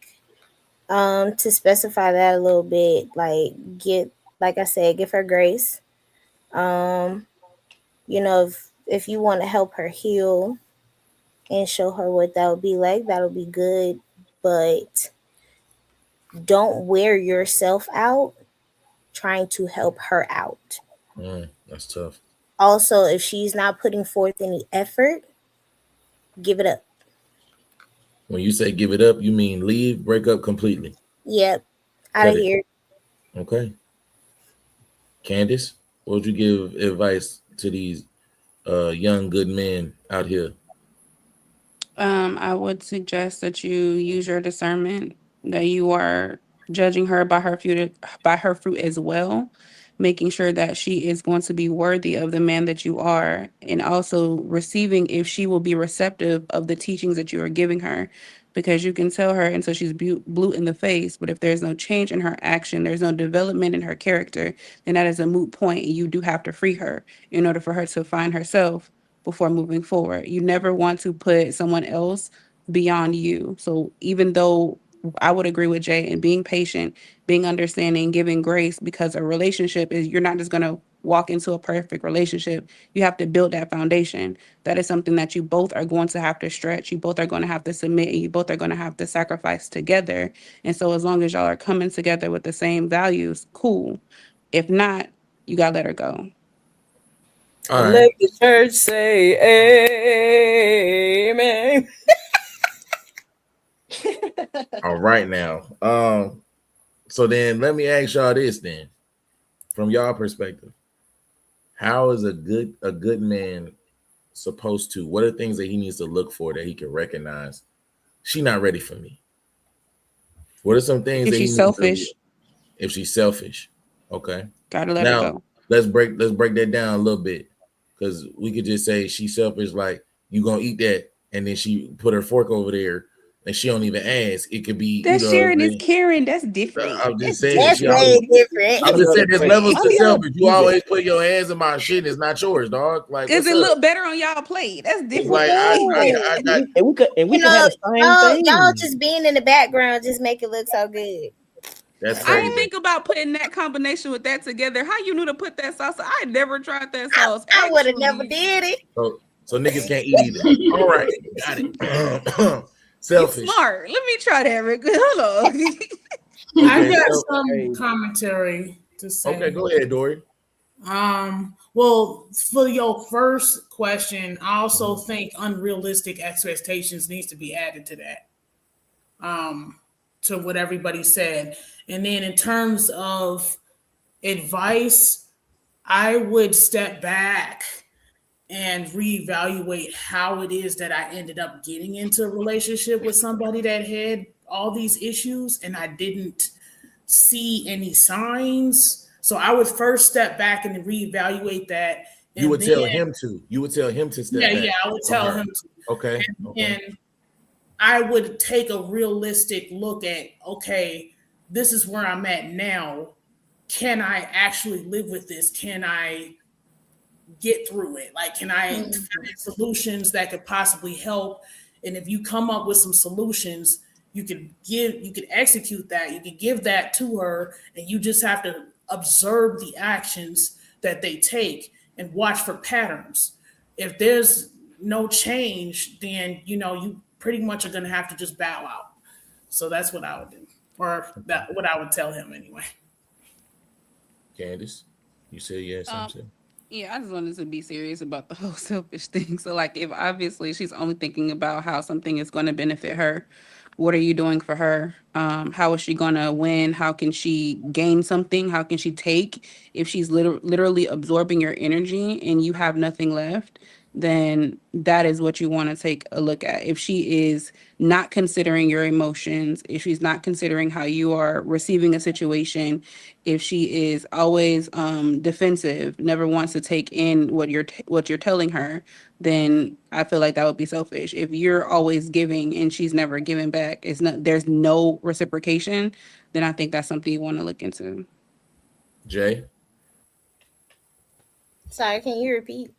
To specify that a little bit, give her grace. You know, if you want to help her heal and show her what that would be like, that'll be good. But don't wear yourself out trying to help her out. That's tough. Also, if she's not putting forth any effort, give it up. When you say give it up, you mean leave, break up completely? Yep. Out of here. Okay. Candace, what would you give advice to these young good men out here? I would suggest that you use your discernment, that you are judging her by her fruit as well, making sure that she is going to be worthy of the man that you are, and also receiving if she will be receptive of the teachings that you are giving her. Because you can tell her until she's blue in the face, but if there's no change in her action, there's no development in her character, then that is a moot point, and you do have to free her in order for her to find herself before moving forward. You never want to put someone else beyond you. So even though I would agree with Jay in being patient, being understanding, giving grace, because a relationship is, you're not just going to walk into a perfect relationship. You have to build that foundation. That is something that you both are going to have to stretch. You both are going to have to submit, and you both are going to have to sacrifice together. And so as long as y'all are coming together with the same values, cool. If not, you got to let her go. All right. Let the church say amen. All right now. So then let me ask y'all this then. From y'all perspective, how is a good man supposed to, what are things that he needs to look for that he can recognize she's not ready for me? What are some things if that she's selfish? If she's selfish, okay. Gotta let her go. Let's break that down a little bit, because we could just say she's selfish, like you gonna eat that, and then she put her fork over there and she don't even ask. It could be That's sharing is caring. That's different. I'm just saying. That's way different. I'm just saying there's levels to selfish. You always put your hands in my shit. It's not yours, dog. Like, does it look better on y'all plate? That's different. Like we could have the same thing. Y'all just being in the background just make it look so good. That's I crazy. didn't think about putting that combination with that together. How you knew to put that sauce? I never tried that sauce. I would have never did it. So niggas can't eat either. All right, got it. Selfish. You smart. Let me try that, Rick. Hold on. I got some commentary to say. Okay, go ahead, Dory. Well, for your first question, I also think unrealistic expectations needs to be added to that. To what everybody said. And then in terms of advice, I would step back and reevaluate how it is that I ended up getting into a relationship with somebody that had all these issues and I didn't see any signs. So I would first step back and reevaluate that. You would tell him to. You would tell him to step back. Yeah, I would tell him to. Okay. And I would take a realistic look at, okay, this is where I'm at now. Can I actually live with this? Can I get through it? Like, can I find solutions that could possibly help? And if you come up with some solutions, you could execute that. You could give that to her, and you just have to observe the actions that they take and watch for patterns. If there's no change, then, you pretty much are going to have to just bow out. So that's what I would do, or what I would tell him anyway. Candace, you say yes. Yeah, I just wanted to be serious about the whole selfish thing. So, like, if obviously she's only thinking about how something is going to benefit her, what are you doing for her? How is she going to win? How can she gain something? How can she take? If she's literally absorbing your energy and you have nothing left, then that is what you want to take a look at. If she is not considering your emotions, if she's not considering how you are receiving a situation, if she is always defensive, never wants to take in what you're telling her, then I feel like that would be selfish. If you're always giving and she's never giving back, there's no reciprocation, then I think that's something you want to look into. Jay? Sorry, can you repeat?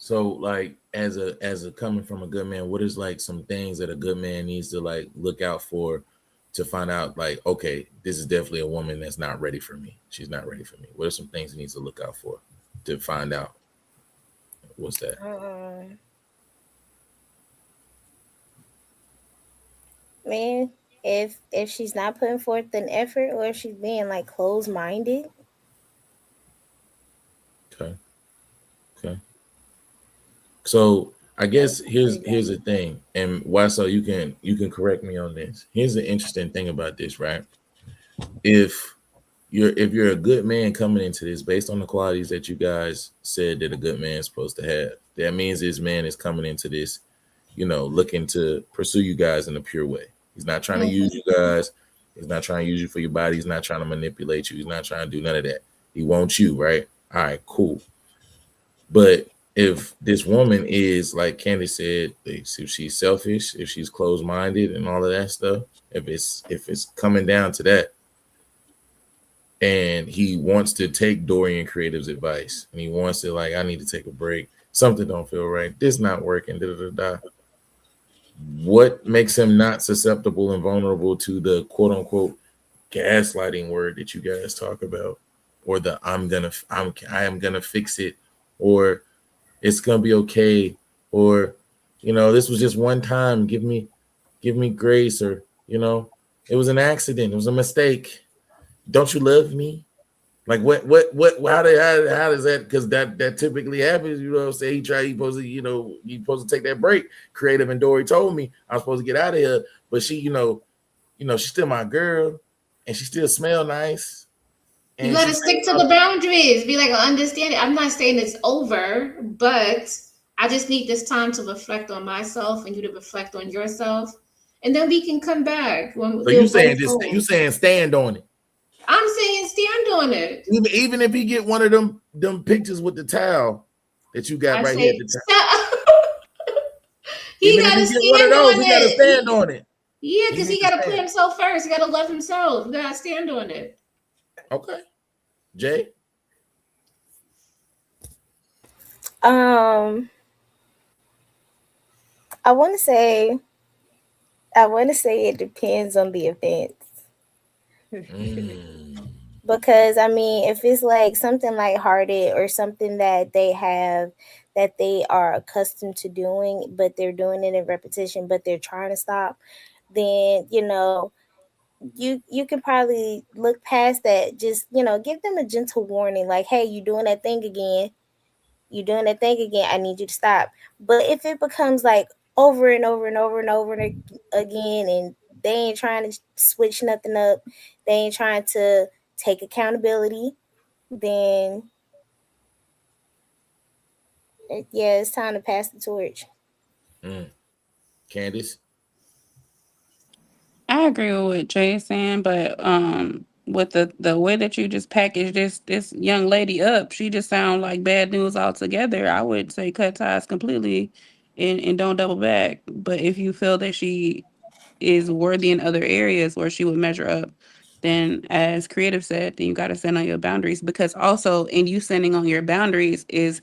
So, like, as a coming from a good man, what is like some things that a good man needs to like look out for to find out, like, okay, this is definitely a woman that's not ready for me. She's not ready for me. What are some things he needs to look out for to find out? What's that? Man, if she's not putting forth an effort, or if she's being like closed-minded. Okay. So I guess here's the thing, and why, so you can correct me on this. Here's the interesting thing about this, right? If you're a good man coming into this based on the qualities that you guys said that a good man is supposed to have, that means this man is coming into this, looking to pursue you guys in a pure way. He's not trying to use you guys. He's not trying to use you for your body. He's not trying to manipulate you. He's not trying to do none of that. He wants you, right? All right, cool. But if this woman is, like Candace said, if she's selfish, if she's closed-minded and all of that stuff, if it's coming down to that, and he wants to take Dorian Creative's advice, and he wants to, like, I need to take a break. Something don't feel right. This not working. What makes him not susceptible and vulnerable to the quote unquote gaslighting word that you guys talk about, or the I am gonna fix it, or it's gonna be okay, or this was just one time. Give me grace, or it was an accident. It was a mistake. Don't you love me? Like what how does that, because that typically happens, say he's supposed to take that break. Creative and Dory told me I'm supposed to get out of here, but she she's still my girl and she still smell nice. You gotta stick to the boundaries. Be like, I understand it. I'm not saying it's over, but I just need this time to reflect on myself and you to reflect on yourself, and then we can come back. So you saying stand on it? I'm saying stand on it. Even if he get one of them pictures with the towel that you got right here at the top. He gotta stand on it. He gotta stand on it. Yeah, because he gotta put himself first. He gotta love himself. You gotta stand on it. Okay. Jay? I want to say it depends on the offense. Because if it's like something lighthearted or something that they are accustomed to doing, but they're doing it in repetition, but they're trying to stop, then you can probably look past that. Just give them a gentle warning, like, hey, you're doing that thing again. I need you to stop. But if it becomes like over and over and over and over again, and they ain't trying to switch nothing up, they ain't trying to take accountability, then it's time to pass the torch. Candace? I agree with what Jay is saying, but with the way that you just packaged this young lady up, she just sounds like bad news altogether. I would say cut ties completely and don't double back. But if you feel that she is worthy in other areas where she would measure up, then as Creative said, then you got to stand on your boundaries, because also in you standing on your boundaries is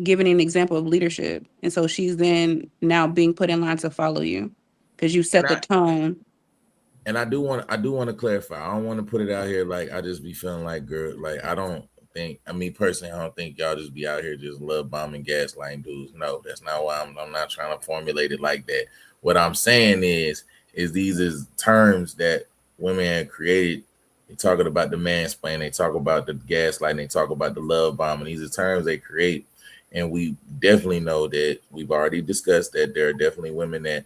giving an example of leadership. And so she's then now being put in line to follow you because you set the tone. And I do want to clarify. I don't want to put it out here like I just be feeling like, girl, like I don't think, personally, I don't think y'all just be out here just love bombing, gaslighting dudes. No, that's not why I'm not trying to formulate it like that. What I'm saying is these is terms that women have created. They talking about the mansplaining, they talk about the gaslighting, they talk about the love bombing. These are terms they create. And we definitely know that we've already discussed that there are definitely women that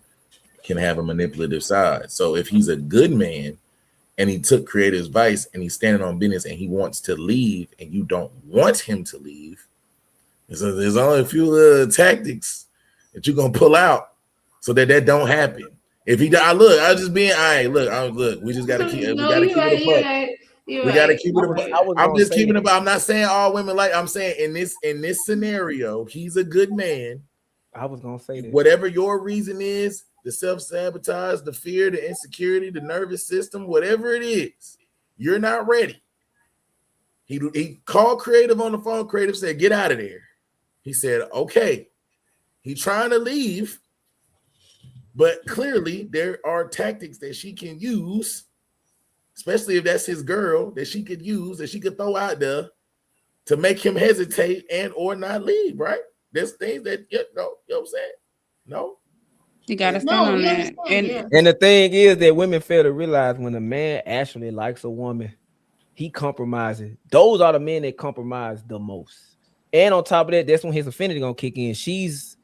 can have a manipulative side. So if he's a good man and he took Creative's advice and he's standing on business and he wants to leave and you don't want him to leave, so there's only a few tactics that you're gonna pull out so that don't happen. If he die, look, I was just being, look, we just gotta keep, we gotta keep it a buck. We gotta keep it a buck. I'm just keeping it about. I'm not saying all women like. I'm saying in this scenario, he's a good man. I was gonna say that. Whatever your reason is, the self-sabotage, the fear, the insecurity, the nervous system, whatever it is, you're not ready. He called Creative on the phone. Creative said, "Get out of there." He said, "Okay." He's trying to leave, but clearly there are tactics that she can use, especially if that's his girl, that she could use, that she could throw out there to make him hesitate and or not leave, right? There's things that you know what I'm saying? No. You gotta stand on that. And the thing is that women fail to realize when a man actually likes a woman, he compromises. Those are the men that compromise the most. And on top of that, that's when his affinity gonna kick in. She's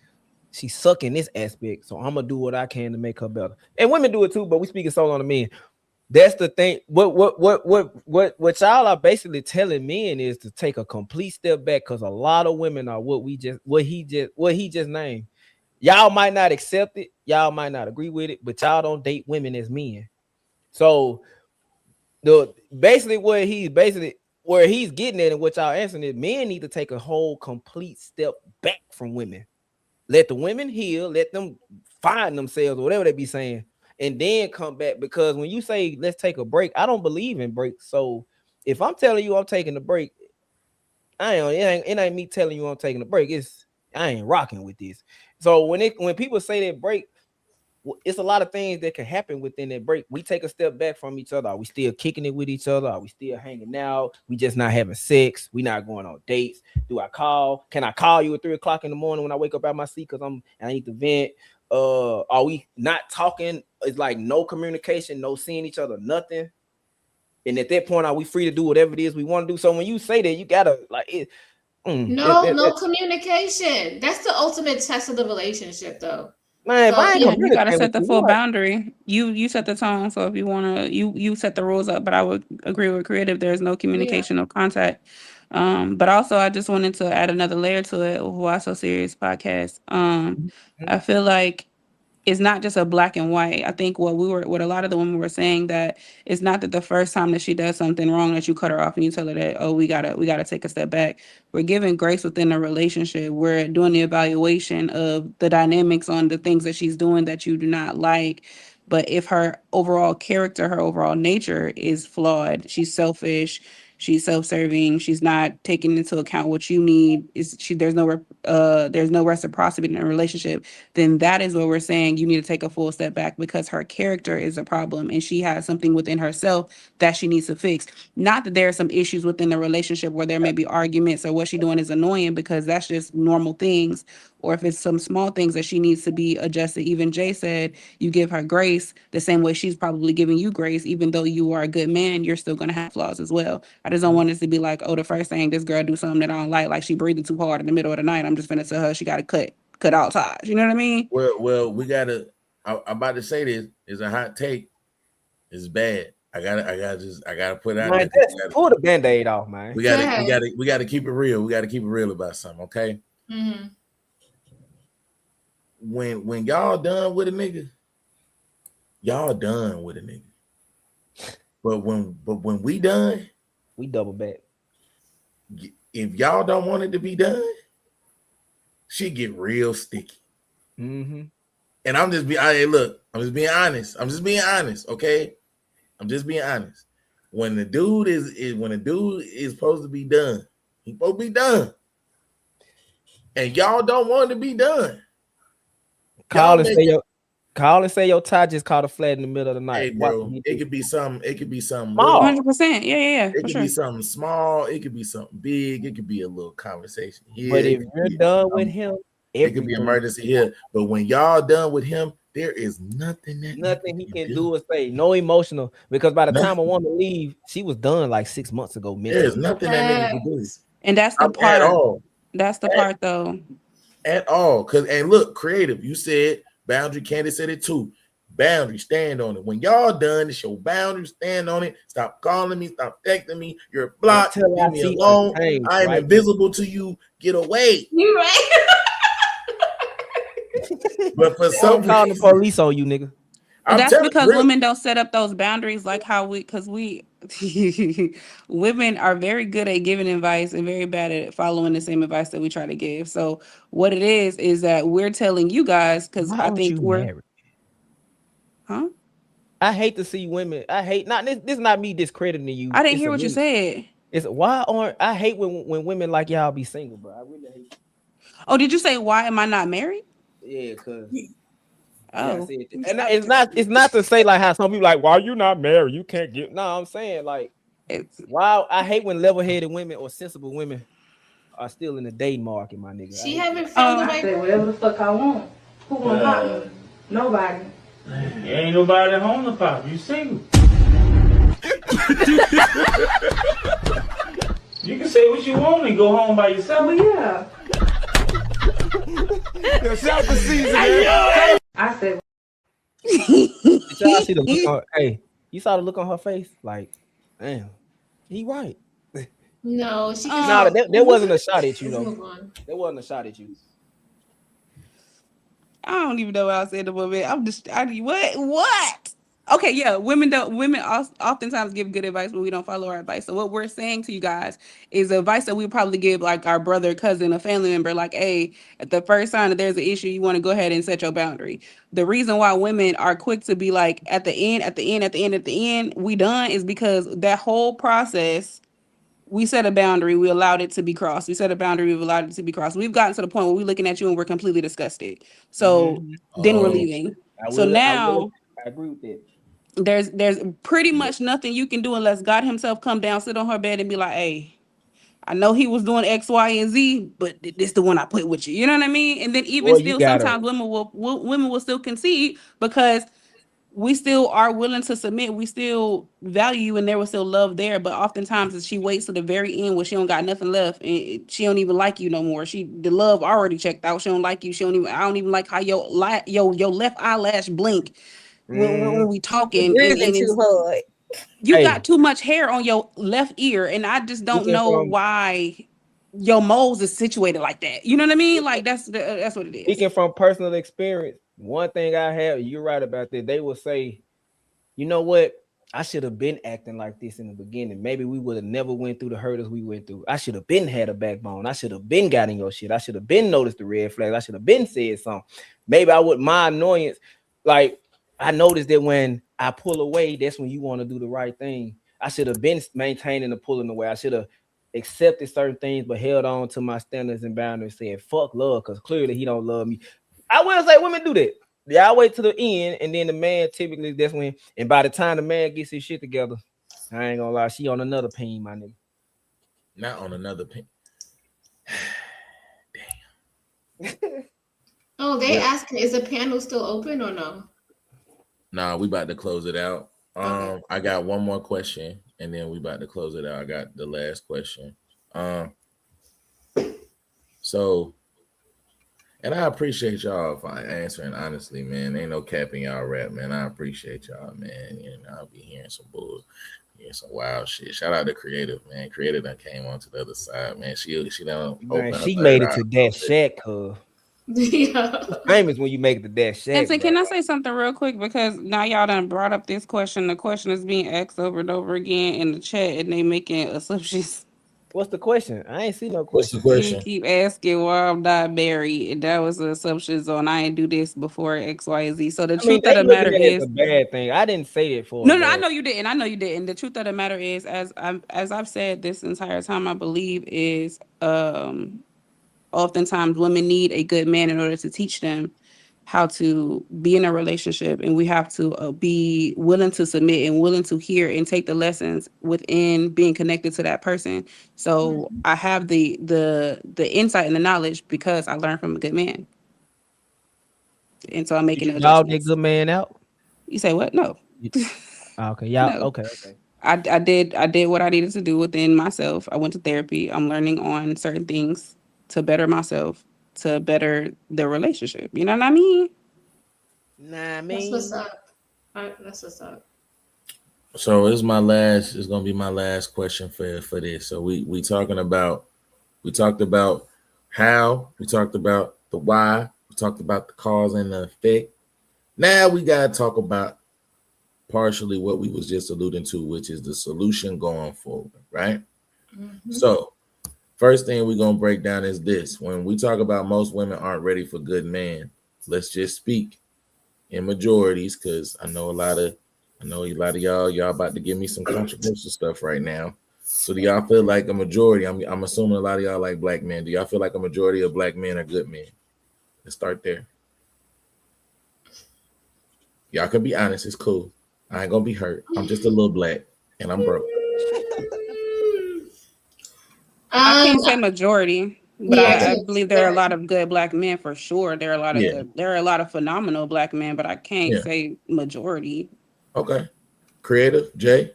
sucking this aspect, so I'm gonna do what I can to make her better. And women do it too, but we speaking solely on the men. That's the thing. What y'all are basically telling men is to take a complete step back, because a lot of women are what he just named. Y'all might not accept it, y'all might not agree with it, but y'all don't date women as men. So where he's getting at and what y'all answering is, men need to take a whole complete step back from women. Let the women heal, let them find themselves, or whatever they be saying, and then come back. Because when you say let's take a break, I don't believe in breaks. So if I'm telling you I'm taking a break, it ain't me telling you I'm taking a break. I ain't rocking with this. So when people say that break, it's a lot of things that can happen within that break. We take a step back from each other. Are we still kicking it with each other? Are we still hanging out? We just not having sex. We not going on dates. Do I call? Can I call you at 3 o'clock in the morning when I wake up out my seat because I need to vent? Are we not talking? It's like no communication, no seeing each other, nothing. And at that point, are we free to do whatever it is we want to do? So when you say that, you gotta like it. No communication. That's the ultimate test of the relationship, though. Man, you gotta set the full boundary. You set the tone. So if you wanna, you set the rules up. But I would agree with Creative. There's no communication, no contact. But also I just wanted to add another layer to it. Why So Serious podcast. I feel like it's not just a black and white. I think what a lot of the women were saying, that it's not that the first time that she does something wrong that you cut her off and you tell her that, oh, we gotta take a step back. We're giving grace within the relationship. We're doing the evaluation of the dynamics on the things that she's doing that you do not like. But if her overall character, her overall nature is flawed, she's selfish, she's self-serving, she's not taking into account what you need, there's no reciprocity in a relationship, then that is what we're saying you need to take a full step back, because her character is a problem and she has something within herself that she needs to fix. Not that there are some issues within the relationship where there may be arguments or what she's doing is annoying, because that's just normal things. Or if it's some small things that she needs to be adjusted. Even Jay said you give her grace the same way she's probably giving you grace. Even though you are a good man, you're still going to have flaws as well. I just don't want us to be like, oh, the first thing this girl do something that I don't like she breathing too hard in the middle of the night, I'm just finna tell her she got to cut all ties. You know what I mean? Well, we gotta. I'm about to say this is a hot take. It's bad. I gotta put it out man, there. Pull the Band-Aid off, man. We gotta keep it real. We gotta keep it real about something, okay? Mm-hmm. When y'all done with a nigga, y'all done with a nigga. But when we done, we double back. If y'all don't want it to be done, she get real sticky. Mm-hmm. And I'm just being honest, okay? I'm just being honest. When the dude is supposed to be done, he's supposed to be done. And y'all don't want it to be done. Call and say your tie just caught a flat in the middle of the night. Hey, bro, it could be something. 100%. Yeah. It could be something small. It could be something big. It could be a little conversation here. But if you're done with him, it could be emergency here. But when y'all done with him, there is nothing he can do or say. No emotional. Because by the time a woman leave, she was done like 6 months ago. There's nothing that nigga can do. And that's the part. At all. That's the part, though. At all. And look, Creative, you said boundary. Candace said it too. Boundary, stand on it. When y'all done, it's your boundary. Stand on it. Stop calling me. Stop texting me. You're blocked. Leave me alone. I'm invisible to you. Get away. You right. But for some calling the police on you, nigga. That's because women don't set up those boundaries like how we women are very good at giving advice and very bad at following the same advice that we try to give. So what it is that we're telling you guys, because I think we're married? Huh? I hate to see women. I hate not this is not me discrediting you. I didn't hear what you said. It's why aren't I hate when women like y'all be single, bro. I really hate. Oh, did you say why am I not married? Yeah, because oh, and it's not to say like how some people like, why you not married? You can't get. No, I'm saying like Wow, I hate when level-headed women or sensible women are still in the dating market, my nigga. She haven't found the right. I say whatever the fuck I want. Who gonna pop me? Nobody. Ain't nobody home to pop. You single. You can say what you want and go home by yourself. Well, yeah. Yourself the season. I said. Did y'all see the look on? Hey, you saw the look on her face? Like, damn, he right. No, she. No, that wasn't a shot at you though. That wasn't a shot at you. I don't even know what I said about it. What? Okay, yeah. Women oftentimes give good advice, but we don't follow our advice. So what we're saying to you guys is the advice that we probably give like our brother, cousin, a family member, like, hey, at the first sign that there's an issue, you want to go ahead and set your boundary. The reason why women are quick to be like at the end, we done is because that whole process, we set a boundary, we allowed it to be crossed. We set a boundary, we've allowed it to be crossed. We've gotten to the point where we're looking at you and we're completely disgusted. So then we're leaving. I agree with that. There's pretty much nothing you can do unless God himself come down, sit on her bed and be like, hey, I know he was doing X, Y, and Z, but this the one I put with you. You know what I mean? And then even sometimes women will still concede because we still are willing to submit. We still value you and there was still love there. But oftentimes she waits to the very end where she don't got nothing left and she don't even like you no more. The love already checked out. She don't like you. I don't even like how your left eyelash blink when we talking. Breathing too hard. You got too much hair on your left ear, and I just don't know why your moles is situated like that. You know what I mean? Like that's what it is. Speaking from personal experience, one thing I have, you're right about that. They will say, you know what? I should have been acting like this in the beginning. Maybe we would have never went through the hurdles we went through. I should have been had a backbone. I should have been gotten your shit. I should have been noticed the red flags. I should have been said something. Maybe I would my annoyance. Like I noticed that when I pull away, that's when you want to do the right thing. I should have been maintaining the pulling away. I should have accepted certain things, but held on to my standards and boundaries, saying fuck love, because clearly he don't love me. I will say women do that. Y'all wait to the end, and then the man typically that's when, and by the time the man gets his shit together, I ain't gonna lie, she on another peen, my nigga. Not on another peen. Damn. Oh, they asking, is the panel still open or no? Nah, we about to close it out. I got one more question, and then we about to close it out. I got the last question. So, and I appreciate y'all for answering honestly, man. Ain't no capping y'all rap, man. I appreciate y'all, man. And I'll be hearing some wild shit. Shout out to Creative, man. Creative done came on to the other side, man. She done man, she made it to that shack, cuz. Yeah. Famous when you make it to that shack. And so can I say something real quick? Because now y'all done brought up this question. The question is being asked over and over again in the chat, and they making assumptions. What's the question? I ain't see no question. What's the question? You keep asking why I'm not married, and that was the assumptions on I ain't do this before X, Y, and Z. So the truth of the matter is a bad thing. I didn't say it for. No, I know you didn't. I know you didn't. The truth of the matter is, as I've said this entire time, I believe is oftentimes women need a good man in order to teach them how to be in a relationship, and we have to be willing to submit and willing to hear and take the lessons within being connected to that person. So I have the insight and the knowledge because I learned from a good man, and so I'm making no y'all get good man out. You say what? No. Okay, y'all. No. Okay. I did what I needed to do within myself. I went to therapy. I'm learning on certain things to better myself, to better the relationship. You know what I mean? That's what's up. That's what's up. So it's gonna be my last question for this. So we talked about how, we talked about the why, we talked about the cause and the effect. Now we gotta talk about partially what we was just alluding to, which is the solution going forward, right? Mm-hmm. So first thing we're gonna break down is this. When we talk about most women aren't ready for good man, let's just speak in majorities, because I know a lot of y'all about to give me some controversial stuff right now. So do y'all feel like a majority? I'm assuming a lot of y'all like black men. Do y'all feel like a majority of black men are good men? Let's start there. Y'all can be honest, it's cool. I ain't gonna be hurt. I'm just a little black and I'm broke. I can't say majority, but Yeah, I believe there are a lot of good black men for sure. There are a lot of there are a lot of phenomenal black men, but I can't say majority. Okay. Creative, Jay?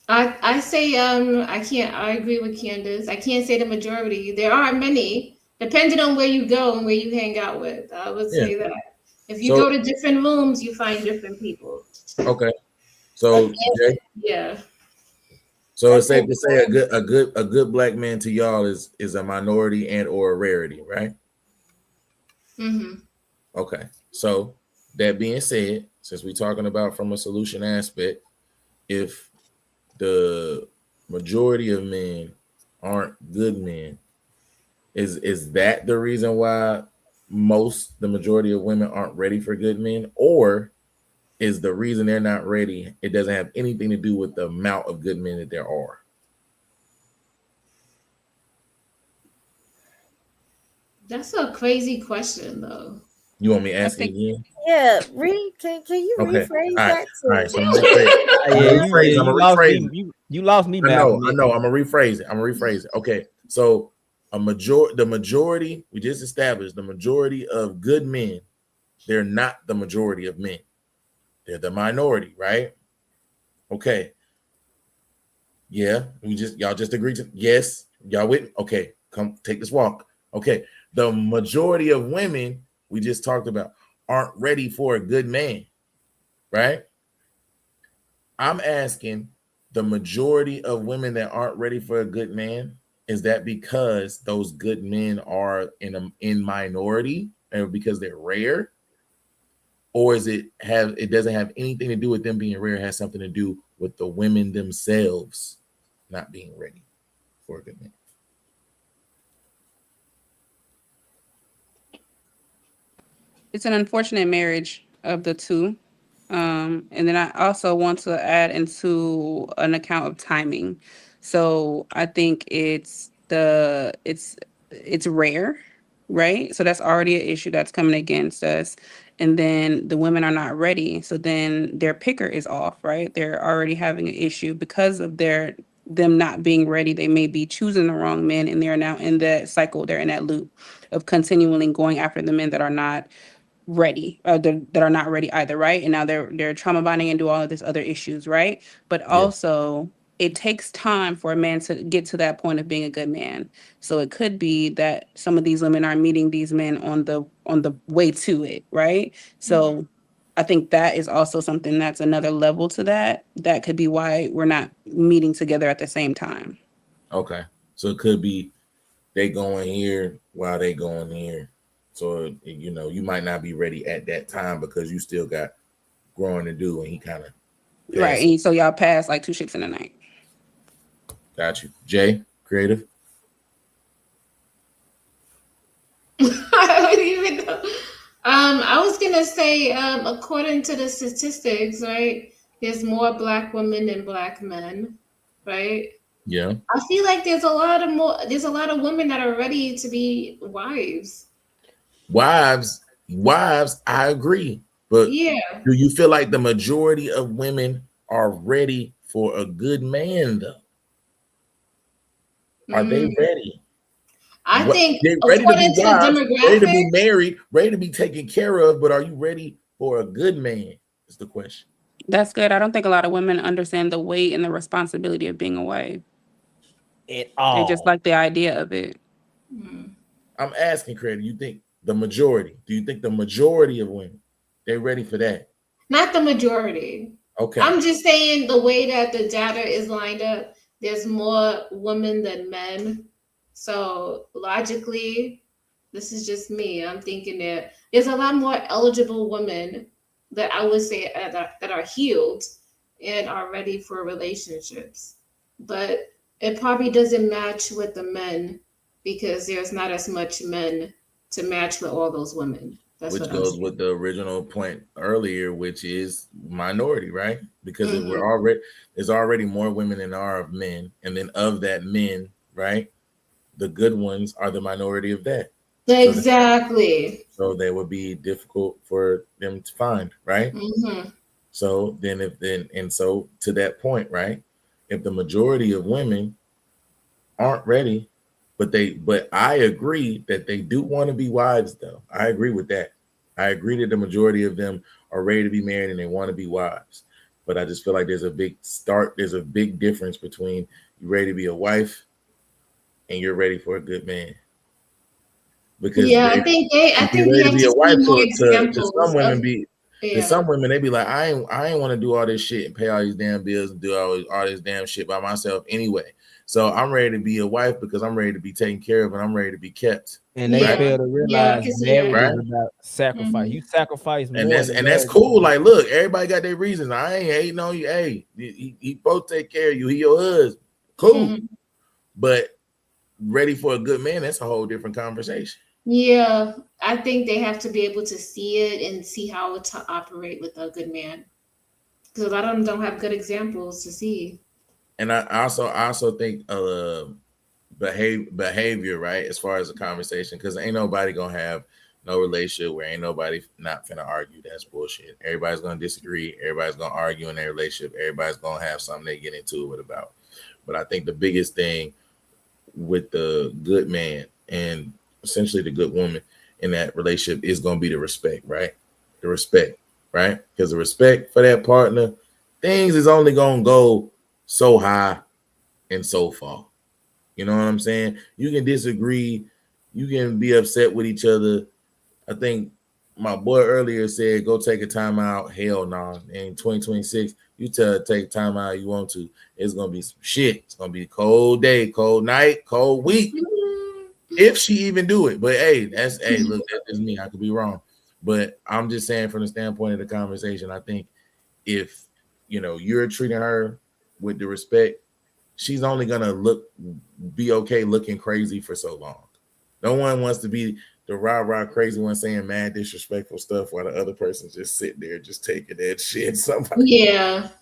I say I agree with Candace. I can't say the majority. There are many, depending on where you go and where you hang out with. I would say that. If you go to different rooms, you find different people. Okay. So Jay? Yeah. So it's safe to say a good black man to y'all is a minority and or a rarity, right? Mm-hmm. Okay. So that being said, since we're talking about from a solution aspect, if the majority of men aren't good men, is that the reason why the majority of women aren't ready for good men? Or is the reason they're not ready, it doesn't have anything to do with the amount of good men that there are? That's a crazy question, though. You want me to ask it again? Yeah, can you Okay. rephrase All that? right. All right. So I'm gonna rephrase it. You lost me, I know. man. I'm gonna rephrase it. Okay. So the majority, we just established the majority of good men, they're not the majority of men. They're the minority, right? Okay. Yeah, y'all just agreed to yes. Y'all with? Okay, come take this walk. Okay. The majority of women we just talked about aren't ready for a good man, right? I'm asking the majority of women that aren't ready for a good man, is that because those good men are in minority and because they're rare? Or is it doesn't have anything to do with them being rare, it has something to do with the women themselves not being ready for a good man? It's an unfortunate marriage of the two. And then I also want to add into an account of timing. So I think it's rare, right? So that's already an issue that's coming against us. And then the women are not ready. So then their picker is off, right? They're already having an issue because of them not being ready. They may be choosing the wrong men, and they're now in that cycle. They're in that loop of continually going after the men that are not ready, that are not ready either, right? And now they're trauma bonding and do all of this other issues, right? But also it takes time for a man to get to that point of being a good man. So it could be that some of these women are meeting these men on the way to it, right? So I think that is also something that's another level to that could be why we're not meeting together at the same time. Okay. So it could be they going here while they going here. So, you might not be ready at that time because you still got growing to do, and he kind of right. And so y'all pass like two ships in a night. Got you. Jay, creative. I don't even know. I was gonna say, according to the statistics, right, there's more black women than black men, right? Yeah. I feel like there's a lot of women that are ready to be wives. Wives, I agree. But do you feel like the majority of women are ready for a good man, though? Are they ready? I think they're ready to be wives, demographics, ready to be married, ready to be taken care of, but are you ready for a good man? Is the question. That's good. I don't think a lot of women understand the weight and the responsibility of being a wife. They just like the idea of it. I'm asking, Creative, you think the majority? Do you think the majority of women, they're ready for that? Not the majority. Okay. I'm just saying the way that the data is lined up, there's more women than men. So logically, this is just me. I'm thinking that there's a lot more eligible women that I would say that are healed and are ready for relationships. But it probably doesn't match with the men because there's not as much men to match with all those women. That's which what goes with the original point earlier, which is minority, right? Because there's already more women than there are of men, and then of that men, right? The good ones are the minority of that. Exactly. So they would be difficult for them to find, right? Mm-hmm. So so to that point, right? if the majority of women aren't ready, but I agree that they do want to be wives, though. I agree with that. I agree that the majority of them are ready to be married and they want to be wives. But I just feel like there's a big difference between you ready to be a wife and you're ready for a good man. Because I think we have to see more examples. Some women they be like, I ain't want to do all this shit and pay all these damn bills and do all this damn shit by myself anyway. So I'm ready to be a wife because I'm ready to be taken care of and I'm ready to be kept. And they fail to realize marriage is about sacrifice. You sacrifice more, and that's cool. Like, look, everybody got their reasons. I ain't hating on you. Hey, he both take care of you. He your husband. Cool. But ready for a good man, that's a whole different conversation. Yeah, I think they have to be able to see it and see how to operate with a good man. Because a lot of them don't have good examples to see. And I also think behavior, right, as far as the conversation, because ain't nobody gonna have no relationship where ain't nobody not finna argue. That's bullshit. Everybody's gonna disagree. Everybody's gonna argue in their relationship. Everybody's gonna have something they get into it about. But I think the biggest thing with the good man and essentially the good woman in that relationship is going to be the respect, right? The respect, right? Because the respect for that partner, things is only going to go so high and so far. You know what I'm saying? You can disagree. You can be upset with each other. I think my boy earlier said, go take a time out. Hell no. In 2026, you take time out you want to. It's going to be some shit. It's going to be a cold day, cold night, cold week. If she even do it. But hey, look, that's me. I could be wrong. But I'm just saying from the standpoint of the conversation, I think if, you're treating her with the respect, she's only going to be okay looking crazy for so long. No one wants to be the rah-rah crazy one saying mad disrespectful stuff while the other person's just sitting there just taking that shit.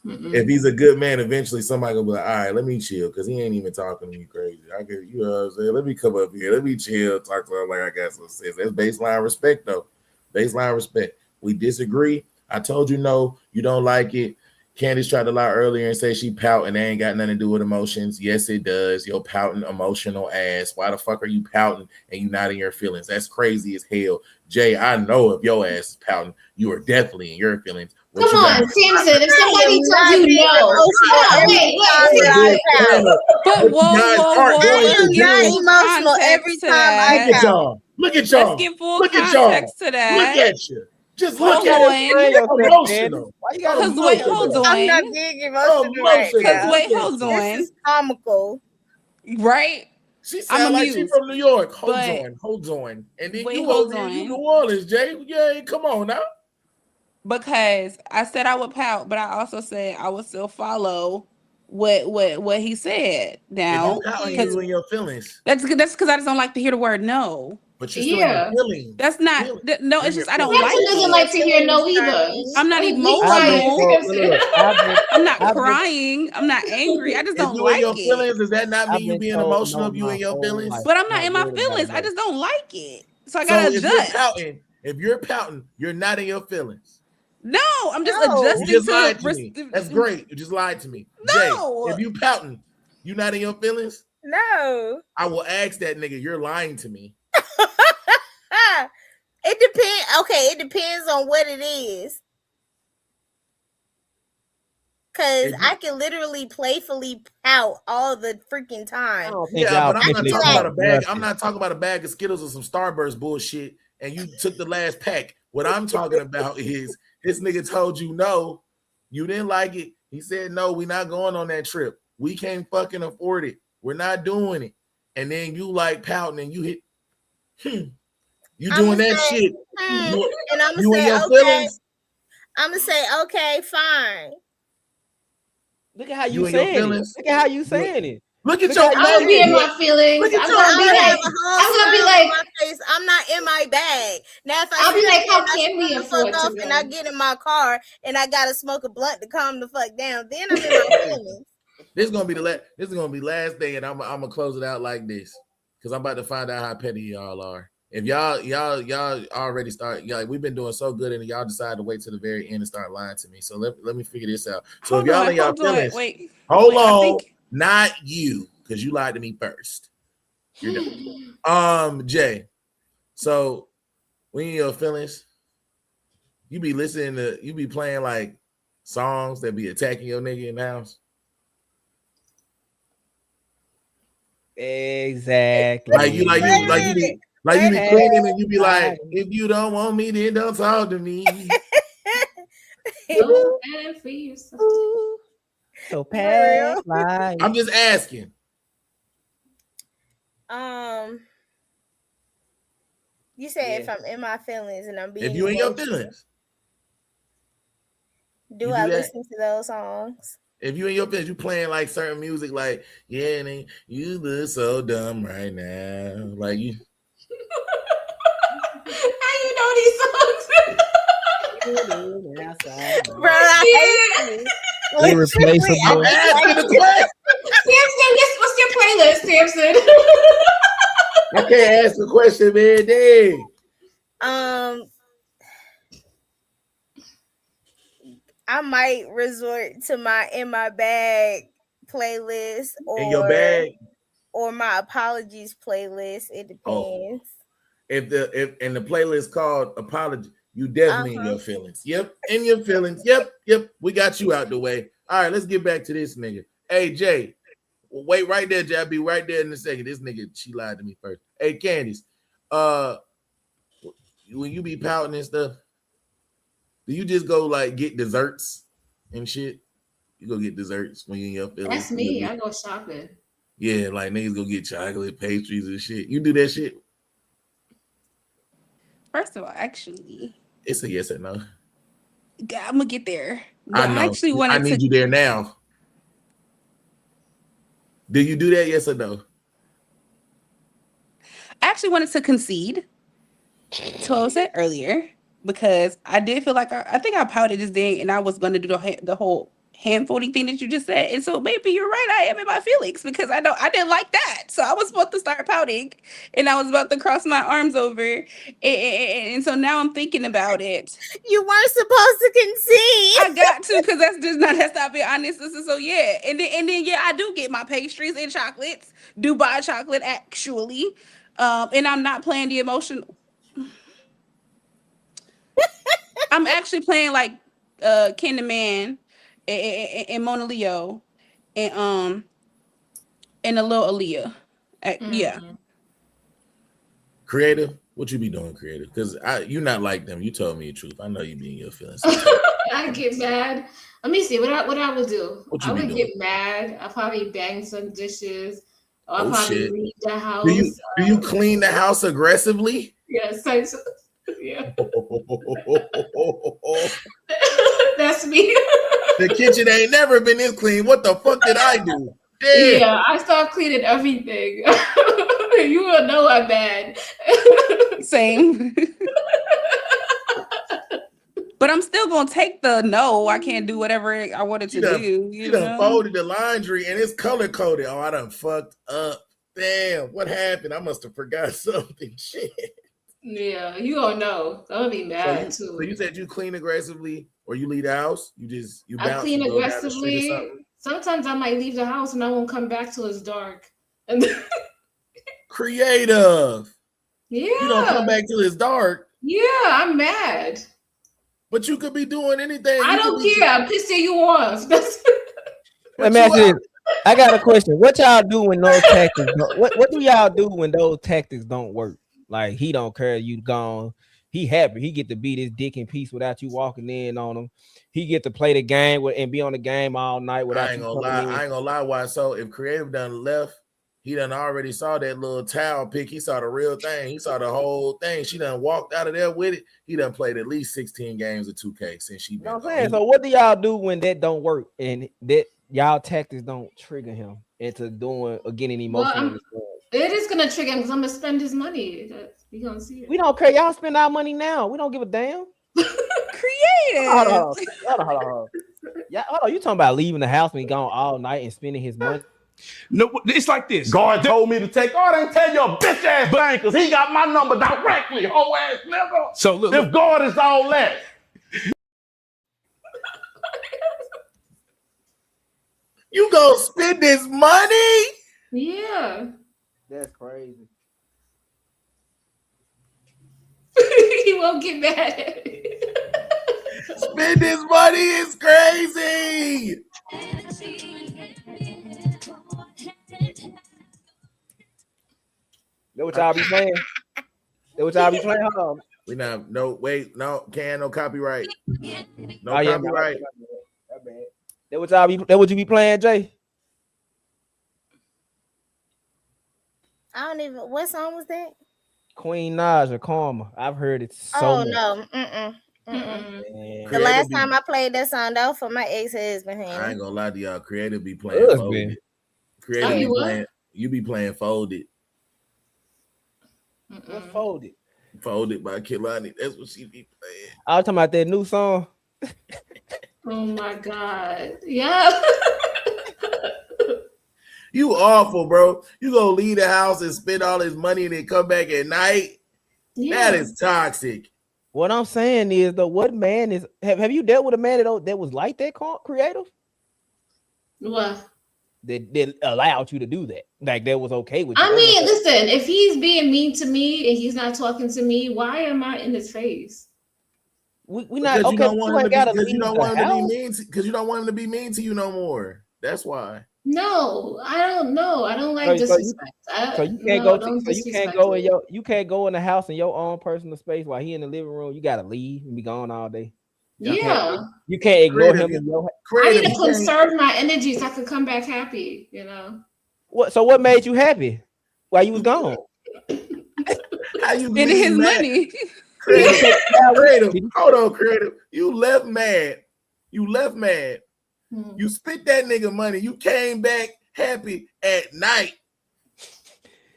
If he's a good man, eventually somebody gonna be like, all right, let me chill because he ain't even talking to me crazy. I get, you know what I'm saying? Let me come up here. Let me chill, talk to her like I got some sense. That's baseline respect, though. Baseline respect. We disagree. I told you no, you don't like it. Candace tried to lie earlier and say she pouting. They ain't got nothing to do with emotions. Yes, it does. You're pouting emotional ass. Why the fuck are you pouting and you not in your feelings? That's crazy as hell. Jay, I know if your ass is pouting, you are definitely in your feelings. Come on, Samson. If somebody tells you no, but whoa, not emotional every time I pout. Look at y'all. Let's get full context to that. Look at you. Just look at it. Emotional. Because wait, hold on. I'm not being emotional right now. Because wait, hold on. This is comical. Right? She sounds like she's from New York. Hold on. And then you over in New Orleans, Jay. Yeah, come on now. Because I said I would pout, but I also said I would still follow what he said. Now, because you in your feelings. That's because I just don't like to hear the word no. But you're still in your feelings. That's not no. It's just I don't like. Doesn't like to hear no either. I'm not emotional. I'm not crying. I'm not angry. I just don't like your feelings. Does that not mean you being emotional if you in your feelings? But I'm not in my feelings. I just don't like it. So I gotta adjust. If you're pouting, you're not in your feelings. No, I'm just adjusting. You just lied to me. That's great. You just lied to me. No. Jay, if you pouting, you not in your feelings? No. I will ask that nigga, you're lying to me. It depends. Okay, it depends on what it is. Because I can literally playfully pout all the freaking time. Yeah, but I'm not talking about a bag. I'm not talking about a bag of Skittles or some Starburst bullshit and you took the last pack. What I'm talking about is this nigga told you no, you didn't like it. He said, no, we're not going on that trip. We can't fucking afford it. We're not doing it. And then you like pouting and you hit, you doing that shit. And I'm going to say, okay. I'm going to say, okay, fine. Look at how you saying it. Look at how you saying it. Look at your I'm gonna be in my feelings. I'm gonna be like, I'm not in my bag. Now if I'll be like, how can we afford to? And I get in my car and I gotta smoke a blunt to calm the fuck down, then I'm in my feelings. This is gonna be last day, and I'm gonna close it out like this because I'm about to find out how petty y'all are. If y'all already start, like we've been doing so good, and y'all decide to wait to the very end and start lying to me. So let me figure this out. So if y'all in y'all feelings, hold on, not you, because you lied to me first. You're done. Jay. So when you in your feelings, you be playing like songs that be attacking your nigga in the house. Exactly. Like you be cleaning and you be like, if you don't want me, then don't talk to me. So past life. I'm just asking. You said if I'm in my feelings and I'm being if you in your feelings, do I listen to those songs? If you in your feelings, you playing like certain music, like yeah, you look so dumb right now, like you. How you know these songs? Bro, irreplaceable. I'm asking the question. Samson, what's your playlist, Samson? I can't ask the question every day. I might resort to my In My Bag playlist in your bag or my apologies playlist. It depends. If the playlist called apology, you definitely in your feelings. Yep, in your feelings. Yep. We got you out the way. All right, let's get back to this nigga. Hey Jay, wait right there, Jay. I'll be right there in a second. This nigga, she lied to me first. Hey Candice, when you be pouting and stuff, do you just go like get desserts and shit? You go get desserts when you in your feelings. That's me. I go shopping. Yeah, like niggas go get chocolate, pastries and shit. You do that shit? First of all, actually, it's a yes or no. I'm gonna get there. I know. I need you there now. Do you do that? Yes or no? I actually wanted to concede to what I said earlier because I did feel like I think I pouted this day and I was going to do the whole hand folding thing that you just said. And so maybe you're right. I am in my feelings because I didn't like that. So I was supposed to start pouting and I was about to cross my arms over. And so now I'm thinking about it. You weren't supposed to concede. I got to because that's not being honest. So yeah. And then yeah, I do get my pastries and chocolates. Do buy chocolate actually. And I'm not playing the emotion. I'm actually playing like Candyman and Mona Leo and a little Aaliyah. Yeah. Creative, what you be doing, creative? Because you're not like them. You told me the truth. I know you be in your feelings. I get mad. Let me see what I would do. I would get mad. I probably bang some dishes. Or I probably leave the house. Do you clean the house aggressively? Yes, yeah. That's me. The kitchen ain't never been this clean. What the fuck did I do? Damn. Yeah, I start cleaning everything. You will know I'm bad. Same. But I'm still gonna take the no. I can't do whatever I wanted to do. You done folded the laundry and it's color coded. Oh, I done fucked up. Damn, what happened? I must have forgot something. Shit. Yeah, you don't know. I'm gonna be mad too. So you said you clean aggressively, or you leave the house? I clean aggressively. Sometimes I might leave the house and I won't come back till it's dark. Creative. Yeah. You don't come back till it's dark. Yeah, I'm mad. But you could be doing anything. I don't care. I'm pissing you off. Let me ask you this. I got a question. What y'all do when those tactics what do y'all do when those tactics don't work? Like he don't care, you gone. He happy. He get to beat his dick in peace without you walking in on him. He get to play the game and be on the game all night without I ain't gonna lie. Why? So if creative done left, he done already saw that little towel pick. He saw the real thing. He saw the whole thing. She done walked out of there with it. He done played at least 16 games of 2K since she been. You know what I'm saying? So what do y'all do when that don't work and that y'all tactics don't trigger him into doing or getting emotional? It is gonna trigger him because I'm gonna spend his money. We gonna see it. We don't care. Y'all spend our money now. We don't give a damn. Creative. Hold on. Yeah, hold on. You talking about leaving the house when he gone all night and spending his money? No, it's like this. God told me to take. God ain't tell your bitch ass thing because he got my number directly, whole ass nigga. So look, if God is all that. You gonna spend this money? Yeah. That's crazy. He won't get mad at me. Spend this money is crazy. That what y'all be playing? That what y'all be playing? Hold on. We not no copyright. No Oh, yeah, copyright. That what y'all be? That what you be playing, Jay? I don't even. What song was that? Queen Naj or Karma. I've heard it so Oh much. no. The last time I played that song, that was for my ex-husband. I ain't gonna lie to y'all. Creative be playing folded. Creative be playing. You be playing folded. What's folded? Folded by Kehlani. That's what she be playing. I was talking about that new song. Oh my God. Yeah. You awful, bro. You gonna leave the house and spend all this money and then come back at night? Yeah. That is toxic. What I'm saying is, though, what man is? Have you dealt with a man that was like that, creative? What? That allowed you to do that, like that was okay with you. I mean, listen, if he's being mean to me and he's not talking to me, why am I in his face? We not because okay. you don't want him to be, because you don't want him to be mean because you don't want him to be mean to you no more. That's why. No, I don't know. I don't like disrespect. So you can't go. So you can't go in your. You can't go in the house in your own personal space while he in the living room. You gotta leave and be gone all day. You can't ignore him. I need to conserve my energy so I could come back happy. You know. What? So what made you happy while you was gone? How you spending his money? Creative. Hold on, creative. You left mad. You spent that nigga money. You came back happy at night.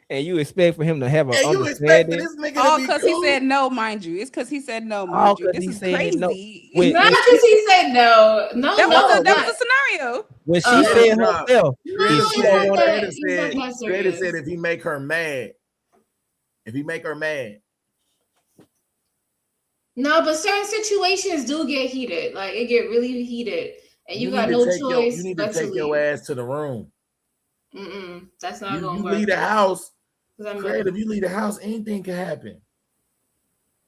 And you expect for him to have an understanding? Because he said no, mind you. It's because he said no, mind you. This is crazy. No. Not because he said no. No, that was a scenario. When she said herself, Creative said if he make her mad. No, but certain situations do get heated. Like it get really heated. And you got no choice. You need to take your ass to the room. That's not going to work. You leave the house. Creative, you leave the house, anything can happen.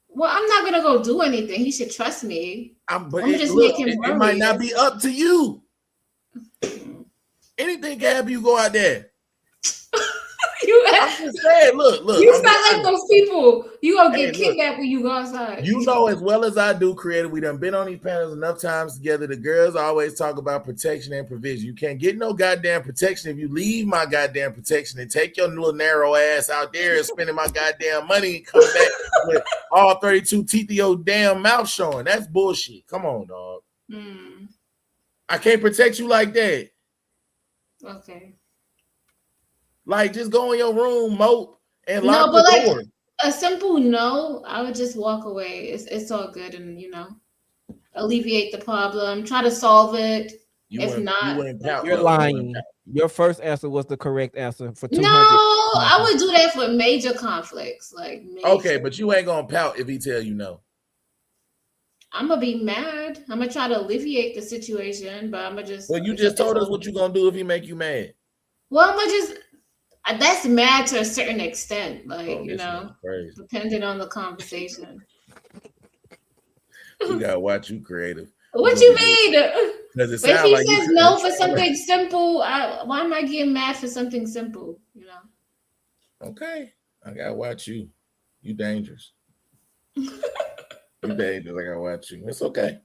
Well, I'm not gonna go do anything. He should trust me. It might not be up to you. Anything can happen. You go out there. I'm just saying, look. You sound like those people. You gonna get kidnapped when you go outside. You know as well as I do, creative. We done been on these panels enough times together. The girls always talk about protection and provision. You can't get no goddamn protection if you leave my goddamn protection and take your little narrow ass out there and spending my goddamn money and come back with all 32 teeth of your damn mouth showing. That's bullshit. Come on, dog. I can't protect you like that. Okay. Like, just go in your room, mope, and lock the door. A simple no, I would just walk away. It's all good, and alleviate the problem. Try to solve it. You're lying. Your first answer was the correct answer for 200. No, I would do that for major conflicts. Okay, but you ain't gonna pout if he tell you no. I'm gonna be mad. I'm gonna try to alleviate the situation, but I'm gonna just. Well, you just told us what you gonna do if he make you mad. Well, I'm gonna just. That's mad to a certain extent, depending on the conversation. You gotta watch you creative. What you mean? Because it if sounds he like says no for something simple, why am I getting mad for something simple? Okay, I gotta watch you. You dangerous. You dangerous. I gotta watch you. It's okay.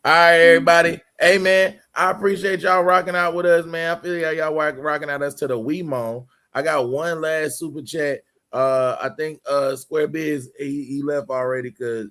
All right, everybody. Hey, man, I appreciate y'all rocking out with us, man. I feel like y'all rocking out us to the Weemo. I got one last super chat. I think Square Biz he left already because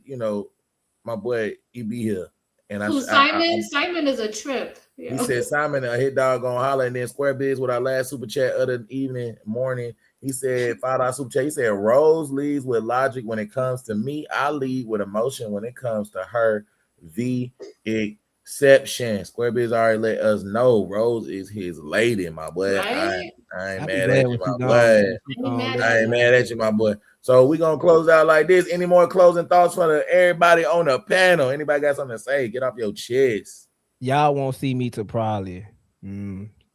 my boy he be here. And Simon? Simon is a trip. He said Simon a hit dog gonna holler, and then Square Biz with our last super chat of the morning. He said $5 super chat. He said Rose leads with logic when it comes to me. I lead with emotion when it comes to her. V it exception. Squarebiz already let us know Rose is his lady, my boy. Right? I ain't mad at you, my boy. I ain't mad at at you, my boy. So we're gonna close out like this. Any more closing thoughts for everybody on the panel? Anybody got something to say? Get off your chest. Y'all won't see me till probably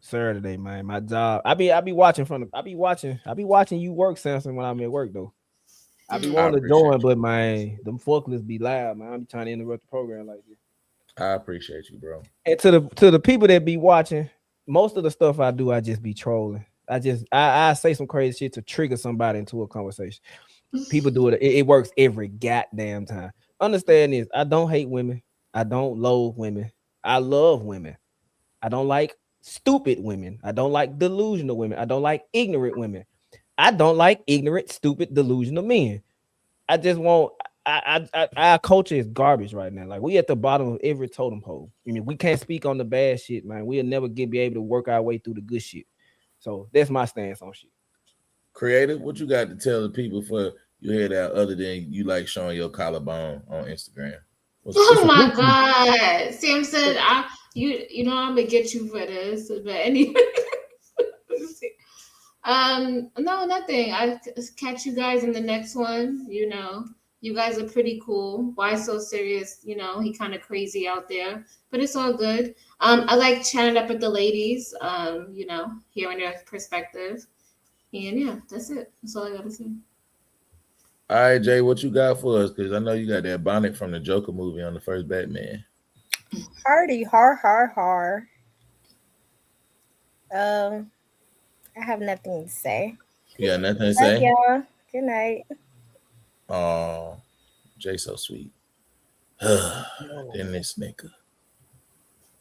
Saturday, man. My job. I be watching you work, Samson, when I'm at work though. I be wanting to join, but man, them forklifts be loud, man. I be trying to interrupt the program like this. I appreciate you, bro. And to the people that be watching, most of the stuff I do, I just be trolling. I say some crazy shit to trigger somebody into a conversation. People do it. It works every goddamn time. Understand this. I don't hate women. I don't loathe women. I love women. I don't like stupid women. I don't like delusional women. I don't like ignorant women. I don't like ignorant, stupid, delusional men. I just want our culture is garbage right now. Like we at the bottom of every totem pole. I mean, we can't speak on the bad shit, man. We'll never be able to work our way through the good shit. So that's my stance on shit. Creative, what you got to tell the people for you hear that other than you like showing your collarbone on Instagram? Oh my God, Samson, you know I'm gonna get you for this, but anyway. No, nothing. I catch you guys in the next one. You know, you guys are pretty cool. Why so serious? You know, he kind of crazy out there, but it's all good. I like chatting up with the ladies. You know, hearing their perspective, and yeah, that's it. That's all I gotta say. All right, Jay, what you got for us? Because I know you got that bonnet from the Joker movie on the first Batman. Hardy, har. I have nothing to say. You got nothing to say? Y'all. Good night. Oh, Jay so sweet. Then this nigga.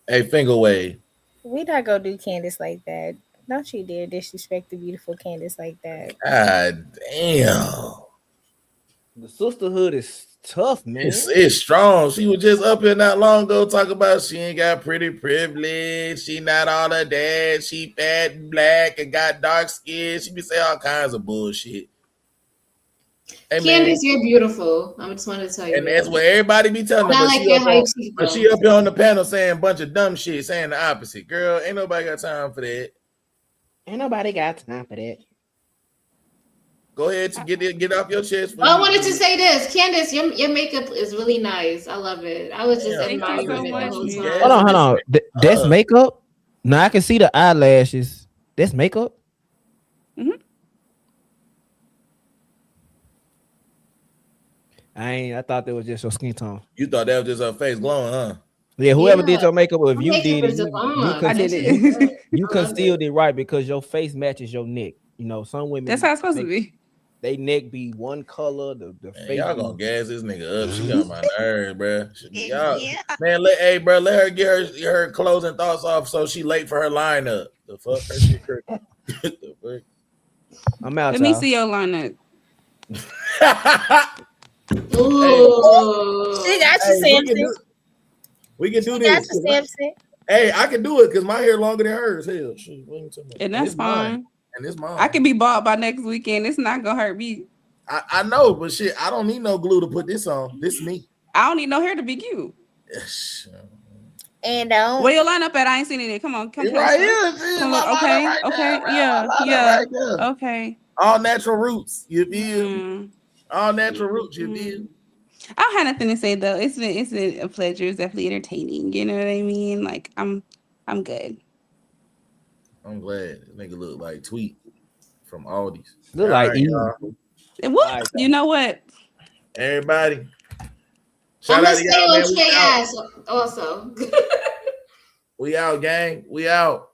Hey, finger wave. We not gonna do Candace like that. Don't you dare disrespect the beautiful Candace like that. God damn. The sisterhood is tough, man. It's strong. She was just up here not long ago talking about she ain't got pretty privilege. She not all of that. She fat and black and got dark skin. She be saying all kinds of bullshit. Hey, Candace, you're beautiful. I just want to tell you. And that's what everybody be telling her. But she up here on the panel saying a bunch of dumb shit, saying the opposite. Girl, ain't nobody got time for that. Ain't nobody got time for that. Go ahead to get off your chest. I wanted to say this, Candace. Your makeup is really nice. I love it. I was just admiring it the whole time. Hold on. That's makeup. Now I can see the eyelashes. That's makeup. Mm-hmm. I thought that was just your skin tone. You thought that was just her face glowing, huh? Yeah, whoever did your makeup, or if you did it, you concealed it right because your face matches your neck. You know, some women. That's how it's supposed to be. They neck be one color. The face. Y'all gonna gas this nigga up. She got my nerves, bro. Man, let her get her closing thoughts off so she late for her lineup. The fuck? Her shit crooked. The fuck? I'm out. Let me see your lineup. Ooh. She got you, Samson. We can do this. Hey, I can do it because my hair longer than hers. Hell, and that's fine. And it's mine. I can be bald by next weekend. It's not gonna hurt me. I know, but shit, I don't need no glue to put this on. This is me. I don't need no hair to be cute. And where your lineup at? I ain't seen it. Come on, come right here. Okay. All natural roots. You feel? All natural roots. You feel? I don't have nothing to say though. It's been a pleasure. It's definitely entertaining. You know what I mean? Like I'm good. I'm glad. This nigga look like Tweet from Aldi's. Look like what? You know what? Everybody. I'm gonna stay on Trey ass also. We out, gang. We out.